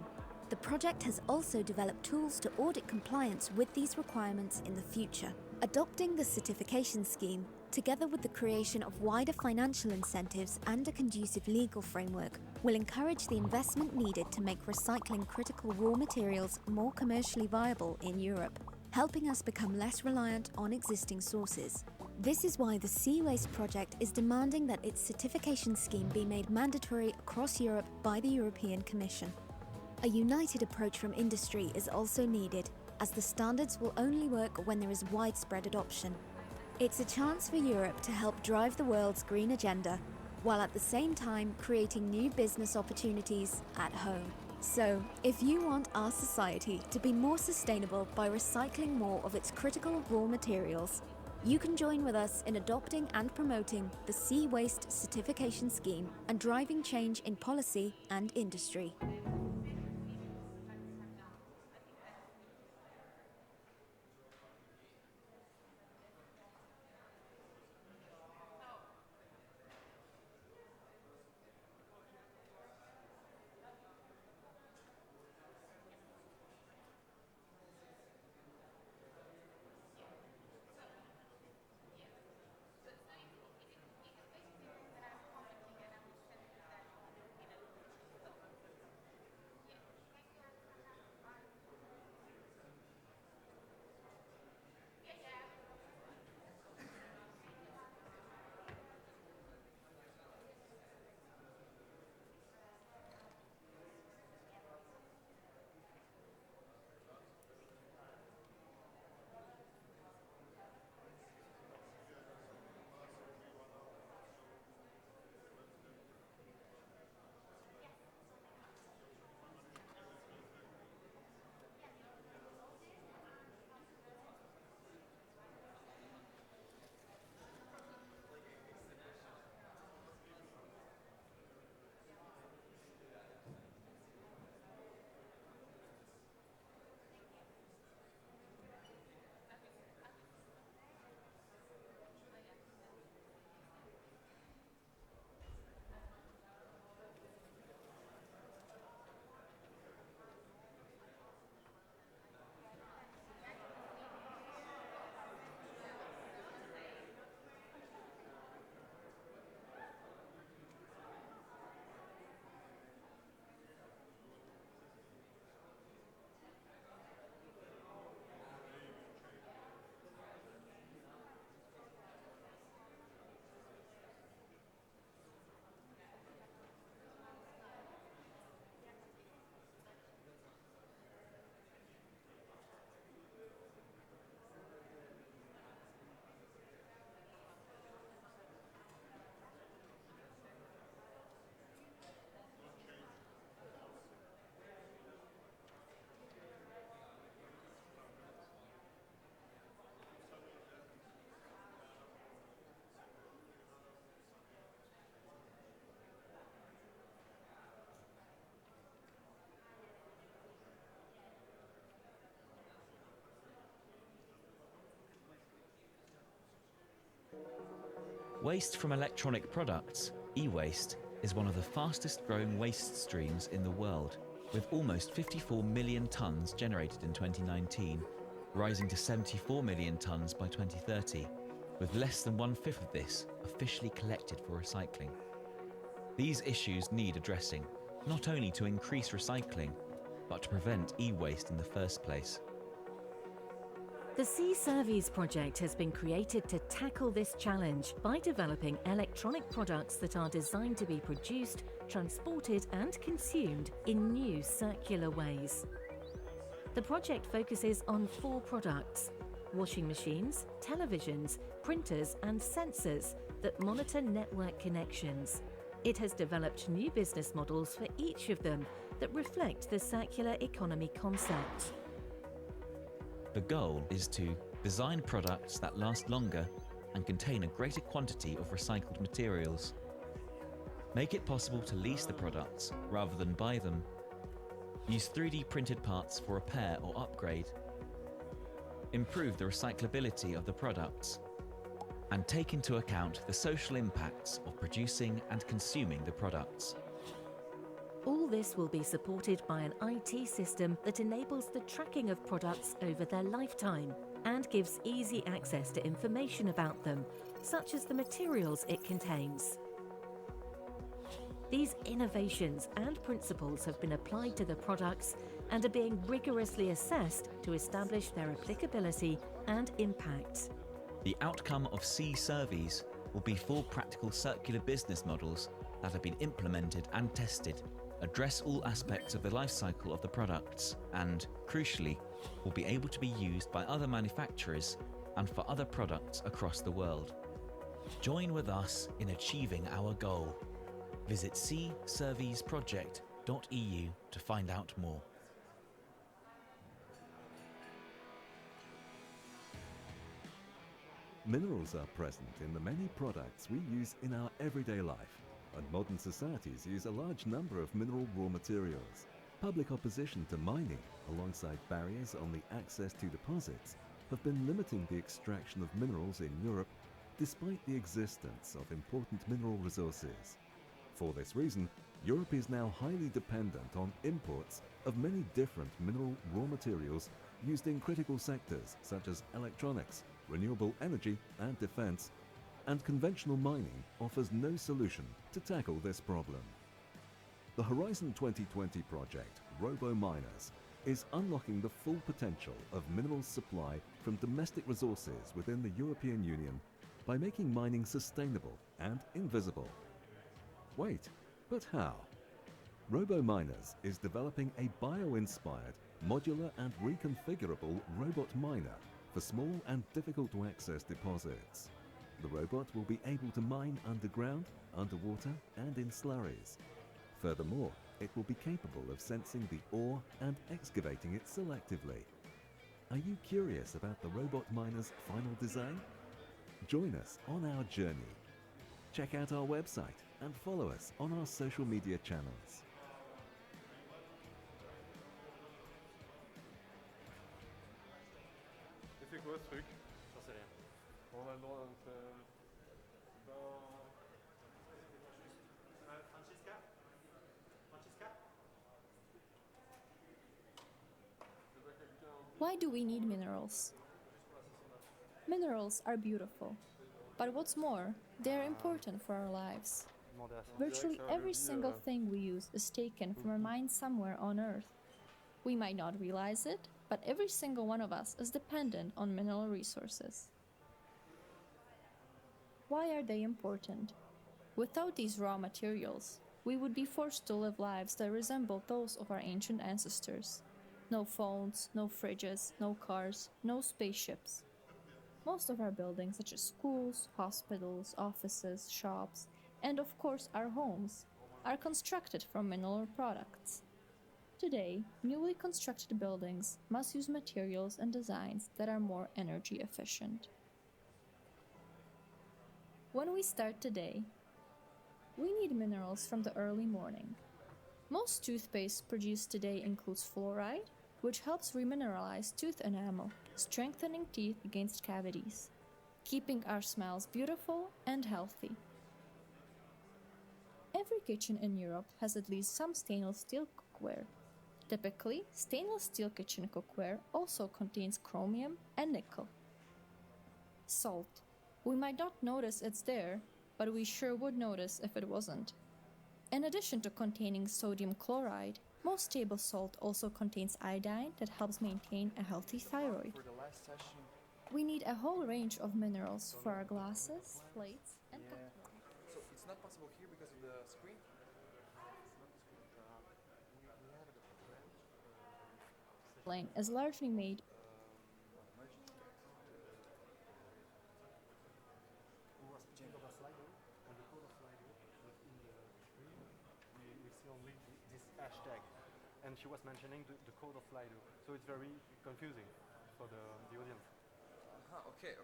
The project has also developed tools to audit compliance with these requirements in the future. Adopting the certification scheme, together with the creation of wider financial incentives and a conducive legal framework, will encourage the investment needed to make recycling critical raw materials more commercially viable in Europe, helping us become less reliant on existing sources. This is why the Sea Waste project is demanding that its certification scheme be made mandatory across Europe by the European Commission. A united approach from industry is also needed, as the standards will only work when there is widespread adoption. It's a chance for Europe to help drive the world's green agenda, while at the same time creating new business opportunities at home. So, if you want our society to be more sustainable by recycling more of its critical raw materials, you can join with us in adopting and promoting the Sea Waste Certification Scheme and driving change in policy and industry. Waste from electronic products, e-waste, is one of the fastest growing waste streams in the world, with almost 54 million tonnes generated in 2019, rising to 74 million tonnes by 2030, with less than 1/5 of this officially collected for recycling. These issues need addressing, not only to increase recycling, but to prevent e-waste in the first place. The C-Service project has been created to tackle this challenge by developing electronic products that are designed to be produced, transported and consumed in new circular ways. The project focuses on 4 products: washing machines, televisions, printers and sensors that monitor network connections. It has developed new business models for each of them that reflect the circular economy concept. The goal is to design products that last longer and contain a greater quantity of recycled materials, make it possible to lease the products rather than buy them, use 3D printed parts for repair or upgrade, improve the recyclability of the products, and take into account the social impacts of producing and consuming the products. All this will be supported by an IT system that enables the tracking of products over their lifetime and gives easy access to information about them, such as the materials it contains. These innovations and principles have been applied to the products and are being rigorously assessed to establish their applicability and impact. The outcome of C-Service will be 4 practical circular business models that have been implemented and tested, address all aspects of the life cycle of the products, and, crucially, will be able to be used by other manufacturers and for other products across the world. Join with us in achieving our goal. Visit cserviceproject.eu to find out more. Minerals are present in the many products we use in our everyday life, and modern societies use a large number of mineral raw materials. Public opposition to mining, alongside barriers on the access to deposits, have been limiting the extraction of minerals in Europe despite the existence of important mineral resources. For this reason, Europe is now highly dependent on imports of many different mineral raw materials used in critical sectors such as electronics, renewable energy and defense, and conventional mining offers no solution to tackle this problem. The Horizon 2020 project, RoboMiners, is unlocking the full potential of minerals supply from domestic resources within the European Union by making mining sustainable and invisible. Wait, but how? RoboMiners is developing a bio-inspired, modular and reconfigurable robot miner for small and difficult to access deposits. The robot will be able to mine underground, underwater and in slurries. Furthermore, it will be capable of sensing the ore and excavating it selectively. Are you curious about the robot miner's final design? Join us on our journey. Check out our website and follow us on our social media channels. Why do we need minerals? Minerals are beautiful, but what's more, they are important for our lives. Virtually every single thing we use is taken from a mine somewhere on Earth. We might not realize it, but every single one of us is dependent on mineral resources. Why are they important? Without these raw materials, we would be forced to live lives that resemble those of our ancient ancestors. No phones, no fridges, no cars, no spaceships. Most of our buildings, such as schools, hospitals, offices, shops, and of course our homes, are constructed from mineral products. Today, newly constructed buildings must use materials and designs that are more energy efficient. When we start today, we need minerals from the early morning. Most toothpaste produced today includes fluoride, which helps remineralize tooth enamel, strengthening teeth against cavities. keeping our smells beautiful and healthy. Every kitchen in Europe has at least some stainless steel cookware. Typically, stainless steel kitchen cookware also contains chromium and nickel. Salt. We might not notice it's there, but we sure would notice if it wasn't. In addition to containing sodium chloride, most table salt also contains iodine that helps maintain a healthy thyroid. We need a whole range of minerals for our glasses, plates, and cutlery. So it's not possible here because of the screen? Porcelain is largely made and she was mentioning the code of Lido, so it's very confusing for the audience. Okay.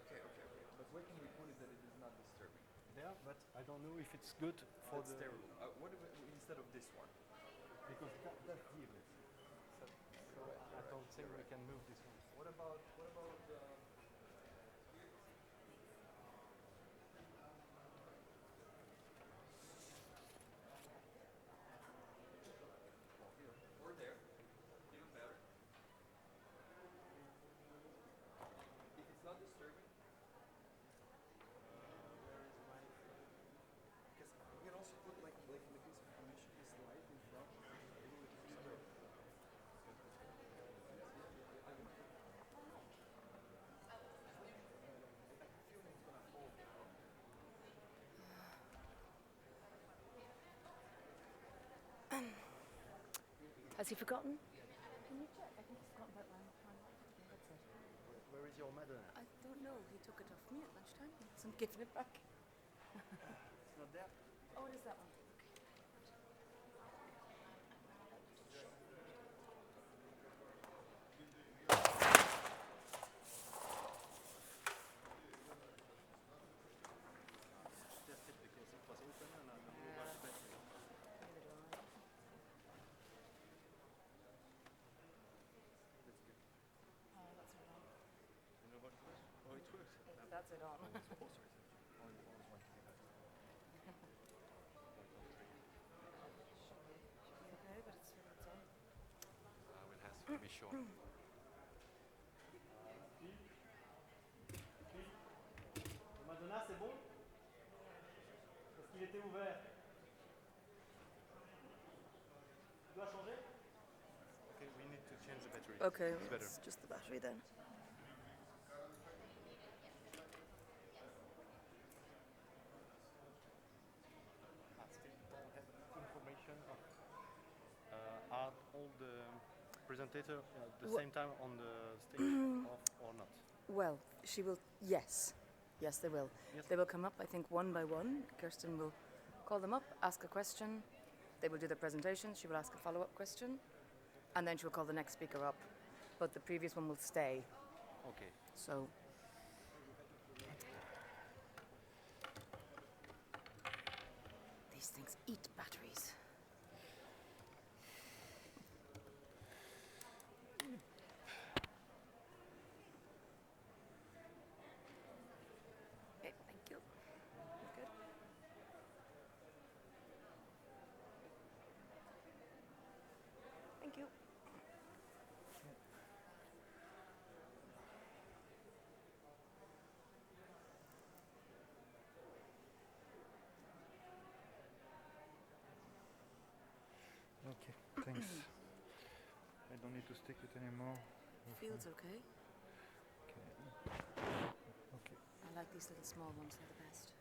But where can we put it that it is not disturbing? There, but I don't know if it's good for That's the... terrible. What if instead of this one? Because that's the event. So I don't think we can move this one. What about or there? Even better. If it's not disturbing, where is my? Because we can also put like in the case of permission, this light in front. Has he forgotten? Can you check? I think he's forgotten about my that's it. Where is your Madonna? I don't know. He took it off me at lunchtime. So I'm giving it back. It's not there? Oh, it is that one. Just it because it was open and I don't know about the battery. That's good. That's it on. You know what it was? Oh, it works. That's it on. Oh, sorry. Always one to be better. Okay, but it's on. It has to be short. Madonna, c'est bon? Parce qu'il était ouvert. Tu dois changer? Okay, we need to change the battery. Okay, It's better. it's just the battery then. I still don't have information of are all the presenters at the same time on the stage or not? Well, she will. Yes, they will. Yes. They will come up. I think one by one. Kirsten will call them up, ask a question. They will do their presentation. She will ask a follow-up question, and then she will call the next speaker up. But the previous one will stay. Okay. So. These things eat batteries. Okay, thank you. Good. Thank you. Okay, thanks. I don't need to stick it anymore. Feels okay. Okay. I like these little small ones. They're the best.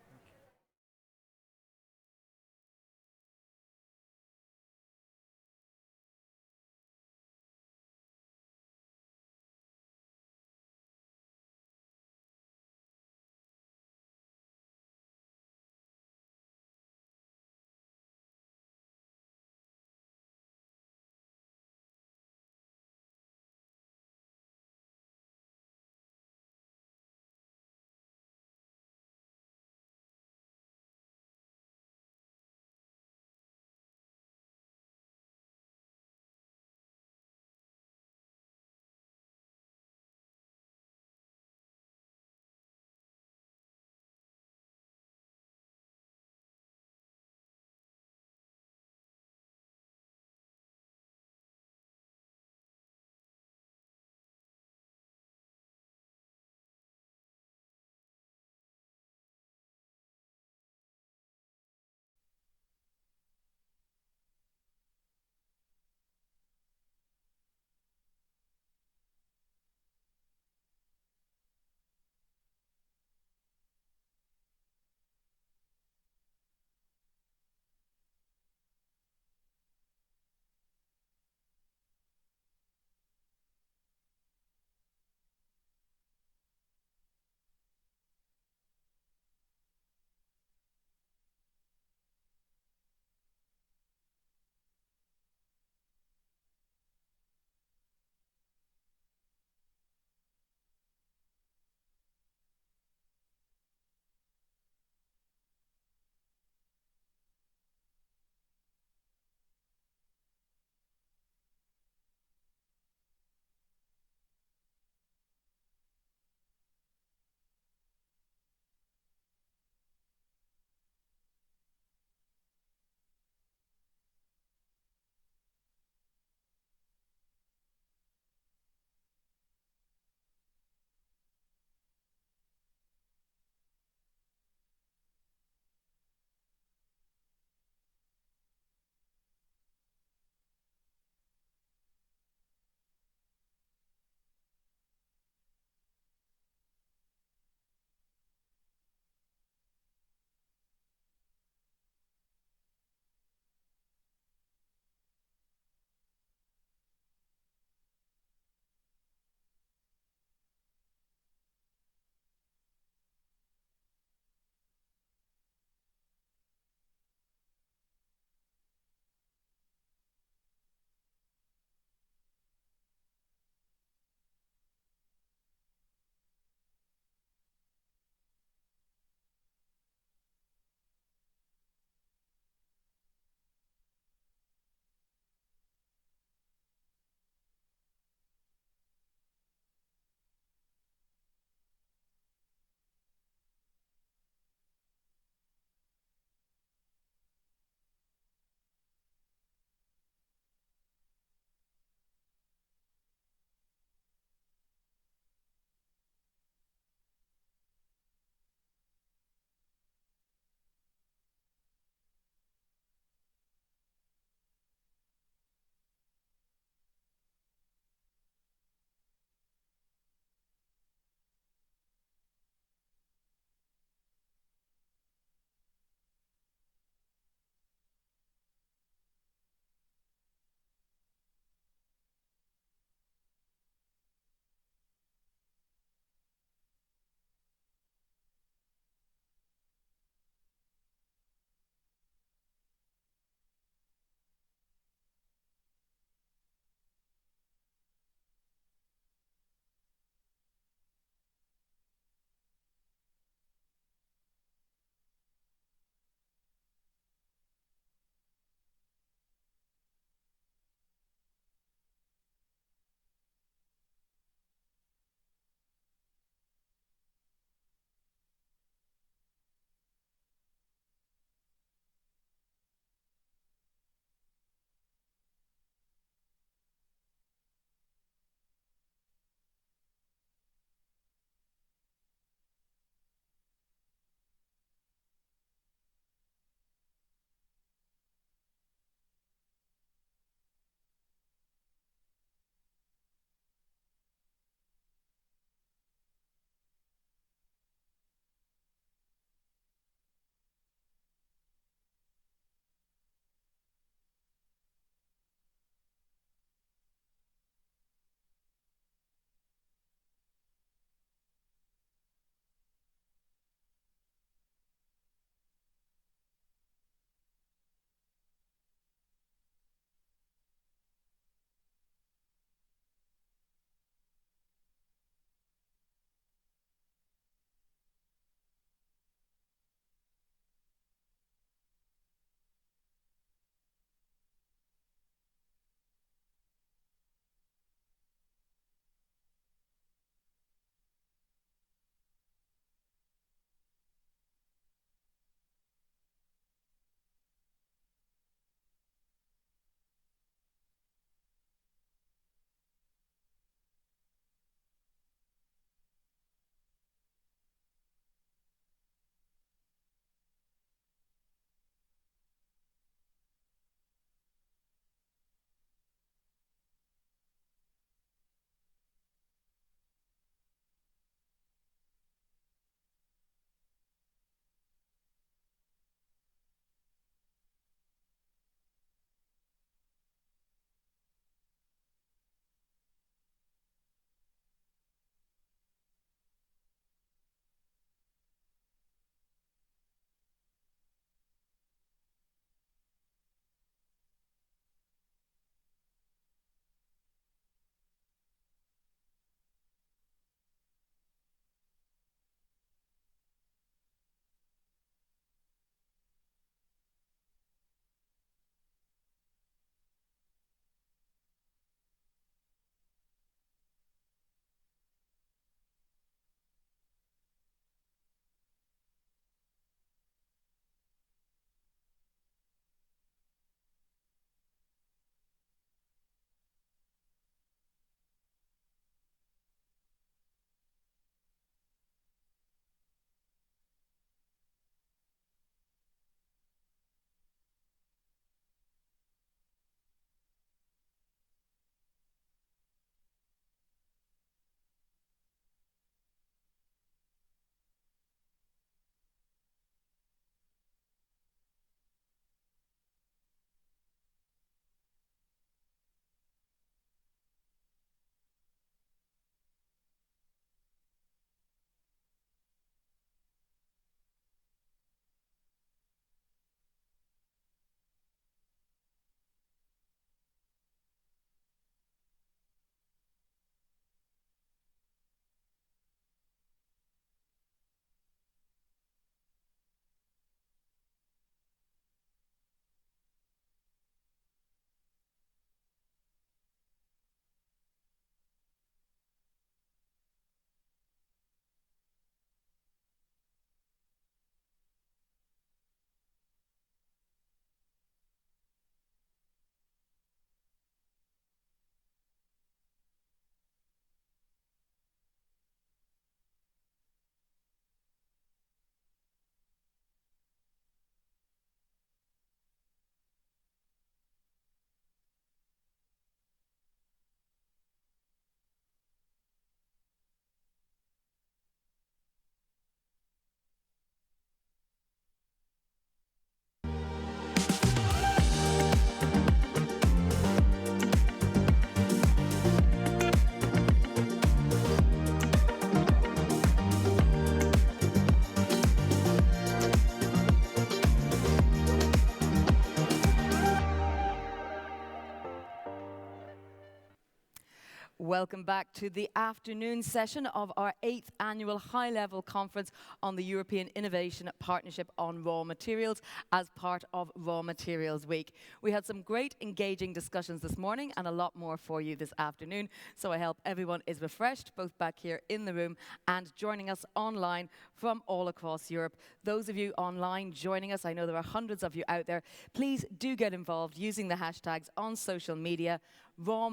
Welcome back to the afternoon session of our 8th annual high-level conference on the European Innovation Partnership on Raw Materials as part of Raw Materials Week. We had some great engaging discussions this morning and a lot more for you this afternoon, so I hope everyone is refreshed, both back here in the room and joining us online from all across Europe. Those of you online joining us, I know there are hundreds of you out there, please do get involved using the hashtags on social media, Raw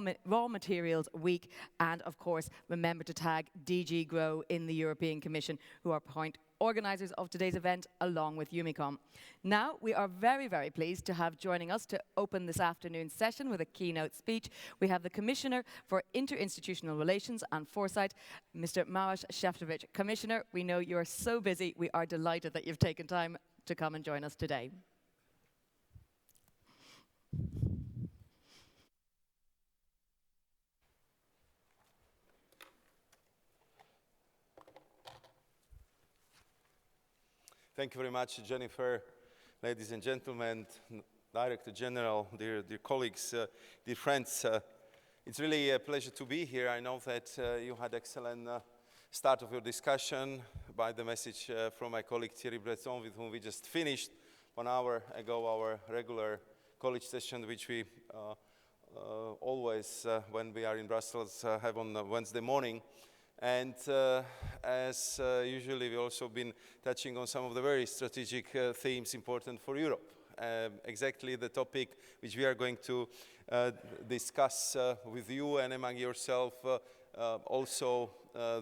Materials Week, and of course remember to tag DG Grow in the European Commission, who are point organisers of today's event along with Umicom. Now we are very, very pleased to have joining us to open this afternoon's session with a keynote speech. We have the Commissioner for Interinstitutional Relations and Foresight, Mr. Maroš Šefčovič. Commissioner, we know you are so busy. We are delighted that you've taken time to come and join us today. Thank you very much, Jennifer. Ladies and gentlemen, Director General, dear colleagues, dear friends, it's really a pleasure to be here. I know that you had excellent start of your discussion by the message from my colleague Thierry Breton, with whom we just finished 1 hour ago our regular college session, which we always, when we are in Brussels, have on Wednesday morning. And as usually, we've also been touching on some of the very strategic themes important for Europe. Exactly the topic which we are going to discuss with you and among yourself also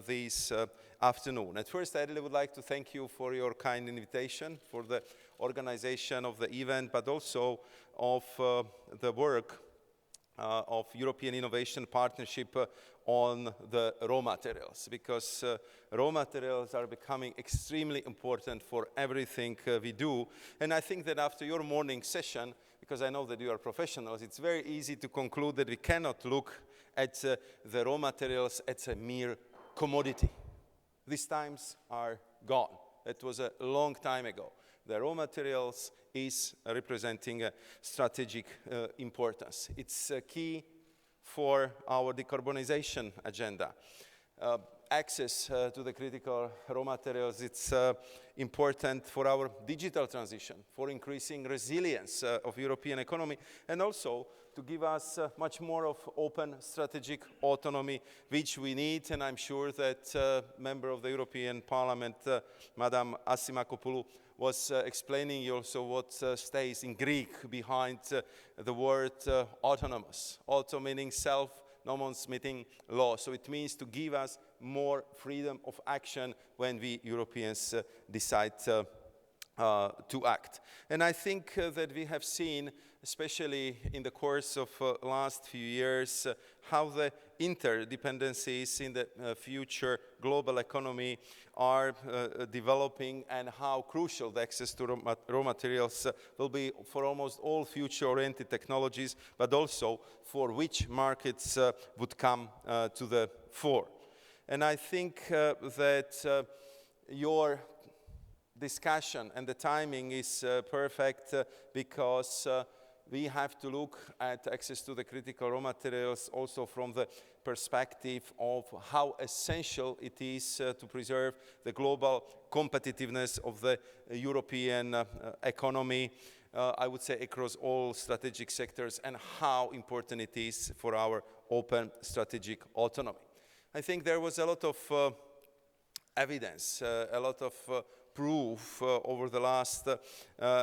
this afternoon. At first, I really would like to thank you for your kind invitation, for the organization of the event, but also of the work of European Innovation Partnership on the raw materials, because raw materials are becoming extremely important for everything we do. And I think that after your morning session, because I know that you are professionals, it's very easy to conclude that we cannot look at the raw materials as a mere commodity. These times are gone. It was a long time ago. The raw materials is representing a strategic importance. It's key for our decarbonization agenda. Access to the critical raw materials, it's important for our digital transition, for increasing resilience of European economy, and also to give us much more of open strategic autonomy, which we need. And I'm sure that member of the European Parliament, Madam Asimakopoulou, was explaining also what stays in Greek behind the word autonomous. Auto meaning self, nomos meaning law. So it means to give us more freedom of action when we Europeans decide to act. And I think that we have seen, especially in the course of last few years, how the interdependencies in the future global economy are developing, and how crucial the access to raw materials will be for almost all future-oriented technologies, but also for which markets would come to the fore. And I think that your discussion and the timing is perfect because we have to look at access to the critical raw materials also from the perspective of how essential it is to preserve the global competitiveness of the European economy, I would say across all strategic sectors, and how important it is for our open strategic autonomy. I think there was a lot of evidence, a lot of proof over the last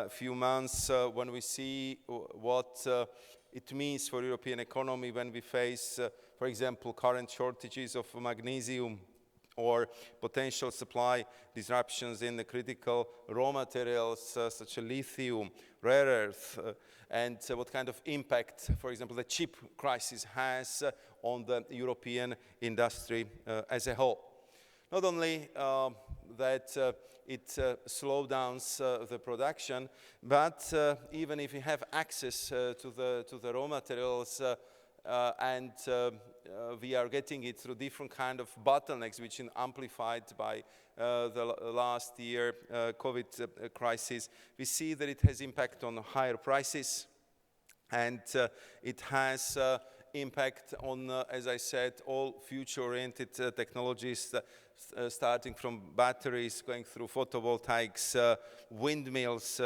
few months when we see what it means for European economy when we face, for example, current shortages of magnesium or potential supply disruptions in the critical raw materials such as lithium, rare earth, and what kind of impact, for example, the chip crisis has on the European industry as a whole. Not only that it slows down the production, but even if we have access to the raw materials and we are getting it through different kind of bottlenecks, which are amplified by the last year COVID crisis, we see that it has impact on higher prices, and it has impact on, as I said, all future-oriented technologies, starting from batteries, going through photovoltaics, windmills,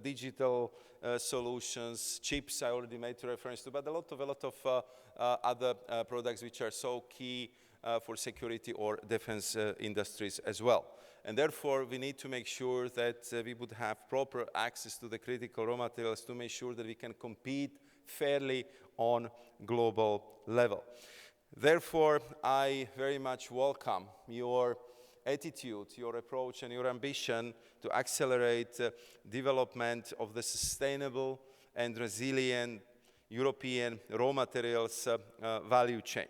digital solutions, chips I already made reference to, but a lot of other products which are so key for security or defense industries as well. And therefore, we need to make sure that we would have proper access to the critical raw materials to make sure that we can compete fairly on global level. Therefore, I very much welcome your attitude, your approach, and your ambition to accelerate development of the sustainable and resilient European raw materials value chain.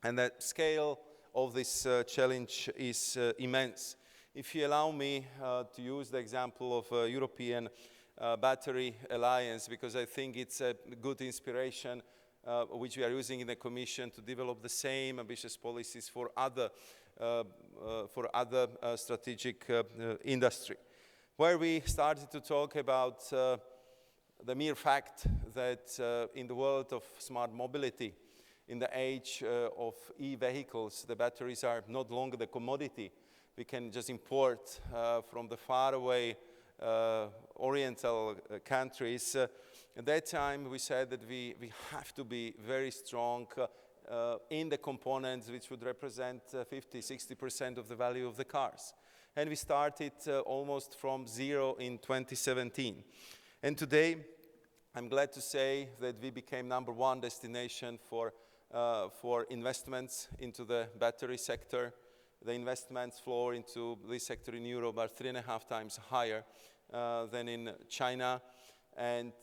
And the scale of this challenge is immense. If you allow me to use the example of European Battery Alliance, because I think it's a good inspiration which we are using in the Commission to develop the same ambitious policies for other strategic industry, where we started to talk about the mere fact that in the world of smart mobility, in the age of e-vehicles, the batteries are not longer the commodity we can just import from the faraway oriental countries. At that time, we said that we have to be very strong in the components which would represent 50–60% of the value of the cars. And we started almost from zero in 2017. And today, I'm glad to say that we became #1 destination for investments into the battery sector. The investments flow into this sector in Europe are 3.5 times higher than in China. And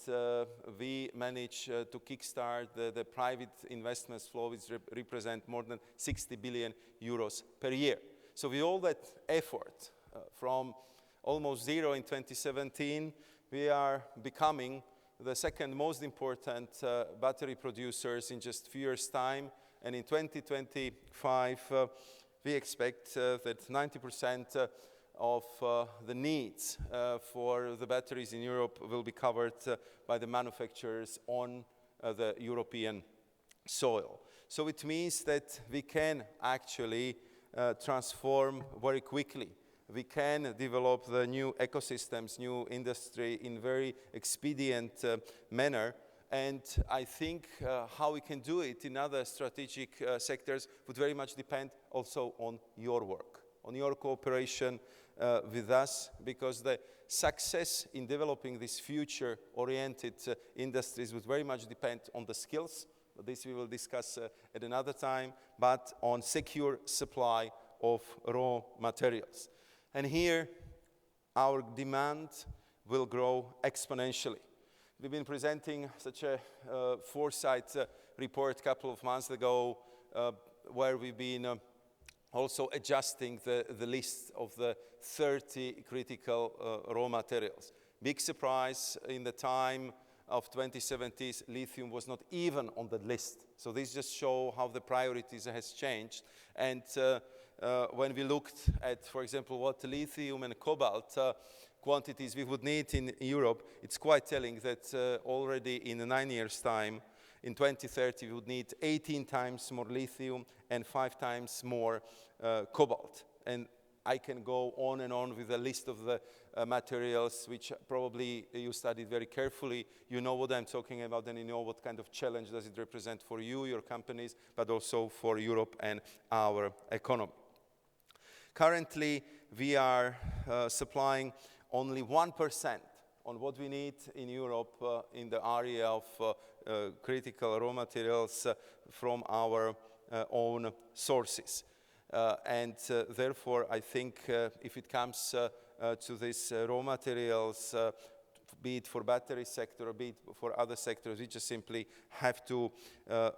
we managed to kickstart the private investments flow, which represent more than 60 billion euros per year. So with all that effort, from almost zero in 2017, we are becoming the second most important battery producers in just a few years' time. And in 2025, we expect that 90% of the needs for the batteries in Europe will be covered by the manufacturers on the European soil. So it means that we can actually transform very quickly. We can develop the new ecosystems, new industry in very expedient manner. And I think how we can do it in other strategic sectors would very much depend also on your work, on your cooperation with us, because the success in developing these future-oriented industries would very much depend on the skills. This we will discuss at another time, but on secure supply of raw materials. And here, our demand will grow exponentially. We've been presenting such a foresight report a couple of months ago, where we've been also adjusting the list of the 30 critical raw materials. Big surprise, in the time of 2070s, lithium was not even on the list. So this just shows how the priorities has changed. And when we looked at, for example, what lithium and cobalt quantities we would need in Europe, it's quite telling that already in 9 years' time, in 2030, we would need 18 times more lithium and 5 times more cobalt. And I can go on and on with a list of the materials which probably you studied very carefully. You know what I'm talking about, and you know what kind of challenge does it represent for you, your companies, but also for Europe and our economy. Currently, we are supplying only 1% on what we need in Europe in the area of critical raw materials from our own sources. And therefore, I think if it comes to these raw materials, be it for battery sector or be it for other sectors, we just simply have to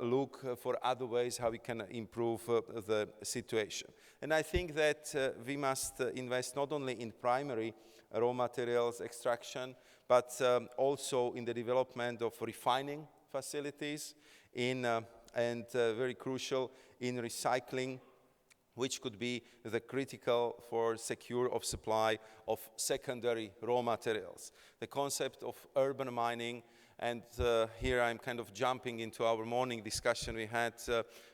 look for other ways how we can improve the situation. And I think that we must invest not only in primary raw materials extraction, but also in the development of refining facilities and very crucial in recycling, which could be the critical for secure of supply of secondary raw materials. The concept of urban mining And here I'm kind of jumping into our morning discussion we had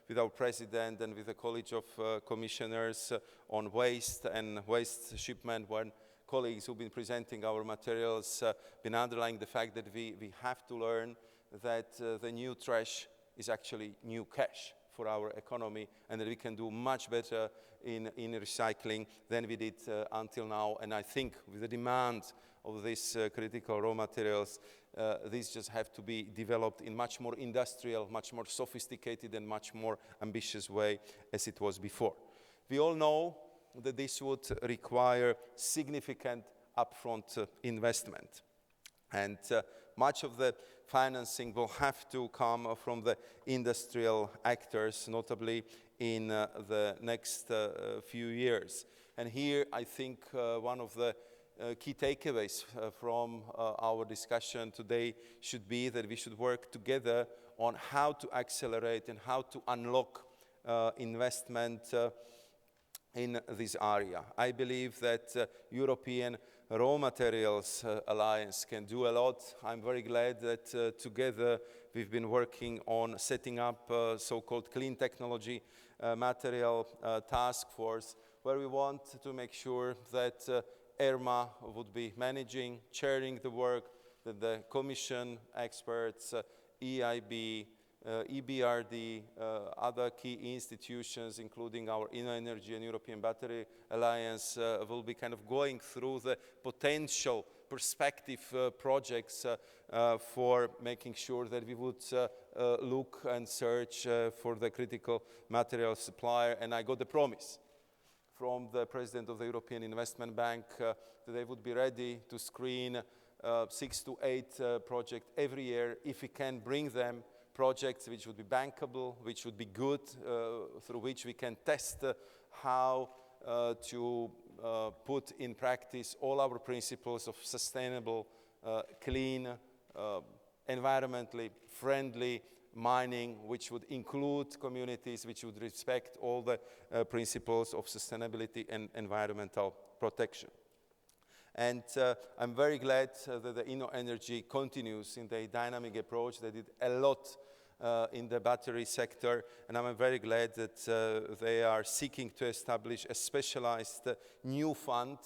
with our president and with the College of Commissioners on waste and waste shipment, when colleagues who've been presenting our materials been underlying the fact that we have to learn that the new trash is actually new cash for our economy, and that we can do much better in recycling than we did until now. And I think with the demand of these critical raw materials, these just have to be developed in much more industrial, much more sophisticated and much more ambitious way as it was before. We all know that this would require significant upfront investment. And much of the financing will have to come from the industrial actors, notably in the next few years. And here I think one of the key takeaways from our discussion today should be that we should work together on how to accelerate and how to unlock investment in this area. I believe that European Raw Materials Alliance can do a lot. I'm very glad that together we've been working on setting up a so-called Clean Technology Material Task Force, where we want to make sure that ERMA would be managing, chairing the work, that the Commission experts, EIB, EBRD, other key institutions, including our InnoEnergy and European Battery Alliance, will be kind of going through the potential prospective projects for making sure that we would look and search for the critical material supplier. And I got the promise from the President of the European Investment Bank that they would be ready to screen 6 to 8 projects every year if we can bring them projects which would be bankable, which would be good, through which we can test how to put in practice all our principles of sustainable, clean, environmentally friendly mining, which would include communities, which would respect all the principles of sustainability and environmental protection. And I'm very glad that the InnoEnergy continues in the dynamic approach. They did a lot in the battery sector, and I'm very glad that they are seeking to establish a specialized new fund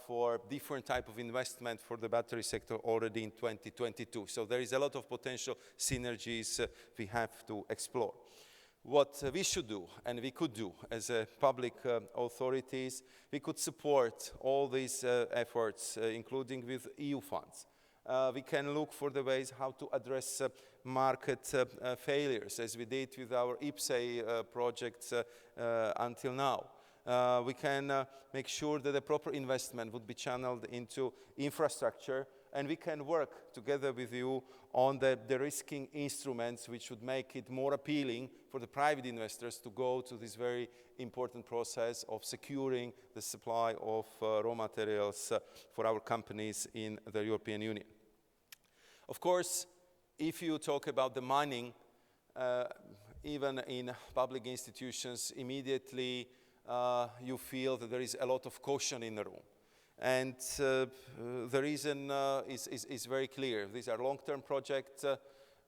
for different type of investment for the battery sector already in 2022. So there is a lot of potential synergies we have to explore. What we should do and we could do as public authorities, we could support all these efforts, including with EU funds. We can look for the ways how to address market failures, as we did with our IPCEI projects until now. We can make sure that the proper investment would be channeled into infrastructure, and we can work together with you on the de-risking instruments which would make it more appealing for the private investors to go to this very important process of securing the supply of raw materials for our companies in the European Union. Of course, if you talk about the mining, even in public institutions, immediately you feel that there is a lot of caution in the room. And the reason is very clear. These are long-term projects.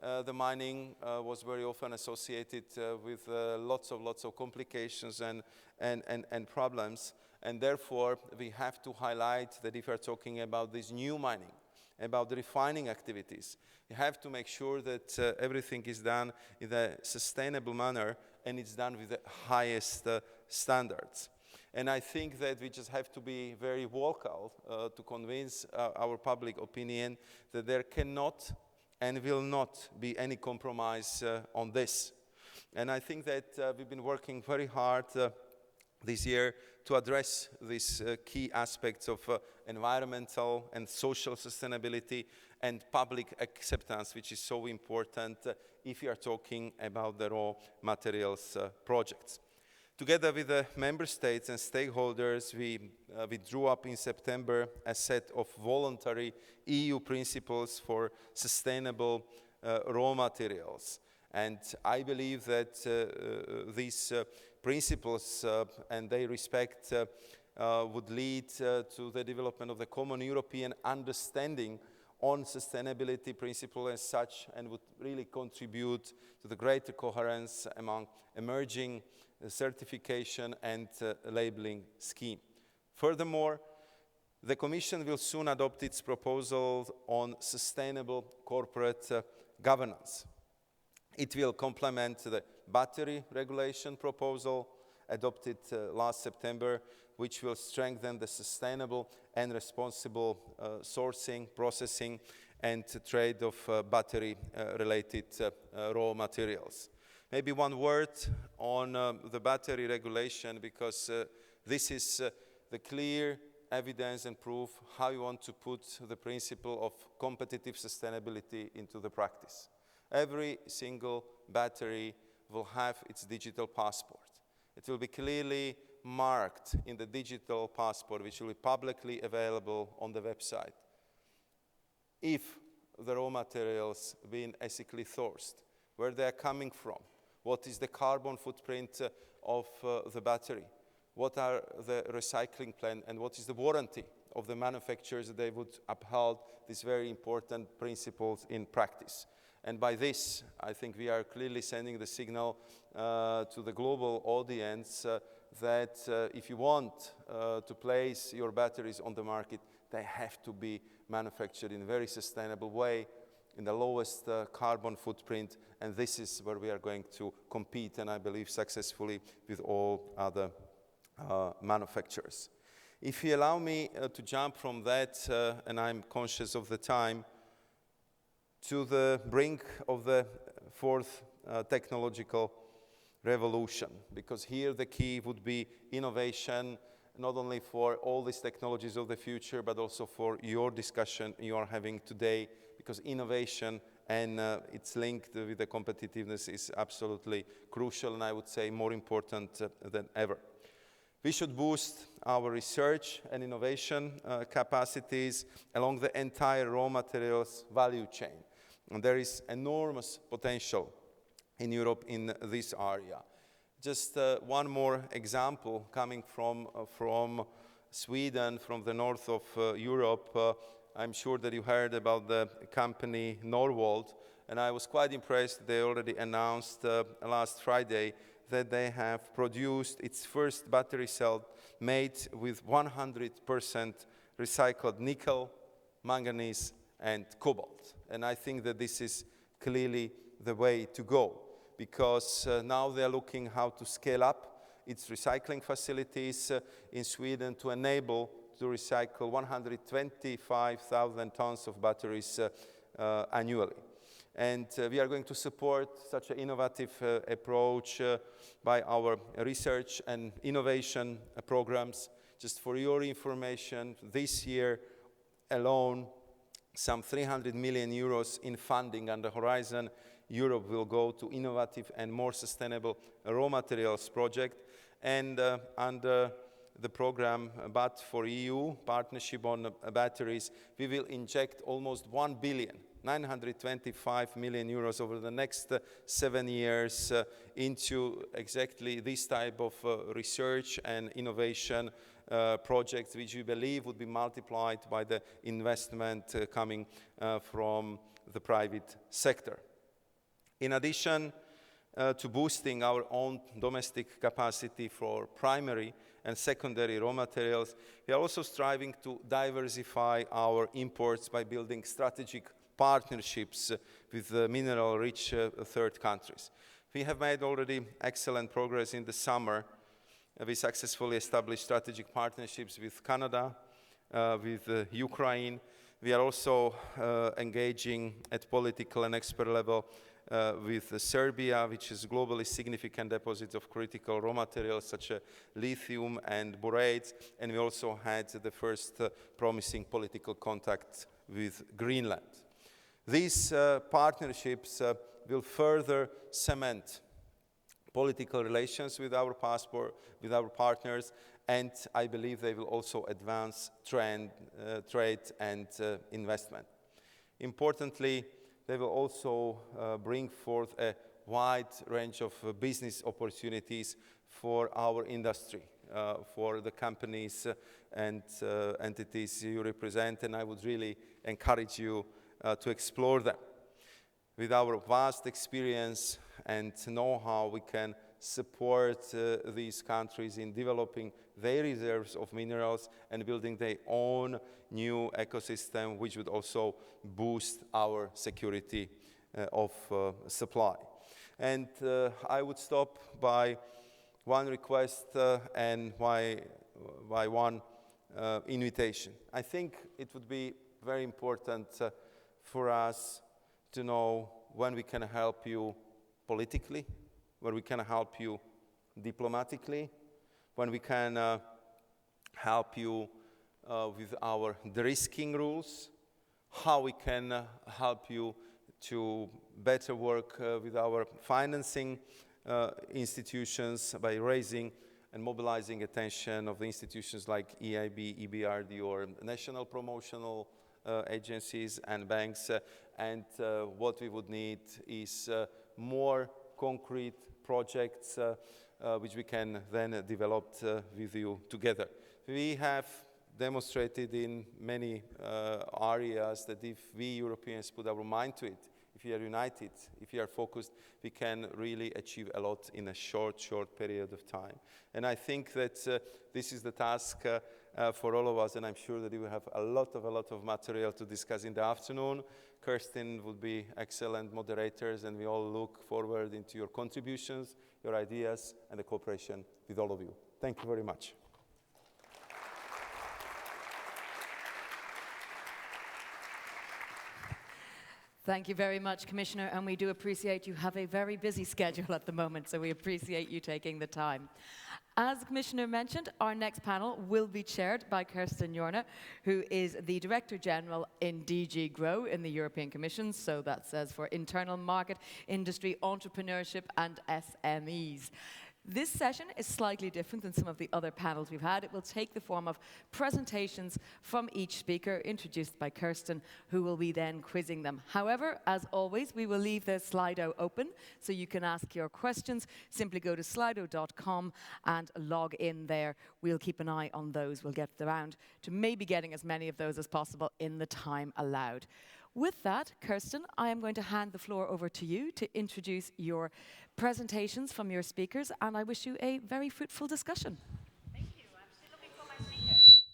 The mining was very often associated with lots of complications and problems. And therefore, we have to highlight that if we're talking about this new mining, about the refining activities, we have to make sure that everything is done in a sustainable manner and it's done with the highest standards. And I think that we just have to be very vocal to convince our public opinion that there cannot and will not be any compromise on this. And I think that we've been working very hard this year to address these key aspects of environmental and social sustainability and public acceptance, which is so important if you are talking about the raw materials projects. Together with the member states and stakeholders, we drew up in September a set of voluntary EU principles for sustainable raw materials. And I believe that these principles and their respect would lead to the development of the common European understanding on sustainability principle as such, and would really contribute to the greater coherence among emerging certification and labeling scheme. Furthermore, the Commission will soon adopt its proposal on sustainable corporate governance. It will complement the battery regulation proposal adopted last September, which will strengthen the sustainable and responsible sourcing, processing, and trade of battery-related raw materials. Maybe one word on the battery regulation, because this is the clear evidence and proof how you want to put the principle of competitive sustainability into the practice. Every single battery will have its digital passport. It will be clearly marked in the digital passport, which will be publicly available on the website. If the raw materials being ethically sourced, where they are coming from, what is the carbon footprint of the battery, what are the recycling plan, and what is the warranty of the manufacturers that they would uphold these very important principles in practice. And by this, I think we are clearly sending the signal to the global audience that if you want to place your batteries on the market, they have to be manufactured in a very sustainable way, in the lowest carbon footprint, and this is where we are going to compete, and I believe successfully, with all other manufacturers. If you allow me to jump from that, and I'm conscious of the time, to the brink of the fourth technological revolution, because here the key would be innovation, not only for all these technologies of the future, but also for your discussion you are having today, because innovation and its link with the competitiveness is absolutely crucial, and I would say more important than ever. We should boost our research and innovation capacities along the entire raw materials value chain. And there is enormous potential in Europe in this area. Just one more example coming from Sweden, from the north of Europe. I'm sure that you heard about the company Norwold, and I was quite impressed. They already announced last Friday that they have produced its first battery cell made with 100% recycled nickel, manganese, and cobalt. And I think that this is clearly the way to go, because now they're looking how to scale up its recycling facilities in Sweden to enable to recycle 125,000 tons of batteries annually. And we are going to support such an innovative approach by our research and innovation programs. Just for your information, this year alone, some 300 million euros in funding under Horizon Europe will go to innovative and more sustainable raw materials project. And under the program BAT for EU, Partnership on Batteries, we will inject almost 1 billion, 925 million euros over the next 7 years into exactly this type of research and innovation projects, which we believe would be multiplied by the investment coming from the private sector. In addition to boosting our own domestic capacity for primary and secondary raw materials, we are also striving to diversify our imports by building strategic partnerships with mineral-rich third countries. We have made already excellent progress in the summer. We successfully established strategic partnerships with Canada, with Ukraine. We are also engaging at political and expert level with Serbia, which is globally significant deposit of critical raw materials such as lithium and borates, and we also had the first promising political contact with Greenland. These partnerships will further cement political relations with our partners, and I believe they will also advance trade and investment. Importantly, they will also bring forth a wide range of business opportunities for our industry, for the companies and entities you represent, and I would really encourage you to explore them. With our vast experience and know-how, we can support these countries in developing their reserves of minerals and building their own new ecosystem, which would also boost our security of supply. And I would stop by one request and by one invitation. I think it would be very important for us to know when we can help you politically, when we can help you diplomatically, when we can help you with our de-risking rules, how we can help you to better work with our financing institutions by raising and mobilizing attention of the institutions like EIB, EBRD, or national promotional agencies and banks. And what we would need is more concrete projects which we can then develop with you together. We have demonstrated in many areas that if we Europeans put our mind to it, if we are united, if we are focused, we can really achieve a lot in a short period of time. And I think that this is the task for all of us, and I'm sure that we will have a lot of material to discuss in the afternoon. Kirsten would be excellent moderators, and we all look forward into your contributions, your ideas, and the cooperation with all of you. Thank you very much. Thank you very much, Commissioner, and we do appreciate you have a very busy schedule at the moment, so we appreciate you taking the time. As the Commissioner mentioned, our next panel will be chaired by Kirsten Jorna, who is the Director General in DG GROW in the European Commission, so that says for Internal Market, Industry, Entrepreneurship and SMEs. This session is slightly different than some of the other panels we've had. It will take the form of presentations from each speaker, introduced by Kirsten, who will be then quizzing them. However, as always, we will leave the Slido open, so you can ask your questions. Simply go to slido.com and log in there. We'll keep an eye on those. We'll get around to maybe getting as many of those as possible in the time allowed. With that, Kirsten, I am going to hand the floor over to you to introduce your presentations from your speakers, and I wish you a very fruitful discussion. Thank you. I'm still looking for my speakers.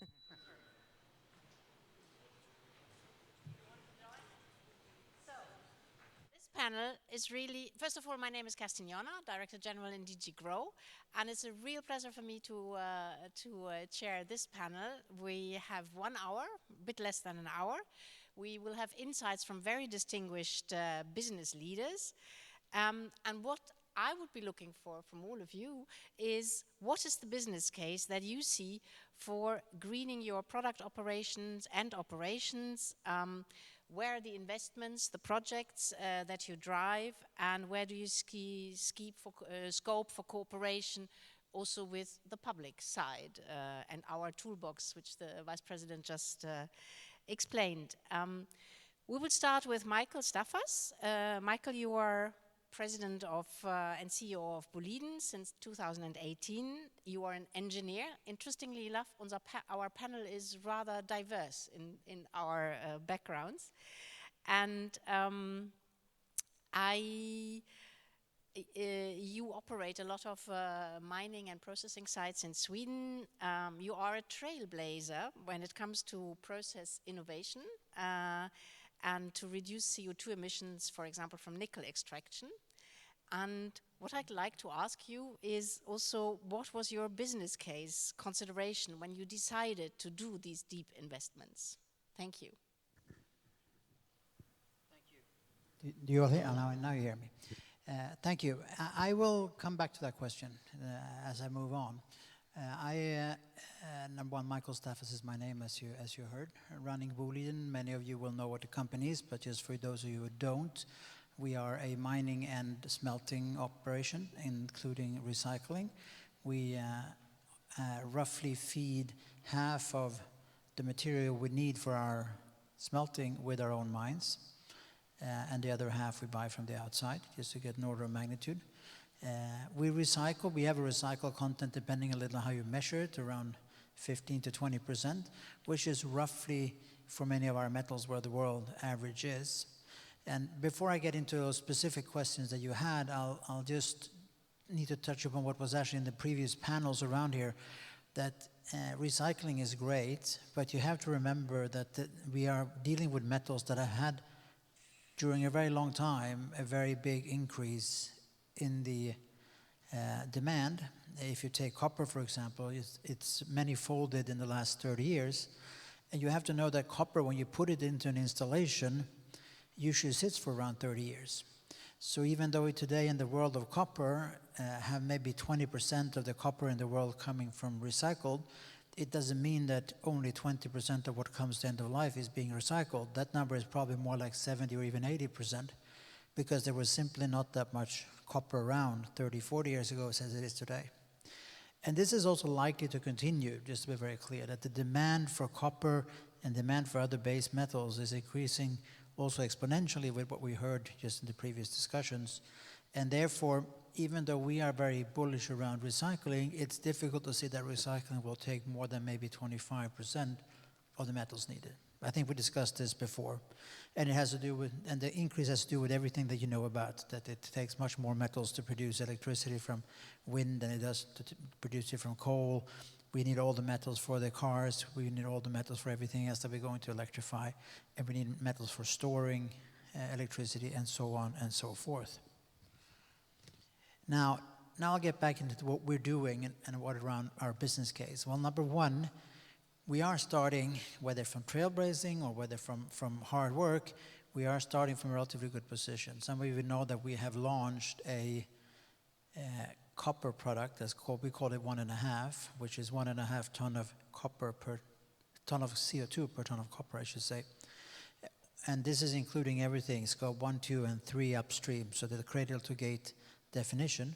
So, this panel is really, first of all, my name is Kirsten Jorna, Director General in DG GROW, and it's a real pleasure for me to chair this panel. We have 1 hour, a bit less than an hour. We will have insights from very distinguished business leaders. And what I would be looking for from all of you is, what is the business case that you see for greening your product operations and operations? Where are the investments, the projects that you drive, and where do you scope for cooperation also with the public side and our toolbox, which the Vice President just explained. We will start with Michael Staffas. Michael, you are President of and CEO of Boliden since 2018. You are an engineer. Interestingly enough, our panel is rather diverse in our backgrounds. And you operate a lot of mining and processing sites in Sweden. You are a trailblazer when it comes to process innovation and to reduce CO2 emissions, for example, from nickel extraction. And what I'd like to ask you is also, what was your business case consideration when you decided to do these deep investments? Thank you. Do you all hear? Now you hear me. Thank you. I will come back to that question as I move on. Number one, Michael Staffas is my name, as you heard. Running Boliden, many of you will know what the company is, but just for those of you who don't, we are a mining and smelting operation, including recycling. We roughly feed half of the material we need for our smelting with our own mines. And the other half we buy from the outside, just to get an order of magnitude. We recycle. We have a recycle content, depending a little on how you measure it, around 15 to 20%, which is roughly for many of our metals where the world average is. And before I get into those specific questions that you had, I'll just need to touch upon what was actually in the previous panels around here, that recycling is great, but you have to remember that we are dealing with metals that have had, during a very long time, a very big increase in the demand. If you take copper, for example, it's many-folded in the last 30 years. And you have to know that copper, when you put it into an installation, usually sits for around 30 years. So even though we today in the world of copper have maybe 20% of the copper in the world coming from recycled, it doesn't mean that only 20% of what comes to end of life is being recycled. That number is probably more like 70 or even 80%, because there was simply not that much copper around 30, 40 years ago as it is today. And this is also likely to continue, just to be very clear, that the demand for copper and demand for other base metals is increasing also exponentially with what we heard just in the previous discussions. And therefore, even though we are very bullish around recycling, it's difficult to see that recycling will take more than maybe 25% of the metals needed. I think we discussed this before. And it has to do with, and the increase has to do with everything that you know about, that it takes much more metals to produce electricity from wind than it does to produce it from coal. We need all the metals for the cars. We need all the metals for everything else that we're going to electrify. And we need metals for storing electricity and so on and so forth. Now I'll get back into what we're doing and what around our business case. Well, number one, we are starting, whether from trailblazing or whether from hard work, we are starting from a relatively good position. Some of you know that we have launched a copper product that's called, we call it 1.5, which is 1.5 ton of copper per ton of CO2 per ton of copper, I should say. And this is including everything, scope 1, 2, and 3 upstream, so the cradle to gate definition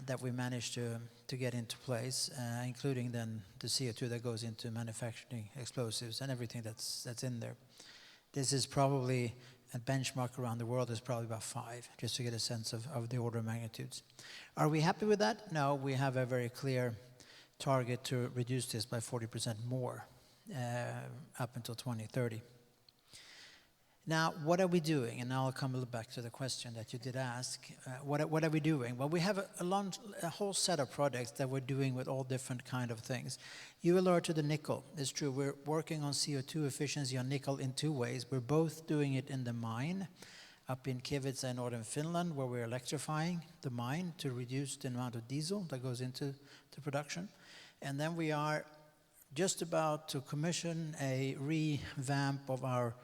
that we managed to get into place, including then the CO2 that goes into manufacturing explosives and everything that's in there. This is probably a benchmark around the world is probably about 5, just to get a sense of the order of magnitudes. Are we happy with that? No, we have a very clear target to reduce this by 40% more up until 2030. Now, what are we doing? And now I'll come a little back to the question that you did ask. What are we doing? Well, we have a whole set of projects that we're doing with all different kind of things. You alluded to the nickel. It's true, we're working on CO2 efficiency on nickel in 2 ways. We're both doing it in the mine up in Kevitsa in northern Finland, where we're electrifying the mine to reduce the amount of diesel that goes into the production. And then we are just about to commission a revamp of our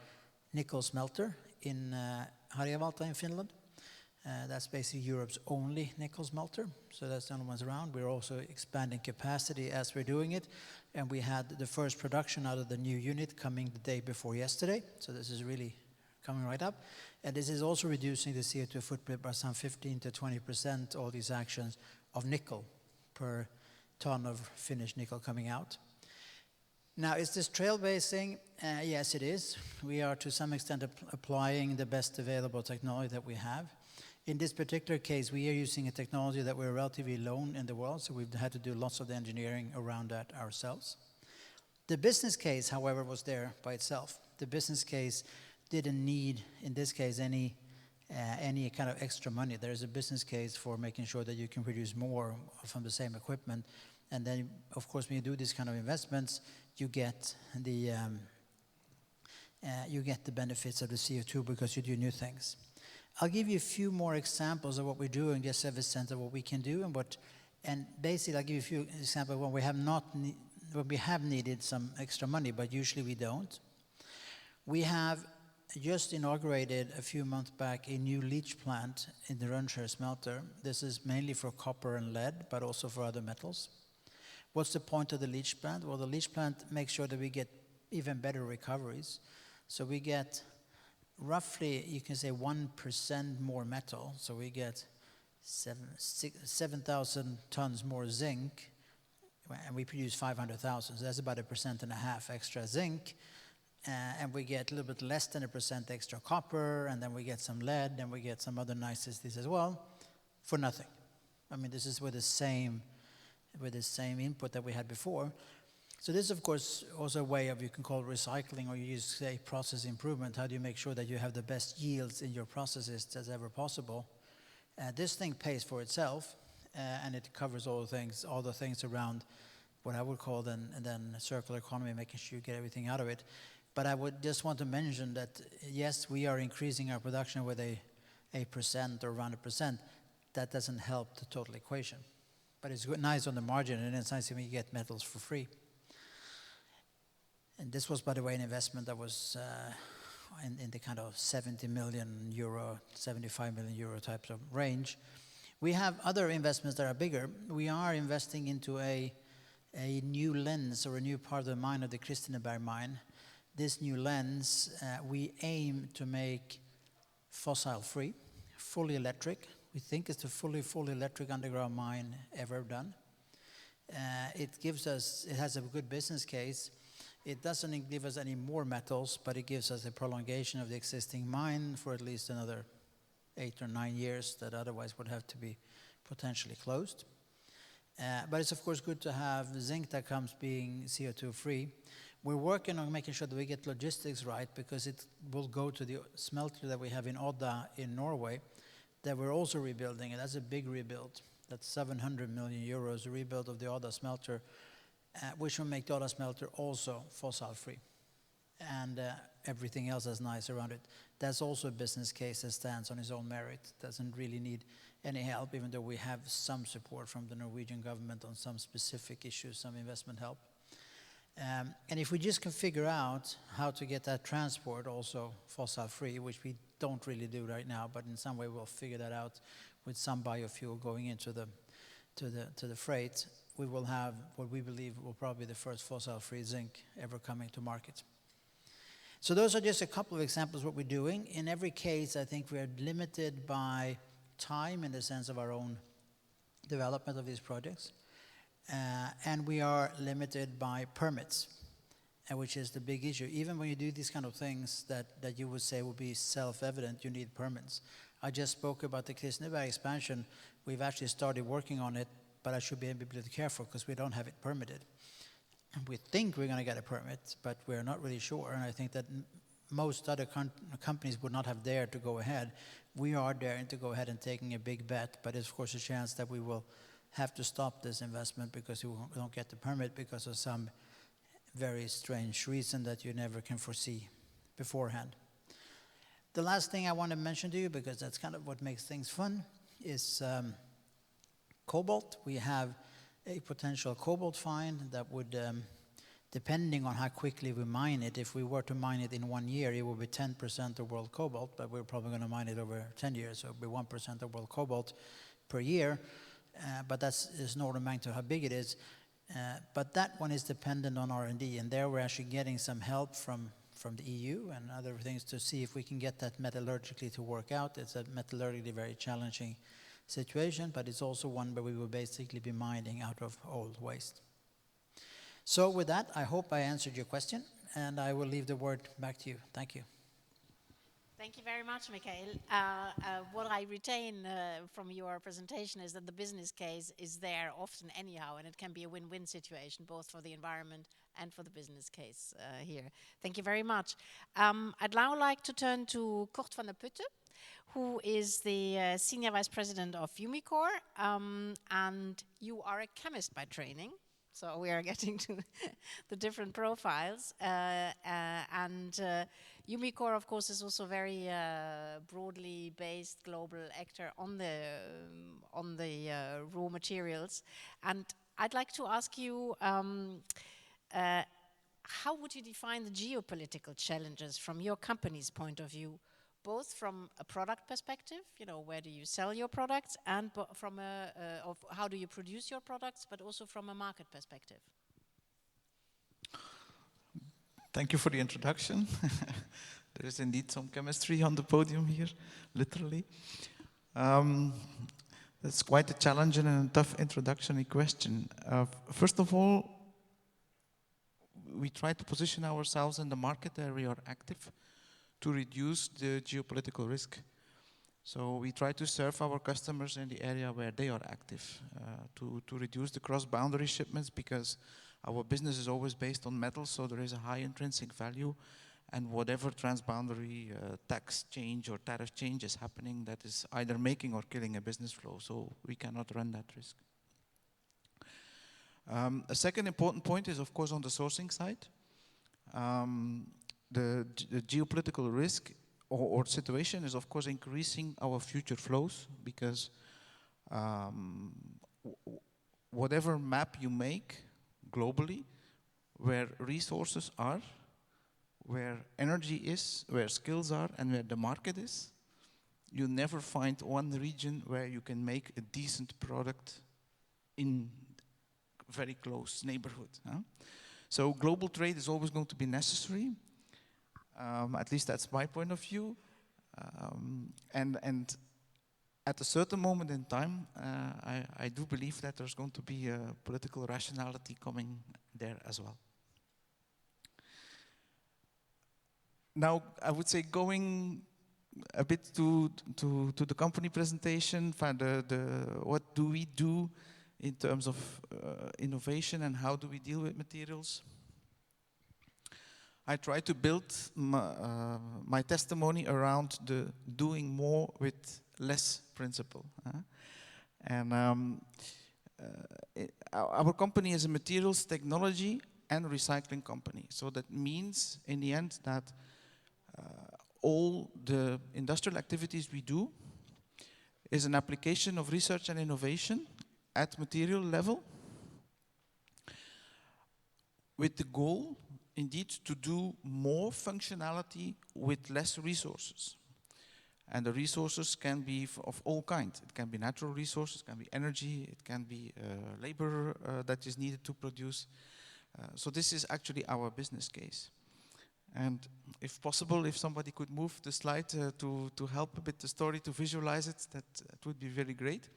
nickel smelter in Harjavalta in Finland. That's basically Europe's only nickel smelter, so that's the only ones around. We're also expanding capacity as we're doing it, and we had the first production out of the new unit coming the day before yesterday, so this is really coming right up. And this is also reducing the CO2 footprint by some 15 to 20%, all these actions of nickel per ton of finished nickel coming out. Now, is this trailblazing? Yes, it is. We are to some extent applying the best available technology that we have. In this particular case, we are using a technology that we're relatively alone in the world, so we've had to do lots of the engineering around that ourselves. The business case, however, was there by itself. The business case didn't need, in this case, any kind of extra money. There is a business case for making sure that you can produce more from the same equipment. And then, of course, when you do these kind of investments, you get the benefits of the CO2 because you do new things. I'll give you a few more examples of what we're doing, just to have a sense of what we can do and basically I'll give you a few examples when we have needed some extra money, but usually we don't. We have just inaugurated a few months back a new leach plant in the Rönnskär smelter. This is mainly for copper and lead, but also for other metals. What's the point of the leach plant? Well, the leach plant makes sure that we get even better recoveries. So we get roughly, you can say 1% more metal. So we get 7,000 tons more zinc, and we produce 500,000. So that's about 1.5% extra zinc. And we get a little bit less than 1% extra copper, and then we get some lead, and we get some other niceties as well, for nothing. I mean, this is with the same input that we had before. So this is, of course, also a way of, you can call it recycling, or you use, say, process improvement. How do you make sure that you have the best yields in your processes as ever possible? This thing pays for itself, and it covers all the things around what I would call then circular economy, making sure you get everything out of it. But I would just want to mention that, yes, we are increasing our production with a percent or around 1%. That doesn't help the total equation. But it's nice on the margin, and it's nice when you get metals for free. And this was, by the way, an investment that was in the kind of 70 million euro, 75 million euro types of range. We have other investments that are bigger. We are investing into a new lens, or a new part of the mine, of the Kristineberg mine. This new lens, we aim to make fossil-free, fully electric. We think it's the fully electric underground mine ever done. It has a good business case. It doesn't give us any more metals, but it gives us a prolongation of the existing mine for at least another 8 or 9 years that otherwise would have to be potentially closed. But it's of course good to have zinc that comes being CO2 free. We're working on making sure that we get logistics right, because it will go to the smelter that we have in Odda in Norway that we're also rebuilding, and that's a big rebuild. That's 700 million euros, a rebuild of the Odda smelter, which will make the Odda smelter also fossil free. And everything else is nice around it. That's also a business case that stands on its own merit. Doesn't really need any help, even though we have some support from the Norwegian government on some specific issues, some investment help. And if we just can figure out how to get that transport also fossil free, which we don't really do right now, but in some way we'll figure that out with some biofuel going into the freight, we will have what we believe will probably be the first fossil-free zinc ever coming to market. So those are just a couple of examples of what we're doing. In every case, I think we are limited by time in the sense of our own development of these projects. And we are limited by permits, which is the big issue. Even when you do these kind of things that you would say would be self-evident, you need permits. I just spoke about the Kristineberg expansion. We've actually started working on it, but I should be a bit careful because we don't have it permitted. We think we're going to get a permit, but we're not really sure. And I think that most other companies would not have dared to go ahead. We are daring to go ahead and taking a big bet, but there's of course a chance that we will have to stop this investment because we don't get the permit because of some very strange reason that you never can foresee beforehand. The last thing I want to mention to you, because that's kind of what makes things fun, is cobalt. We have a potential cobalt find that would, depending on how quickly we mine it, if we were to mine it in 1 year, it would be 10% of world cobalt, but we're probably going to mine it over 10 years, so it will be 1% of world cobalt per year. But that's an order of magnitude how big it is. But that one is dependent on R&D, and there we're actually getting some help from the EU and other things to see if we can get that metallurgically to work out. It's a metallurgically very challenging situation, but it's also one where we will basically be mining out of old waste. So with that, I hope I answered your question, and I will leave the word back to you. Thank you. Thank you very much, Mikael. What I retain from your presentation is that the business case is there often anyhow, and it can be a win-win situation, both for the environment and for the business case here. Thank you very much. I'd now like to turn to Kurt van der Putte, who is the Senior Vice President of Umicore, and you are a chemist by training. So we are getting to the different profiles. Umicore, of course, is also very broadly based global actor on the raw materials. And I'd like to ask you, how would you define the geopolitical challenges from your company's point of view, both from a product perspective, you know, where do you sell your products, and from of how do you produce your products, but also from a market perspective? Thank you for the introduction. There is indeed some chemistry on the podium here, literally. That's quite a challenging and a tough introductory question. First of all, we try to position ourselves in the market where we are active to reduce the geopolitical risk. So we try to serve our customers in the area where they are active, to reduce the cross-boundary shipments, because Our business is always based on metals, so there is a high intrinsic value, and whatever transboundary tax change or tariff change is happening, that is either making or killing a business flow, so we cannot run that risk. A second important point is, of course, on the sourcing side. The geopolitical risk or situation is, of course, increasing our future flows, because whatever map you make globally, where resources are, where energy is, where skills are, and where the market is, you never find one region where you can make a decent product in very close neighborhood. Huh? So global trade is always going to be necessary. At least that's my point of view. And at a certain moment in time, I do believe that there's going to be a political rationality coming there as well. Now, I would say going a bit to the company presentation, what do we do in terms of innovation and how do we deal with materials? I try to build my testimony around the doing more with less principle. And our company is a materials technology and recycling company. So that means in the end that all the industrial activities we do is an application of research and innovation at material level, with the goal indeed to do more functionality with less resources. And the resources can be of all kinds. It can be natural resources, it can be energy, it can be labor that is needed to produce. So this is actually our business case. And if possible, if somebody could move the slide to help a bit the story, to visualize it, that would be very great.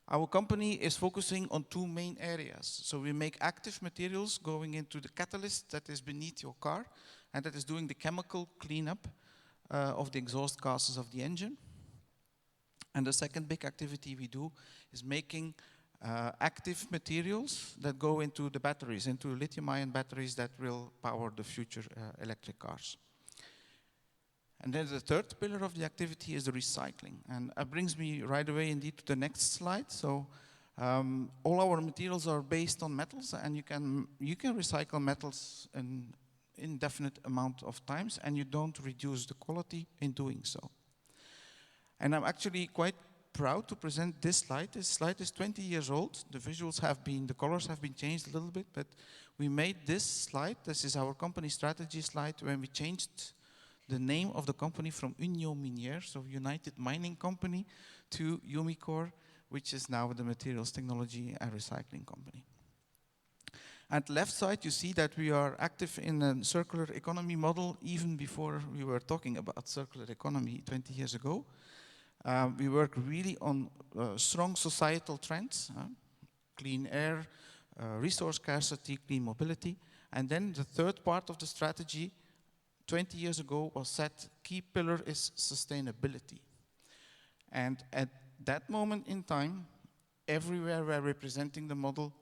Our company is focusing on two main areas. So we make active materials going into the catalyst that is beneath your car, and that is doing the chemical cleanup of the exhaust gases of the engine. And the second big activity we do is making active materials that go into the batteries, into lithium-ion batteries that will power the future electric cars. And then the third pillar of the activity is the recycling. And that brings me right away indeed to the next slide. So all our materials are based on metals, and you can recycle metals an indefinite amount of times, and you don't reduce the quality in doing so. And I'm actually quite proud to present this slide. This slide is 20 years old. The visuals have been, the colors have been changed a little bit, but we made this slide. This is our company strategy slide when we changed the name of the company from Union Minière, so United Mining Company, to Umicore, which is now the Materials Technology and Recycling Company. At the left side, you see that we are active in a circular economy model even before we were talking about circular economy 20 years ago. We work really on strong societal trends, clean air, resource scarcity, clean mobility. And then the third part of the strategy 20 years ago was set, key pillar is sustainability. And at that moment in time, everywhere we're representing the model,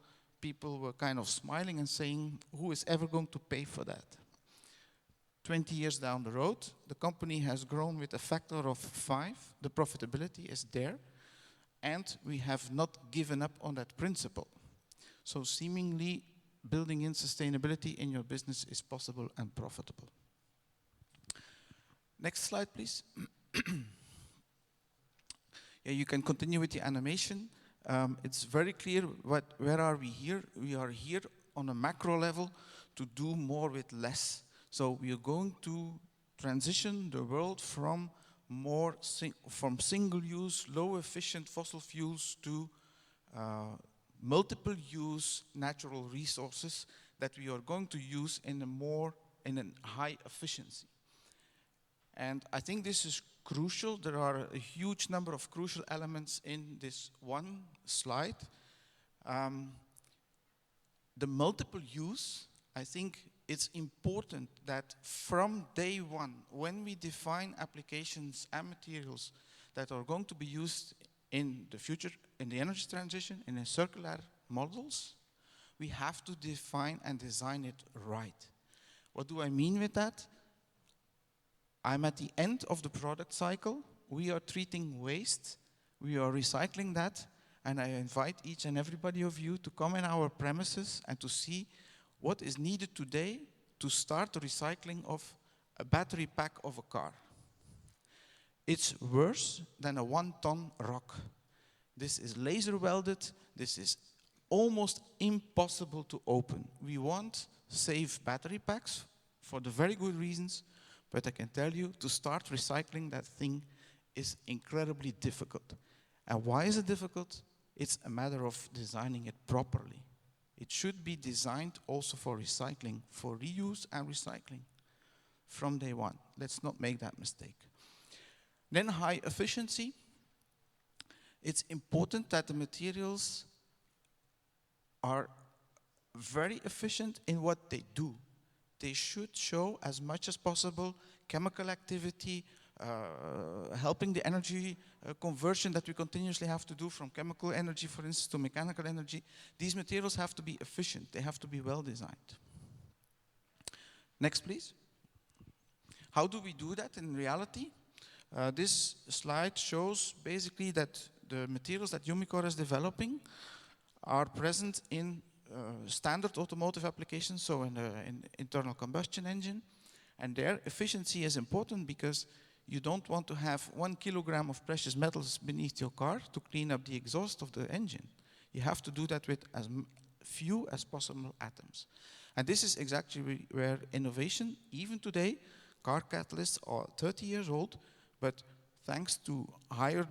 people were kind of smiling and saying, who is ever going to pay for that? 20 years down the road, the company has grown with a factor of 5. The profitability is there, and we have not given up on that principle. So seemingly, building in sustainability in your business is possible and profitable. Next slide, please. Yeah, you can continue with the animation. It's very clear where are we here? We are here on a macro level to do more with less. So we are going to transition the world from single-use, low-efficient fossil fuels to multiple-use natural resources that we are going to use in a high efficiency. And I think this is crucial. There are a huge number of crucial elements in this one slide. The multiple use, I think it's important that from day one, when we define applications and materials that are going to be used in the future, in the energy transition, in the circular models, we have to define and design it right. What do I mean with that? I'm at the end of the product cycle. We are treating waste. We are recycling that. And I invite each and everybody of you to come in our premises and to see what is needed today to start the recycling of a battery pack of a car. It's worse than a 1-ton rock. This is laser welded. This is almost impossible to open. We want safe battery packs for the very good reasons, but I can tell you to start recycling that thing is incredibly difficult. And why is it difficult? It's a matter of designing it properly. It should be designed also for recycling, for reuse and recycling from day one. Let's not make that mistake. Then high efficiency. It's important that the materials are very efficient in what they do. They should show as much as possible chemical activity, helping the energy conversion that we continuously have to do from chemical energy, for instance, to mechanical energy. These materials have to be efficient. They have to be well designed. Next, please. How do we do that in reality? This slide shows basically that the materials that Umicore is developing are present in standard automotive applications, so in internal combustion engine. And their efficiency is important because you don't want to have 1 kilogram of precious metals beneath your car to clean up the exhaust of the engine. You have to do that with as few as possible atoms. And this is exactly where innovation, even today, car catalysts are 30 years old, but thanks to higher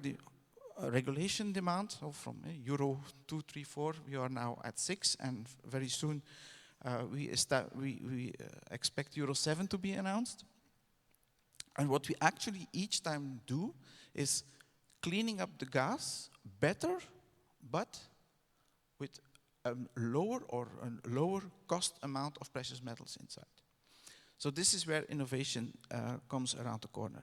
regulation demand, so from Euro 2, 3, 4, we are now at 6, and very soon we expect Euro 7 to be announced. And what we actually each time do is cleaning up the gas better, but with a lower cost amount of precious metals inside. So this is where innovation comes around the corner.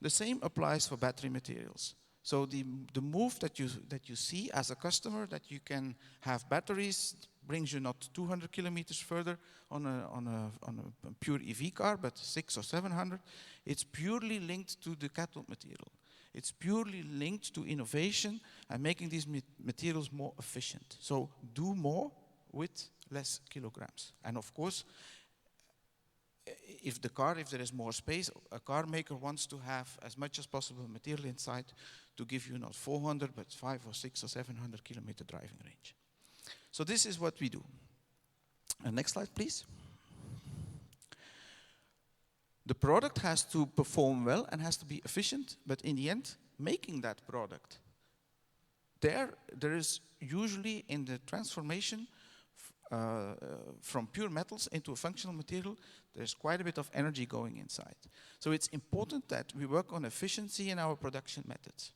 The same applies for battery materials. So the move that you see as a customer, that you can have batteries, brings you not 200 kilometers further on a pure EV car, but 600 or 700. It's purely linked to the cathode material. It's purely linked to innovation and making these materials more efficient. So do more with less kilograms. And of course, if there is more space, a car maker wants to have as much as possible material inside to give you not 400, but 500 or 600 or 700 kilometer driving range. So this is what we do. Next slide, please. The product has to perform well and has to be efficient, but in the end, making that product, there is usually in the transformation from pure metals into a functional material, there's quite a bit of energy going inside. So it's important that we work on efficiency in our production methods.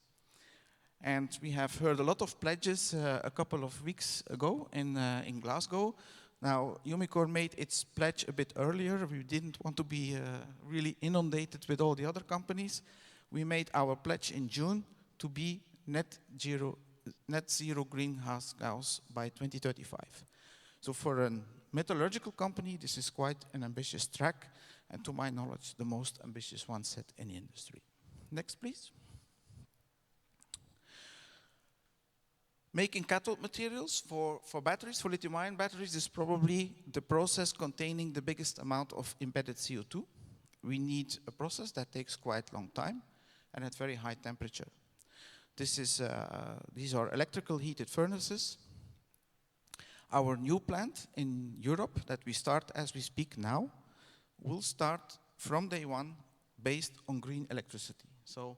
And we have heard a lot of pledges a couple of weeks ago in Glasgow. Now, Umicore made its pledge a bit earlier. We didn't want to be really inundated with all the other companies. We made our pledge in June to be net zero greenhouse gas by 2035. So for a metallurgical company, this is quite an ambitious track, and to my knowledge, the most ambitious one set in the industry. Next, please. Making cathode materials for batteries, for lithium-ion batteries, is probably the process containing the biggest amount of embedded CO2. We need a process that takes quite a long time and at very high temperature. These are electrical heated furnaces. Our new plant in Europe that we start as we speak now will start from day one based on green electricity. So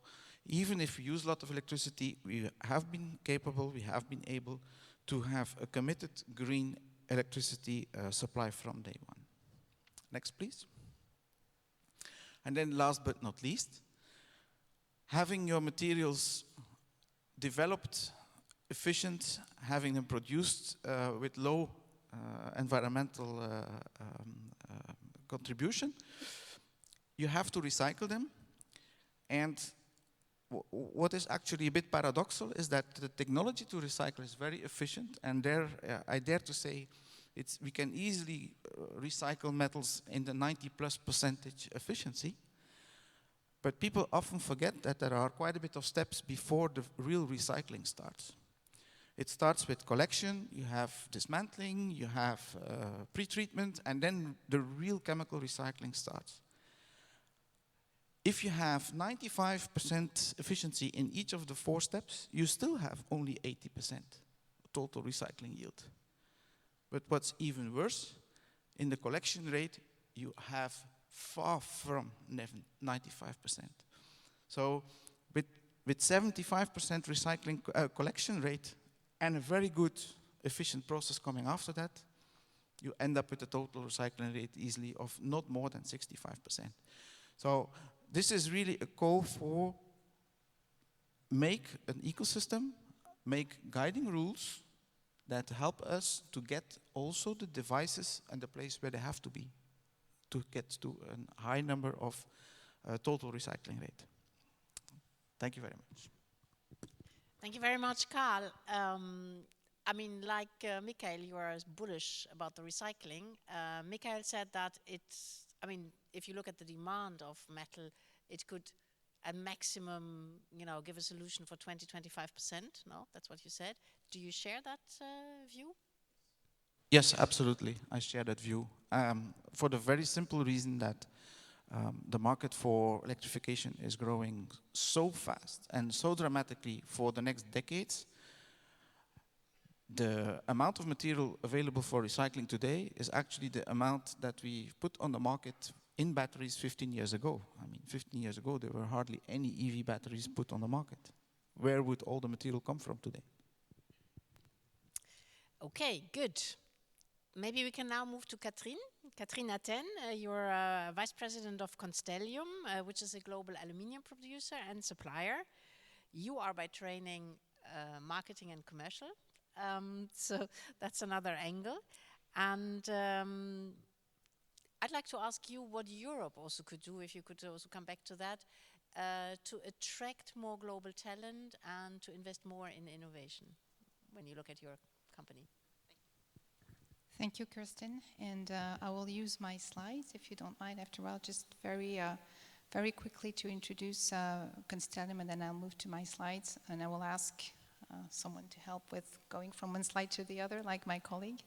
even if we use a lot of electricity, we have been able to have a committed green electricity supply from day one. Next, please. And then last but not least, having your materials developed, efficient, having them produced with low environmental contribution, you have to recycle them. And what is actually a bit paradoxical is that the technology to recycle is very efficient, and I dare to say we can easily recycle metals in the 90+% efficiency. But people often forget that there are quite a bit of steps before the real recycling starts. It starts with collection, you have dismantling, you have pre-treatment, and then the real chemical recycling starts. If you have 95% efficiency in each of the 4 steps, you still have only 80% total recycling yield. But what's even worse, in the collection rate, you have far from 95%. So with 75% recycling collection rate and a very good efficient process coming after that, you end up with a total recycling rate easily of not more than 65%. So this is really a call for make an ecosystem, make guiding rules that help us to get also the devices and the place where they have to be to get to a high number of total recycling rate. Thank you very much. Thank you very much, Carl. I mean, like Michael, you are as bullish about the recycling. Michael said that it's, I mean, if you look at the demand of metal, it could at maximum, you know, give a solution for 20-25%. No, that's what you said. Do you share that view? Yes, absolutely. I share that view. For the very simple reason that the market for electrification is growing so fast and so dramatically for the next decades. The amount of material available for recycling today is actually the amount that we put on the market in batteries 15 years ago. I mean, 15 years ago, there were hardly any EV batteries put on the market. Where would all the material come from today? Okay, good. Maybe we can now move to Catherine. Catherine Atten, you're Vice President of Constellium, which is a global aluminium producer and supplier. You are by training marketing and commercial. So that's another angle. And I'd like to ask you what Europe also could do, if you could also come back to that, to attract more global talent and to invest more in innovation when you look at your company. Thank you, Kirsten. And I will use my slides, if you don't mind, after a while, just very quickly to introduce Constellium, and then I'll move to my slides, and I will ask someone to help with going from one slide to the other, like my colleague.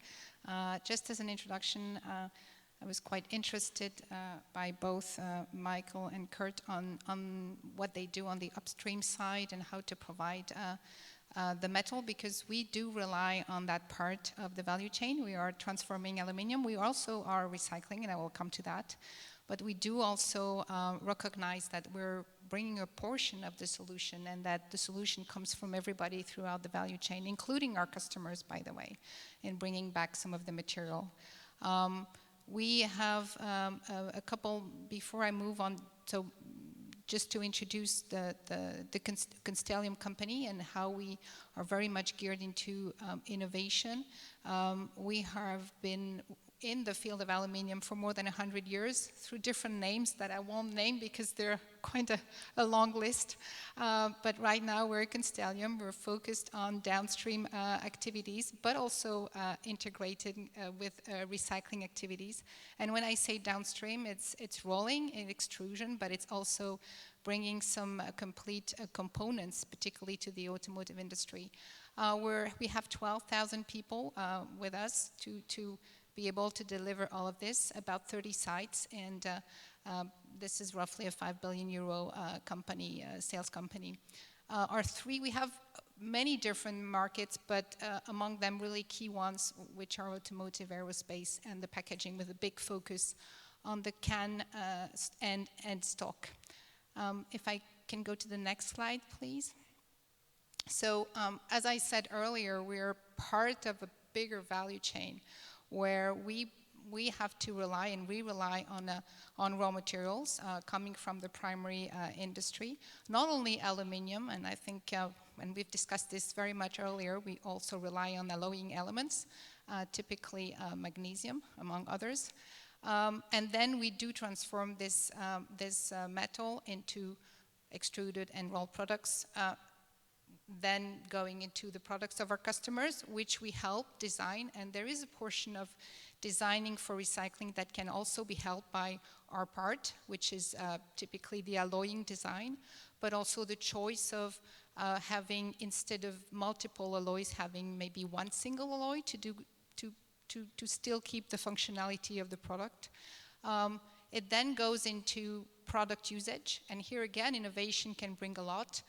Just as an introduction, I was quite interested by both Michael and Kurt on what they do on the upstream side and how to provide the metal, because we do rely on that part of the value chain. We are transforming aluminium. We also are recycling, and I will come to that. But we do also recognize that we're bringing a portion of the solution, and that the solution comes from everybody throughout the value chain, including our customers, by the way, in bringing back some of the material. We have a couple, before I move on, so just to introduce the Constellium company and how we are very much geared into innovation. We have been in the field of aluminium for more than 100 years through different names that I won't name because they're quite a long list. But right now we're at Constellium. We're focused on downstream activities, but also integrated with recycling activities. And when I say downstream, it's rolling and extrusion, but it's also bringing some complete components, particularly to the automotive industry. We have 12,000 people with us to be able to deliver all of this, about 30 sites, and this is roughly a 5 billion euro company, sales company. We have many different markets, but among them really key ones, which are automotive, aerospace, and the packaging, with a big focus on the can and stock. If I can go to the next slide, please. So as I said earlier, we're part of a bigger value chain where we have to rely, and we rely on raw materials coming from the primary industry. Not only aluminium, and I think, and we've discussed this very much earlier, we also rely on alloying elements, typically magnesium, among others. And then we do transform this metal into extruded and rolled products. then going into the products of our customers, which we help design. And there is a portion of designing for recycling that can also be helped by our part, which is typically the alloying design, but also the choice of having, instead of multiple alloys, having maybe one single alloy to still keep the functionality of the product. It then goes into product usage, and here again, innovation can bring a lot.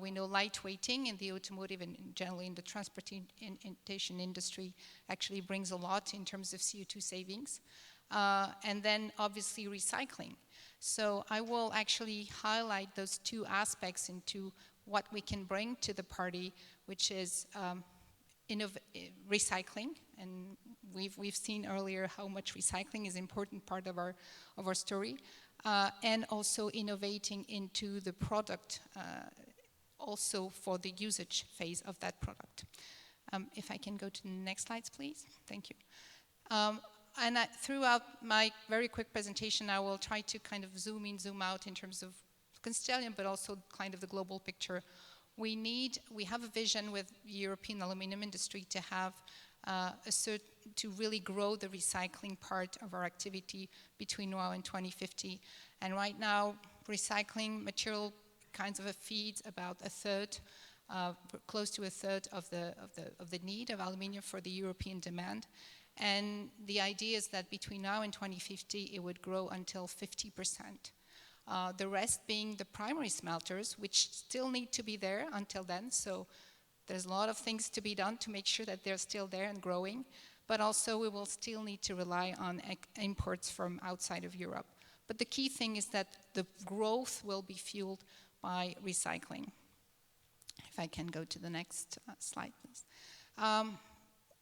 We know lightweighting in the automotive and generally in the transportation industry actually brings a lot in terms of CO2 savings. And then obviously recycling. So I will actually highlight those two aspects into what we can bring to the party, which is recycling. And we've seen earlier how much recycling is an important part of our story. And also innovating into the product also for the usage phase of that product. If I can go to the next slides, please. Thank you. And throughout my very quick presentation, I will try to kind of zoom in, zoom out in terms of Constellium, but also kind of the global picture. We have a vision with the European aluminum industry to have to really grow the recycling part of our activity between now and 2050. And right now, recycling material kinds of feeds about a third, close to a third of the need of aluminium for the European demand. And the idea is that between now and 2050, it would grow until 50%. The rest being the primary smelters, which still need to be there until then. So there's a lot of things to be done to make sure that they're still there and growing. But also we will still need to rely on imports from outside of Europe. But the key thing is that the growth will be fueled by recycling. If I can go to the next slide, please.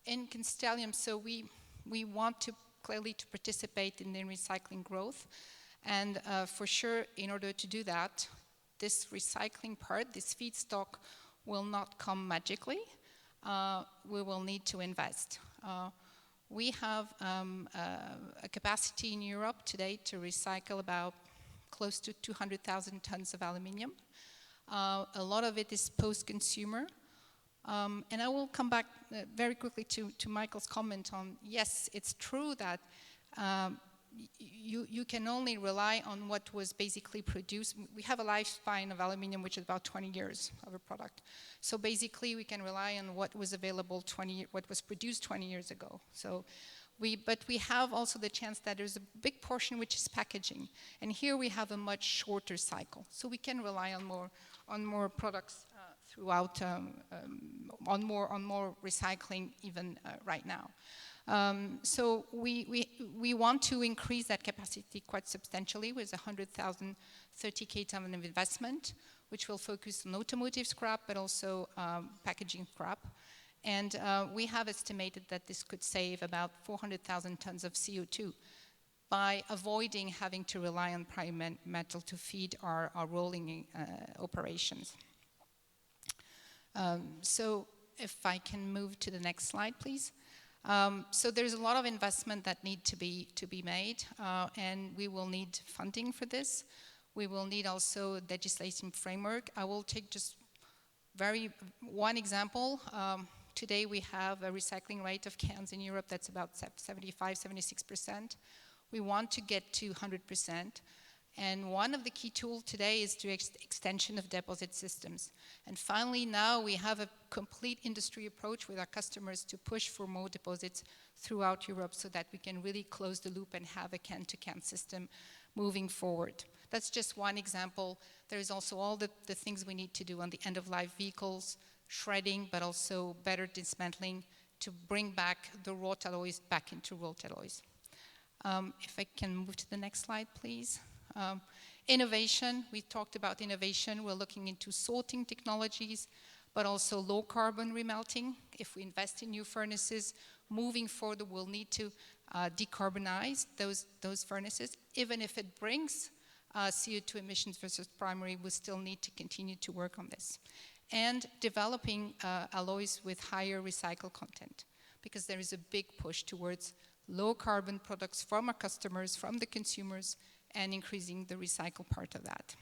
In Constellium, so we want to clearly to participate in the recycling growth. And for sure, in order to do that, this recycling part, this feedstock, will not come magically. We will need to invest. We have a capacity in Europe today to recycle about close to 200,000 tons of aluminium. A lot of it is post-consumer. And I will come back very quickly to Michael's comment on, yes, it's true that you can only rely on what was basically produced. We have a lifespan of aluminium, which is about 20 years of a product. So basically, we can rely on what was available what was produced 20 years ago. So but we have also the chance that there's a big portion which is packaging. And here we have a much shorter cycle. So we can rely on more products throughout, on more recycling even right now. So we want to increase that capacity quite substantially with 100,000 30K ton of investment, which will focus on automotive scrap, but also packaging scrap. And we have estimated that this could save about 400,000 tons of CO2 by avoiding having to rely on prime metal to feed our rolling operations. So if I can move to the next slide, please. So there's a lot of investment that need to be made, and we will need funding for this. We will need also legislation framework. I will take just one example. Today we have a recycling rate of cans in Europe that's about 75–76%. We want to get to 100%. And one of the key tools today is the extension of deposit systems. And finally, now we have a complete industry approach with our customers to push for more deposits throughout Europe so that we can really close the loop and have a can-to-can system moving forward. That's just one example. There's also all the things we need to do on the end-of-life vehicles, shredding, but also better dismantling to bring back the wrought alloys back into wrought alloys. If I can move to the next slide, please. Innovation, we talked about innovation. We're looking into sorting technologies, but also low carbon remelting. If we invest in new furnaces, moving forward, we'll need to decarbonize those furnaces. Even if it brings CO2 emissions versus primary, we still need to continue to work on this. And developing alloys with higher recycled content, because there is a big push towards low carbon products from our customers, from the consumers, and increasing the recycle part of that.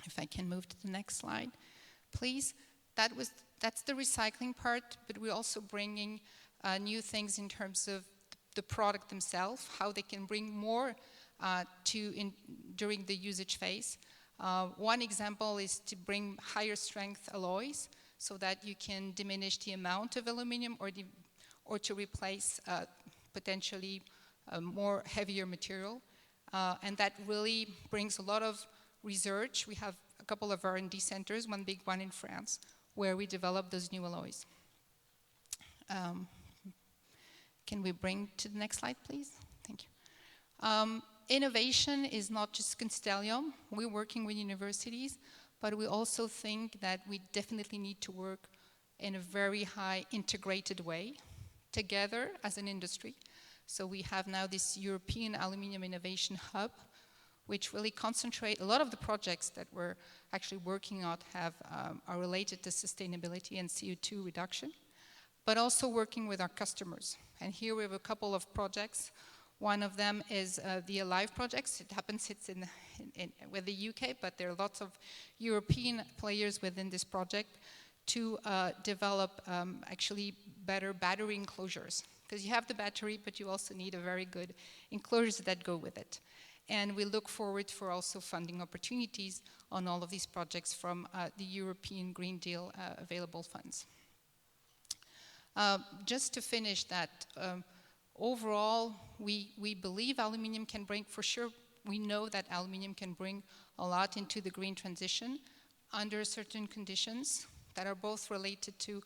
If I can move to the next slide, please. that's the recycling part, but we're also bringing new things in terms of the product themselves, how they can bring more during the usage phase. One example is to bring higher strength alloys so that you can diminish the amount of aluminum or to replace potentially a more heavier material. And that really brings a lot of research. We have a couple of R&D centers, one big one in France, where we develop those new alloys. Can we bring to the next slide, please? Thank you. Innovation is not just Constellium. We're working with universities, but we also think that we definitely need to work in a very high integrated way together as an industry. So we have now this European Aluminium Innovation Hub, which really concentrate, a lot of the projects that we're actually working on are related to sustainability and CO2 reduction, but also working with our customers. And here we have a couple of projects. One of them is the Alive projects. It happens it's with the UK, but there are lots of European players within this project to develop actually better battery enclosures. Because you have the battery, but you also need a very good enclosures that go with it. And we look forward for also funding opportunities on all of these projects from the European Green Deal available funds. Just to finish that, overall, we believe aluminium can bring, for sure, we know that aluminium can bring a lot into the green transition under certain conditions that are both related to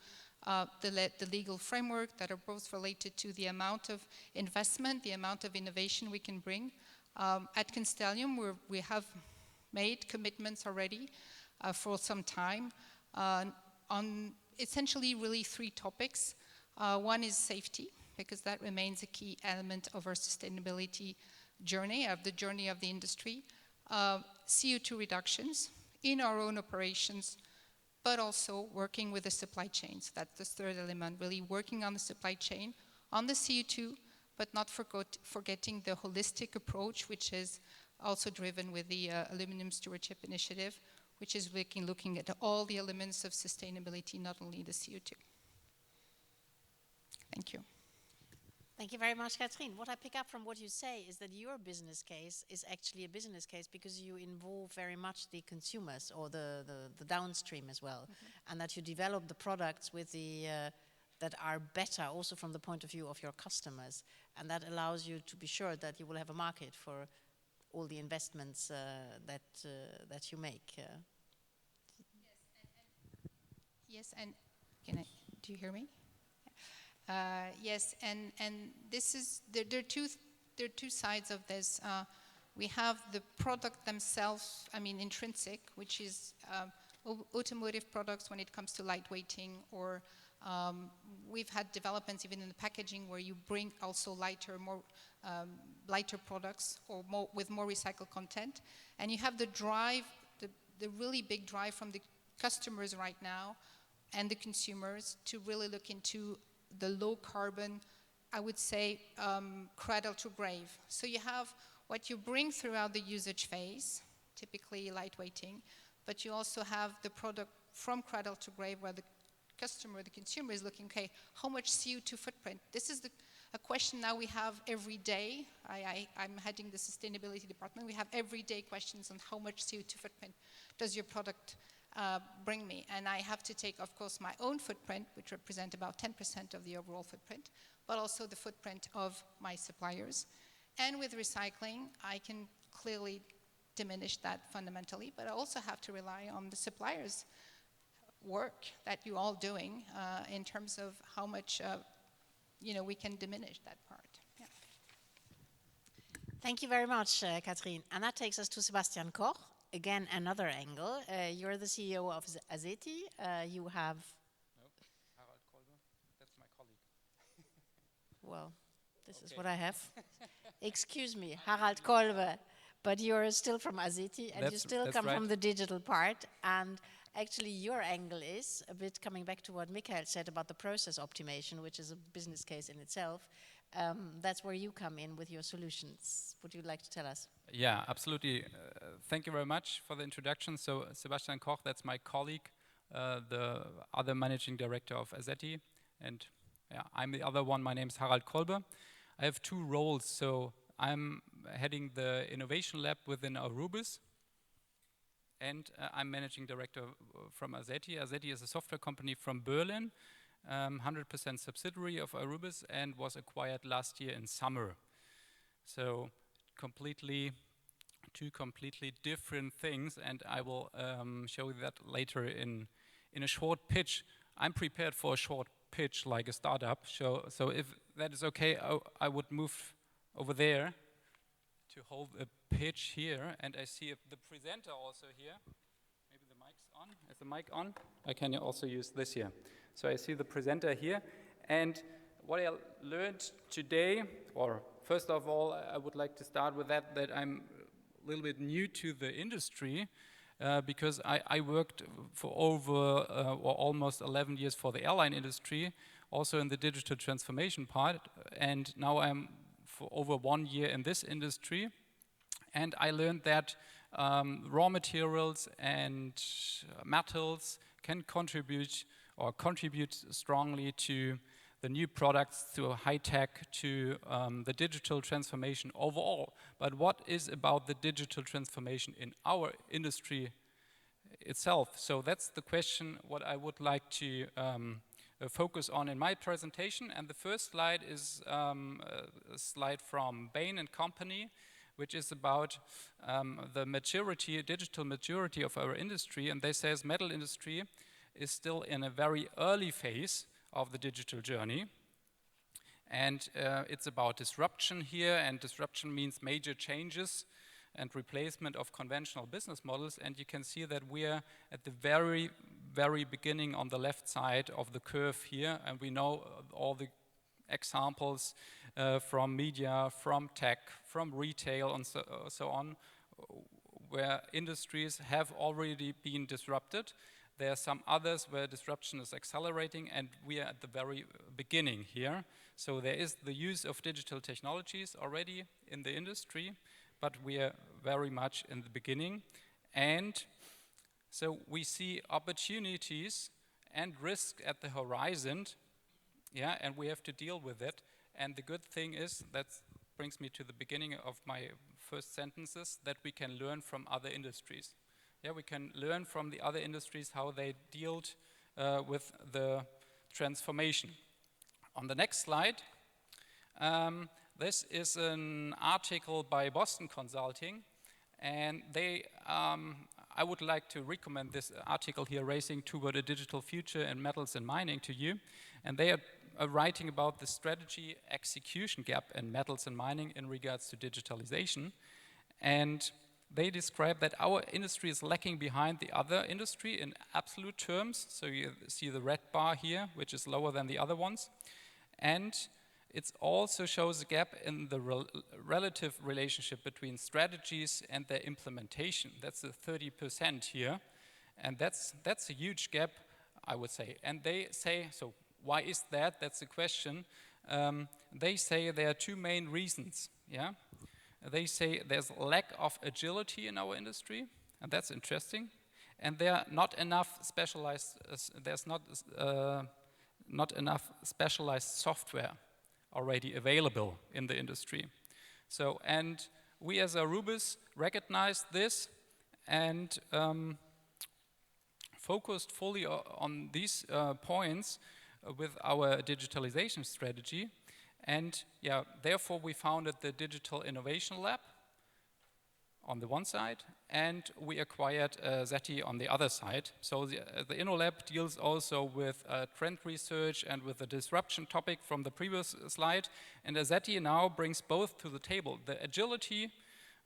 the legal framework, that are both related to the amount of investment, the amount of innovation we can bring. At Constellium, we have made commitments already for some time on essentially really three topics. One is safety, because that remains a key element of our sustainability journey, of the journey of the industry. CO2 reductions in our own operations, but also working with the supply chains. That's the third element, really working on the supply chain, on the CO2, but not forgetting the holistic approach, which is also driven with the Aluminum Stewardship Initiative, which is looking at all the elements of sustainability, not only the CO2. Thank you. Thank you very much, Catherine. What I pick up from what you say is that your business case is actually a business case because you involve very much the consumers or the downstream as well, and that you develop the products with the that are better also from the point of view of your customers, and that allows you to be sure that you will have a market for all the investments that you make. Yes, and do you hear me? Yes, and this is there are two sides of this. We have the product themselves, I mean intrinsic, which is automotive products when it comes to lightweighting, or we've had developments even in the packaging where you bring also lighter products or with more recycled content, and you have the drive, the really big drive from the customers right now and the consumers to really look into the low carbon, I would say, cradle to grave. So you have what you bring throughout the usage phase, typically lightweighting, but you also have the product from cradle to grave where the customer, the consumer is looking, okay, how much CO2 footprint? This is a question now we have every day. I'm heading the sustainability department. We have everyday questions on how much CO2 footprint does your product bring me, and I have to take, of course, my own footprint, which represent about 10% of the overall footprint, but also the footprint of my suppliers. And with recycling, I can clearly diminish that fundamentally, but I also have to rely on the suppliers' work that you're all doing in terms of how much we can diminish that part. Yeah. Thank you very much, Catherine. And that takes us to Sebastian Koch. Again, another angle. You're the CEO of Azeti. You have... No, Harald Kolbe. That's my colleague. Well, this is what I have. Excuse me, Harald Kolbe. But you're still from Azeti, and you still come from the digital part. And actually, your angle is a bit coming back to what Michael said about the process optimization, which is a business case in itself. That's where you come in with your solutions. Would you like to tell us? Yeah, absolutely. Thank you very much for the introduction. So Sebastian Koch, that's my colleague. the other managing director of Azeti, and yeah, I'm the other one. My name is Harald Kolbe. I have two roles, so I'm heading the innovation lab within Arubis, and I'm managing director from Azeti. Azeti is a software company from Berlin, 100% subsidiary of Arubis, and was acquired last year in summer. So two completely different things, and I will show you that later in a short pitch. I'm prepared for a short pitch like a startup, so if that is okay, I would move over there to hold a pitch here, and I see the presenter also here. Maybe the mic's on. Is the mic on? I can also use this here. So I see the presenter here, and what I learned today, or first of all, I would like to start with that I'm a little bit new to the industry, because I worked for over or almost 11 years for the airline industry, also in the digital transformation part, and now I'm for over 1 year in this industry, and I learned that raw materials and metals can contribute strongly to the new products, to high tech, to the digital transformation overall. But what is about the digital transformation in our industry itself? So that's the question what I would like to focus on in my presentation. And the first slide is a slide from Bain & Company, which is about the maturity, digital maturity of our industry. And they say metal industry is still in a very early phase of the digital journey. And it's about disruption here, and disruption means major changes and replacement of conventional business models. And you can see that we're at the very, very beginning on the left side of the curve here, and we know all the examples from media, from tech, from retail, and so on, where industries have already been disrupted. There are some others where disruption is accelerating, and we are at the very beginning here. So there is the use of digital technologies already in the industry, but we are very much in the beginning. And so we see opportunities and risk at the horizon, yeah, and we have to deal with it. And the good thing is, that brings me to the beginning of my first sentences, that we can learn from other industries. Yeah, we can learn from the other industries how they dealt with the transformation. On the next slide, this is an article by Boston Consulting, and they, I would like to recommend this article here, Racing Toward a Digital Future in Metals and Mining, to you. And they are writing about the strategy execution gap in metals and mining in regards to digitalization. And they describe that our industry is lacking behind the other industry in absolute terms. So you see the red bar here, which is lower than the other ones. And it also shows a gap in the relative relationship between strategies and their implementation. That's the 30% here. And that's a huge gap, I would say. And they say, so why is that? That's the question. They say there are two main reasons, yeah? They say there's lack of agility in our industry, and that's interesting. And there are not enough specialized, there's not enough specialized software already available in the industry. So, and we as Arubis recognized this and focused fully on these points with our digitalization strategy. And yeah, therefore we founded the Digital Innovation Lab on the one side, and we acquired Azeti on the other side. So the InnoLab deals also with trend research and with the disruption topic from the previous slide. And Azeti now brings both to the table. The agility,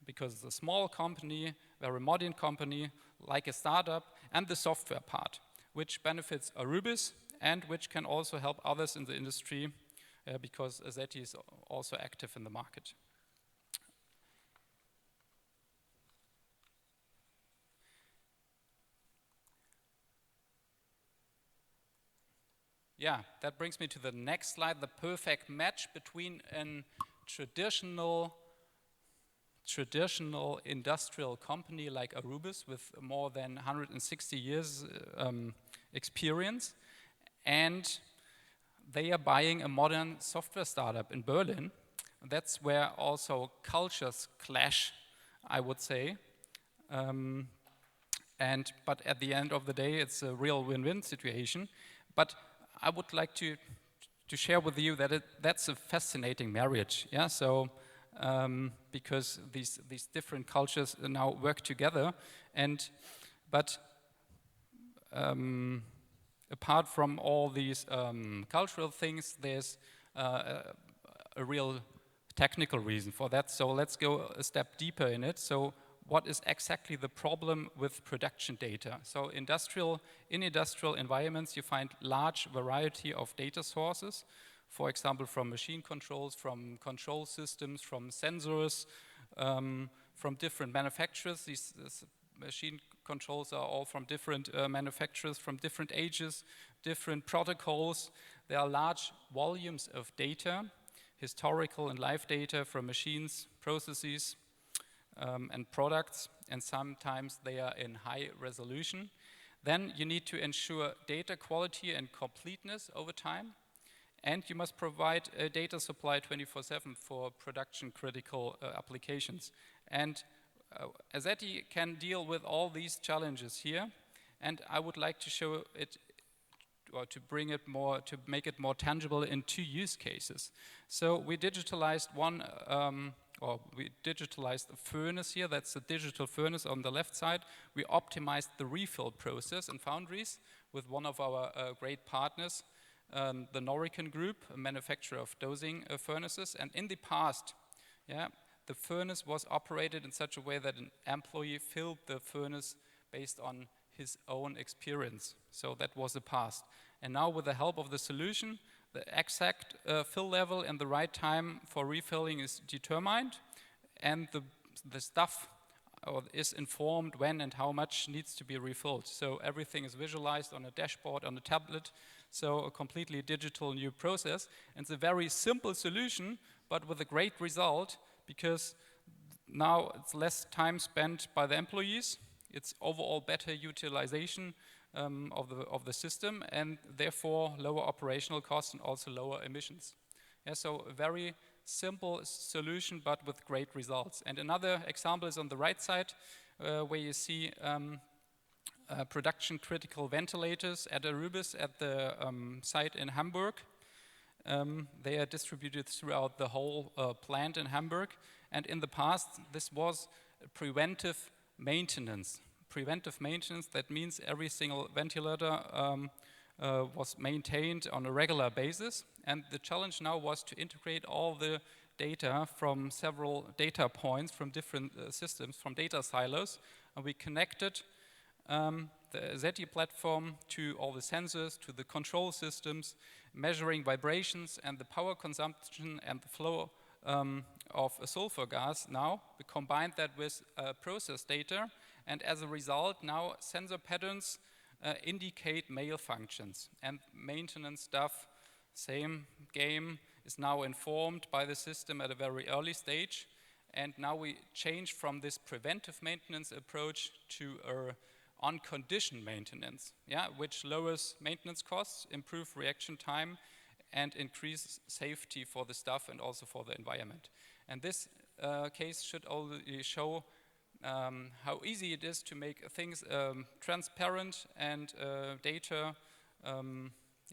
because it's a small company, very modern company, like a startup, and the software part, which benefits Arubis and which can also help others in the industry, because Azeti is also active in the market. Yeah, that brings me to the next slide, the perfect match between a traditional industrial company like Arubis with more than 160 years experience, and they are buying a modern software startup in Berlin. That's where also cultures clash, I would say. But at the end of the day, it's a real win-win situation. But I would like to share with you that that's a fascinating marriage. Yeah, so because these different cultures now work together, but apart from all these cultural things, there's a real technical reason for that. So let's go a step deeper in it. So what is exactly the problem with production data? So in industrial environments, you find large variety of data sources, for example, from machine controls, from control systems, from sensors, from different manufacturers. These machine controls are all from different manufacturers, from different ages, different protocols. There are large volumes of data, historical and live data from machines, processes, and products, and sometimes they are in high resolution. Then you need to ensure data quality and completeness over time, and you must provide a data supply 24/7 for production critical applications. And Azeti can deal with all these challenges here, and I would like to show it, or to bring it more, to make it more tangible in 2 use cases. So we digitalized we digitalized the furnace here. That's the digital furnace on the left side. We optimized the refill process in foundries with one of our great partners, the Norican Group, a manufacturer of dosing furnaces. And in the past, the furnace was operated in such a way that an employee filled the furnace based on his own experience. So that was the past. And now with the help of the solution, the exact fill level and the right time for refilling is determined, and the stuff is informed when and how much needs to be refilled. So everything is visualized on a dashboard, on a tablet, so a completely digital new process. And it's a very simple solution, but with a great result, because now it's less time spent by the employees, it's overall better utilization of the system, and therefore lower operational costs and also lower emissions. So a very simple solution, but with great results. And another example is on the right side, where you see production critical ventilators at Arubis at the site in Hamburg. They are distributed throughout the whole plant in Hamburg. And in the past, this was preventive maintenance. Preventive maintenance, that means every single ventilator was maintained on a regular basis. And the challenge now was to integrate all the data from several data points from different systems, from data silos. And we connected the Azeti platform to all the sensors, to the control systems, measuring vibrations and the power consumption and the flow of a sulfur gas. Now we combined that with process data, and as a result, now sensor patterns indicate malfunctions, and maintenance stuff, same game, is now informed by the system at a very early stage. And now we change from this preventive maintenance approach to on-condition maintenance, which lowers maintenance costs, improve reaction time, and increase safety for the staff and also for the environment. And this case should already show how easy it is to make things transparent and data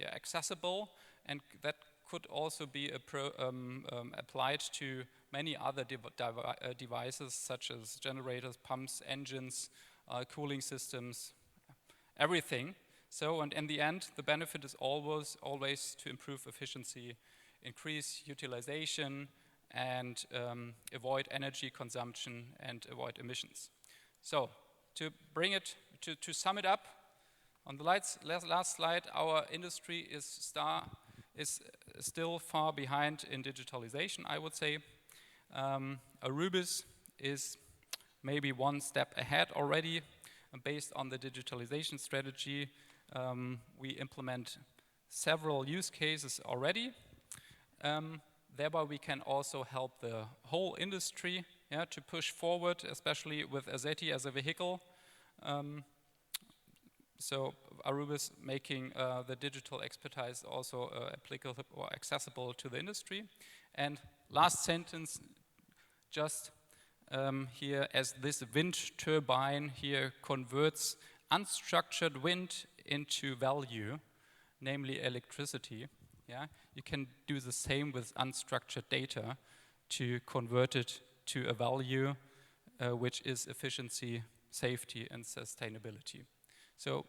accessible, and that could also be applied to many other devices such as generators, pumps, engines, cooling systems, everything. So, and in the end, the benefit is always to improve efficiency, increase utilization, and avoid energy consumption and avoid emissions. So, to bring it, to sum it up, on the last slide, our industry is still far behind in digitalization, I would say. Arubis is maybe one step ahead already. Based on the digitalization strategy, we implement several use cases already. Thereby we can also help the whole industry to push forward, especially with Azeti as a vehicle. so Aruba is making the digital expertise also applicable or accessible to the industry. And last sentence, just here, as this wind turbine here converts unstructured wind into value, namely electricity, yeah, you can do the same with unstructured data to convert it to a value which is efficiency, safety, and sustainability. So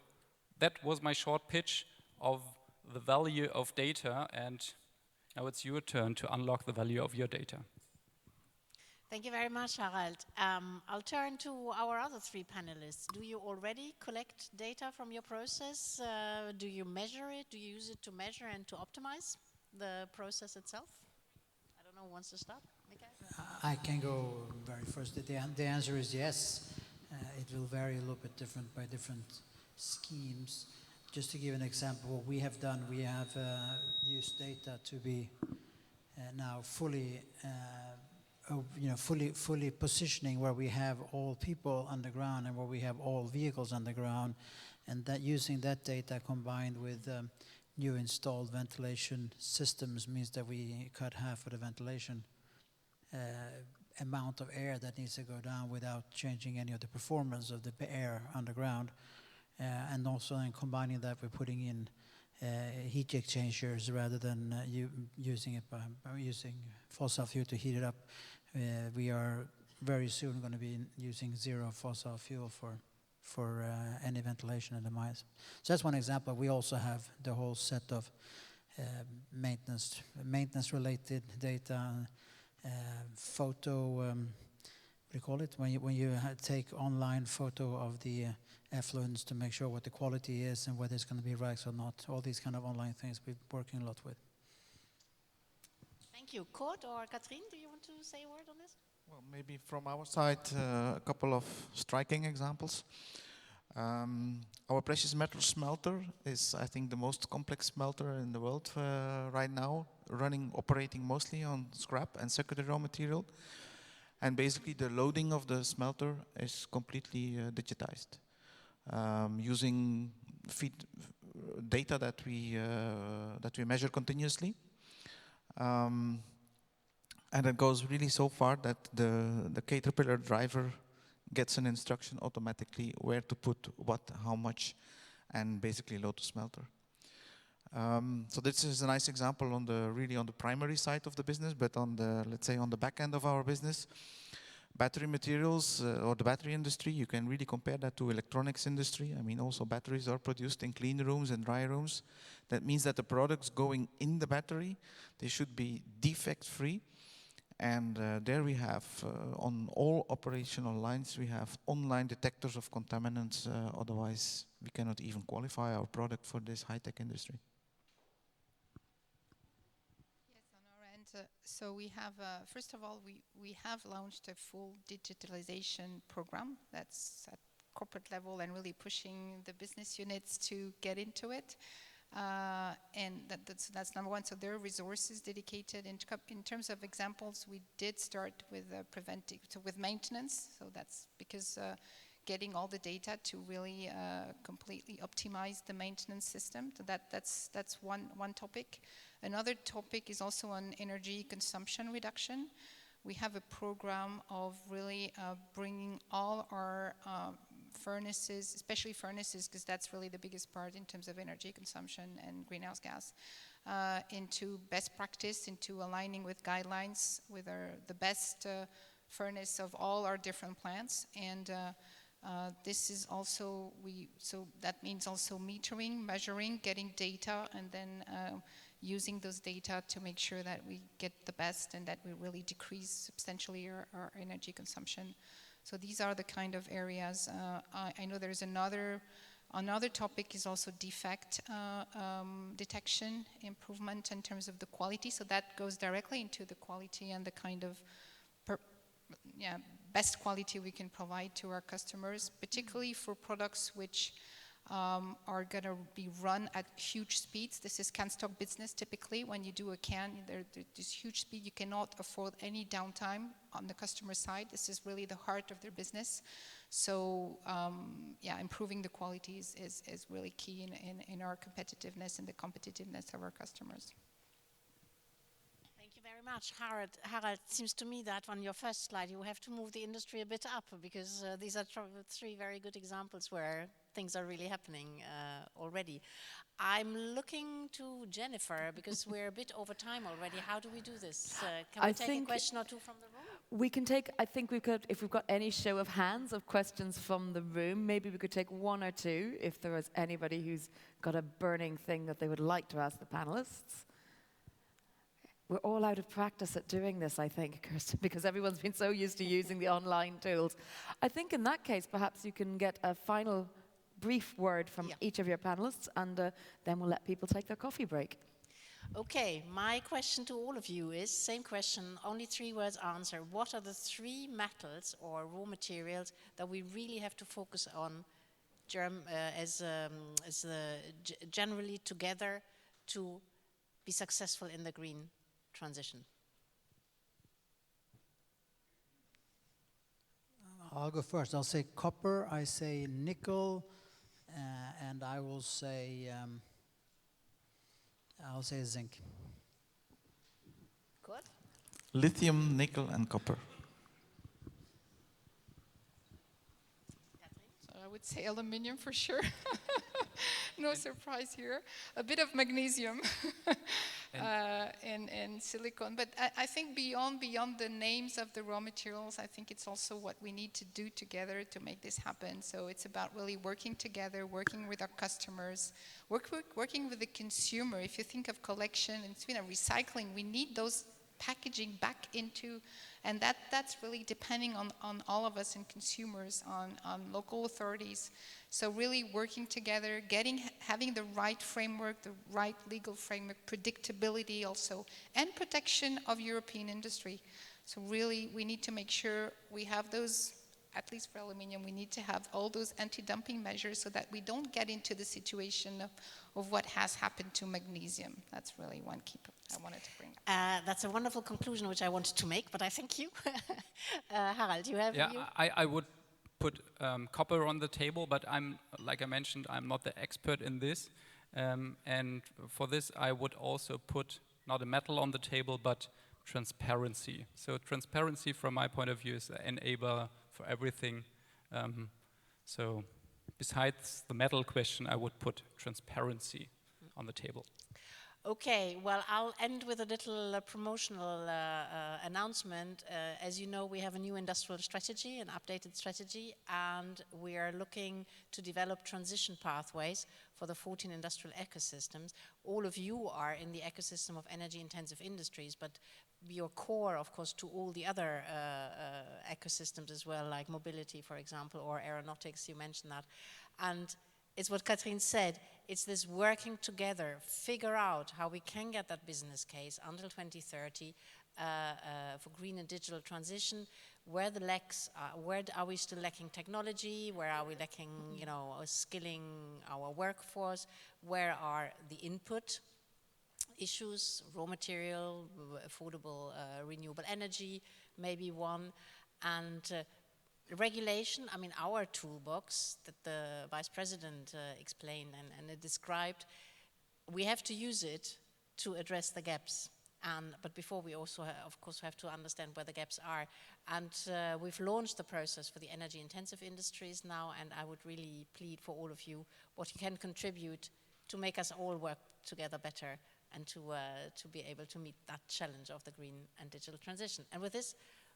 that was my short pitch of the value of data, and now it's your turn to unlock the value of your data. Thank you very much, Harald. I'll turn to our other three panelists. Do you already collect data from your process? Do you measure it? Do you use it to measure and to optimize the process itself? I don't know who wants to start. I can go very first. The answer is yes. It will vary a little bit different by different schemes. Just to give an example, what we have done, we have used data to be now fully fully positioning where we have all people underground and where we have all vehicles underground, and that using that data combined with new installed ventilation systems means that we cut half of the ventilation amount of air that needs to go down without changing any of the performance of the air underground, and also in combining that with putting in heat exchangers rather than using it by using fossil fuel to heat it up. We are very soon going to be using zero fossil fuel for any ventilation in the mines. So that's one example. We also have the whole set of maintenance-related data, photo. What do you call it? When you take online photo of the effluents to make sure what the quality is and whether it's going to be rags or not. All these kind of online things we're working a lot with. Thank you. Kurt or Katrien, do you want to say a word on this? Well, maybe from our side, a couple of striking examples. Our precious metal smelter is, I think, the most complex smelter in the world right now, operating mostly on scrap and secondary raw material. And basically, the loading of the smelter is completely digitized, using data that we measure continuously. And it goes really so far that the Caterpillar driver gets an instruction automatically where to put what, how much, and basically load the smelter. So this is a nice example on the primary side of the business, but on the, let's say, on the back end of our business, battery materials or the battery industry, you can really compare that to electronics industry. I mean, also batteries are produced in clean rooms and dry rooms. That means that the products going in the battery, they should be defect-free. And there we have, on all operational lines, we have online detectors of contaminants. Otherwise, we cannot even qualify our product for this high-tech industry. Yes, on our end. So we have, first of all, we have launched a full digitalization program that's at corporate level and really pushing the business units to get into it. And that's number one. So there are resources dedicated. In terms of examples, we did start with with maintenance. So that's because getting all the data to really completely optimize the maintenance system. So that's one topic. Another topic is also on energy consumption reduction. We have a program of really bringing all our furnaces, especially furnaces, because that's really the biggest part in terms of energy consumption and greenhouse gas, into best practice, into aligning with guidelines with the best furnace of all our different plants. And this is also, so that means also metering, measuring, getting data, and then using those data to make sure that we get the best and that we really decrease substantially our energy consumption. So these are the kind of areas. I know there's another topic is also defect detection, improvement in terms of the quality. So that goes directly into the quality and the kind of best quality we can provide to our customers, particularly for products which are going to be run at huge speeds. This is can stock business typically. When you do a can, there's huge speed. You cannot afford any downtime on the customer side. This is really the heart of their business. So yeah, improving the quality is really key in our competitiveness and the competitiveness of our customers. Thank you very much, Harald. Harald, it seems to me that on your first slide you have to move the industry a bit up, because these are three very good examples where things are really happening already. I'm looking to Jennifer, because we're a bit over time already. How do we do this? Can we take a question or two from the room? We can take, I think we could, if we've got any show of hands of questions from the room, maybe we could take one or two if there is anybody who's got a burning thing that they would like to ask the panelists. We're all out of practice at doing this, I think, Kirsten, because everyone's been so used to using the online tools. I think in that case, perhaps you can get a final brief word from each of your panelists, and then we'll let people take their coffee break. Okay, my question to all of you is, same question, only 3 words answer. What are the 3 metals or raw materials that we really have to focus on generally together to be successful in the green transition? I'll go first. I'll say copper, I say nickel, and I will say I'll say zinc. Good. Lithium, nickel, and copper. So I would say aluminium for sure. No surprise here. A bit of magnesium and silicon. But I think beyond the names of the raw materials, I think it's also what we need to do together to make this happen. So it's about really working together, working with our customers, working with the consumer. If you think of collection and recycling, we need those packaging back into, and that's really depending on all of us and consumers, on local authorities. So really working together, having the right framework, the right legal framework, predictability also, and protection of European industry. So really we need to make sure we have those, at least for aluminium, we need to have all those anti-dumping measures so that we don't get into the situation of what has happened to magnesium. That's really one key I wanted to bring up. That's a wonderful conclusion which I wanted to make, but I thank you. Harald, you have... Yeah, I would put copper on the table, but like I mentioned, I'm not the expert in this. And for this, I would also put not a metal on the table, but transparency. So transparency, from my point of view, is an enabler for everything. So besides the metal question, I would put transparency on the table. Okay, well, I'll end with a little promotional announcement. As you know, we have a new industrial strategy, an updated strategy, and we are looking to develop transition pathways for the 14 industrial ecosystems. All of you are in the ecosystem of energy-intensive industries, but your core, of course, to all the other ecosystems as well, like mobility, for example, or aeronautics, you mentioned that. And it's what Catherine said, it's this working together, figure out how we can get that business case until 2030 for green and digital transition, where the lacks are, where are we still lacking technology, where are we lacking, skilling our workforce, where are the input issues, raw material, affordable renewable energy, maybe one, and regulation. I mean, our toolbox that the Vice President explained and described, we have to use it to address the gaps. But before, we also, of course, have to understand where the gaps are. And we've launched the process for the energy-intensive industries now, and I would really plead for all of you what you can contribute to make us all work together better and to be able to meet that challenge of the green and digital transition. And with this,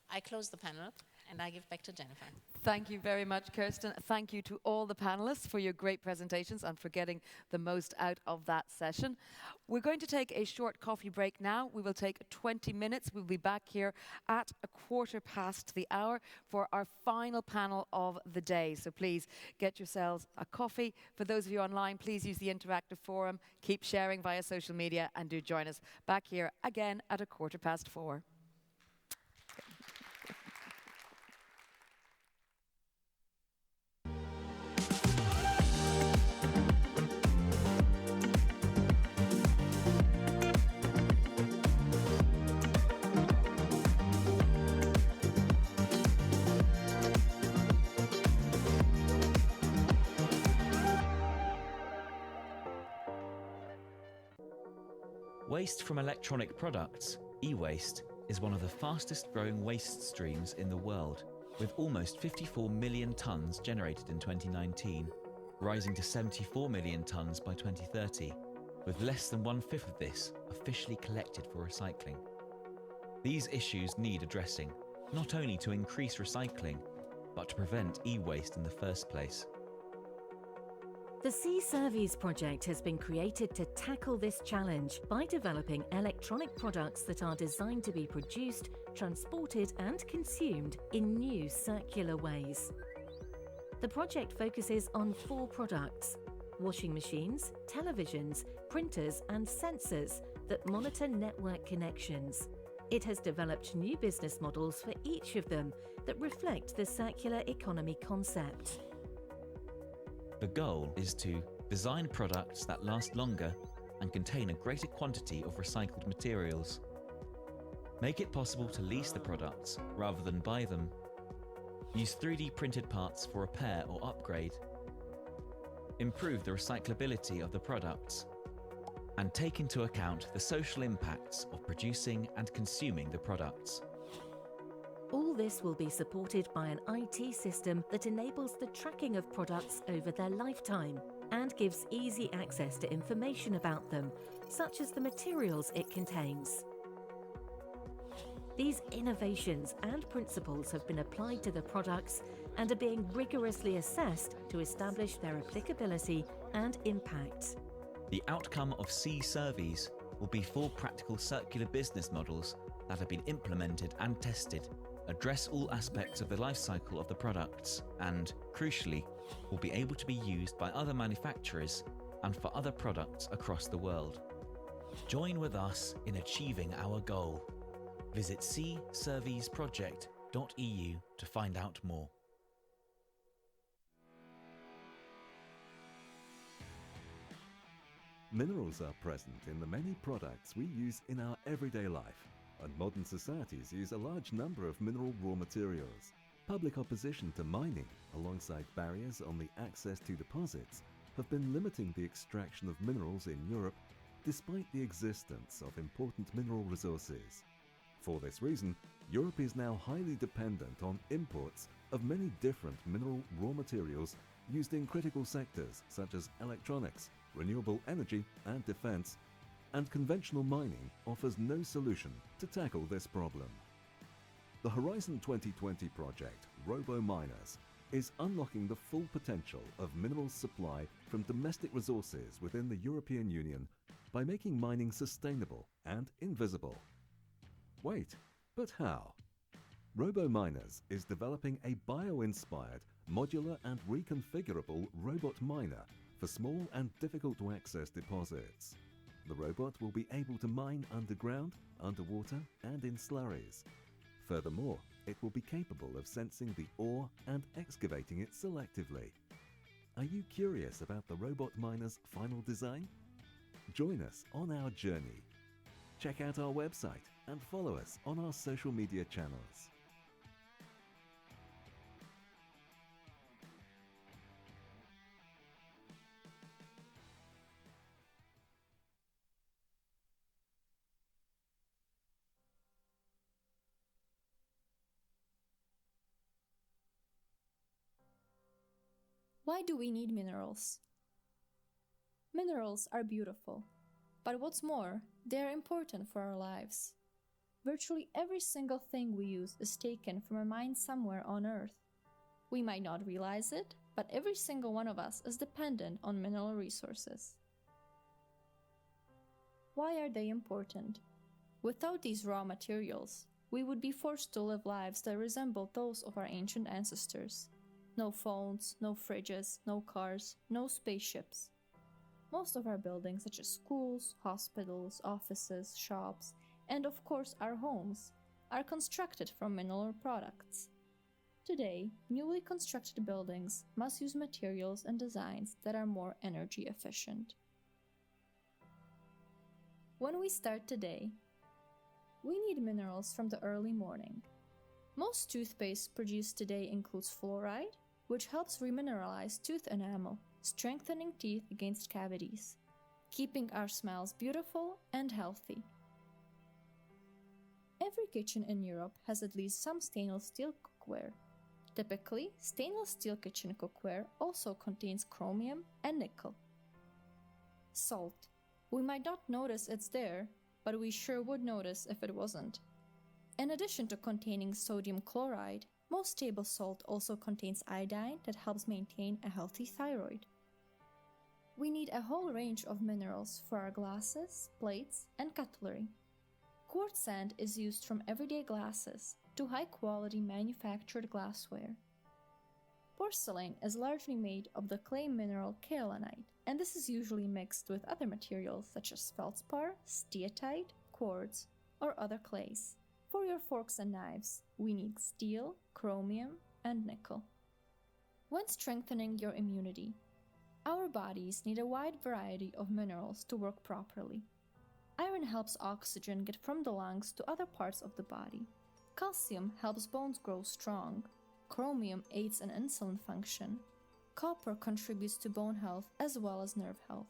I close the panel and I give back to Jennifer. Thank you very much, Kirsten. Thank you to all the panelists for your great presentations and for getting the most out of that session. We're going to take a short coffee break now. We will take 20 minutes. We'll be back here at 1:15 for our final panel of the day. So please get yourselves a coffee. For those of you online, please use the interactive forum. Keep sharing via social media and do join us back here again at 4:15. Waste from electronic products, e-waste, is one of the fastest growing waste streams in the world, with almost 54 million tonnes generated in 2019, rising to 74 million tonnes by 2030, with less than 1/5 of this officially collected for recycling. These issues need addressing, not only to increase recycling, but to prevent e-waste in the first place. The C-Service project has been created to tackle this challenge by developing electronic products that are designed to be produced, transported and consumed in new circular ways. The project focuses on 4 products: washing machines, televisions, printers and sensors that monitor network connections. It has developed new business models for each of them that reflect the circular economy concept. The goal is to design products that last longer and contain a greater quantity of recycled materials. Make it possible to lease the products rather than buy them. Use 3D printed parts for repair or upgrade. Improve the recyclability of the products. And take into account the social impacts of producing and consuming the products. All this will be supported by an IT system that enables the tracking of products over their lifetime and gives easy access to information about them, such as the materials it contains. These innovations and principles have been applied to the products and are being rigorously assessed to establish their applicability and impact. The outcome of C-Service will be 4 practical circular business models that have been implemented and tested, address all aspects of the life cycle of the products, and, crucially, will be able to be used by other manufacturers and for other products across the world. Join with us in achieving our goal. Visit cserviceproject.eu to find out more. Minerals are present in the many products we use in our everyday life, and modern societies use a large number of mineral raw materials. Public opposition to mining, alongside barriers on the access to deposits, have been limiting the extraction of minerals in Europe despite the existence of important mineral resources. For this reason, Europe is now highly dependent on imports of many different mineral raw materials used in critical sectors such as electronics, renewable energy and defense, and conventional mining offers no solution to tackle this problem. The Horizon 2020 project, RoboMiners, is unlocking the full potential of minerals supply from domestic resources within the European Union by making mining sustainable and invisible. Wait, but how? RoboMiners is developing a bio-inspired, modular and reconfigurable robot miner for small and difficult to access deposits. The robot will be able to mine underground, underwater and in slurries. Furthermore, it will be capable of sensing the ore and excavating it selectively. Are you curious about the robot miner's final design? Join us on our journey. Check out our website and follow us on our social media channels. Why do we need minerals? Minerals are beautiful, but what's more, they are important for our lives. Virtually every single thing we use is taken from a mine somewhere on Earth. We might not realize it, but every single one of us is dependent on mineral resources. Why are they important? Without these raw materials, we would be forced to live lives that resemble those of our ancient ancestors. No phones, no fridges, no cars, no spaceships. Most of our buildings, such as schools, hospitals, offices, shops, and of course our homes, are constructed from mineral products. Today, newly constructed buildings must use materials and designs that are more energy efficient. When we start today, we need minerals from the early morning. Most toothpaste produced today includes fluoride, which helps remineralize tooth enamel, strengthening teeth against cavities. keeping our smells beautiful and healthy. Every kitchen in Europe has at least some stainless steel cookware. Typically, stainless steel kitchen cookware also contains chromium and nickel. Salt. We might not notice it's there, but we sure would notice if it wasn't. In addition to containing sodium chloride, most table salt also contains iodine that helps maintain a healthy thyroid. We need a whole range of minerals for our glasses, plates, and cutlery. Quartz sand is used from everyday glasses to high-quality manufactured glassware. Porcelain is largely made of the clay mineral kaolinite, and this is usually mixed with other materials such as feldspar, steatite, quartz, or other clays. For your forks and knives, we need steel, chromium, and nickel. When strengthening your immunity, our bodies need a wide variety of minerals to work properly. Iron helps oxygen get from the lungs to other parts of the body. Calcium helps bones grow strong. Chromium aids in insulin function. Copper contributes to bone health as well as nerve health.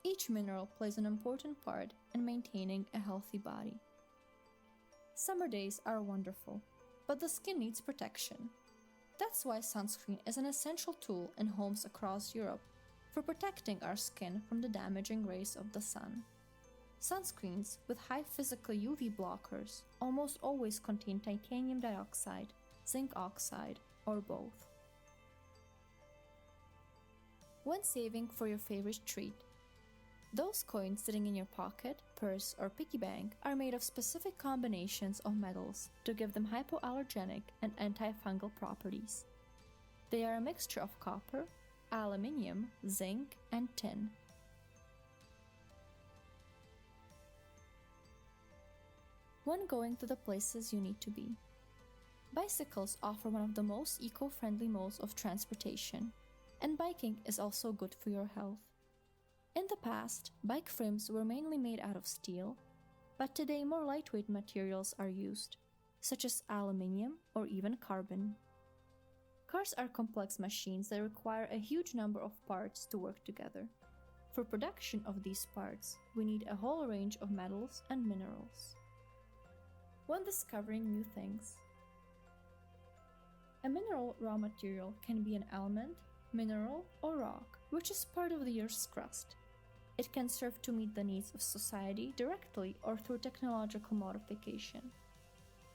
Each mineral plays an important part in maintaining a healthy body. Summer days are wonderful, but the skin needs protection. That's why sunscreen is an essential tool in homes across Europe for protecting our skin from the damaging rays of the sun. Sunscreens with high physical UV blockers almost always contain titanium dioxide, zinc oxide, or both. When saving for your favorite treat, those coins sitting in your pocket, purse, or piggy bank are made of specific combinations of metals to give them hypoallergenic and antifungal properties. They are a mixture of copper, aluminium, zinc, and tin. When going to the places you need to be, bicycles offer one of the most eco-friendly modes of transportation, and biking is also good for your health. In the past, bike frames were mainly made out of steel, but today more lightweight materials are used, such as aluminium or even carbon. Cars are complex machines that require a huge number of parts to work together. For production of these parts, we need a whole range of metals and minerals. When discovering new things, a mineral raw material can be an element, mineral, or rock, which is part of the Earth's crust. It can serve to meet the needs of society directly or through technological modification.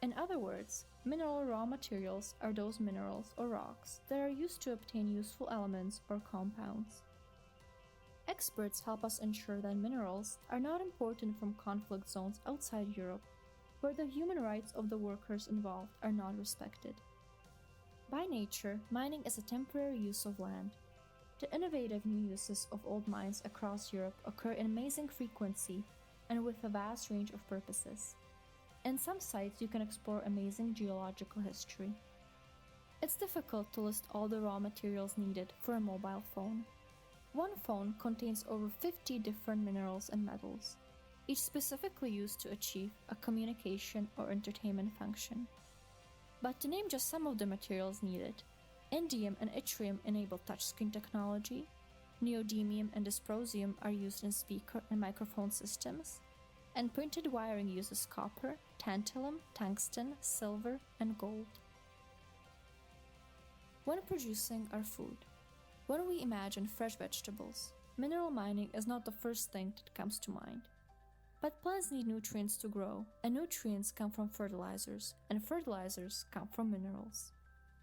In other words, mineral raw materials are those minerals or rocks that are used to obtain useful elements or compounds. Experts help us ensure that minerals are not imported from conflict zones outside Europe, where the human rights of the workers involved are not respected. By nature, mining is a temporary use of land. The innovative new uses of old mines across Europe occur in amazing frequency and with a vast range of purposes. In some sites, you can explore amazing geological history. It's difficult to list all the raw materials needed for a mobile phone. One phone contains over 50 different minerals and metals, each specifically used to achieve a communication or entertainment function. But to name just some of the materials needed, indium and yttrium enable touchscreen technology, neodymium and dysprosium are used in speaker and microphone systems, and printed wiring uses copper, tantalum, tungsten, silver, and gold. When producing our food, when we imagine fresh vegetables, mineral mining is not the first thing that comes to mind. But plants need nutrients to grow, and nutrients come from fertilizers, and fertilizers come from minerals.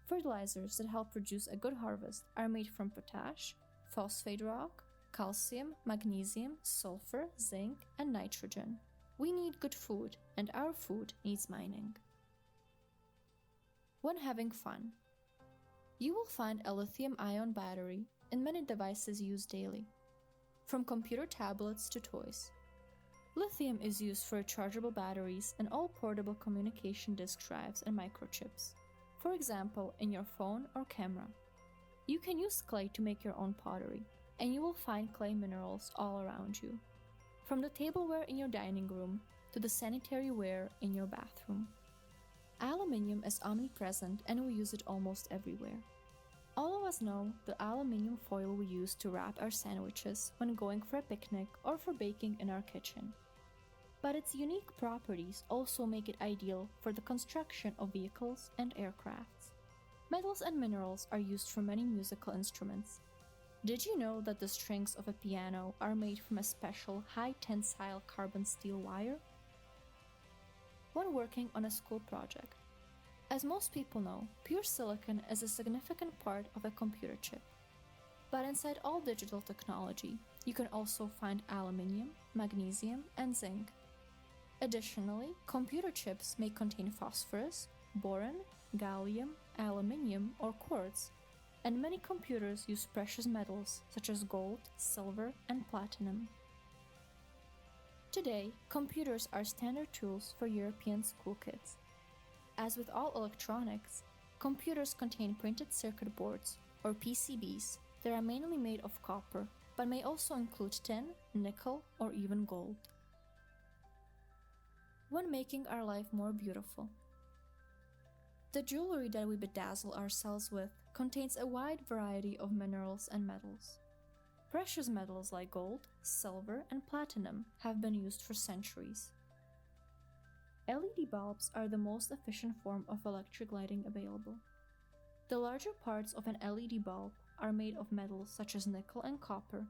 Fertilizers that help produce a good harvest are made from potash, phosphate rock, calcium, magnesium, sulfur, zinc, and nitrogen. We need good food, and our food needs mining. When having fun, you will find a lithium-ion battery in many devices used daily, from computer tablets to toys. Lithium is used for rechargeable batteries and all portable communication disk drives and microchips. For example, in your phone or camera. You can use clay to make your own pottery, and you will find clay minerals all around you, from the tableware in your dining room to the sanitary ware in your bathroom. Aluminium is omnipresent and we use it almost everywhere. All of us know the aluminium foil we use to wrap our sandwiches when going for a picnic or for baking in our kitchen. But its unique properties also make it ideal for the construction of vehicles and aircrafts. Metals and minerals are used for many musical instruments. Did you know that the strings of a piano are made from a special high-tensile carbon steel wire? When working on a school project, as most people know, pure silicon is a significant part of a computer chip. But inside all digital technology, you can also find aluminium, magnesium, and zinc. Additionally, computer chips may contain phosphorus, boron, gallium, aluminium, or quartz, and many computers use precious metals such as gold, silver, and platinum. Today, computers are standard tools for European school kids. As with all electronics, computers contain printed circuit boards, or PCBs, that are mainly made of copper, but may also include tin, nickel, or even gold. When making our life more beautiful, the jewelry that we bedazzle ourselves with contains a wide variety of minerals and metals. Precious metals like gold, silver, and platinum have been used for centuries. LED bulbs are the most efficient form of electric lighting available. The larger parts of an LED bulb are made of metals such as nickel and copper,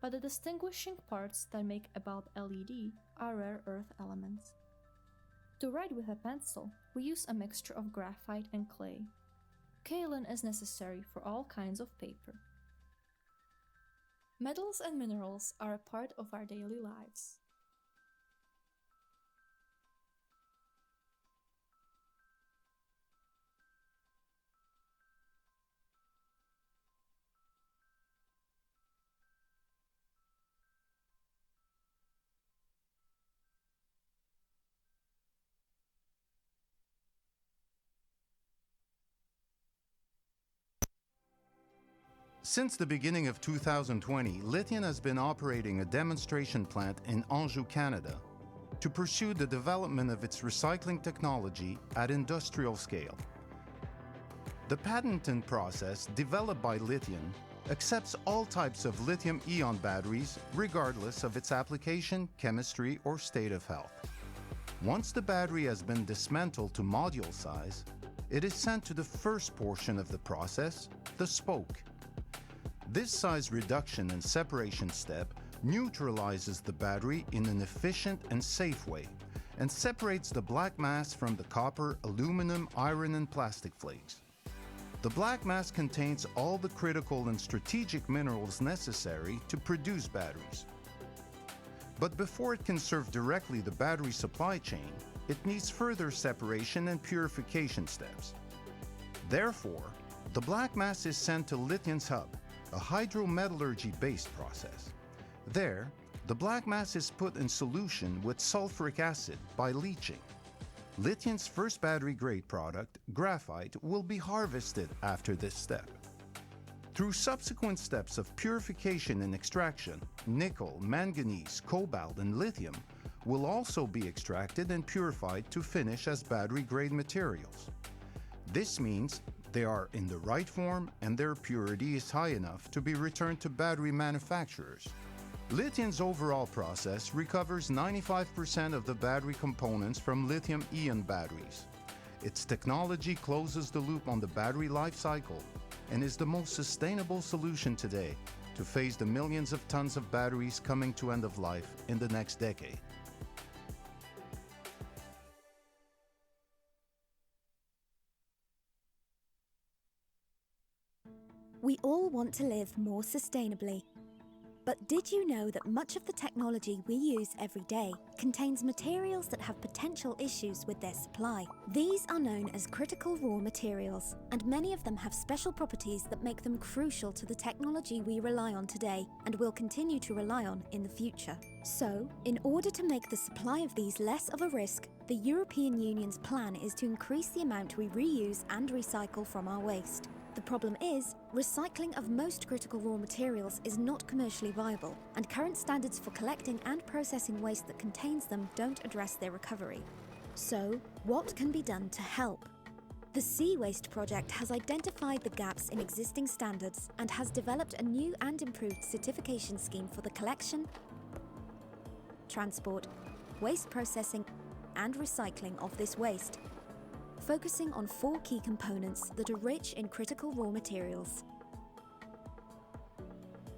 but the distinguishing parts that make a bulb LED are rare earth elements. To write with a pencil, we use a mixture of graphite and clay. Kaolin is necessary for all kinds of paper. Metals and minerals are a part of our daily lives. Since the beginning of 2020, Lithium has been operating a demonstration plant in Anjou, Canada, to pursue the development of its recycling technology at industrial scale. The patented process developed by Lithium accepts all types of lithium-ion batteries regardless of its application, chemistry, or state of health. Once the battery has been dismantled to module size, it is sent to the first portion of the process, the spoke. This size reduction and separation step neutralizes the battery in an efficient and safe way and separates the black mass from the copper, aluminum, iron, and plastic flakes. The black mass contains all the critical and strategic minerals necessary to produce batteries. But before it can serve directly the battery supply chain, it needs further separation and purification steps. Therefore, the black mass is sent to Lithium's hub, a hydrometallurgy-based process. There, the black mass is put in solution with sulfuric acid by leaching. Lithium's first battery-grade product, graphite, will be harvested after this step. Through subsequent steps of purification and extraction, nickel, manganese, cobalt, and lithium will also be extracted and purified to finish as battery-grade materials. This means they are in the right form and their purity is high enough to be returned to battery manufacturers. Lithium's overall process recovers 95% of the battery components from lithium-ion batteries. Its technology closes the loop on the battery life cycle and is the most sustainable solution today to face the millions of tons of batteries coming to end of life in the next decade. We all want to live more sustainably. But did you know that much of the technology we use every day contains materials that have potential issues with their supply? These are known as critical raw materials, and many of them have special properties that make them crucial to the technology we rely on today and will continue to rely on in the future. So, in order to make the supply of these less of a risk, the European Union's plan is to increase the amount we reuse and recycle from our waste. The problem is, recycling of most critical raw materials is not commercially viable, and current standards for collecting and processing waste that contains them don't address their recovery. So, what can be done to help? The Sea Waste project has identified the gaps in existing standards and has developed a new and improved certification scheme for the collection, transport, waste processing, and recycling of this waste, focusing on 4 key components that are rich in critical raw materials.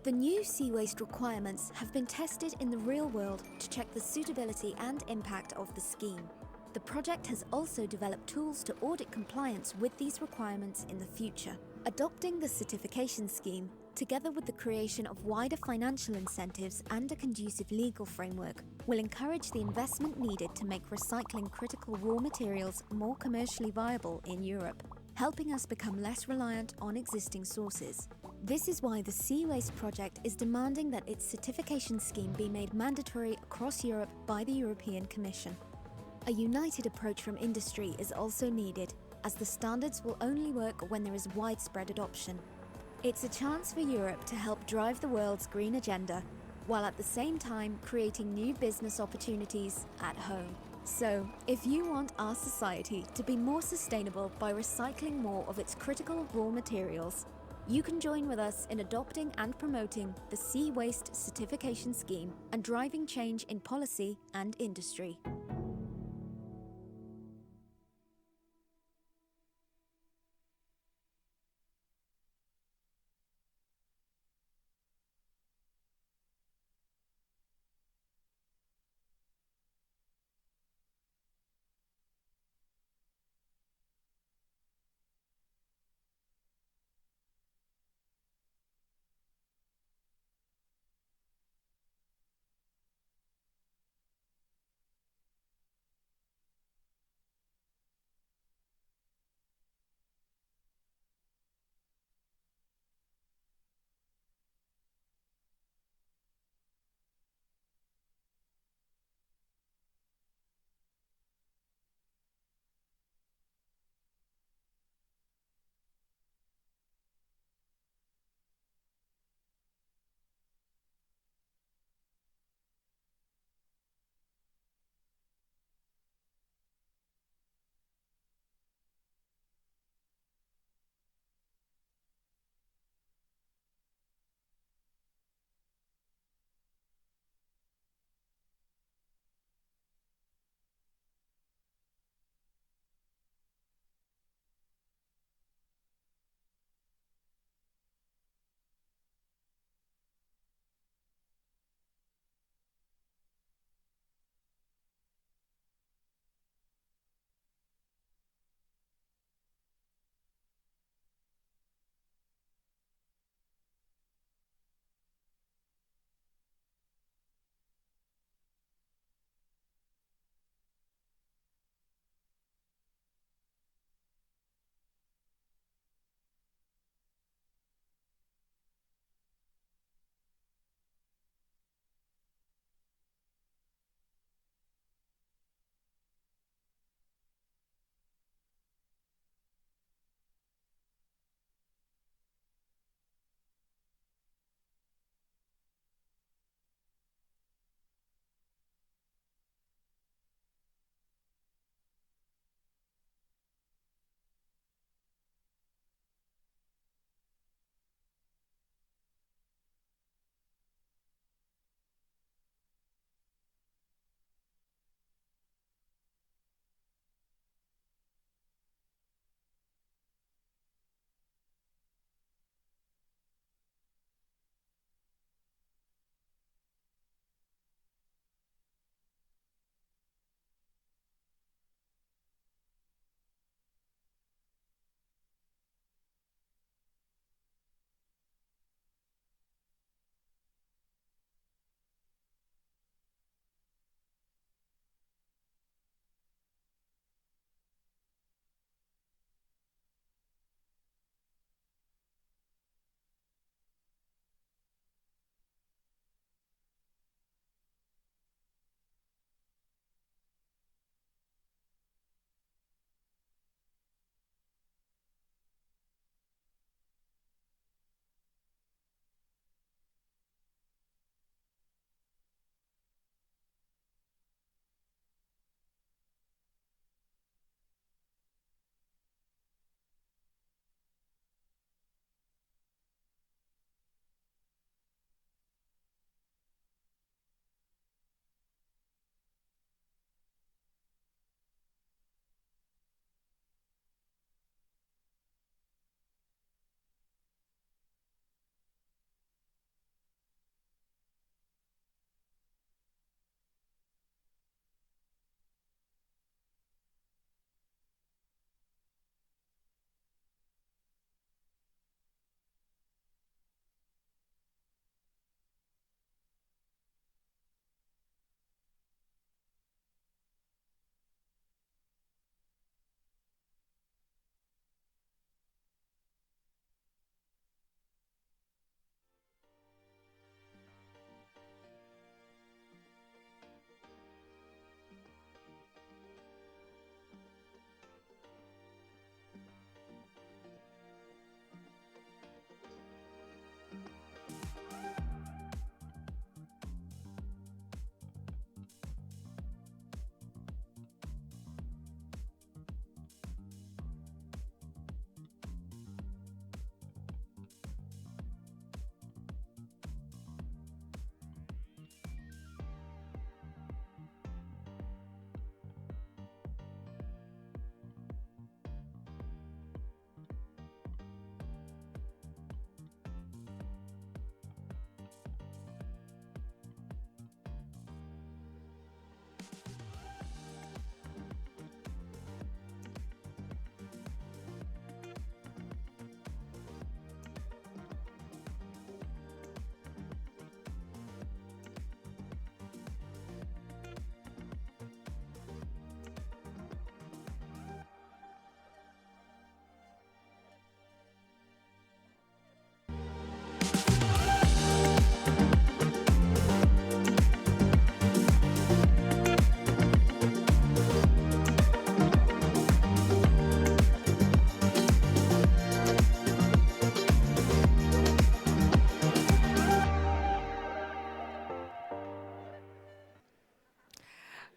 The new sea waste requirements have been tested in the real world to check the suitability and impact of the scheme. The project has also developed tools to audit compliance with these requirements in the future. Adopting the certification scheme, together with the creation of wider financial incentives and a conducive legal framework, will encourage the investment needed to make recycling critical raw materials more commercially viable in Europe, helping us become less reliant on existing sources. This is why the Sea Waste project is demanding that its certification scheme be made mandatory across Europe by the European Commission. A united approach from industry is also needed, as the standards will only work when there is widespread adoption. It's a chance for Europe to help drive the world's green agenda, while at the same time creating new business opportunities at home. So, if you want our society to be more sustainable by recycling more of its critical raw materials, you can join with us in adopting and promoting the Sea Waste Certification Scheme and driving change in policy and industry.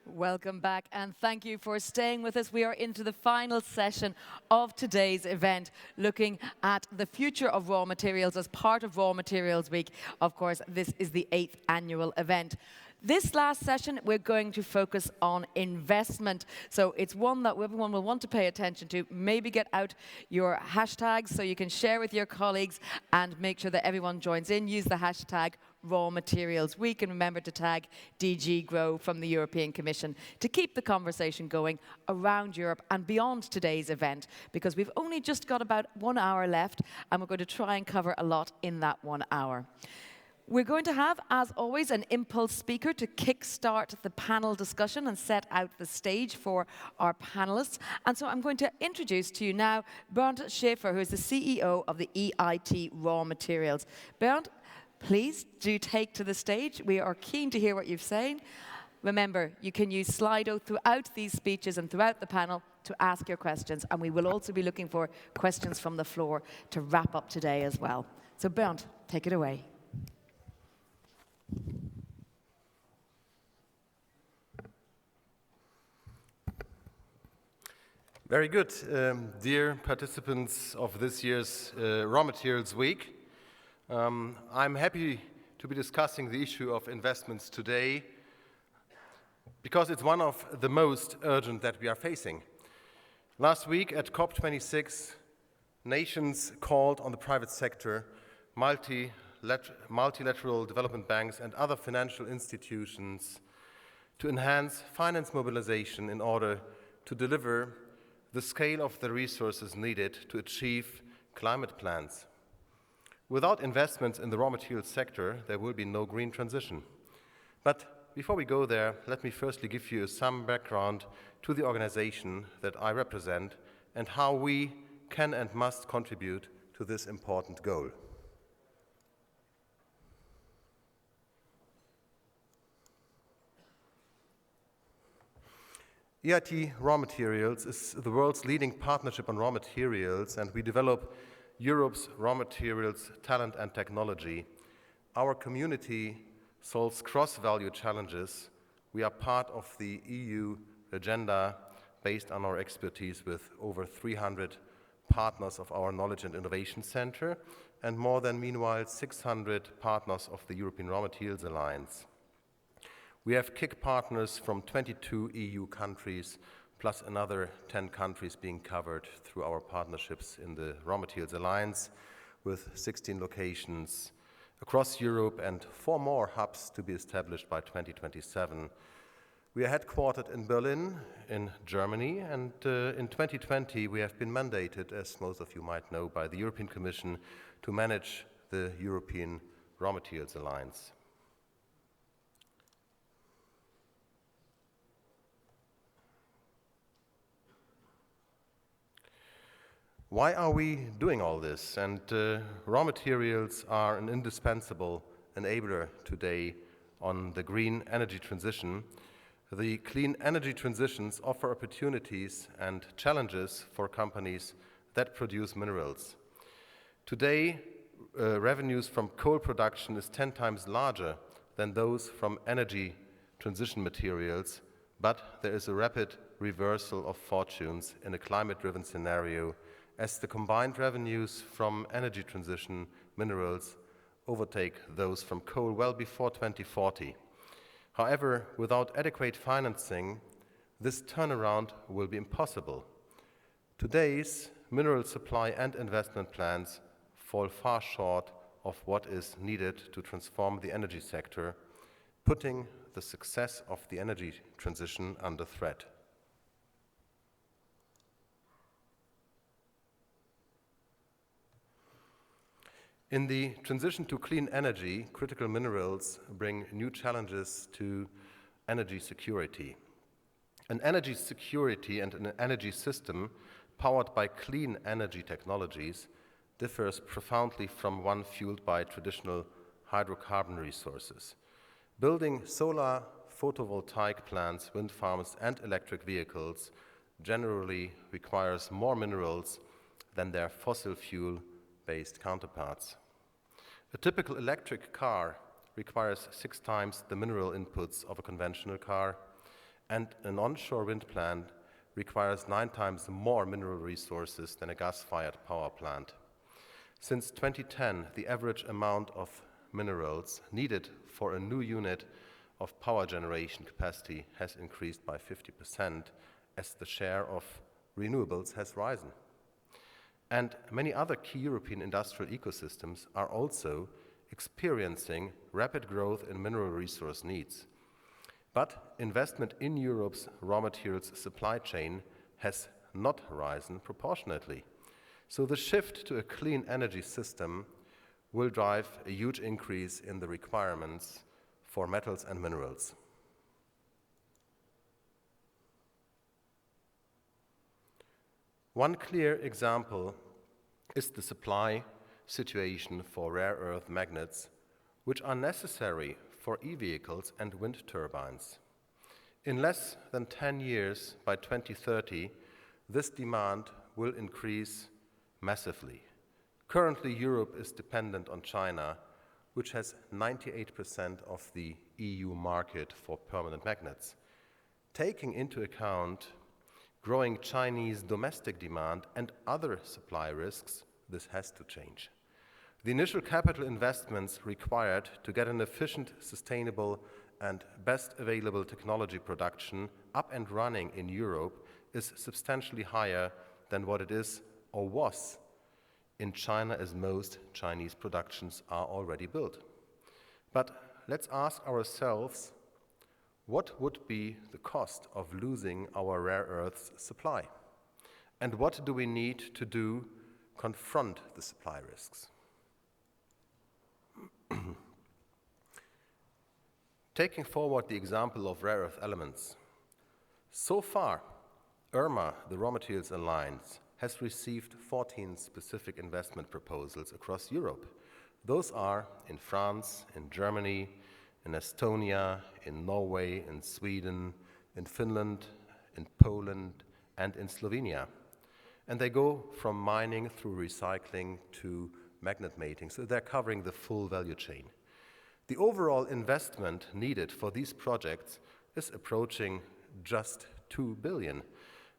Welcome back, and thank you for staying with us. We are into the final session of today's event, looking at the future of raw materials as part of Raw Materials Week. Of course, this is the 8th annual event. This last session, we're going to focus on investment. So it's one that everyone will want to pay attention to. Maybe get out your hashtags so you can share with your colleagues and make sure that everyone joins in. Use the hashtag Raw Materials Week, and remember to tag DG Grow from the European Commission to keep the conversation going around Europe and beyond today's event, because we've only just got about 1 hour left and we're going to try and cover a lot in that 1 hour. We're going to have, as always, an impulse speaker to kickstart the panel discussion and set out the stage for our panelists. And so I'm going to introduce to you now Bernd Schäfer, who is the CEO of the EIP Raw Materials. Bernd, please do take to the stage. We are keen to hear what you're saying. Remember, you can use Slido throughout these speeches and throughout the panel to ask your questions. And we will also be looking for questions from the floor to wrap up today as well. So Bernd, take it away. Very good. Dear participants of this year's Raw Materials Week, I'm happy to be discussing the issue of investments today because it's one of the most urgent that we are facing. Last week at COP26, nations called on the private sector, multilateral development banks and other financial institutions to enhance finance mobilization in order to deliver the scale of the resources needed to achieve climate plans. Without investments in the raw materials sector, there will be no green transition. But before we go there, let me firstly give you some background to the organization that I represent and how we can and must contribute to this important goal. EIP Raw Materials is the world's leading partnership on raw materials, and we develop Europe's raw materials talent and technology. Our community solves cross-value challenges. We are part of the EU agenda based on our expertise with over 300 partners of our Knowledge and Innovation Center and more than, meanwhile, 600 partners of the European Raw Materials Alliance. We have KIC partners from 22 EU countries, plus another 10 countries being covered through our partnerships in the Raw Materials Alliance, with 16 locations across Europe and 4 more hubs to be established by 2027. We are headquartered in Berlin, in Germany, and in 2020 we have been mandated, as most of you might know, by the European Commission to manage the European Raw Materials Alliance. Why are we doing all this? And raw materials are an indispensable enabler today on the green energy transition. The clean energy transitions offer opportunities and challenges for companies that produce minerals. Today, revenues from coal production is 10 times larger than those from energy transition materials, but there is a rapid reversal of fortunes in a climate-driven scenario as the combined revenues from energy transition minerals overtake those from coal well before 2040. However, without adequate financing, this turnaround will be impossible. Today's mineral supply and investment plans fall far short of what is needed to transform the energy sector, putting the success of the energy transition under threat. In the transition to clean energy, critical minerals bring new challenges to energy security. An energy security and an energy system powered by clean energy technologies differs profoundly from one fueled by traditional hydrocarbon resources. Building solar photovoltaic plants, wind farms, and electric vehicles generally requires more minerals than their fossil fuel-based counterparts. A typical electric car requires 6 times the mineral inputs of a conventional car, and an onshore wind plant requires 9 times more mineral resources than a gas-fired power plant. Since 2010, the average amount of minerals needed for a new unit of power generation capacity has increased by 50% as the share of renewables has risen. And many other key European industrial ecosystems are also experiencing rapid growth in mineral resource needs. But investment in Europe's raw materials supply chain has not risen proportionately. So the shift to a clean energy system will drive a huge increase in the requirements for metals and minerals. One clear example is the supply situation for rare earth magnets, which are necessary for e-vehicles and wind turbines. In less than 10 years, by 2030, this demand will increase massively. Currently, Europe is dependent on China, which has 98% of the EU market for permanent magnets. Taking into account growing Chinese domestic demand and other supply risks, this has to change. The initial capital investments required to get an efficient, sustainable, and best available technology production up and running in Europe is substantially higher than what it is or was in China, as most Chinese productions are already built. But let's ask ourselves, what would be the cost of losing our rare earths supply? And what do we need to do confront the supply risks? Taking forward the example of rare earth elements, so far, IRMA, the Raw Materials Alliance, has received 14 specific investment proposals across Europe. Those are in France, in Germany, in Estonia, in Norway, in Sweden, in Finland, in Poland, and in Slovenia. And they go from mining through recycling to magnet mating, so they're covering the full value chain. The overall investment needed for these projects is approaching just 2 billion.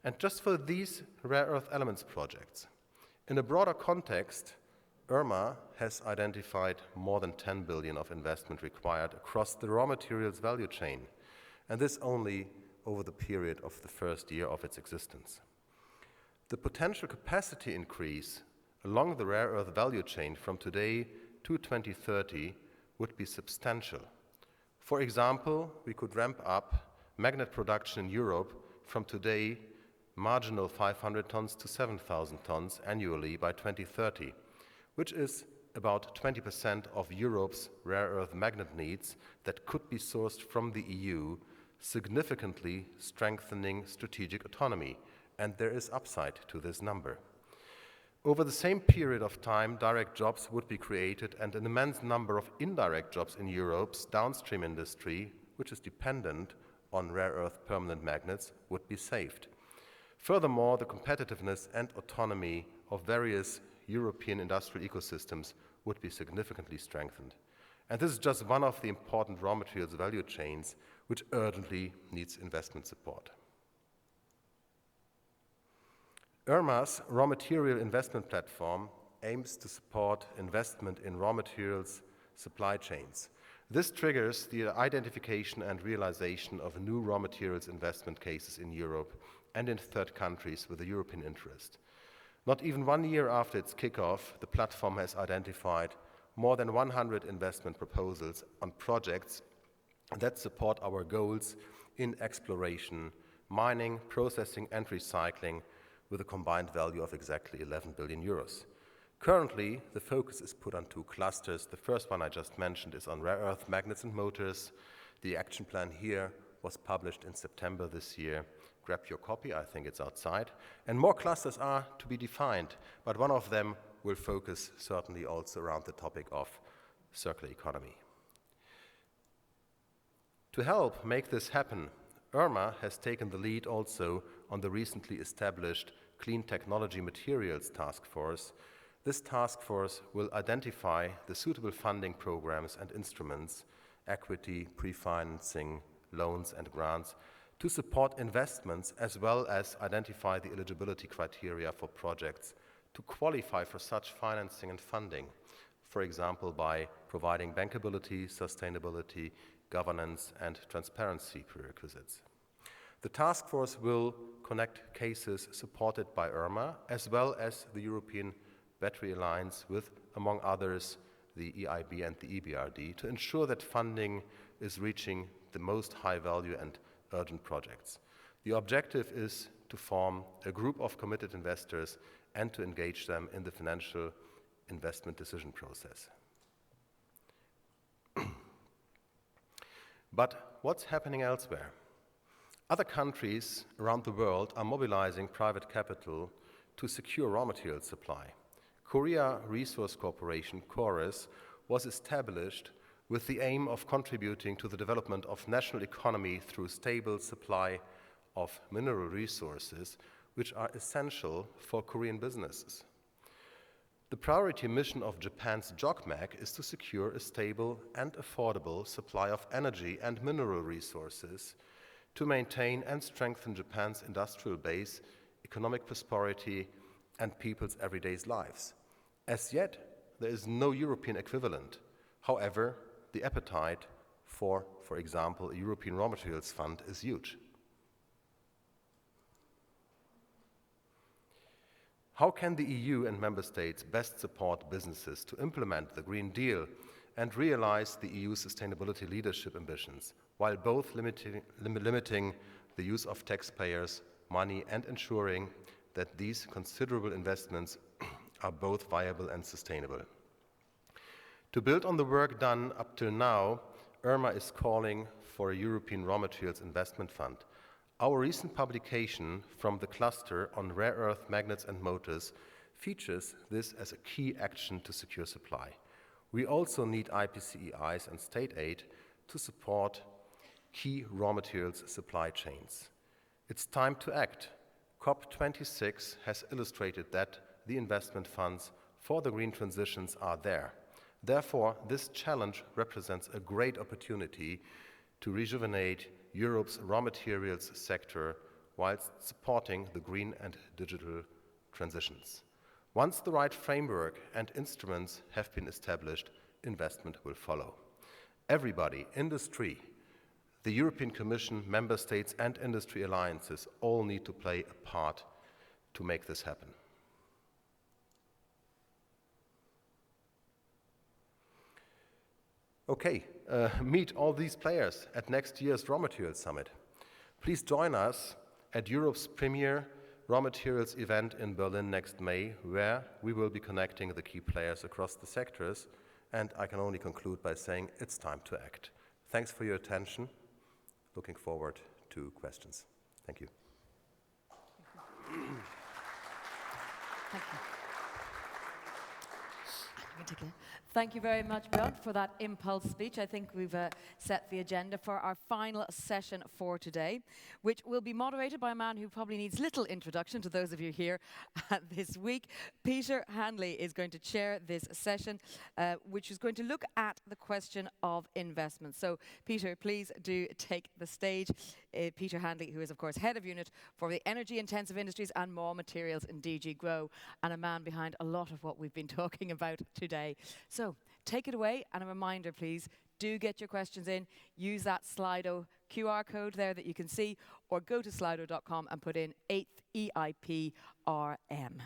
And just for these rare earth elements projects. In a broader context, IRMA has identified more than 10 billion of investment required across the raw materials value chain, and this only over the period of the first year of its existence. The potential capacity increase along the rare earth value chain from today to 2030 would be substantial. For example, we could ramp up magnet production in Europe from today marginal 500 tons to 7,000 tons annually by 2030, which is about 20% of Europe's rare earth magnet needs that could be sourced from the EU, significantly strengthening strategic autonomy, and there is upside to this number. Over the same period of time, direct jobs would be created and an immense number of indirect jobs in Europe's downstream industry, which is dependent on rare earth permanent magnets, would be saved. Furthermore, the competitiveness and autonomy of various European industrial ecosystems would be significantly strengthened. And this is just one of the important raw materials value chains which urgently needs investment support. IRMA's raw material investment platform aims to support investment in raw materials supply chains. This triggers the identification and realization of new raw materials investment cases in Europe and in third countries with a European interest. Not even 1 year after its kickoff, the platform has identified more than 100 investment proposals on projects that support our goals in exploration, mining, processing, and recycling with a combined value of exactly 11 billion euros. Currently, the focus is put on 2 clusters. The first one I just mentioned is on rare earth magnets and motors. The action plan here was published in September this year. Grab your copy, I think it's outside. And more clusters are to be defined, but one of them will focus certainly also around the topic of circular economy. To help make this happen, IRMA has taken the lead also on the recently established Clean Technology Materials Task Force. This task force will identify the suitable funding programs and instruments, equity, pre-financing, loans and grants, to support investments as well as identify the eligibility criteria for projects to qualify for such financing and funding, for example, by providing bankability, sustainability, governance, and transparency prerequisites. The task force will connect cases supported by IRMA as well as the European Battery Alliance with, among others, the EIB and the EBRD to ensure that funding is reaching the most high-value and urgent projects. The objective is to form a group of committed investors and to engage them in the financial investment decision process. But what's happening elsewhere? Other countries around the world are mobilizing private capital to secure raw material supply. Korea Resource Corporation, KORES, was established with the aim of contributing to the development of national economy through stable supply of mineral resources, which are essential for Korean businesses. The priority mission of Japan's JOGMEC is to secure a stable and affordable supply of energy and mineral resources to maintain and strengthen Japan's industrial base, economic prosperity, and people's everyday lives. As yet, there is no European equivalent. However, the appetite for example, a European raw materials fund is huge. How can the EU and member states best support businesses to implement the Green Deal and realize the EU sustainability leadership ambitions, while both limiting the use of taxpayers' money and ensuring that these considerable investments are both viable and sustainable? To build on the work done up till now, IRMA is calling for a European Raw Materials Investment Fund. Our recent publication from the cluster on rare earth magnets and motors features this as a key action to secure supply. We also need IPCEIs and state aid to support key raw materials supply chains. It's time to act. COP26 has illustrated that the investment funds for the green transitions are there. Therefore, this challenge represents a great opportunity to rejuvenate Europe's raw materials sector whilst supporting the green and digital transitions. Once the right framework and instruments have been established, investment will follow. Everybody, industry, the European Commission, member states, and industry alliances all need to play a part to make this happen. Okay, meet all these players at next year's Raw Materials Summit. Please join us at Europe's premier raw materials event in Berlin next May, where we will be connecting the key players across the sectors, and I can only conclude by saying it's time to act. Thanks for your attention. Looking forward to questions. Thank you. Thank you. Thank you very much, Björn, for that impulse speech. I think we've set the agenda for our final session for today, which will be moderated by a man who probably needs little introduction to those of you here this week. Peter Handley is going to chair this session, which is going to look at the question of investment. So, Peter, please do take the stage. Peter Handley, who is, of course, Head of Unit for the Energy-Intensive Industries and Raw Materials in DG GROW, and a man behind a lot of what we've been talking about today. So, take it away, and a reminder, please, do get your questions in. Use that Slido QR code there that you can see, or go to slido.com and put in 8th EIP RM.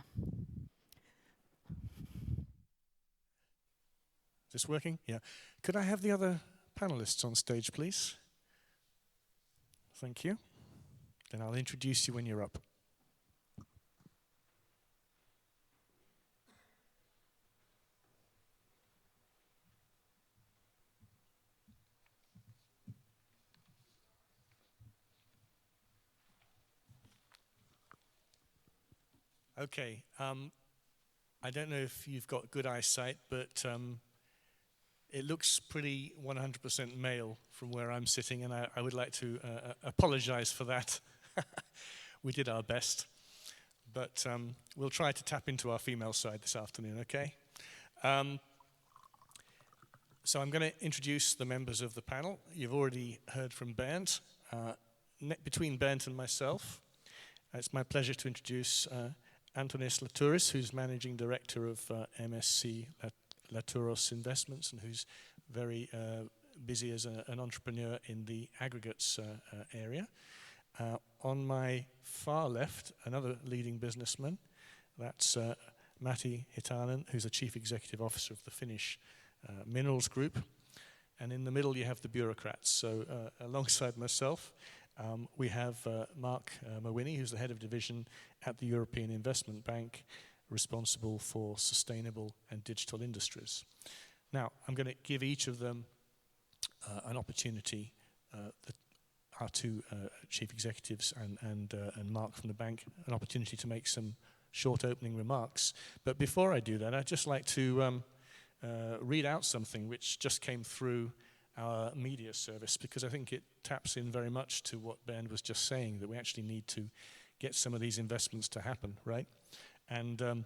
Is this working? Yeah. Could I have the other panelists on stage, please? Thank you. Then I'll introduce you when you're up. Okay. I don't know if you've got good eyesight, but it looks pretty 100% male from where I'm sitting, and I would like to apologize for that. We did our best, but we'll try to tap into our female side this afternoon, okay? So I'm going to introduce the members of the panel. You've already heard from Bernd. between Bernd and myself, it's my pleasure to introduce Antonis Latouris, who's Managing Director of MSC Latouros Investments, and who's very busy as an entrepreneur in the aggregates area. On my far left, another leading businessman, that's Matti Hitanen, who's a Chief Executive Officer of the Finnish Minerals Group. And in the middle, you have the bureaucrats. So alongside myself, we have Mark Mawini, who's the Head of Division at the European Investment Bank, responsible for sustainable and digital industries. Now, I'm going to give each of them an opportunity, our two chief executives and Mark from the bank, an opportunity to make some short opening remarks. But before I do that, I'd just like to read out something which just came through our media service, because I think it taps in very much to what Bernd was just saying, that we actually need to get some of these investments to happen, right? And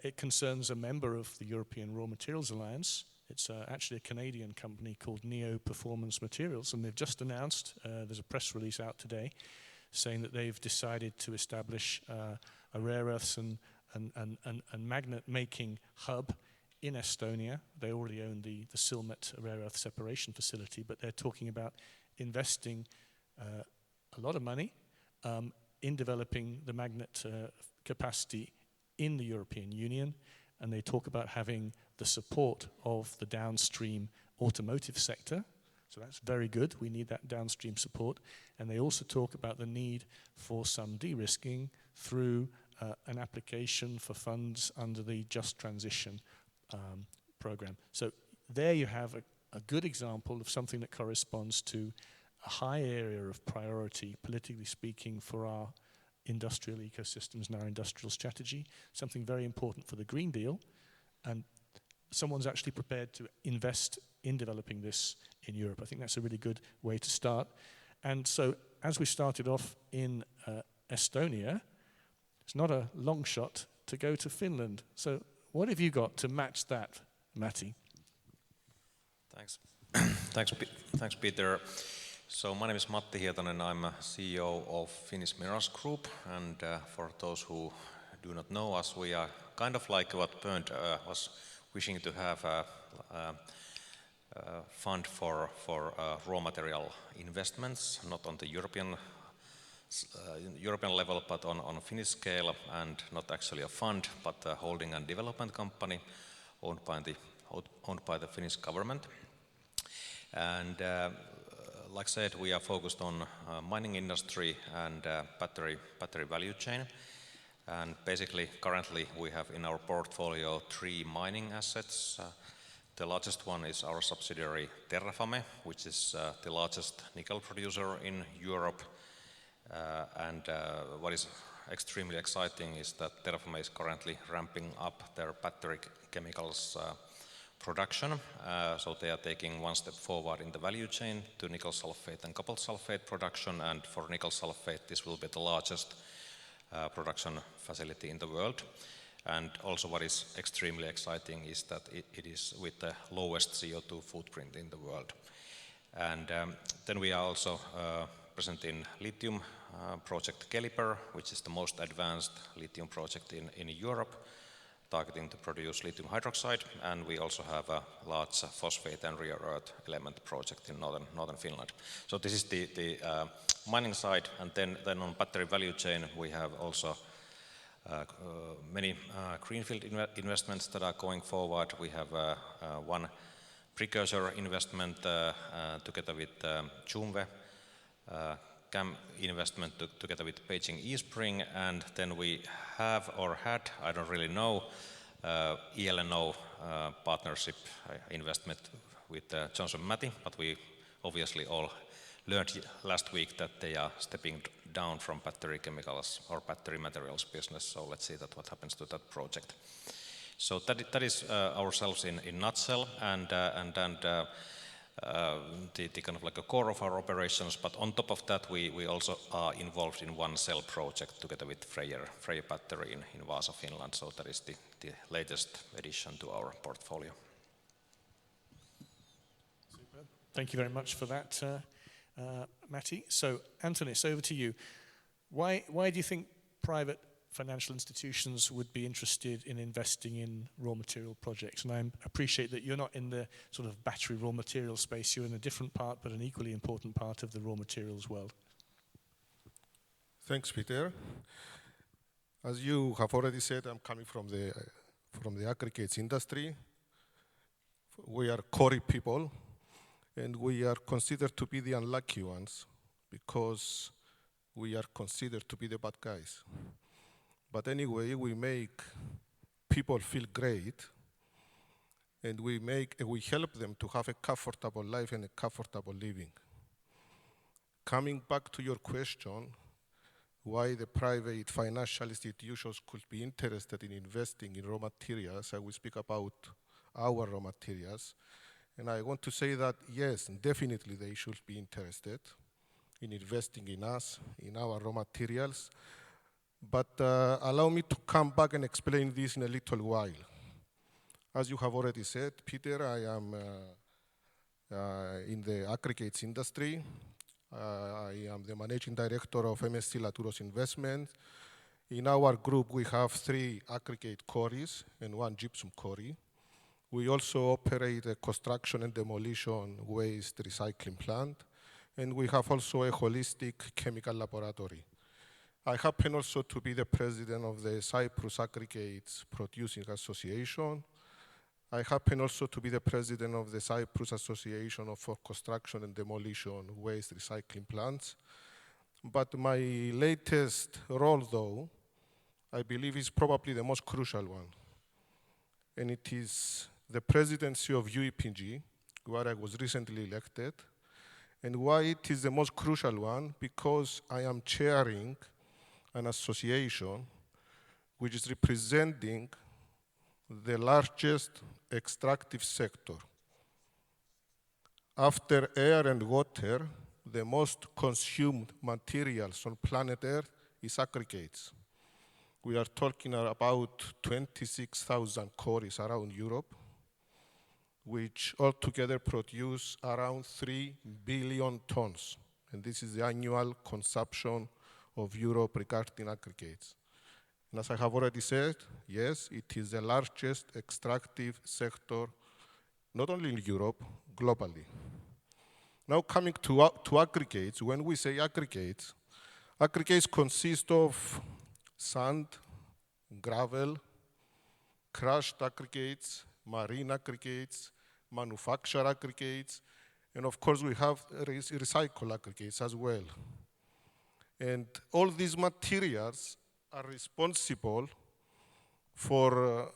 it concerns a member of the European Raw Materials Alliance. It's actually a Canadian company called Neo Performance Materials, and they've just announced, there's a press release out today, saying that they've decided to establish a rare earths and magnet making hub in Estonia. They already own the Silmet rare earth separation facility, but they're talking about investing a lot of money in developing the magnet capacity in the European Union, and they talk about having the support of the downstream automotive sector. So that's very good. We need that downstream support. And they also talk about the need for some de-risking through an application for funds under the Just Transition program. So there you have a good example of something that corresponds to a high area of priority, politically speaking, for our industrial ecosystems and our industrial strategy, something very important for the Green Deal, and someone's actually prepared to invest in developing this in Europe. I think that's a really good way to start. And so, as we started off in Estonia, it's not a long shot to go to Finland. So what have you got to match that, Matti? Thanks. Thanks, Peter. So my name is Matti Hietanen. I'm a CEO of Finnish Minerals Group. And for those who do not know us, we are kind of like what Bernd was wishing to have a fund for raw material investments, not on the European level, but on a Finnish scale, and not actually a fund, but a holding and development company owned by the Finnish government. And like I said, we are focused on mining industry and battery value chain. And basically, currently, we have in our portfolio 3 mining assets. The largest one is our subsidiary Terrafame, which is the largest nickel producer in Europe. And what is extremely exciting is that Terrafame is currently ramping up their battery chemicals production. So they are taking one step forward in the value chain to nickel sulfate and cobalt sulfate production. And for nickel sulfate, this will be the largest production facility in the world. And also what is extremely exciting is that it is with the lowest CO2 footprint in the world. And then we are also present in lithium project Keliber, which is the most advanced lithium project in Europe, targeting to produce lithium hydroxide. And we also have a large phosphate and rare earth element project in northern Finland. So this is the mining side. And then on battery value chain, we have also many greenfield investments that are going forward. We have one precursor investment together with Chumve, CAM investment together with Beijing eSpring, and then we have or had, I don't really know, ELNO partnership investment with Johnson Matthey, but we obviously all learned last week that they are stepping down from battery chemicals or battery materials business, so let's see what happens to that project. So that is ourselves in nutshell, and the kind of like a core of our operations, but on top of that we also are involved in one cell project together with Freyr Battery in Vaasa, Finland, so that is the latest addition to our portfolio. Super. Thank you very much for that, Matti. So, Antonis, over to you. Why do you think private financial institutions would be interested in investing in raw material projects? And I appreciate that you're not in the sort of battery raw material space, you're in a different part, but an equally important part of the raw materials world. Thanks, Peter. As you have already said, I'm coming from the aggregates industry. We are quarry people, and we are considered to be the unlucky ones because we are considered to be the bad guys. But anyway, we make people feel great, and we help them to have a comfortable life and a comfortable living. Coming back to your question, why the private financial institutions could be interested in investing in raw materials, I will speak about our raw materials. And I want to say that, yes, definitely they should be interested in investing in us, in our raw materials. But allow me to come back and explain this in a little while. As you have already said, Peter, I am in the aggregates industry. I am the managing director of MSC Laturos Investment. In our group, we have 3 aggregate quarries and 1 gypsum quarry. We also operate a construction and demolition waste recycling plant, and we have also a holistic chemical laboratory. I happen also to be the president of the Cyprus Aggregates Producing Association. I happen also to be the president of the Cyprus Association for Construction and Demolition Waste Recycling Plants. But my latest role, though, I believe is probably the most crucial one. And it is the presidency of UEPG, where I was recently elected. And why it is the most crucial one? Because I am chairing an association which is representing the largest extractive sector. After air and water, the most consumed materials on planet Earth is aggregates. We are talking about 26,000 quarries around Europe, which altogether produce around 3 billion tons. And this is the annual consumption of Europe regarding aggregates. And as I have already said, yes, it is the largest extractive sector, not only in Europe, globally. Now coming to aggregates, when we say aggregates, aggregates consist of sand, gravel, crushed aggregates, marine aggregates, manufactured aggregates, and of course we have recycled aggregates as well. And all these materials are responsible for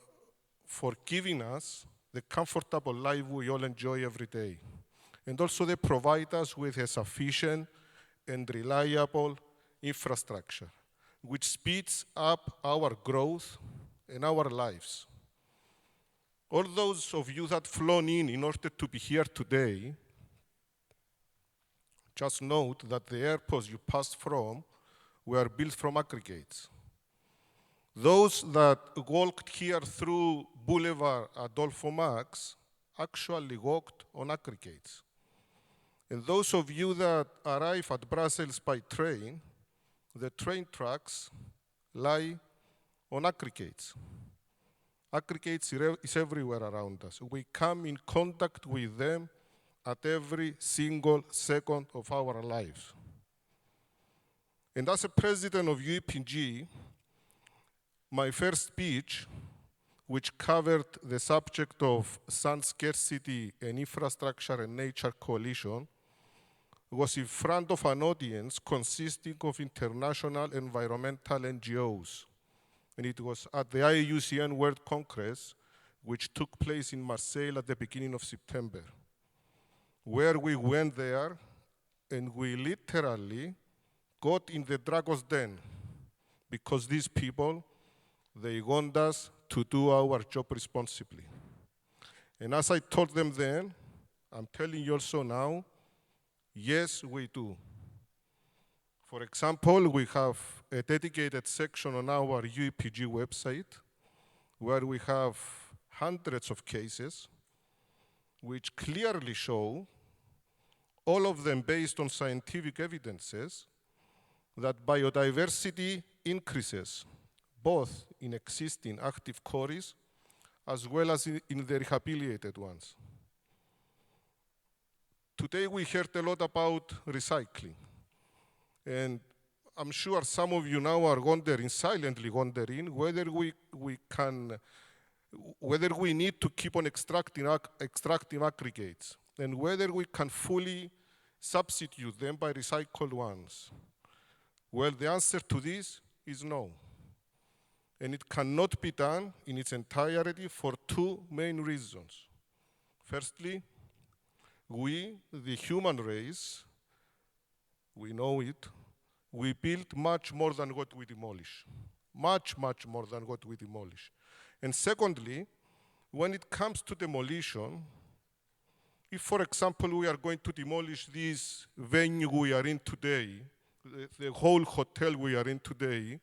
giving us the comfortable life we all enjoy every day. And also they provide us with a sufficient and reliable infrastructure, which speeds up our growth and our lives. All those of you that flown in order to be here today, just note that the airports you passed from were built from aggregates. Those that walked here through Boulevard Adolfo Max actually walked on aggregates. And those of you that arrive at Brussels by train, the train tracks lie on aggregates. Aggregates is everywhere around us. We come in contact with them at every single second of our lives. And as a president of UEPG, my first speech, which covered the subject of sand scarcity and infrastructure and nature coalition, was in front of an audience consisting of international environmental NGOs. And it was at the IUCN World Congress, which took place in Marseille at the beginning of September, where we went there and we literally got in the dragon's den because these people, they want us to do our job responsibly. And as I told them then, I'm telling you also now, yes, we do. For example, we have a dedicated section on our UEPG website where we have hundreds of cases which clearly show all of them based on scientific evidences, that biodiversity increases both in existing active quarries as well as in the rehabilitated ones. Today we heard a lot about recycling, and I'm sure some of you now are wondering, silently wondering, whether we need to keep on extracting aggregates, and whether we can fully substitute them by recycled ones. Well, the answer to this is no. And it cannot be done in its entirety for two main reasons. Firstly, we, the human race, we know it, we build much more than what we demolish. Much, much more than what we demolish. And secondly, when it comes to demolition, if, for example, we are going to demolish this venue we are in today, the whole hotel we are in today,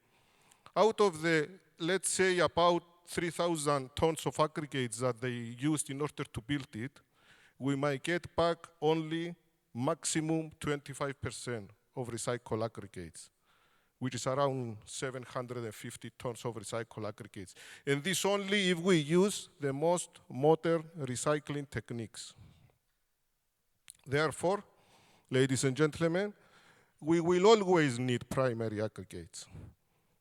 out of the, let's say, about 3,000 tons of aggregates that they used in order to build it, we might get back only maximum 25% of recycled aggregates, which is around 750 tons of recycled aggregates. And this only if we use the most modern recycling techniques. Therefore, ladies and gentlemen, we will always need primary aggregates.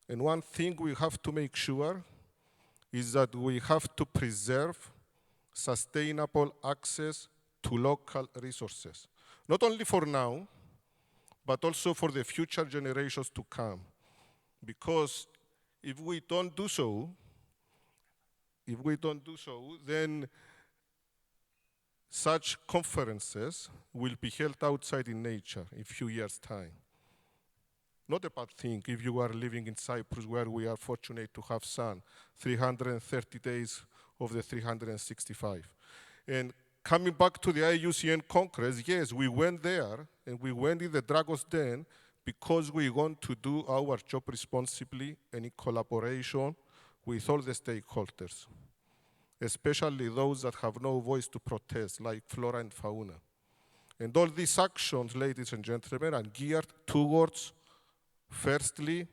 And one thing we have to make sure is that we have to preserve sustainable access to local resources, not only for now, but also for the future generations to come. Because if we don't do so, then such conferences will be held outside in nature in a few years' time. Not a bad thing if you are living in Cyprus, where we are fortunate to have sun 330 days of the 365. And coming back to the IUCN Congress, yes, we went there, and we went in the Dragon's Den because we want to do our job responsibly and in collaboration with all the stakeholders, especially those that have no voice to protest, like flora and fauna. And all these actions, ladies and gentlemen, are geared towards, firstly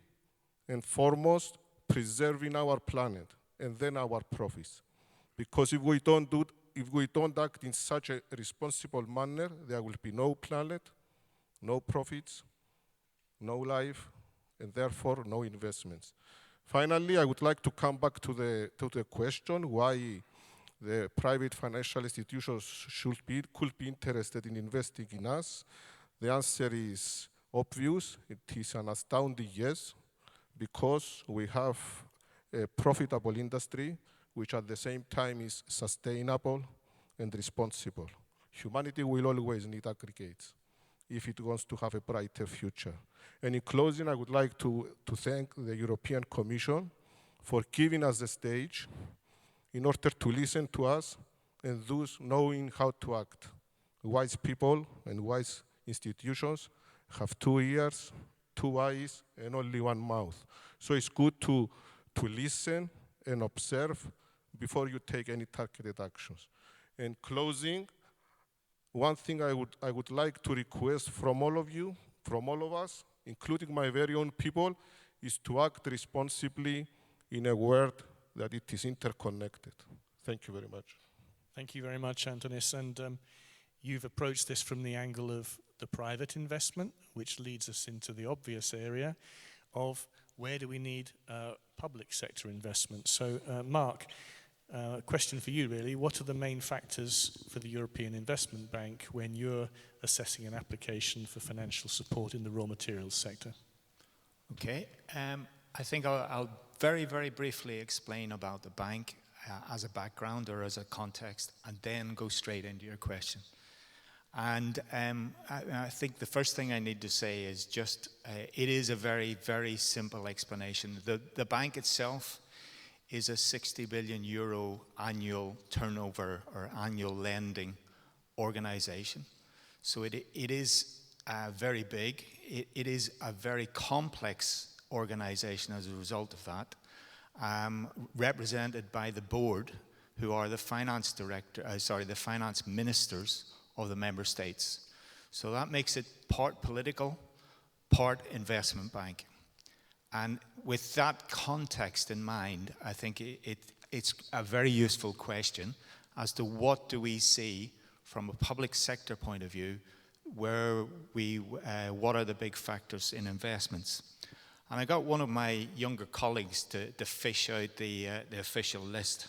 and foremost, preserving our planet and then our profits. Because if we don't act in such a responsible manner, there will be no planet, no profits, no life, and therefore no investments. Finally, I would like to come back to the question why the private financial institutions could be interested in investing in us. The answer is obvious. It is an astounding yes, because we have a profitable industry which at the same time is sustainable and responsible. Humanity will always need aggregates if it wants to have a brighter future. And in closing, I would like to thank the European Commission for giving us the stage in order to listen to us and thus knowing how to act. Wise people and wise institutions have 2 ears, 2 eyes, and only 1 mouth. So it's good to listen and observe before you take any targeted actions. In closing, one thing I would like to request from all of you, from all of us, including my very own people, is to act responsibly in a world that it is interconnected. Thank you very much. Thank you very much, Antonis. And you've approached this from the angle of the private investment, which leads us into the obvious area of where do we need public sector investment. So, Mark, a question for you really. What are the main factors for the European Investment Bank when you're assessing an application for financial support in the raw materials sector? Okay, I think I'll very, very briefly explain about the bank as a background or as a context, and then go straight into your question. And I think the first thing I need to say is just, it is a very, very simple explanation. The bank itself is a 60 billion euro annual turnover or annual lending organization. So it is very big. It is a very complex organization as a result of that, represented by the board, who are the finance ministers of the member states. So that makes it part political, part investment bank. And with that context in mind, I think it's a very useful question as to what do we see from a public sector point of view, what are the big factors in investments. And I got one of my younger colleagues to fish out the official list,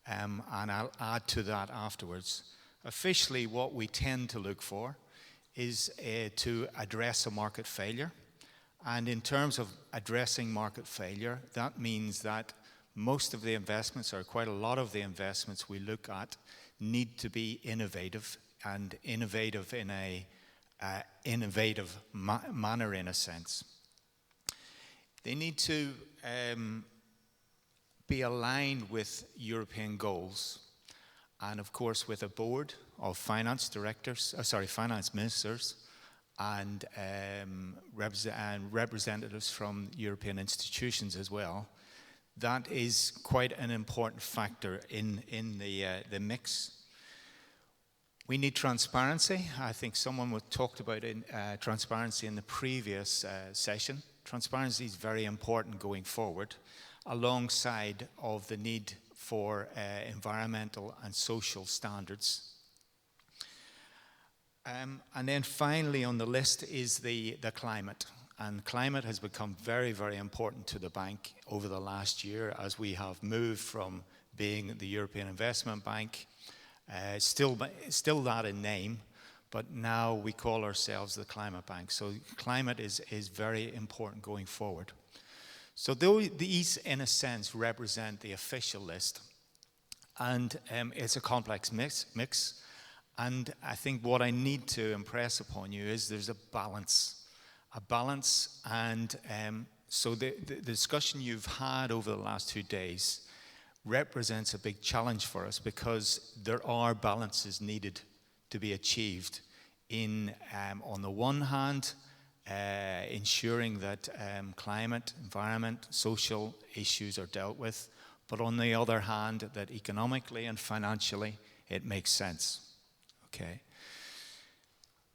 and I'll add to that afterwards. Officially, what we tend to look for is to address a market failure. And in terms of addressing market failure, that means that most of the investments, or quite a lot of the investments we look at, need to be innovative, and innovative in a innovative manner, in a sense. They need to be aligned with European goals, and of course with a board of finance ministers and representatives from European institutions as well. That is quite an important factor in the mix. We need transparency. I think someone talked about transparency in the previous session. Transparency is very important going forward, alongside of the need for environmental and social standards. And then finally on the list is the climate. And climate has become very, very important to the bank over the last year as we have moved from being the European Investment Bank, still that in name, but now we call ourselves the Climate Bank. So climate is very important going forward. So these, in a sense, represent the official list. And it's a complex mix. And I think what I need to impress upon you is there's a balance. And so the discussion you've had over the last 2 days represents a big challenge for us, because there are balances needed to be achieved in, on the one hand, ensuring that climate, environment, social issues are dealt with, but on the other hand, that economically and financially it makes sense. Okay.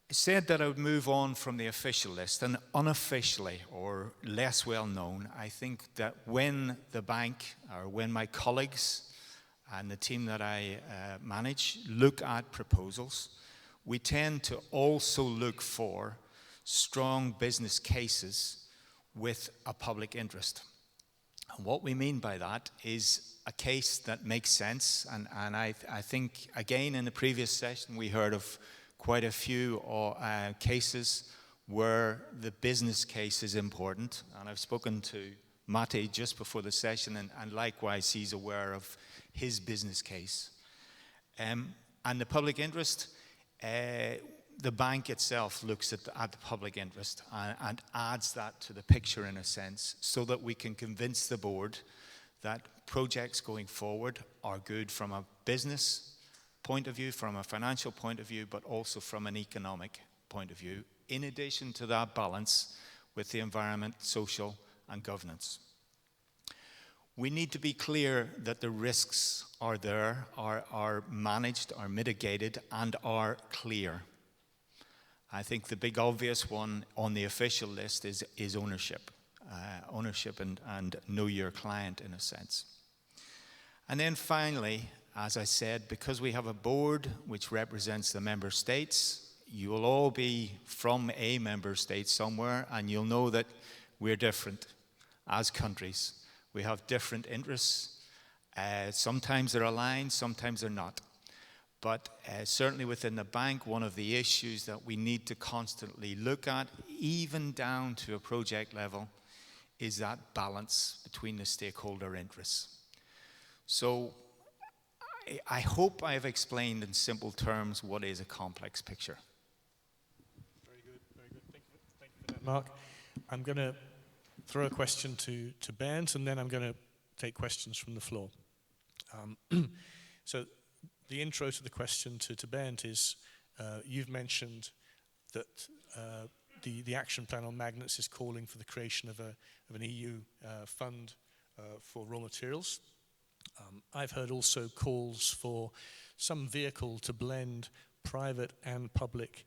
I said that I would move on from the official list, and unofficially, or less well known, I think that when the bank, or when my colleagues and the team that I manage look at proposals, we tend to also look for strong business cases with a public interest. And what we mean by that is a case that makes sense, and I think, again, in the previous session we heard of quite a few cases where the business case is important, and I've spoken to Mate just before the session, and likewise he's aware of his business case. And the public interest, the bank itself looks at the public interest and adds that to the picture, in a sense, so that we can convince the board that projects going forward are good from a business point of view, from a financial point of view, but also from an economic point of view, in addition to that balance with the environment, social, and governance. We need to be clear that the risks are there, are managed, are mitigated, and are clear. I think the big obvious one on the official list is ownership. Ownership and know your client, in a sense. And then finally, as I said, because we have a board which represents the member states, you will all be from a member state somewhere, and you'll know that we're different as countries. We have different interests. Sometimes they're aligned, sometimes they're not. But certainly within the bank, one of the issues that we need to constantly look at, even down to a project level, is that balance between the stakeholder interests. So I hope I have explained in simple terms what is a complex picture. Very good, very good. Thank you for that, Mark. I'm going to throw a question to Bernd, and then I'm going to take questions from the floor. So the intro to the question to Bernd is, you've mentioned that the action plan on magnets is calling for the creation of an EU fund for raw materials. I've heard also calls for some vehicle to blend private and public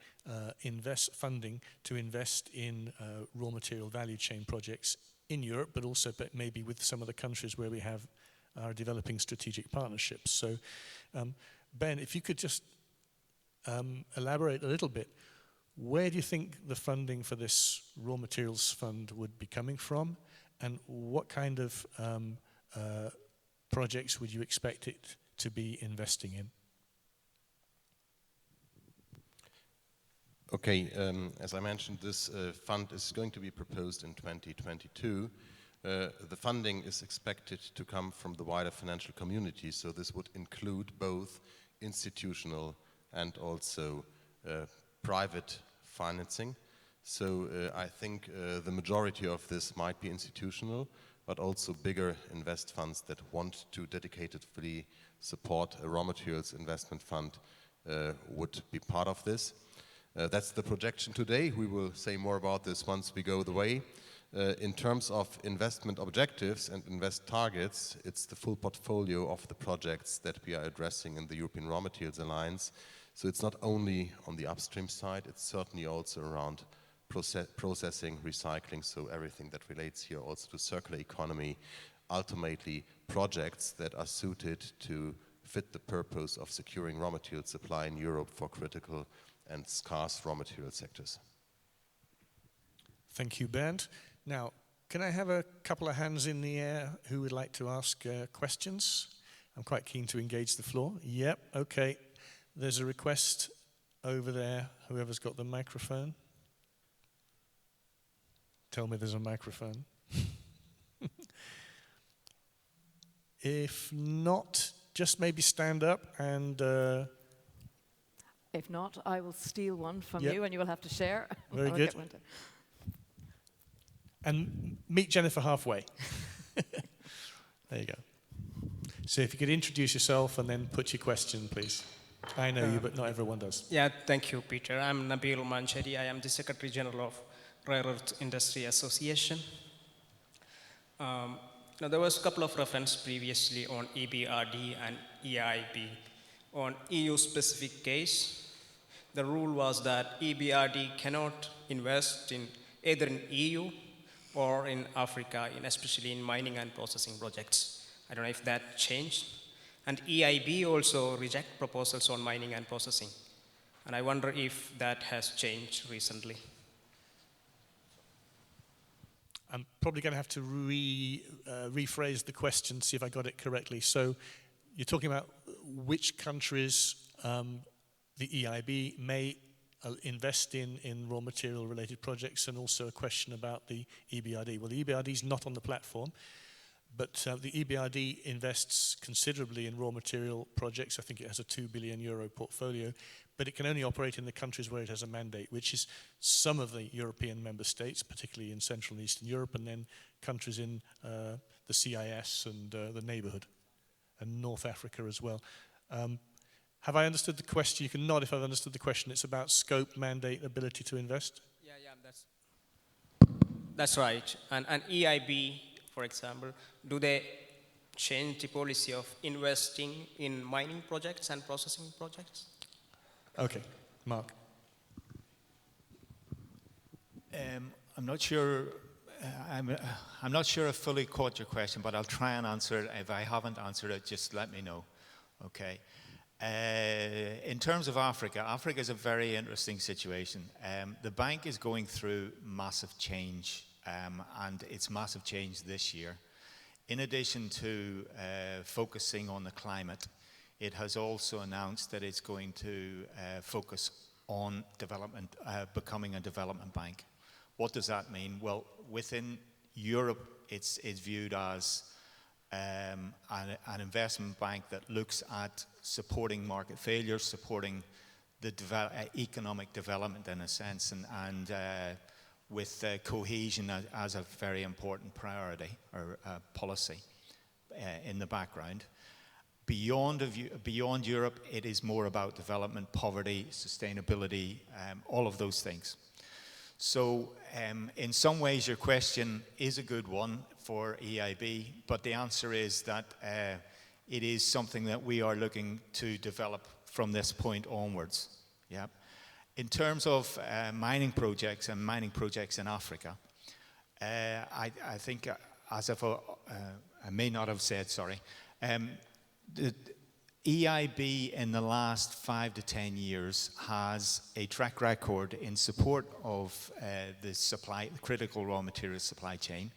funding to invest in raw material value chain projects in Europe, but also maybe with some of the countries where we are developing strategic partnerships. So, Ben, if you could just elaborate a little bit, where do you think the funding for this raw materials fund would be coming from, and what kind of projects would you expect it to be investing in? Okay, as I mentioned, this fund is going to be proposed in 2022. The funding is expected to come from the wider financial community, so this would include both institutional and also private financing. So I think the majority of this might be institutional, but also bigger invest funds that want to dedicatedly support a raw materials investment fund would be part of this. That's the projection today. We will say more about this once we go the way. In terms of investment objectives and invest targets, it's the full portfolio of the projects that we are addressing in the European Raw Materials Alliance. So it's not only on the upstream side, it's certainly also around processing, recycling, so everything that relates here also to circular economy, ultimately projects that are suited to fit the purpose of securing raw material supply in Europe for critical and scarce raw material sectors. Thank you, Bernd. Now, can I have a couple of hands in the air who would like to ask questions? I'm quite keen to engage the floor. Yep, okay. There's a request over there, whoever's got the microphone. Tell me there's a microphone. If not, just maybe stand up and... If not, I will steal one from Yep. you and you will have to share. Very I'll good. get one to- And meet Jennifer halfway. There you go. So if you could introduce yourself and then put your question, please. I know you, but not everyone does. Yeah, thank you, Peter. I'm Nabil Mancheri. I am the Secretary General of Rare Earth Industry Association. Now, there was a couple of references previously on EBRD and EIP. On EU-specific case, the rule was that EBRD cannot invest in either in EU or in Africa, especially in mining and processing projects. I don't know if that changed. And EIB also reject proposals on mining and processing. And I wonder if that has changed recently. I'm probably going to have to rephrase the question, see if I got it correctly. So you're talking about which countries the EIB may invest in raw material related projects, and also a question about the EBRD. Well, the EBRD is not on the platform, but the EBRD invests considerably in raw material projects. I think it has a €2 billion portfolio, but it can only operate in the countries where it has a mandate, which is some of the European member states, particularly in Central and Eastern Europe, and then countries in the CIS and the neighborhood, and North Africa as well. Have I understood the question? You can nod if I've understood the question. It's about scope, mandate, ability to invest? Yeah, that's right. And EIB, for example, do they change the policy of investing in mining projects and processing projects? Okay, Mark. I'm not sure. I'm not sure I fully caught your question, but I'll try and answer it. If I haven't answered it, just let me know. Okay. In terms of Africa, Africa is a very interesting situation. The bank is going through massive change, and it's massive change this year. In addition to focusing on the climate, it has also announced that it's going to focus on development, becoming a development bank. What does that mean? Well, within Europe, it's viewed as an investment bank that looks at supporting market failures, supporting the economic development in a sense, and with cohesion as a very important priority or policy in the background. Beyond Europe, it is more about development, poverty, sustainability, all of those things. So in some ways your question is a good one for EIB, but the answer is that it is something that we are looking to develop from this point onwards. Yeah. In terms of mining projects and mining projects in Africa, I think, as if I may not have said, sorry, the EIB in the last 5 to 10 years has a track record in support of the critical raw material supply chain,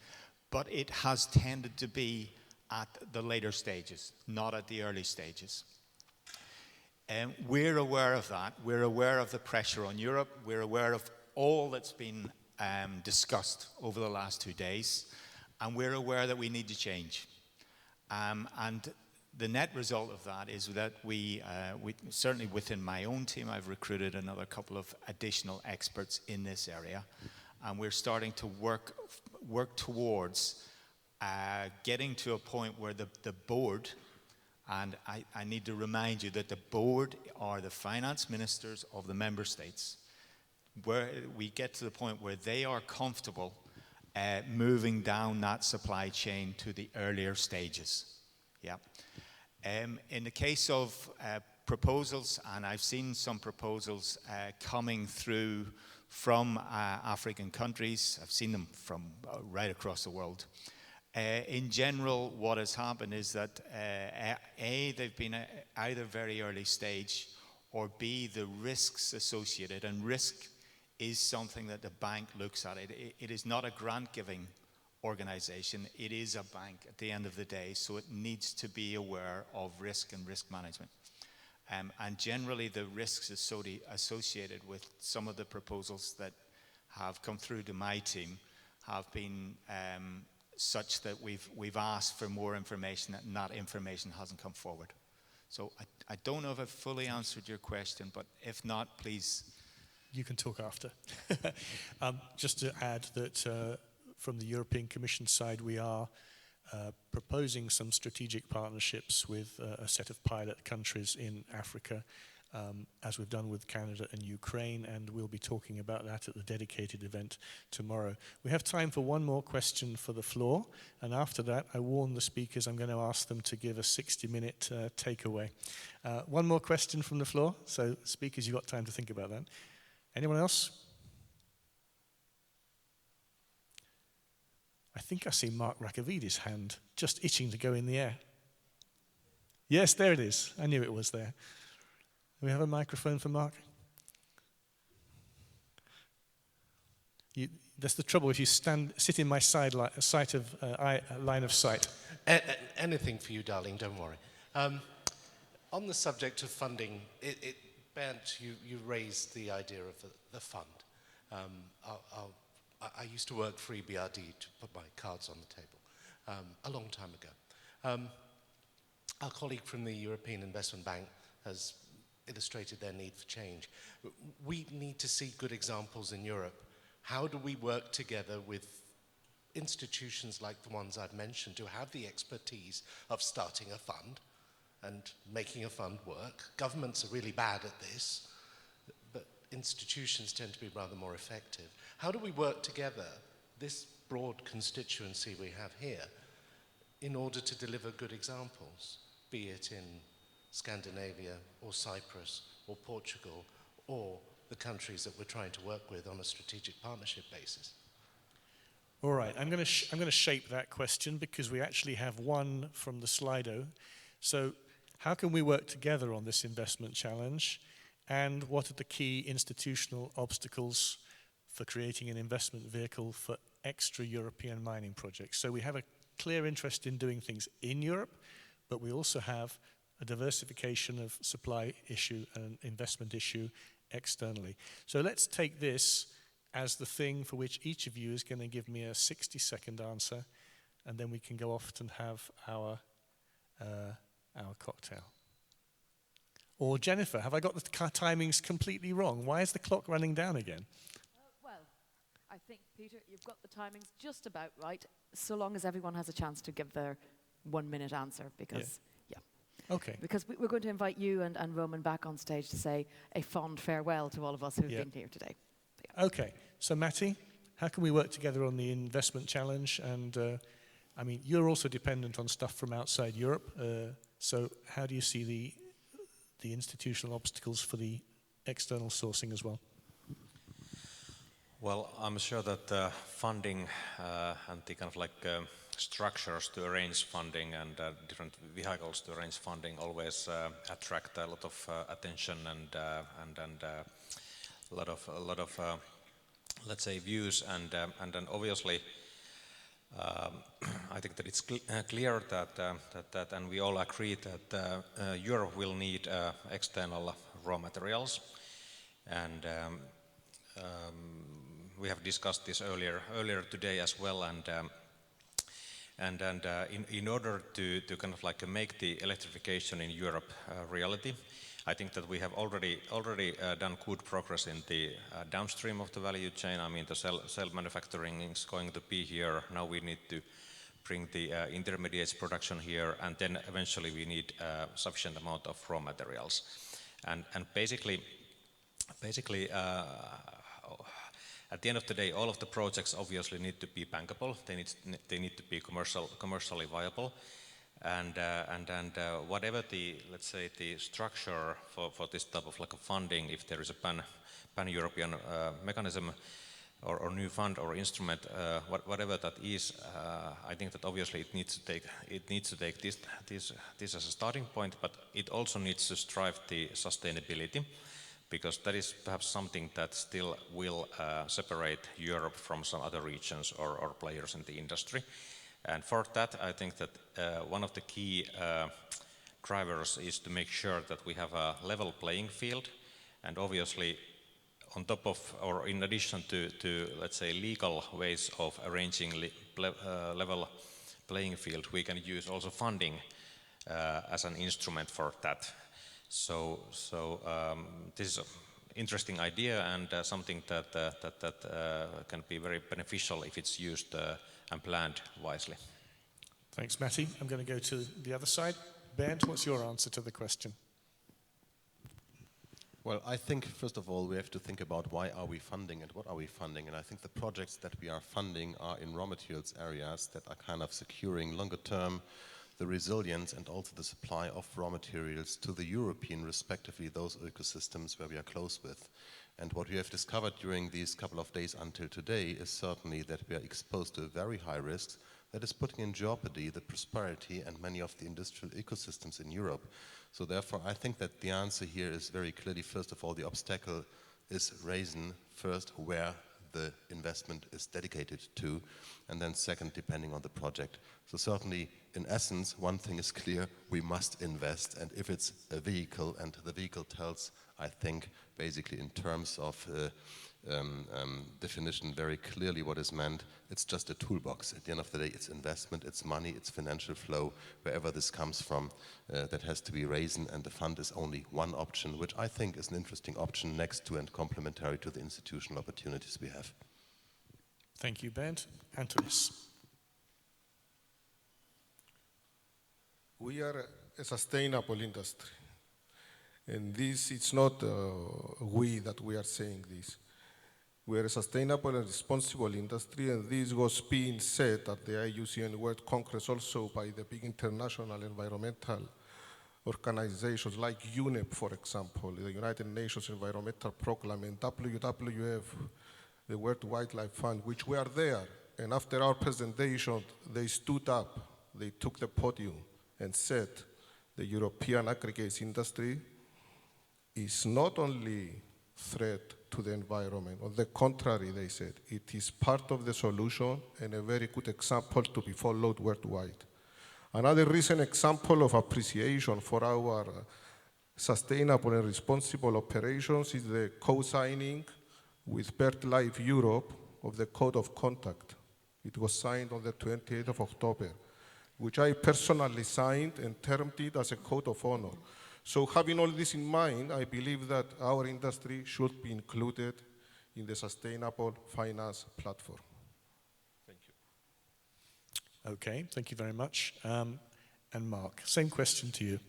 but it has tended to be at the later stages, not at the early stages. We're aware of that. We're aware of the pressure on Europe. We're aware of all that's been discussed over the last 2 days, and we're aware that we need to change. And the net result of that is that we certainly within my own team, I've recruited another couple of additional experts in this area, and we're starting to work towards getting to a point where the board, and I need to remind you that the board are the finance ministers of the member states, where we get to the point where they are comfortable moving down that supply chain to the earlier stages. Yeah. In the case of proposals, and I've seen some proposals coming through from African countries, I've seen them from right across the world. In general, what has happened is that they've been either very early stage, or B, the risks associated, and risk is something that the bank looks at. It is not a grant-giving organization, it is a bank at the end of the day, so it needs to be aware of risk and risk management. And generally the risks associated with some of the proposals that have come through to my team have been such that we've asked for more information, and that information hasn't come forward. So I don't know if I've fully answered your question, but if not, please. You can talk after. Just to add that from the European Commission side, we are proposing some strategic partnerships with a set of pilot countries in Africa, as we've done with Canada and Ukraine, and we'll be talking about that at the dedicated event tomorrow. We have time for one more question for the floor, and after that, I warn the speakers I'm going to ask them to give a 60-minute takeaway. One more question from the floor, so speakers, you've got time to think about that. Anyone else? I think I see Mark Rakavidi's hand just itching to go in the air. Yes, there it is. I knew it was there. Do we have a microphone for Mark? That's the trouble if you sit in my line of sight. Anything for you, darling, don't worry. On the subject of funding, Bernd, you raised the idea of the fund. I used to work for EBRD to put my cards on the table a long time ago. Our colleague from the European Investment Bank has illustrated their need for change. We need to see good examples in Europe. How do we work together with institutions like the ones I've mentioned to have the expertise of starting a fund and making a fund work? Governments are really bad at this, but institutions tend to be rather more effective. How do we work together, this broad constituency we have here, in order to deliver good examples, be it in Scandinavia or Cyprus or Portugal or the countries that we're trying to work with on a strategic partnership basis? All right, I'm going to shape that question because we actually have one from the Slido. So how can we work together on this investment challenge, and what are the key institutional obstacles for creating an investment vehicle for extra European mining projects? So we have a clear interest in doing things in Europe, but we also have a diversification of supply issue and investment issue externally. So let's take this as the thing for which each of you is going to give me a 60-second answer, and then we can go off and have our cocktail. Or Jennifer, have I got the timings completely wrong? Why is the clock running down again? Well, I think, Peter, you've got the timings just about right, so long as everyone has a chance to give their 1-minute answer, because, yeah. Okay. Because we're going to invite you and Roman back on stage to say a fond farewell to all of us who've been here today. Yeah. Okay, so Matti, how can we work together on the investment challenge? And I mean, you're also dependent on stuff from outside Europe, so how do you see the institutional obstacles for the external sourcing as well? Well, I'm sure that funding and the kind of like structures to arrange funding and different vehicles to arrange funding always attract a lot of attention and a lot of let's say views and then obviously I think that it's clear that and we all agree that Europe will need external raw materials, and we have discussed this earlier today as well, and in order to kind of like make the electrification in Europe reality, I think that we have already done good progress in the downstream of the value chain. I mean, the cell manufacturing is going to be here. Now we need to bring the intermediates production here, and then eventually we need sufficient amount of raw materials. And basically, at the end of the day, all of the projects obviously need to be bankable. They need to be commercially viable. And whatever the, let's say, the structure for this type of like a funding, if there is a pan-European mechanism or new fund or instrument, whatever that is, I think that obviously it needs to take this as a starting point, but it also needs to strive the sustainability, because that is perhaps something that still will separate Europe from some other regions or players in the industry. And for that, I think that one of the key drivers is to make sure that we have a level playing field, and obviously on top of, or in addition to let's say, legal ways of arranging level playing field, we can use also funding as an instrument for that. So this is an interesting idea and something that can be very beneficial if it's used and planned wisely. Thanks, Matti. I'm going to go to the other side. Bernd, what's your answer to the question? Well, I think, first of all, we have to think about why are we funding and what are we funding. And I think the projects that we are funding are in raw materials areas that are kind of securing longer term the resilience and also the supply of raw materials to the European, respectively, those ecosystems where we are close with. And what we have discovered during these couple of days until today is certainly that we are exposed to very high risks that is putting in jeopardy the prosperity and many of the industrial ecosystems in Europe. So therefore, I think that the answer here is very clearly, first of all, the obstacle is raising first where the investment is dedicated to, and then second, depending on the project. So certainly, in essence, one thing is clear, we must invest, and if it's a vehicle, and the vehicle tells, I think, basically in terms of definition very clearly what is meant, it's just a toolbox. At the end of the day, it's investment, it's money, it's financial flow, wherever this comes from, that has to be raised, and the fund is only one option, which I think is an interesting option next to and complementary to the institutional opportunities we have. Thank you, Bernd. Antonis. We are a sustainable industry. And this, it's not we that we are saying this. We are a sustainable and responsible industry, and this was being said at the IUCN World Congress also by the big international environmental organizations like UNEP, for example, the United Nations Environmental Programme, and WWF, the World Wildlife Fund, which were there. And after our presentation, they stood up, they took the podium and said the European aggregates industry is not only threat to the environment. On the contrary, they said, it is part of the solution and a very good example to be followed worldwide. Another recent example of appreciation for our sustainable and responsible operations is the co-signing with BirdLife Europe of the Code of Conduct. It was signed on the 28th of October, which I personally signed and termed it as a code of honor. So having all this in mind, I believe that our industry should be included in the sustainable finance platform. Thank you. Okay, thank you very much. And Mark, same question to you.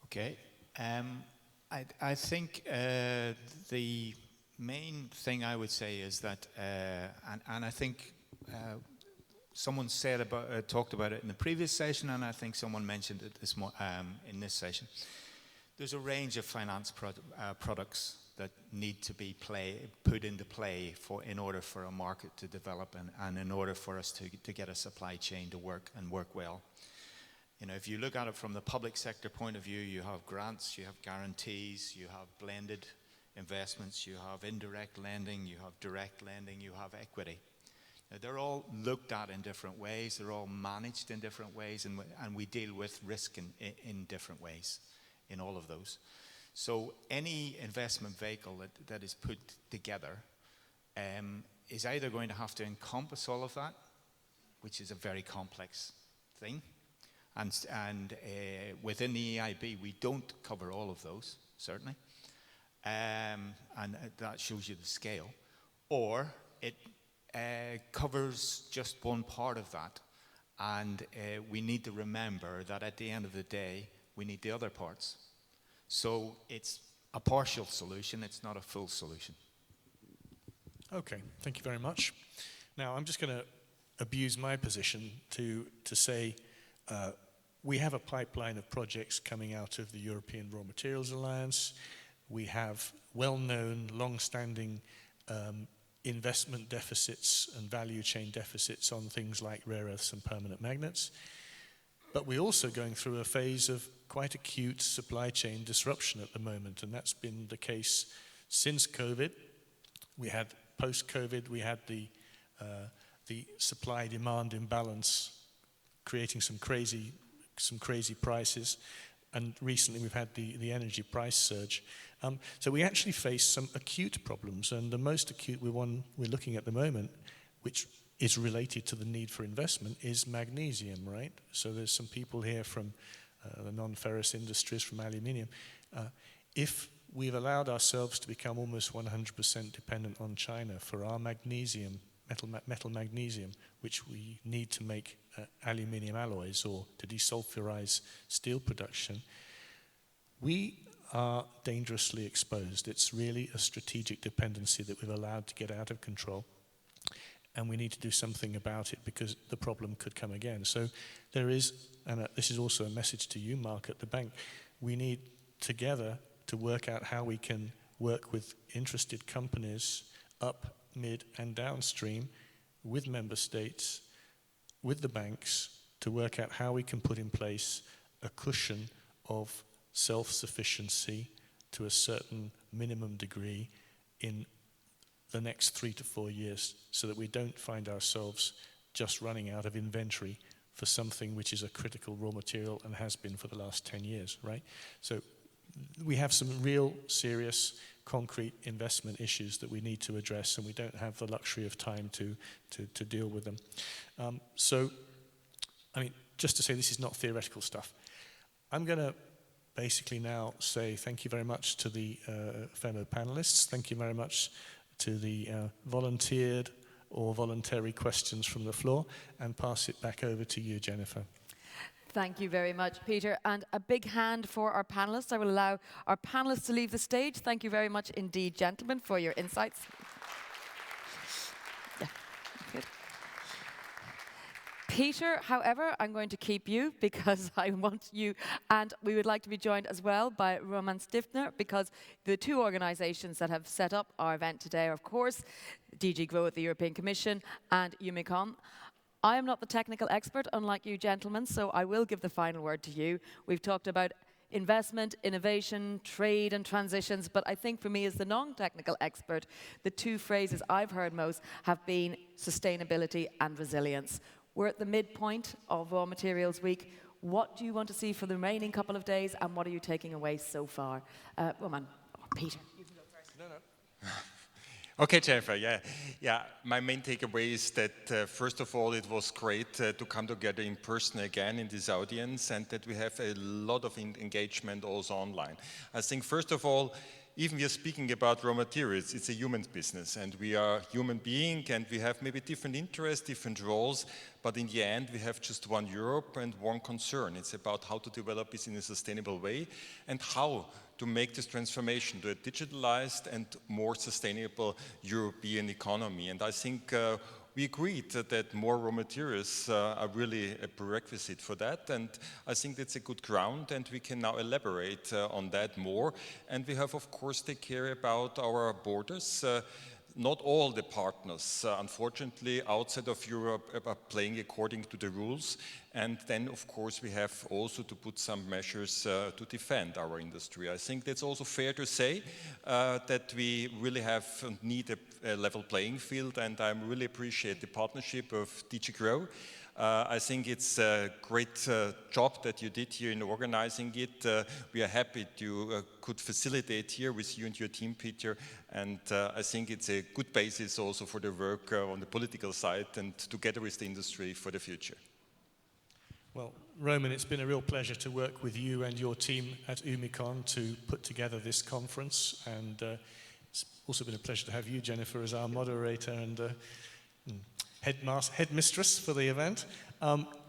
Okay. I think the main thing I would say is that, and I think someone said talked about it in the previous session, and I think someone mentioned it in this session. There's a range of finance products that need to be put into play in order for a market to develop and in order for us to get a supply chain to work and work well. You know, if you look at it from the public sector point of view, you have grants, you have guarantees, you have blended investments, you have indirect lending, you have direct lending, you have equity. Now, they're all looked at in different ways, they're all managed in different ways, and we deal with risk in different ways in all of those. So any investment vehicle that is put together is either going to have to encompass all of that, which is a very complex thing, and within the EIP we don't cover all of those, certainly, and that shows you the scale, or it covers just one part of that, and we need to remember that at the end of the day we need the other parts. So it's a partial solution, it's not a full solution. Okay, thank you very much. Now I'm just going to abuse my position to say we have a pipeline of projects coming out of the European Raw Materials Alliance. We have well-known, long-standing investment deficits and value chain deficits on things like rare earths and permanent magnets. But we're also going through a phase of quite acute supply chain disruption at the moment, and that's been the case since COVID. We had post-COVID, we had the supply-demand imbalance creating some crazy prices, and recently we've had the energy price surge. So we actually face some acute problems, and the most acute one we're looking at the moment, which is related to the need for investment, is magnesium, right? So there's some people here from the non-ferrous industries, from aluminium. If we've allowed ourselves to become almost 100% dependent on China for our magnesium, metal magnesium, which we need to make aluminium alloys or to desulfurize steel production, we are dangerously exposed. It's really a strategic dependency that we've allowed to get out of control. And we need to do something about it because the problem could come again. So there is, and this is also a message to you, Mark, at the bank, we need together to work out how we can work with interested companies up, mid, and downstream with member states, with the banks, to work out how we can put in place a cushion of self-sufficiency to a certain minimum degree in the next 3 to 4 years, so that we don't find ourselves just running out of inventory for something which is a critical raw material and has been for the last 10 years, right? So we have some real serious concrete investment issues that we need to address, and we don't have the luxury of time to deal with them. So, I mean, just to say this is not theoretical stuff. I'm going to basically now say thank you very much to the fellow panelists. Thank you very much to the volunteered or voluntary questions from the floor, and pass it back over to you, Jennifer. Thank you very much, Peter. And a big hand for our panelists. I will allow our panelists to leave the stage. Thank you very much indeed, gentlemen, for your insights. Yeah, good. Peter, however, I'm going to keep you because I want you, and we would like to be joined as well by Roman Stiftner, because the two organizations that have set up our event today are, of course, DG GROW at the European Commission and Umicon. I am not the technical expert, unlike you gentlemen, so I will give the final word to you. We've talked about investment, innovation, trade and transitions, but I think for me as the non-technical expert, the two phrases I've heard most have been sustainability and resilience. We're at the midpoint of Raw Materials Week. What do you want to see for the remaining couple of days, and what are you taking away so far? Roman, or Peter, you can go first. No. Okay, Jennifer, yeah. My main takeaway is that, first of all, it was great to come together in person again in this audience, and that we have a lot of engagement also online. I think, first of all, even we are speaking about raw materials, it's a human business, and we are human beings, and we have maybe different interests, different roles, but in the end, we have just one Europe and one concern. It's about how to develop this in a sustainable way, and how to make this transformation to a digitalized and more sustainable European economy. And I think we agreed that more raw materials are really a prerequisite for that, and I think that's a good ground, and we can now elaborate on that more. And we have, of course, take care about our borders. Not all the partners, unfortunately, outside of Europe are playing according to the rules. And then, of course, we have also to put some measures to defend our industry. I think that's also fair to say that we really need a level playing field, and I really appreciate the partnership of DG Grow. I think it's a great job that you did here in organizing it. We are happy to could facilitate here with you and your team, Peter, and I think it's a good basis also for the work on the political side and together with the industry for the future. Well, Roman, it's been a real pleasure to work with you and your team at Umicon to put together this conference, and it's also been a pleasure to have you, Jennifer, as our moderator and headmistress for the event.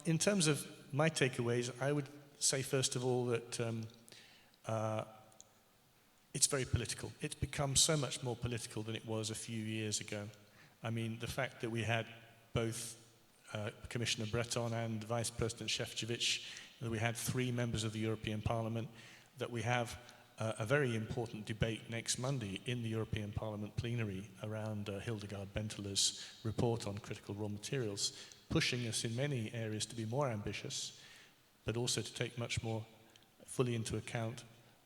In terms of my takeaways, I would say first of all that it's very political. It's become so much more political than it was a few years ago. I mean, the fact that we had both Commissioner Breton and Vice President Šefčovič, that we had 3 members of the European Parliament, that we have a very important debate next Monday in the European Parliament plenary around Hildegard Benteler's report on critical raw materials, pushing us in many areas to be more ambitious, but also to take much more fully into account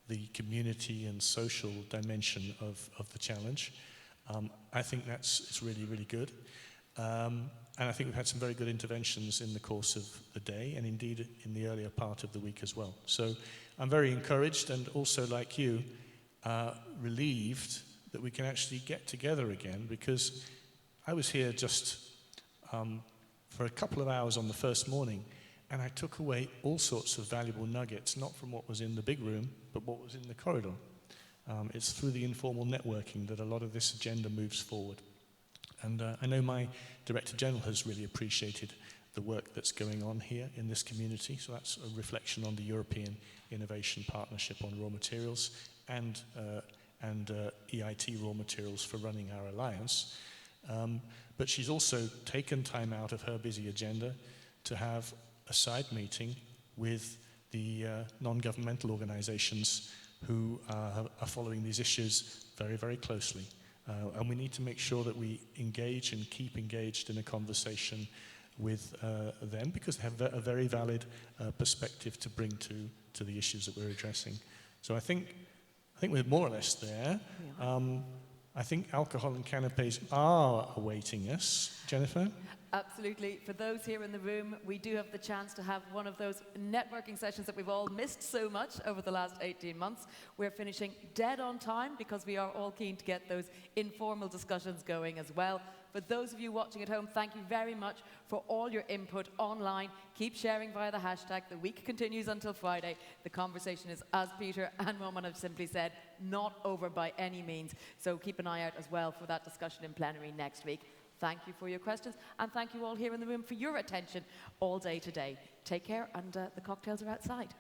the community and social dimension of the challenge. I think it's really, really good. And I think we've had some very good interventions in the course of the day, and indeed in the earlier part of the week as well. So I'm very encouraged, and also, like you, relieved that we can actually get together again, because I was here just for a couple of hours on the first morning, and I took away all sorts of valuable nuggets, not from what was in the big room, but what was in the corridor. It's through the informal networking that a lot of this agenda moves forward. And I know my Director General has really appreciated the work that's going on here in this community. So that's a reflection on the European Innovation Partnership on Raw Materials and EIT Raw Materials for running our alliance. But she's also taken time out of her busy agenda to have a side meeting with the non-governmental organizations who are following these issues very, very closely. And we need to make sure that we engage and keep engaged in a conversation with them, because they have a very valid perspective to bring to the issues that we're addressing. So I think we're more or less there. I think alcohol and canapes are awaiting us. Jennifer? Absolutely. For those here in the room, we do have the chance to have one of those networking sessions that we've all missed so much over the last 18 months. We're finishing dead on time because we are all keen to get those informal discussions going as well. For those of you watching at home, thank you very much for all your input online. Keep sharing via the hashtag. The week continues until Friday. The conversation is, as Peter and Roman have simply said, not over by any means. So keep an eye out as well for that discussion in plenary next week. Thank you for your questions, and thank you all here in the room for your attention all day today. Take care, and the cocktails are outside.